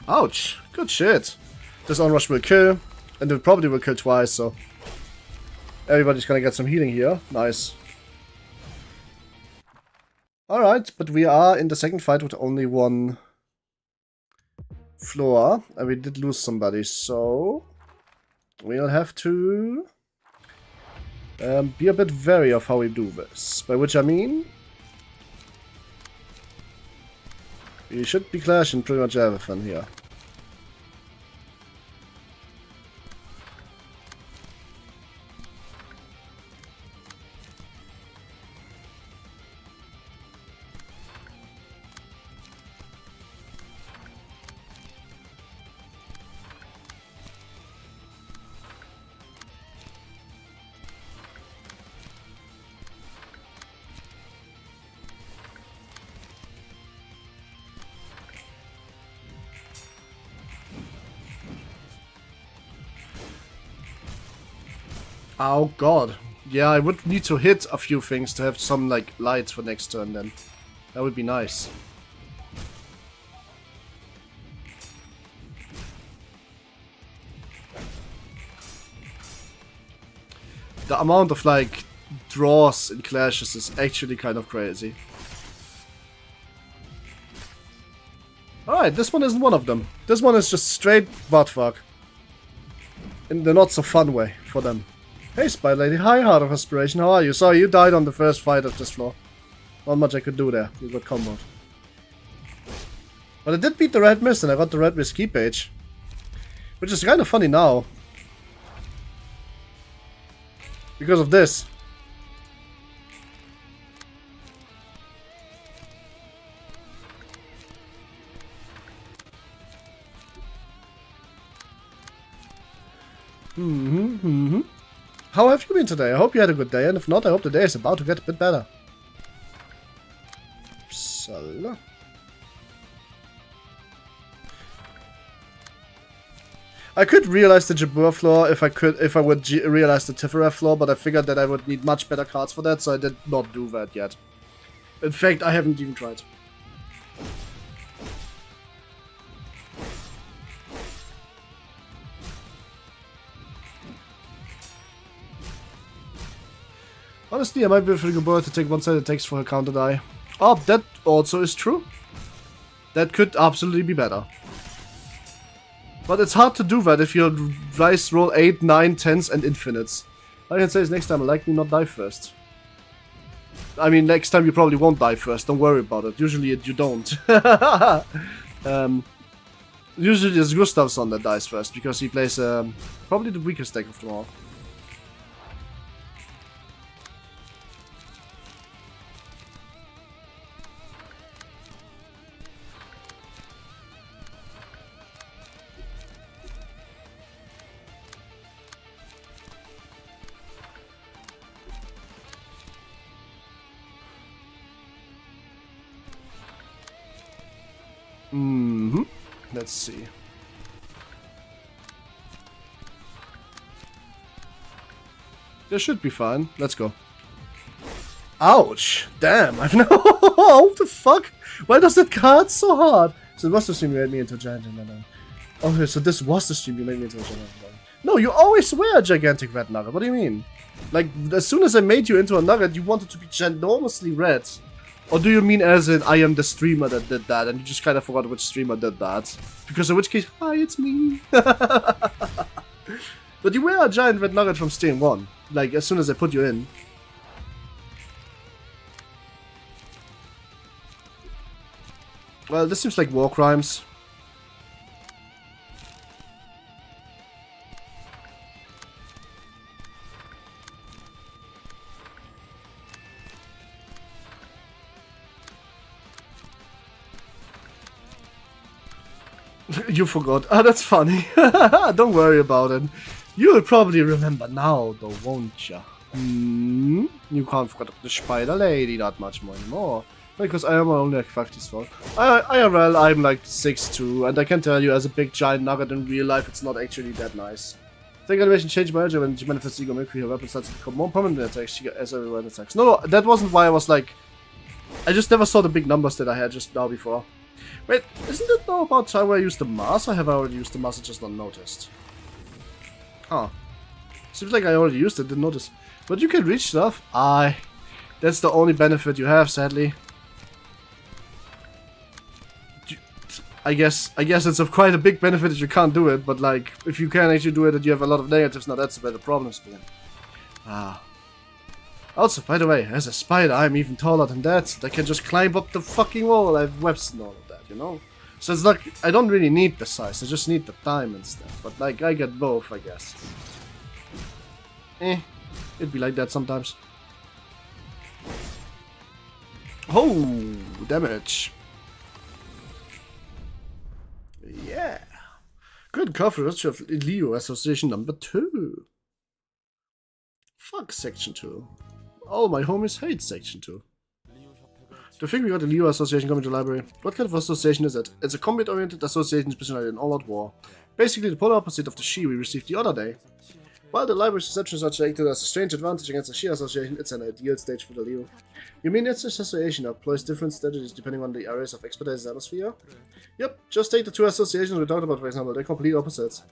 Ouch. Good shit. This onrush will kill. And it probably will kill twice, so... Everybody's gonna get some healing here. Nice. Alright, but we are in the second fight with only one floor. And we did lose somebody, so... We'll have to... be a bit wary of how we do this. By which I mean... We should be clashing pretty much everything here. Oh god. Yeah, I would need to hit a few things to have some, like, lights for next turn then. That would be nice. The amount of, like, draws in clashes is actually kind of crazy. Alright, this one isn't one of them. This one is just straight buttfuck. In the not so fun way for them. Hey, Spy Lady. Hi, Heart of Aspiration. How are you? Sorry, you died on the first fight of this floor. Not much I could do there. You got comboed. But I did beat the Red Mist and I got the Red Mist key page. Which is kind of funny now. Because of this. How have you been today? I hope you had a good day, and if not, I hope the day is about to get a bit better. So. I could realize the Jabur floor if I would realize the Tiferet floor, but I figured that I would need much better cards for that, so I did not do that yet. In fact, I haven't even tried. Honestly, I might be feeling a bird to take one-sided attacks for her counter die. Oh, that also is true. That could absolutely be better. But it's hard to do that if your dice roll 8, 9, 10s and infinites. All I can say is next time I'll likely not die first. I mean, next time you probably won't die first, don't worry about it. Usually you don't. Usually it's Gustavsson that dies first, because he plays probably the weakest deck of them all. Let's see. This should be fine. Let's go. Ouch! Damn, I've no. What the fuck? Why does that cut so hard? So it was the stream you made me into a giant nugget. Okay, so this was the stream you made me into a giant nugget. No, you always were a gigantic red nugget. What do you mean? Like, as soon as I made you into a nugget, you wanted to be ginormously red. Or do you mean as in, I am the streamer that did that, and you just kind of forgot which streamer did that? Because in which case, hi, it's me. But you were a giant red nugget from stream 1. Like, as soon as I put you in. Well, this seems like war crimes. You forgot. Ah, that's funny. Don't worry about it. You'll probably remember now, though, won't ya? You can't forget the Spider Lady that much more anymore. Because I am only like 54. IRL, I'm like 6'2", and I can tell you, as a big giant nugget in real life, it's not actually that nice. I think animation changed my energy when she manifests ego make her weapon starts to become more permanent attacks as everyone attacks. No, that wasn't why I was like... I just never saw the big numbers that I had just now before. Wait, isn't it now about time where I use the mask? Or have I already used the mask and just not noticed? Huh. Seems like I already used it, didn't notice. But you can reach stuff. That's the only benefit you have, sadly. I guess it's of quite a big benefit that you can't do it, but like, if you can actually do it and you have a lot of negatives, now that's where the problem's been. Also, by the way, as a spider, I'm even taller than that. I can just climb up the fucking wall. I have webs and all of that, you know? So it's like, I don't really need the size, I just need the time and stuff. But like, I get both, I guess. It'd be like that sometimes. Oh, damage. Yeah. Good coverage of Leo Association number 2. Fuck Section 2. All my homies hate Section 2. To think we got the Leo Association coming to the library. What kind of association is it? It's a combat-oriented association specialized in all-out war. Basically the polar opposite of the Shi we received the other day. While the library's reception such acted as a strange advantage against the Shi association, it's an ideal stage for the Leo. You mean it's this association that employs different strategies depending on the areas of expertise in the atmosphere? Yep, just take the 2 associations we talked about, for example, they're complete opposites.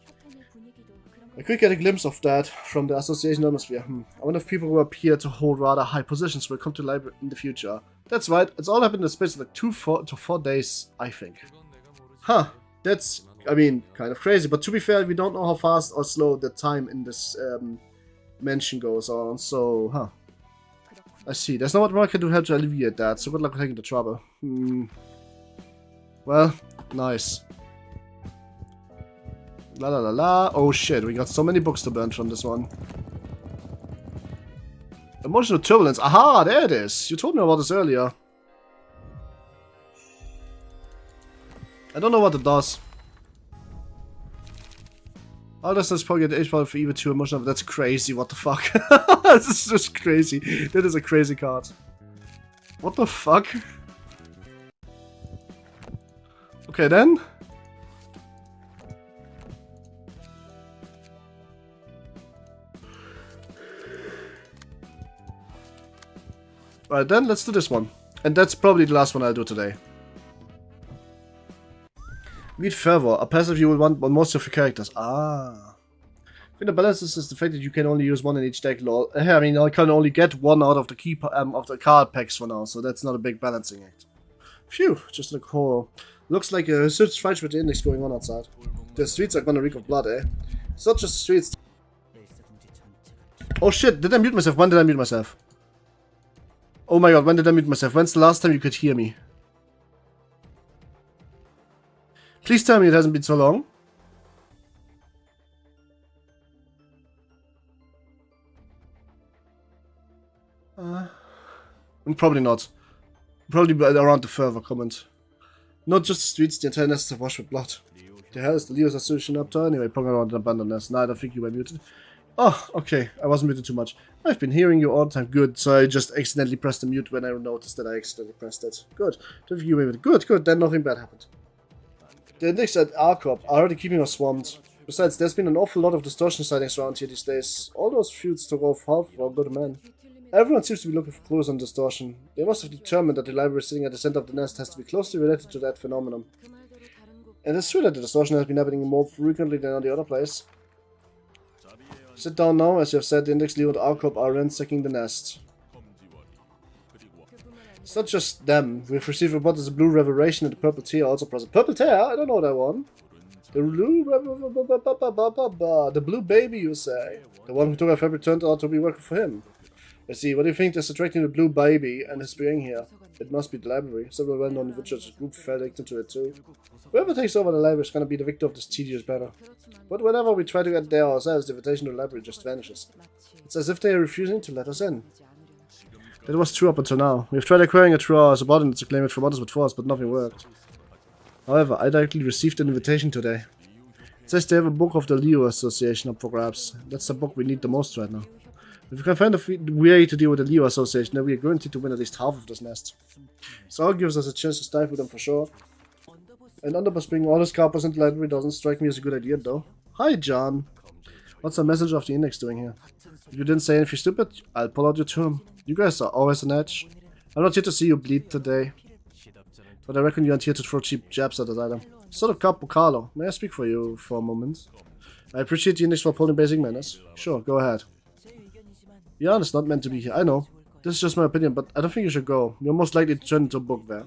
I could get a glimpse of that from the association atmosphere. I wonder if people who appear to hold rather high positions will come to the library in the future. That's right, it's all happened in the space of like 2 to 4 days, I think. Huh, that's, I mean, kind of crazy, but to be fair, we don't know how fast or slow the time in this mention goes on, so, huh. I see, there's not much more I can do to help to alleviate that, so good luck with taking the trouble. Well, nice. La la la la. Oh shit, we got so many books to burn from this one. Emotional turbulence. Aha, there it is. You told me about this earlier. I don't know what it does. Oh, this is probably the age part for even 2 emotional. That's crazy. What the fuck? This is just crazy. That is a crazy card. What the fuck? Okay then. Alright then, let's do this one. And that's probably the last one I'll do today. Meet Fervor, a passive you will want on most of your characters. I think the balance is the fact that you can only use 1 in each deck, lol. I mean, I can only get 1 out of the of the card packs for now, so that's not a big balancing act. Phew, just like horror. Looks like a serious fight with the index going on outside. The streets are gonna reek of blood, eh? It's not just the streets. Oh shit, did I mute myself? When did I mute myself? Oh my god, when did I mute myself? When's the last time you could hear me? Please tell me it hasn't been so long. Probably not. Probably around the further comment. Not just the streets, the entire nest is washed with blood. The hell is the Leo's association up to? Anyway, poking around the abandoned nest. Nah, I don't think you were muted. Oh, okay. I wasn't muted too much. I've been hearing you all the time. Good. So I just accidentally pressed the mute when I noticed that I accidentally pressed it. Good. Don't think you were muted. Good, good. Then nothing bad happened. The index at Arcop are already keeping us swamped. Besides, there's been an awful lot of distortion sightings around here these days. All those feuds took off half for a good man. Everyone seems to be looking for clues on distortion. They must have determined that the library sitting at the center of the nest has to be closely related to that phenomenon. And it's true that the distortion has been happening more frequently than on the other place. Sit down now, as you have said, the Index, Leo and Arcop are ransacking the nest. It's not just them. We've received reports of the Blue Revelation and the Purple Tear also present. Purple Tear? I don't know that one. The Blue Baby, you say? The one who took our fabric turned out to be working for him. I see. What do you think is attracting the Blue Baby and his being here? It must be the library. Several well-known individuals group fell victim to it too. Whoever takes over the library is going to be the victor of this tedious battle. But whenever we try to get there ourselves, the invitation to the library just vanishes. It's as if they are refusing to let us in. That was true up until now. We've tried acquiring a true our subordinates to claim it from others with force, but nothing worked. However, I directly received an invitation today. It says they have a book of the Leo Association up for grabs. That's the book we need the most right now. If we can find a way to deal with the Leo Association, then we are guaranteed to win at least half of this nest. So it gives us a chance to stifle them for sure. And Underbus bringing all his carpers into the library doesn't strike me as a good idea though. Hi John! What's the message of the Index doing here? If you didn't say anything stupid, I'll pull out your tomb. You guys are always on edge. I'm not here to see you bleed today. But I reckon you aren't here to throw cheap jabs at us either. Sort of Capo Carlo, may I speak for you for a moment? I appreciate the index for upholding basic manners. Sure, go ahead. Yarn is not meant to be here, I know. This is just my opinion, but I don't think you should go. You're most likely to turn into a book there.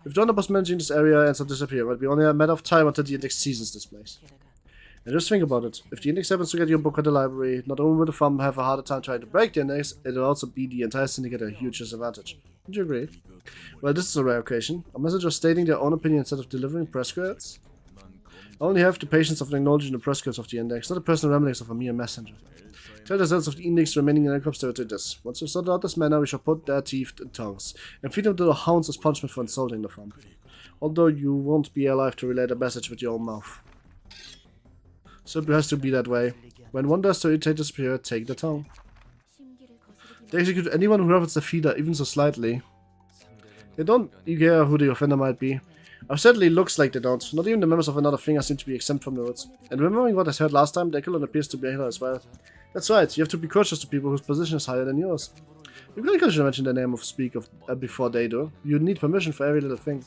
If John was managing this area ends up disappear, it'll be only a matter of time until the index seizes this place. And just think about it. If the index happens to get your book at the library, not only will the farm have a harder time trying to break the index, it'll also be the entire syndicate a huge disadvantage. Would you agree? Well, this is a rare occasion. A messenger stating their own opinion instead of delivering press credits. I only have the patience of acknowledging the press credits of the index, not the personal ramblings of a mere messenger. Tell the cells of the index remaining in the to do this. Once we've sorted out this manner, we shall put their teeth and tongues, and feed them to the hounds as punishment for insulting the farm. Although you won't be alive to relay the message with your own mouth. Simply has to be that way. When one does to irritate the spirit, take the tongue. They execute anyone who references the feeder, even so slightly. They don't care who the offender might be. Certainly looks like they don't. Not even the members of another finger seem to be exempt from the rules. And remembering what I said last time, Deculon appears to be here as well. That's right, you have to be courteous to people whose position is higher than yours. You can't just mention the name of speak of before they do. You need permission for every little thing.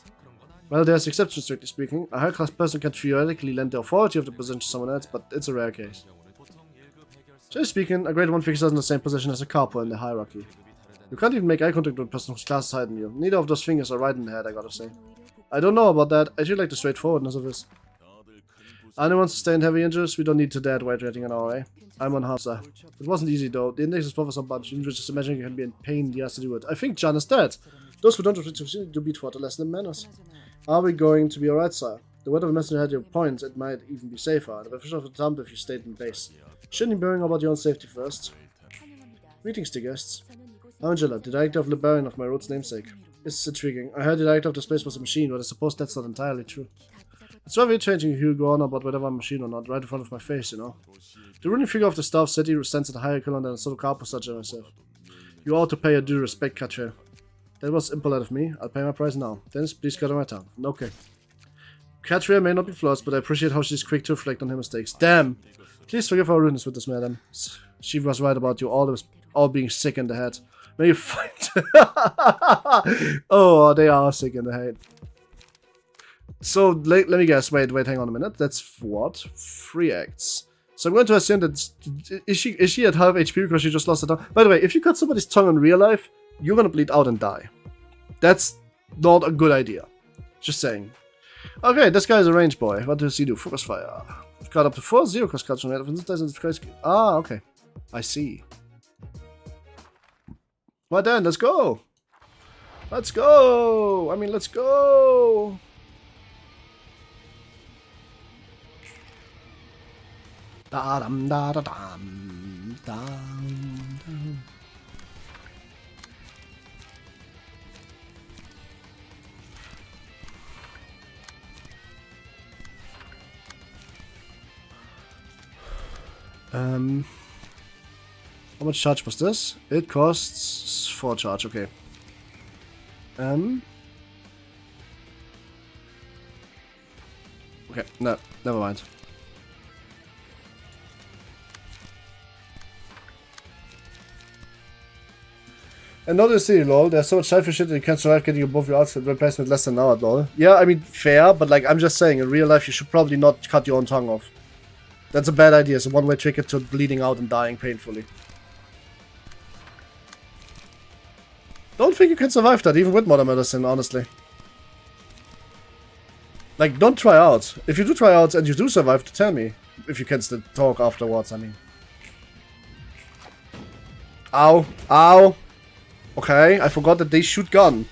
Well, there's exceptions, strictly speaking. A high-class person can theoretically lend the authority of the position to someone else, but it's a rare case. Generally speaking, a grade 1 figure is in the same position as a capo in the hierarchy. You can't even make eye contact with a person whose class is higher than you. Neither of those fingers are right in the head, I gotta say. I don't know about that. I do like the straightforwardness of this. Anyone sustained heavy injuries? We don't need to dead white rating on our way. I'm on Hamza. It wasn't easy though. The index is for some bunch. Injuries, just imagining you can be in pain, he has to do it. I think John is dead. Those who don't reflect to be taught a lesson in manners. Are we going to be alright, sir? The word of a messenger had your point. It might even be safer. The official of the dump if you stayed in base. Shouldn't you be worrying about your own safety first? Greetings to guests. I'm Angela, the director of Liberian of my road's namesake. It's intriguing. I heard the director of this place was a machine, but I suppose that's not entirely true. It's very changing if you go on about whether I'm a machine or not, right in front of my face, you know. The ruling figure of the staff said he stands at a higher echelon than a sort of carpenter such as myself. You ought to pay your due respect, Catcher. That was impolite of me. I'll pay my price now. Dennis, please cut on my tongue. Okay. Catria may not be flawed, but I appreciate how she's quick to reflect on her mistakes. Damn! Please forgive our rudeness with this, madam. She was right about you all being sick in the head. May you fight. Oh, they are sick in the head. So, let me guess. Wait, hang on a minute. That's what? 3 acts. So I'm going to assume that... Is she at half HP because she just lost her tongue? By the way, if you cut somebody's tongue in real life, you're gonna bleed out and die. That's not a good idea. Just saying. Okay, this guy is a range boy. What does he do? Focus fire. Got up to 4-0 cost cuts from it. Ah, okay. I see. Well then, let's go! Let's go! I mean, let's go! Da-dum, da-da-dum, dum. How much charge was this? It costs 4 charge, okay. Okay, no, never mind. And not see, lol, there's so much time for shit that you can't survive getting above your outfit replacement less than an hour, lol. Yeah, I mean, fair, but like, I'm just saying, in real life, you should probably not cut your own tongue off. That's a bad idea, it's a one-way ticket to bleeding out and dying painfully. Don't think you can survive that, even with modern medicine, honestly. Like, don't try out. If you do try out and you do survive, tell me. If you can still talk afterwards, I mean. Ow. Ow. Okay, I forgot that they shoot gun.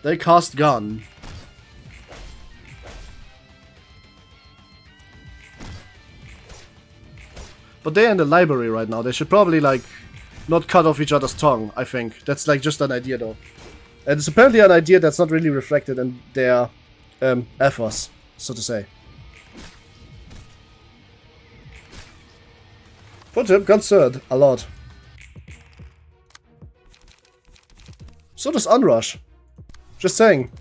They cast gun. But they're in the library right now. They should probably, like, not cut off each other's tongue, I think. That's, like, just an idea, though. And it's apparently an idea that's not really reflected in their efforts, so to say. Put him concerned a lot. So does Unrush. Just saying.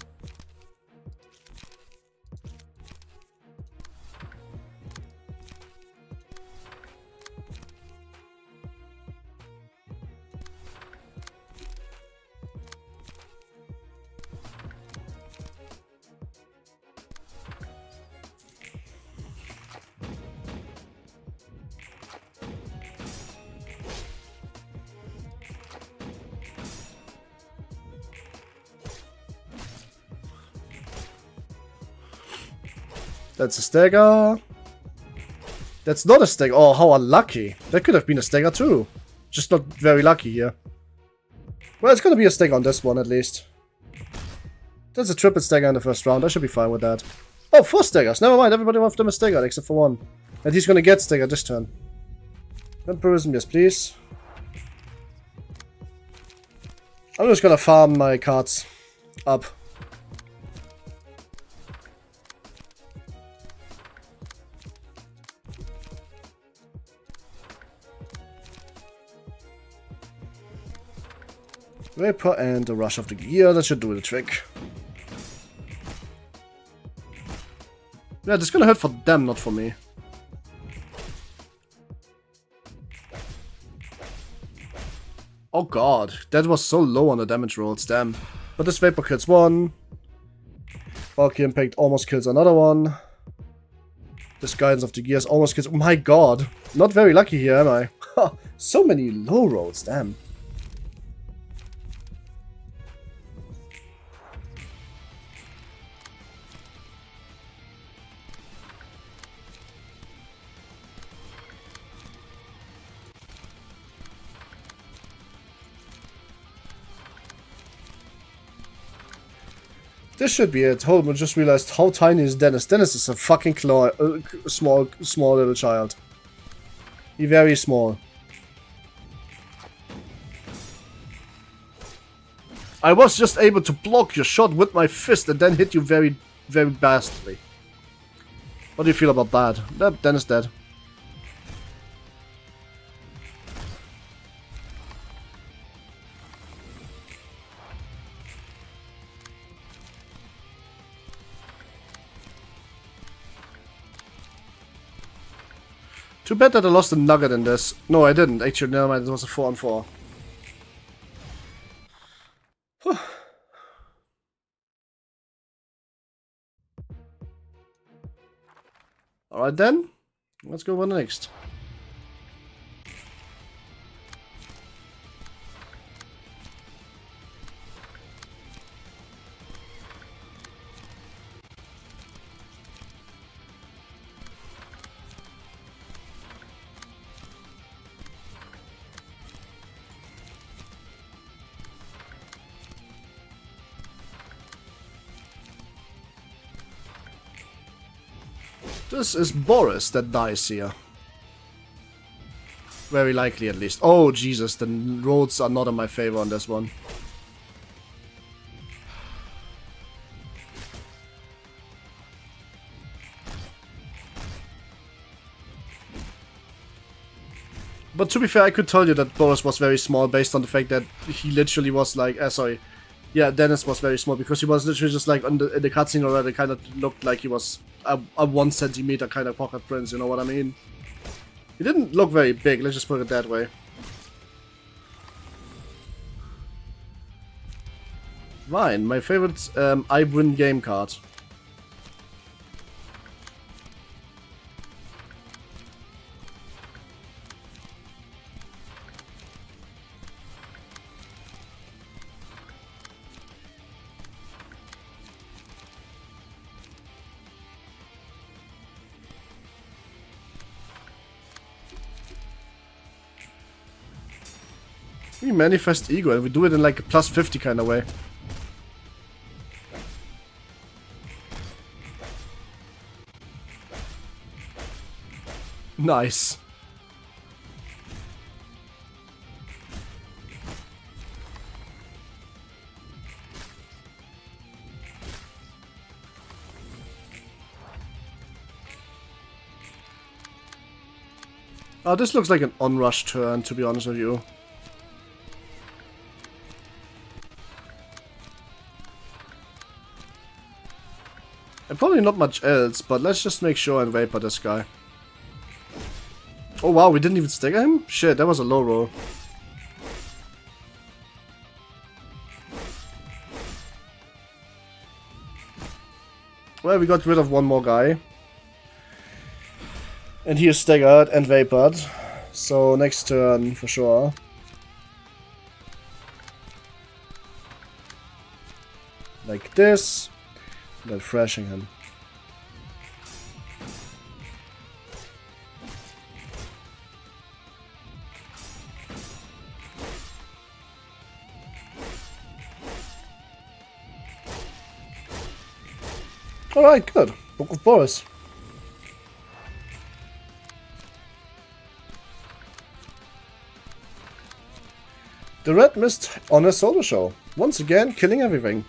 That's a stagger. That's not a stagger. Oh, how unlucky. That could have been a stagger too. Just not very lucky here. Well, it's gonna be a stagger on this one at least. That's a triple stagger in the first round. I should be fine with that. Oh, 4 staggers. Never mind. Everybody of them is staggered except for 1. And he's gonna get staggered this turn. Vampirism, yes please. I'm just gonna farm my cards up. Vapor and the Rush of the Gear, that should do the trick. Yeah, this is gonna hurt for them, not for me. Oh god, that was so low on the damage rolls, damn. But this Vapor kills 1. Bulky Impact almost kills another one. This Guidance of the Gears almost kills... Oh my god, not very lucky here, am I? So many low rolls, damn. This should be it. Hold on, I just realized how tiny is Dennis. Dennis is a fucking small little child. He's very small. I was just able to block your shot with my fist and then hit you very, very bastardly. What do you feel about that? Yep, Dennis dead. Too bad that I lost a nugget in this. No, I didn't. Actually, never mind. It was a 4-on-4. Alright then. Let's go on the next. This is Boris that dies here. Very likely, at least. Oh, Jesus, the roads are not in my favor on this one. But to be fair, I could tell you that Boris was very small based on the fact that he literally was like... sorry. Yeah, Dennis was very small because he was literally just like in the cutscene already kind of looked like he was a 1 centimeter kind of pocket prince, you know what I mean? He didn't look very big, let's just put it that way. Fine, my favorite I win game card. We manifest ego and we do it in like a plus 50 kind of way. Nice. Oh, this looks like an onrush turn, to be honest with you. And probably not much else, but let's just make sure and vapor this guy. Oh wow, we didn't even stagger him? Shit, that was a low roll. Well, we got rid of one more guy. And he is staggered and vapored. So next turn for sure. Like this. Then thrashing him. Alright, good. Book of Boris. The Red Mist on a solo show. Once again, killing everything.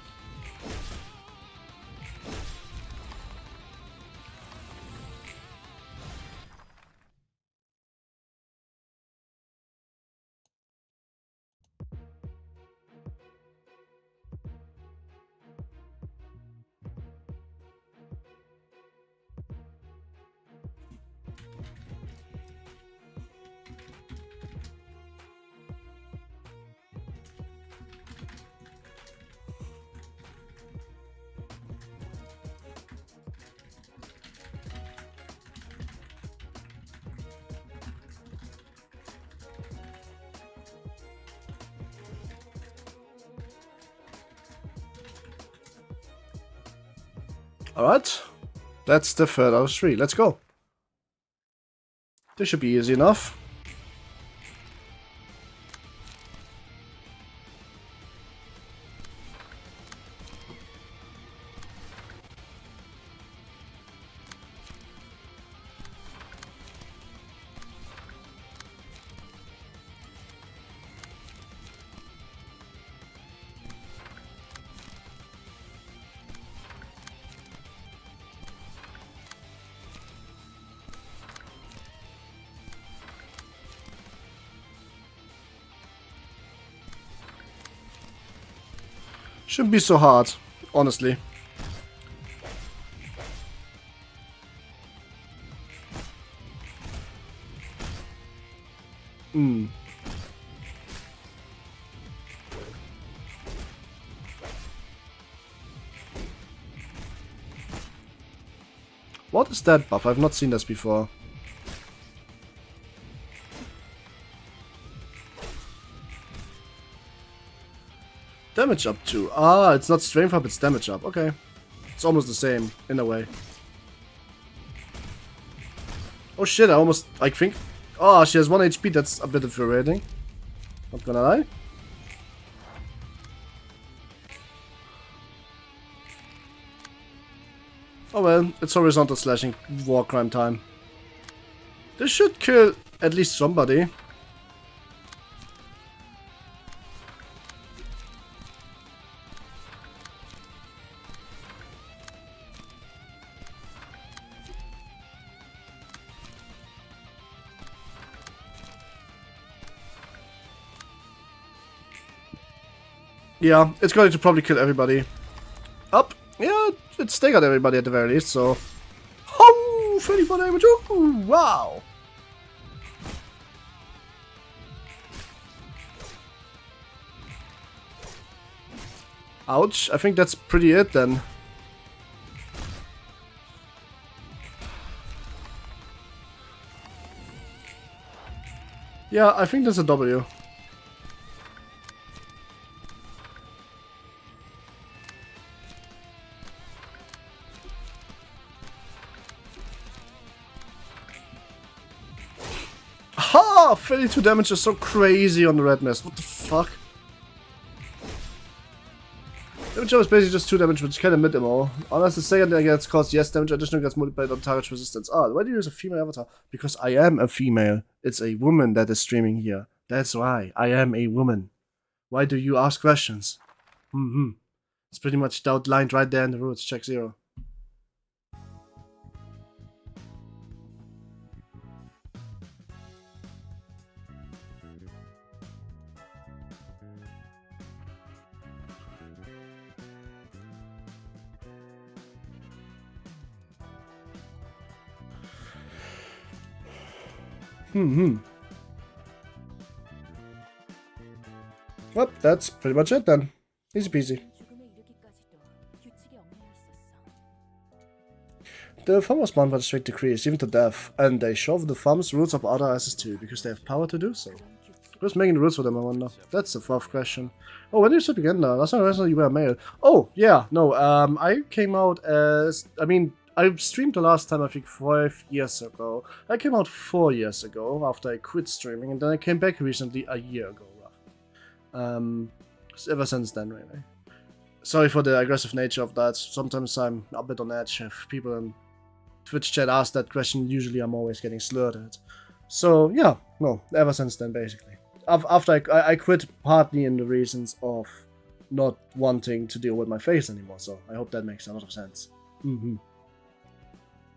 Alright, that's the third out of 3. Let's go. This should be easy enough. Shouldn't be so hard, honestly. What is that buff? I've not seen this before. Damage up 2. Ah, it's not strength up, it's damage up. Okay. It's almost the same, in a way. Oh shit, I think... Oh, she has 1 HP, that's a bit infuriating. Not gonna lie. Oh well, it's horizontal slashing war crime time. This should kill at least somebody. Yeah, it's going to probably kill everybody. Up. Yeah, it's staggered everybody at the very least, so... Oh, 34 damage. Ooh, wow. Ouch. I think that's pretty it then. Yeah, I think that's a W. Ha! 32 damage is so crazy on the Red Mist. What the fuck? Damage is basically just 2 damage, which can emit them all. Unless the second thing gets caused, yes, damage additional gets multiplied on target resistance. Ah, why do you use a female avatar? Because I am a female. It's a woman that is streaming here. That's why. I am a woman. Why do you ask questions? It's pretty much outlined right there in the rules. Check 0. Well, that's pretty much it then. Easy peasy. The farmers' bond was strict decrease, even to death, and they shove the farmers' rules of other asses too, because they have power to do so. Who's making the rules for them, I wonder? That's a rough question. Oh, when did you sleep again now? Last time I saw you were a male. Oh, yeah, no, I came out as... I mean, I streamed the last time, I think, 5 years ago. I came out 4 years ago, after I quit streaming, and then I came back recently, a year ago, roughly. Ever since then, really. Sorry for the aggressive nature of that. Sometimes I'm a bit on edge. If people in Twitch chat ask that question, usually I'm always getting slurred at. So yeah, no, ever since then basically. After I quit partly in the reasons of not wanting to deal with my face anymore, so I hope that makes a lot of sense.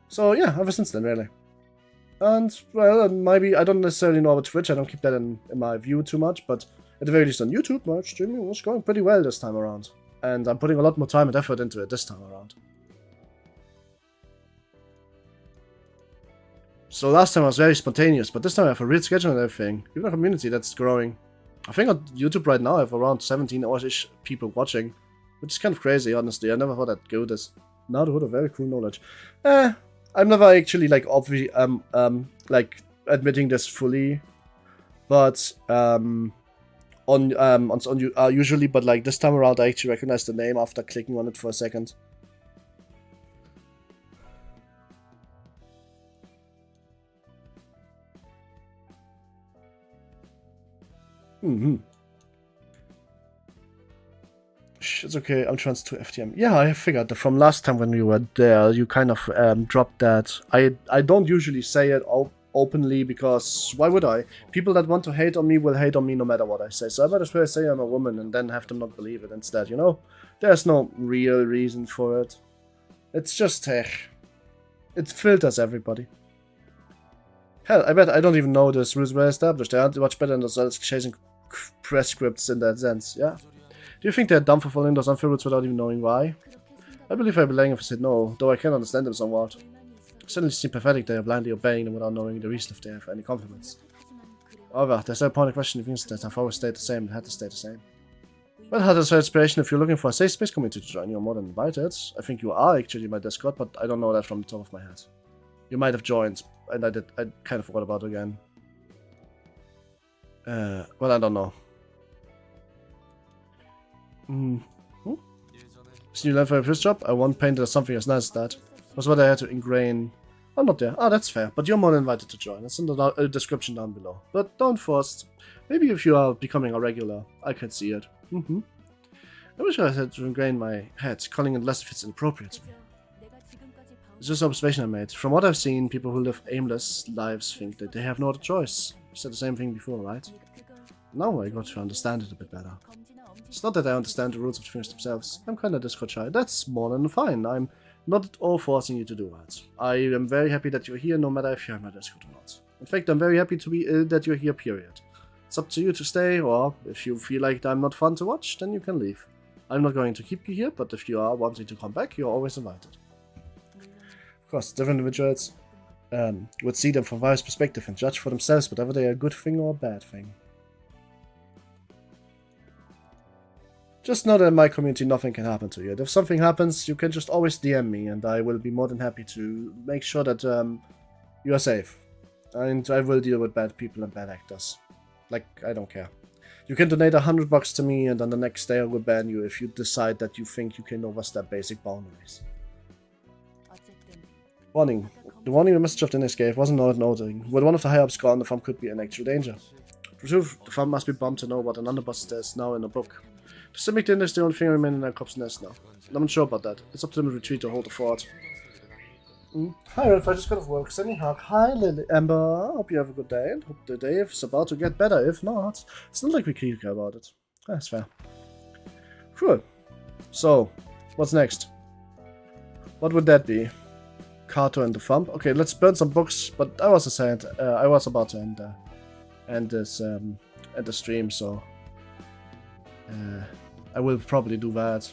So yeah, ever since then really. And well, maybe I don't necessarily know about Twitch, I don't keep that in my view too much, but at the very least on YouTube, my streaming was going pretty well this time around. And I'm putting a lot more time and effort into it this time around. So last time I was very spontaneous, but this time I have a real schedule and everything. Even a community that's growing. I think on YouTube right now I have around 17-ish people watching, which is kind of crazy, honestly. I never thought I'd go this. Now the very cool knowledge. I'm never actually like obviously like admitting this fully, but usually, but like this time around I actually recognize the name after clicking on it for a second. It's okay, I'm trans to FTM. Yeah, I figured that from last time when you were there, you kind of dropped that. I don't usually say it openly because why would I? People that want to hate on me will hate on me no matter what I say. So I might as well say I'm a woman and then have them not believe it instead, you know? There's no real reason for it. It's just it filters everybody. Hell, I bet I don't even know this rules were established. They aren't much better than those chasing press scripts in that sense, yeah? Do you think they're dumb for following those unfair rules without even knowing why? I believe I'd be lying if I said no, though I can understand them somewhat. It certainly seems pathetic they are blindly obeying them without knowing the reason if they have any compliments. However, there's no point in questioning things that have always stayed the same and had to stay the same. Well, had as inspiration, if you're looking for a safe space community to join, you're more than invited. I think you are actually in my Discord, but I don't know that from the top of my head. You might have joined, and I kind of forgot about it again. Well, I don't know. This new level for my first job, I want painted as something as nice as that. Was what I had to ingrain. I'm not there. Ah, that's fair, but you're more than invited to join. It's in the description down below. But don't force. Maybe if you are becoming a regular, I can see it. I wish I had to ingrain my head, calling it less if it's inappropriate to me. It's just an observation I made. From what I've seen, people who live aimless lives think that they have no other choice. You said the same thing before, right? Now I got to understand it a bit better. It's not that I understand the rules of the things themselves. I'm kinda Discord shy. That's more than fine. I'm not at all forcing you to do that. I am very happy that you're here, no matter if you're in my Discord or not. In fact, I'm very happy to be that you're here, period. It's up to you to stay, or if you feel like I'm not fun to watch, then you can leave. I'm not going to keep you here, but if you are wanting to come back, you're always invited. Of course, different individuals would see them from various perspectives and judge for themselves whether they are a good thing or a bad thing. Just know that in my community nothing can happen to you. If something happens, you can just always DM me, and I will be more than happy to make sure that you are safe. And I will deal with bad people and bad actors. Like, I don't care. You can donate $100 to me, and on the next day I will ban you if you decide that you think you can overstep basic boundaries. Warning. The warning the message of the next gave wasn't worth noting. With one of the high-ups gone, the farm could be in actual danger. For truth, the farm must be bummed to know what an underboss is now in the book. The Simic Din is the only thing remaining in their cop's nest now. I'm not sure about that. It's up to them to retreat or hold the fort. Hi Ralph, I just got off work. Sending hug. Hi Lily. Amber, hope you have a good day and hope the day is about to get better. If not, it's not like we care about it. That's fair. Cool. So, what's next? What would that be? Kato and the Thump? Okay, let's burn some books, but I was about to end the stream, so I will probably do that.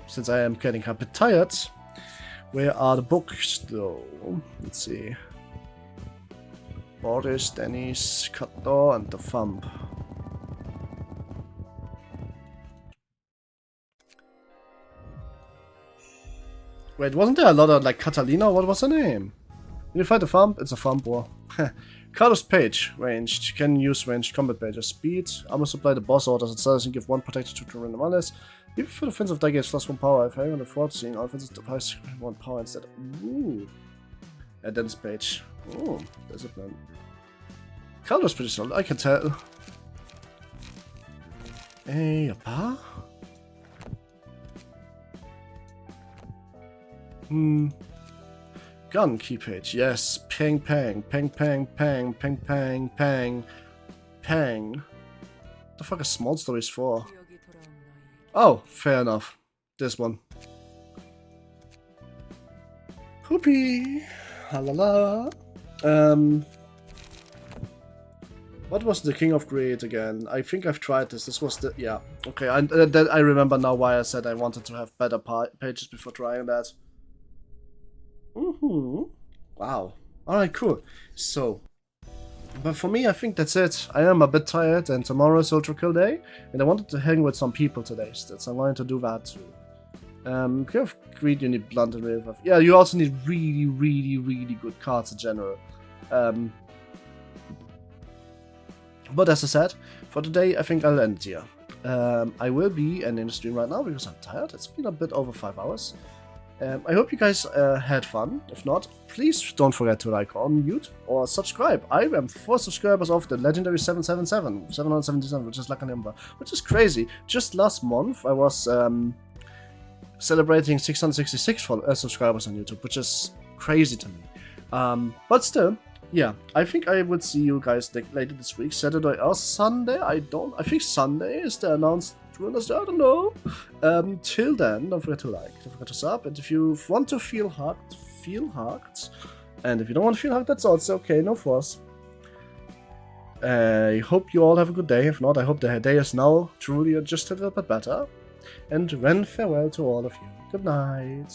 Since I am getting a bit tired, where are the books though? Let's see. Boris, Dennis, Kato, and the Thump. Wait, wasn't there a lot of like Catalina? What was her name? When you fight the Thump, it's a Thump war. Carlos Page, ranged. Can use ranged combat pages. Speed, armor supply, the boss orders itself and give one protector to random allies. Even for defensive die gives +1 power. If having on the 14, offensive device 1 power instead. Ooh. Dennis Page. Oh, there's a plan. color's pretty solid, I can tell. Hey, a bar? Gun key page, yes. Pang pang, pang pang pang, pang pang pang, pang. What the fuck is small stories for? Oh, fair enough. This one. Poopy! Halala. What was the King of Greed again? I think I've tried this. This was the... yeah. Okay, I remember now why I said I wanted to have better pages before trying that. Wow. Alright, cool. So... but for me, I think that's it. I am a bit tired, and tomorrow is Ultra Kill Day, and I wanted to hang with some people today, so I'm going to do that too. King of Greed, you need blunt and real. Yeah, you also need really, really, really good cards in general. But as I said, for today, I think I'll end it here. I will be ending the stream right now because I'm tired. It's been a bit over 5 hours. I hope you guys had fun. If not, please don't forget to like on mute or subscribe. I am 4 subscribers of the legendary 777, which is like a number, which is crazy. Just last month, I was celebrating 666 subscribers on YouTube, which is crazy to me. But still, yeah, I think I would see you guys later this week, Saturday or Sunday. I think Sunday is the announced Wednesday, I don't know. Till then, don't forget to like, don't forget to sub, and if you want to feel hugged, feel hugged. And if you don't want to feel hugged, that's also okay, no force. I hope you all have a good day. If not, I hope the day is now truly just a little bit better. And then farewell to all of you. Good night.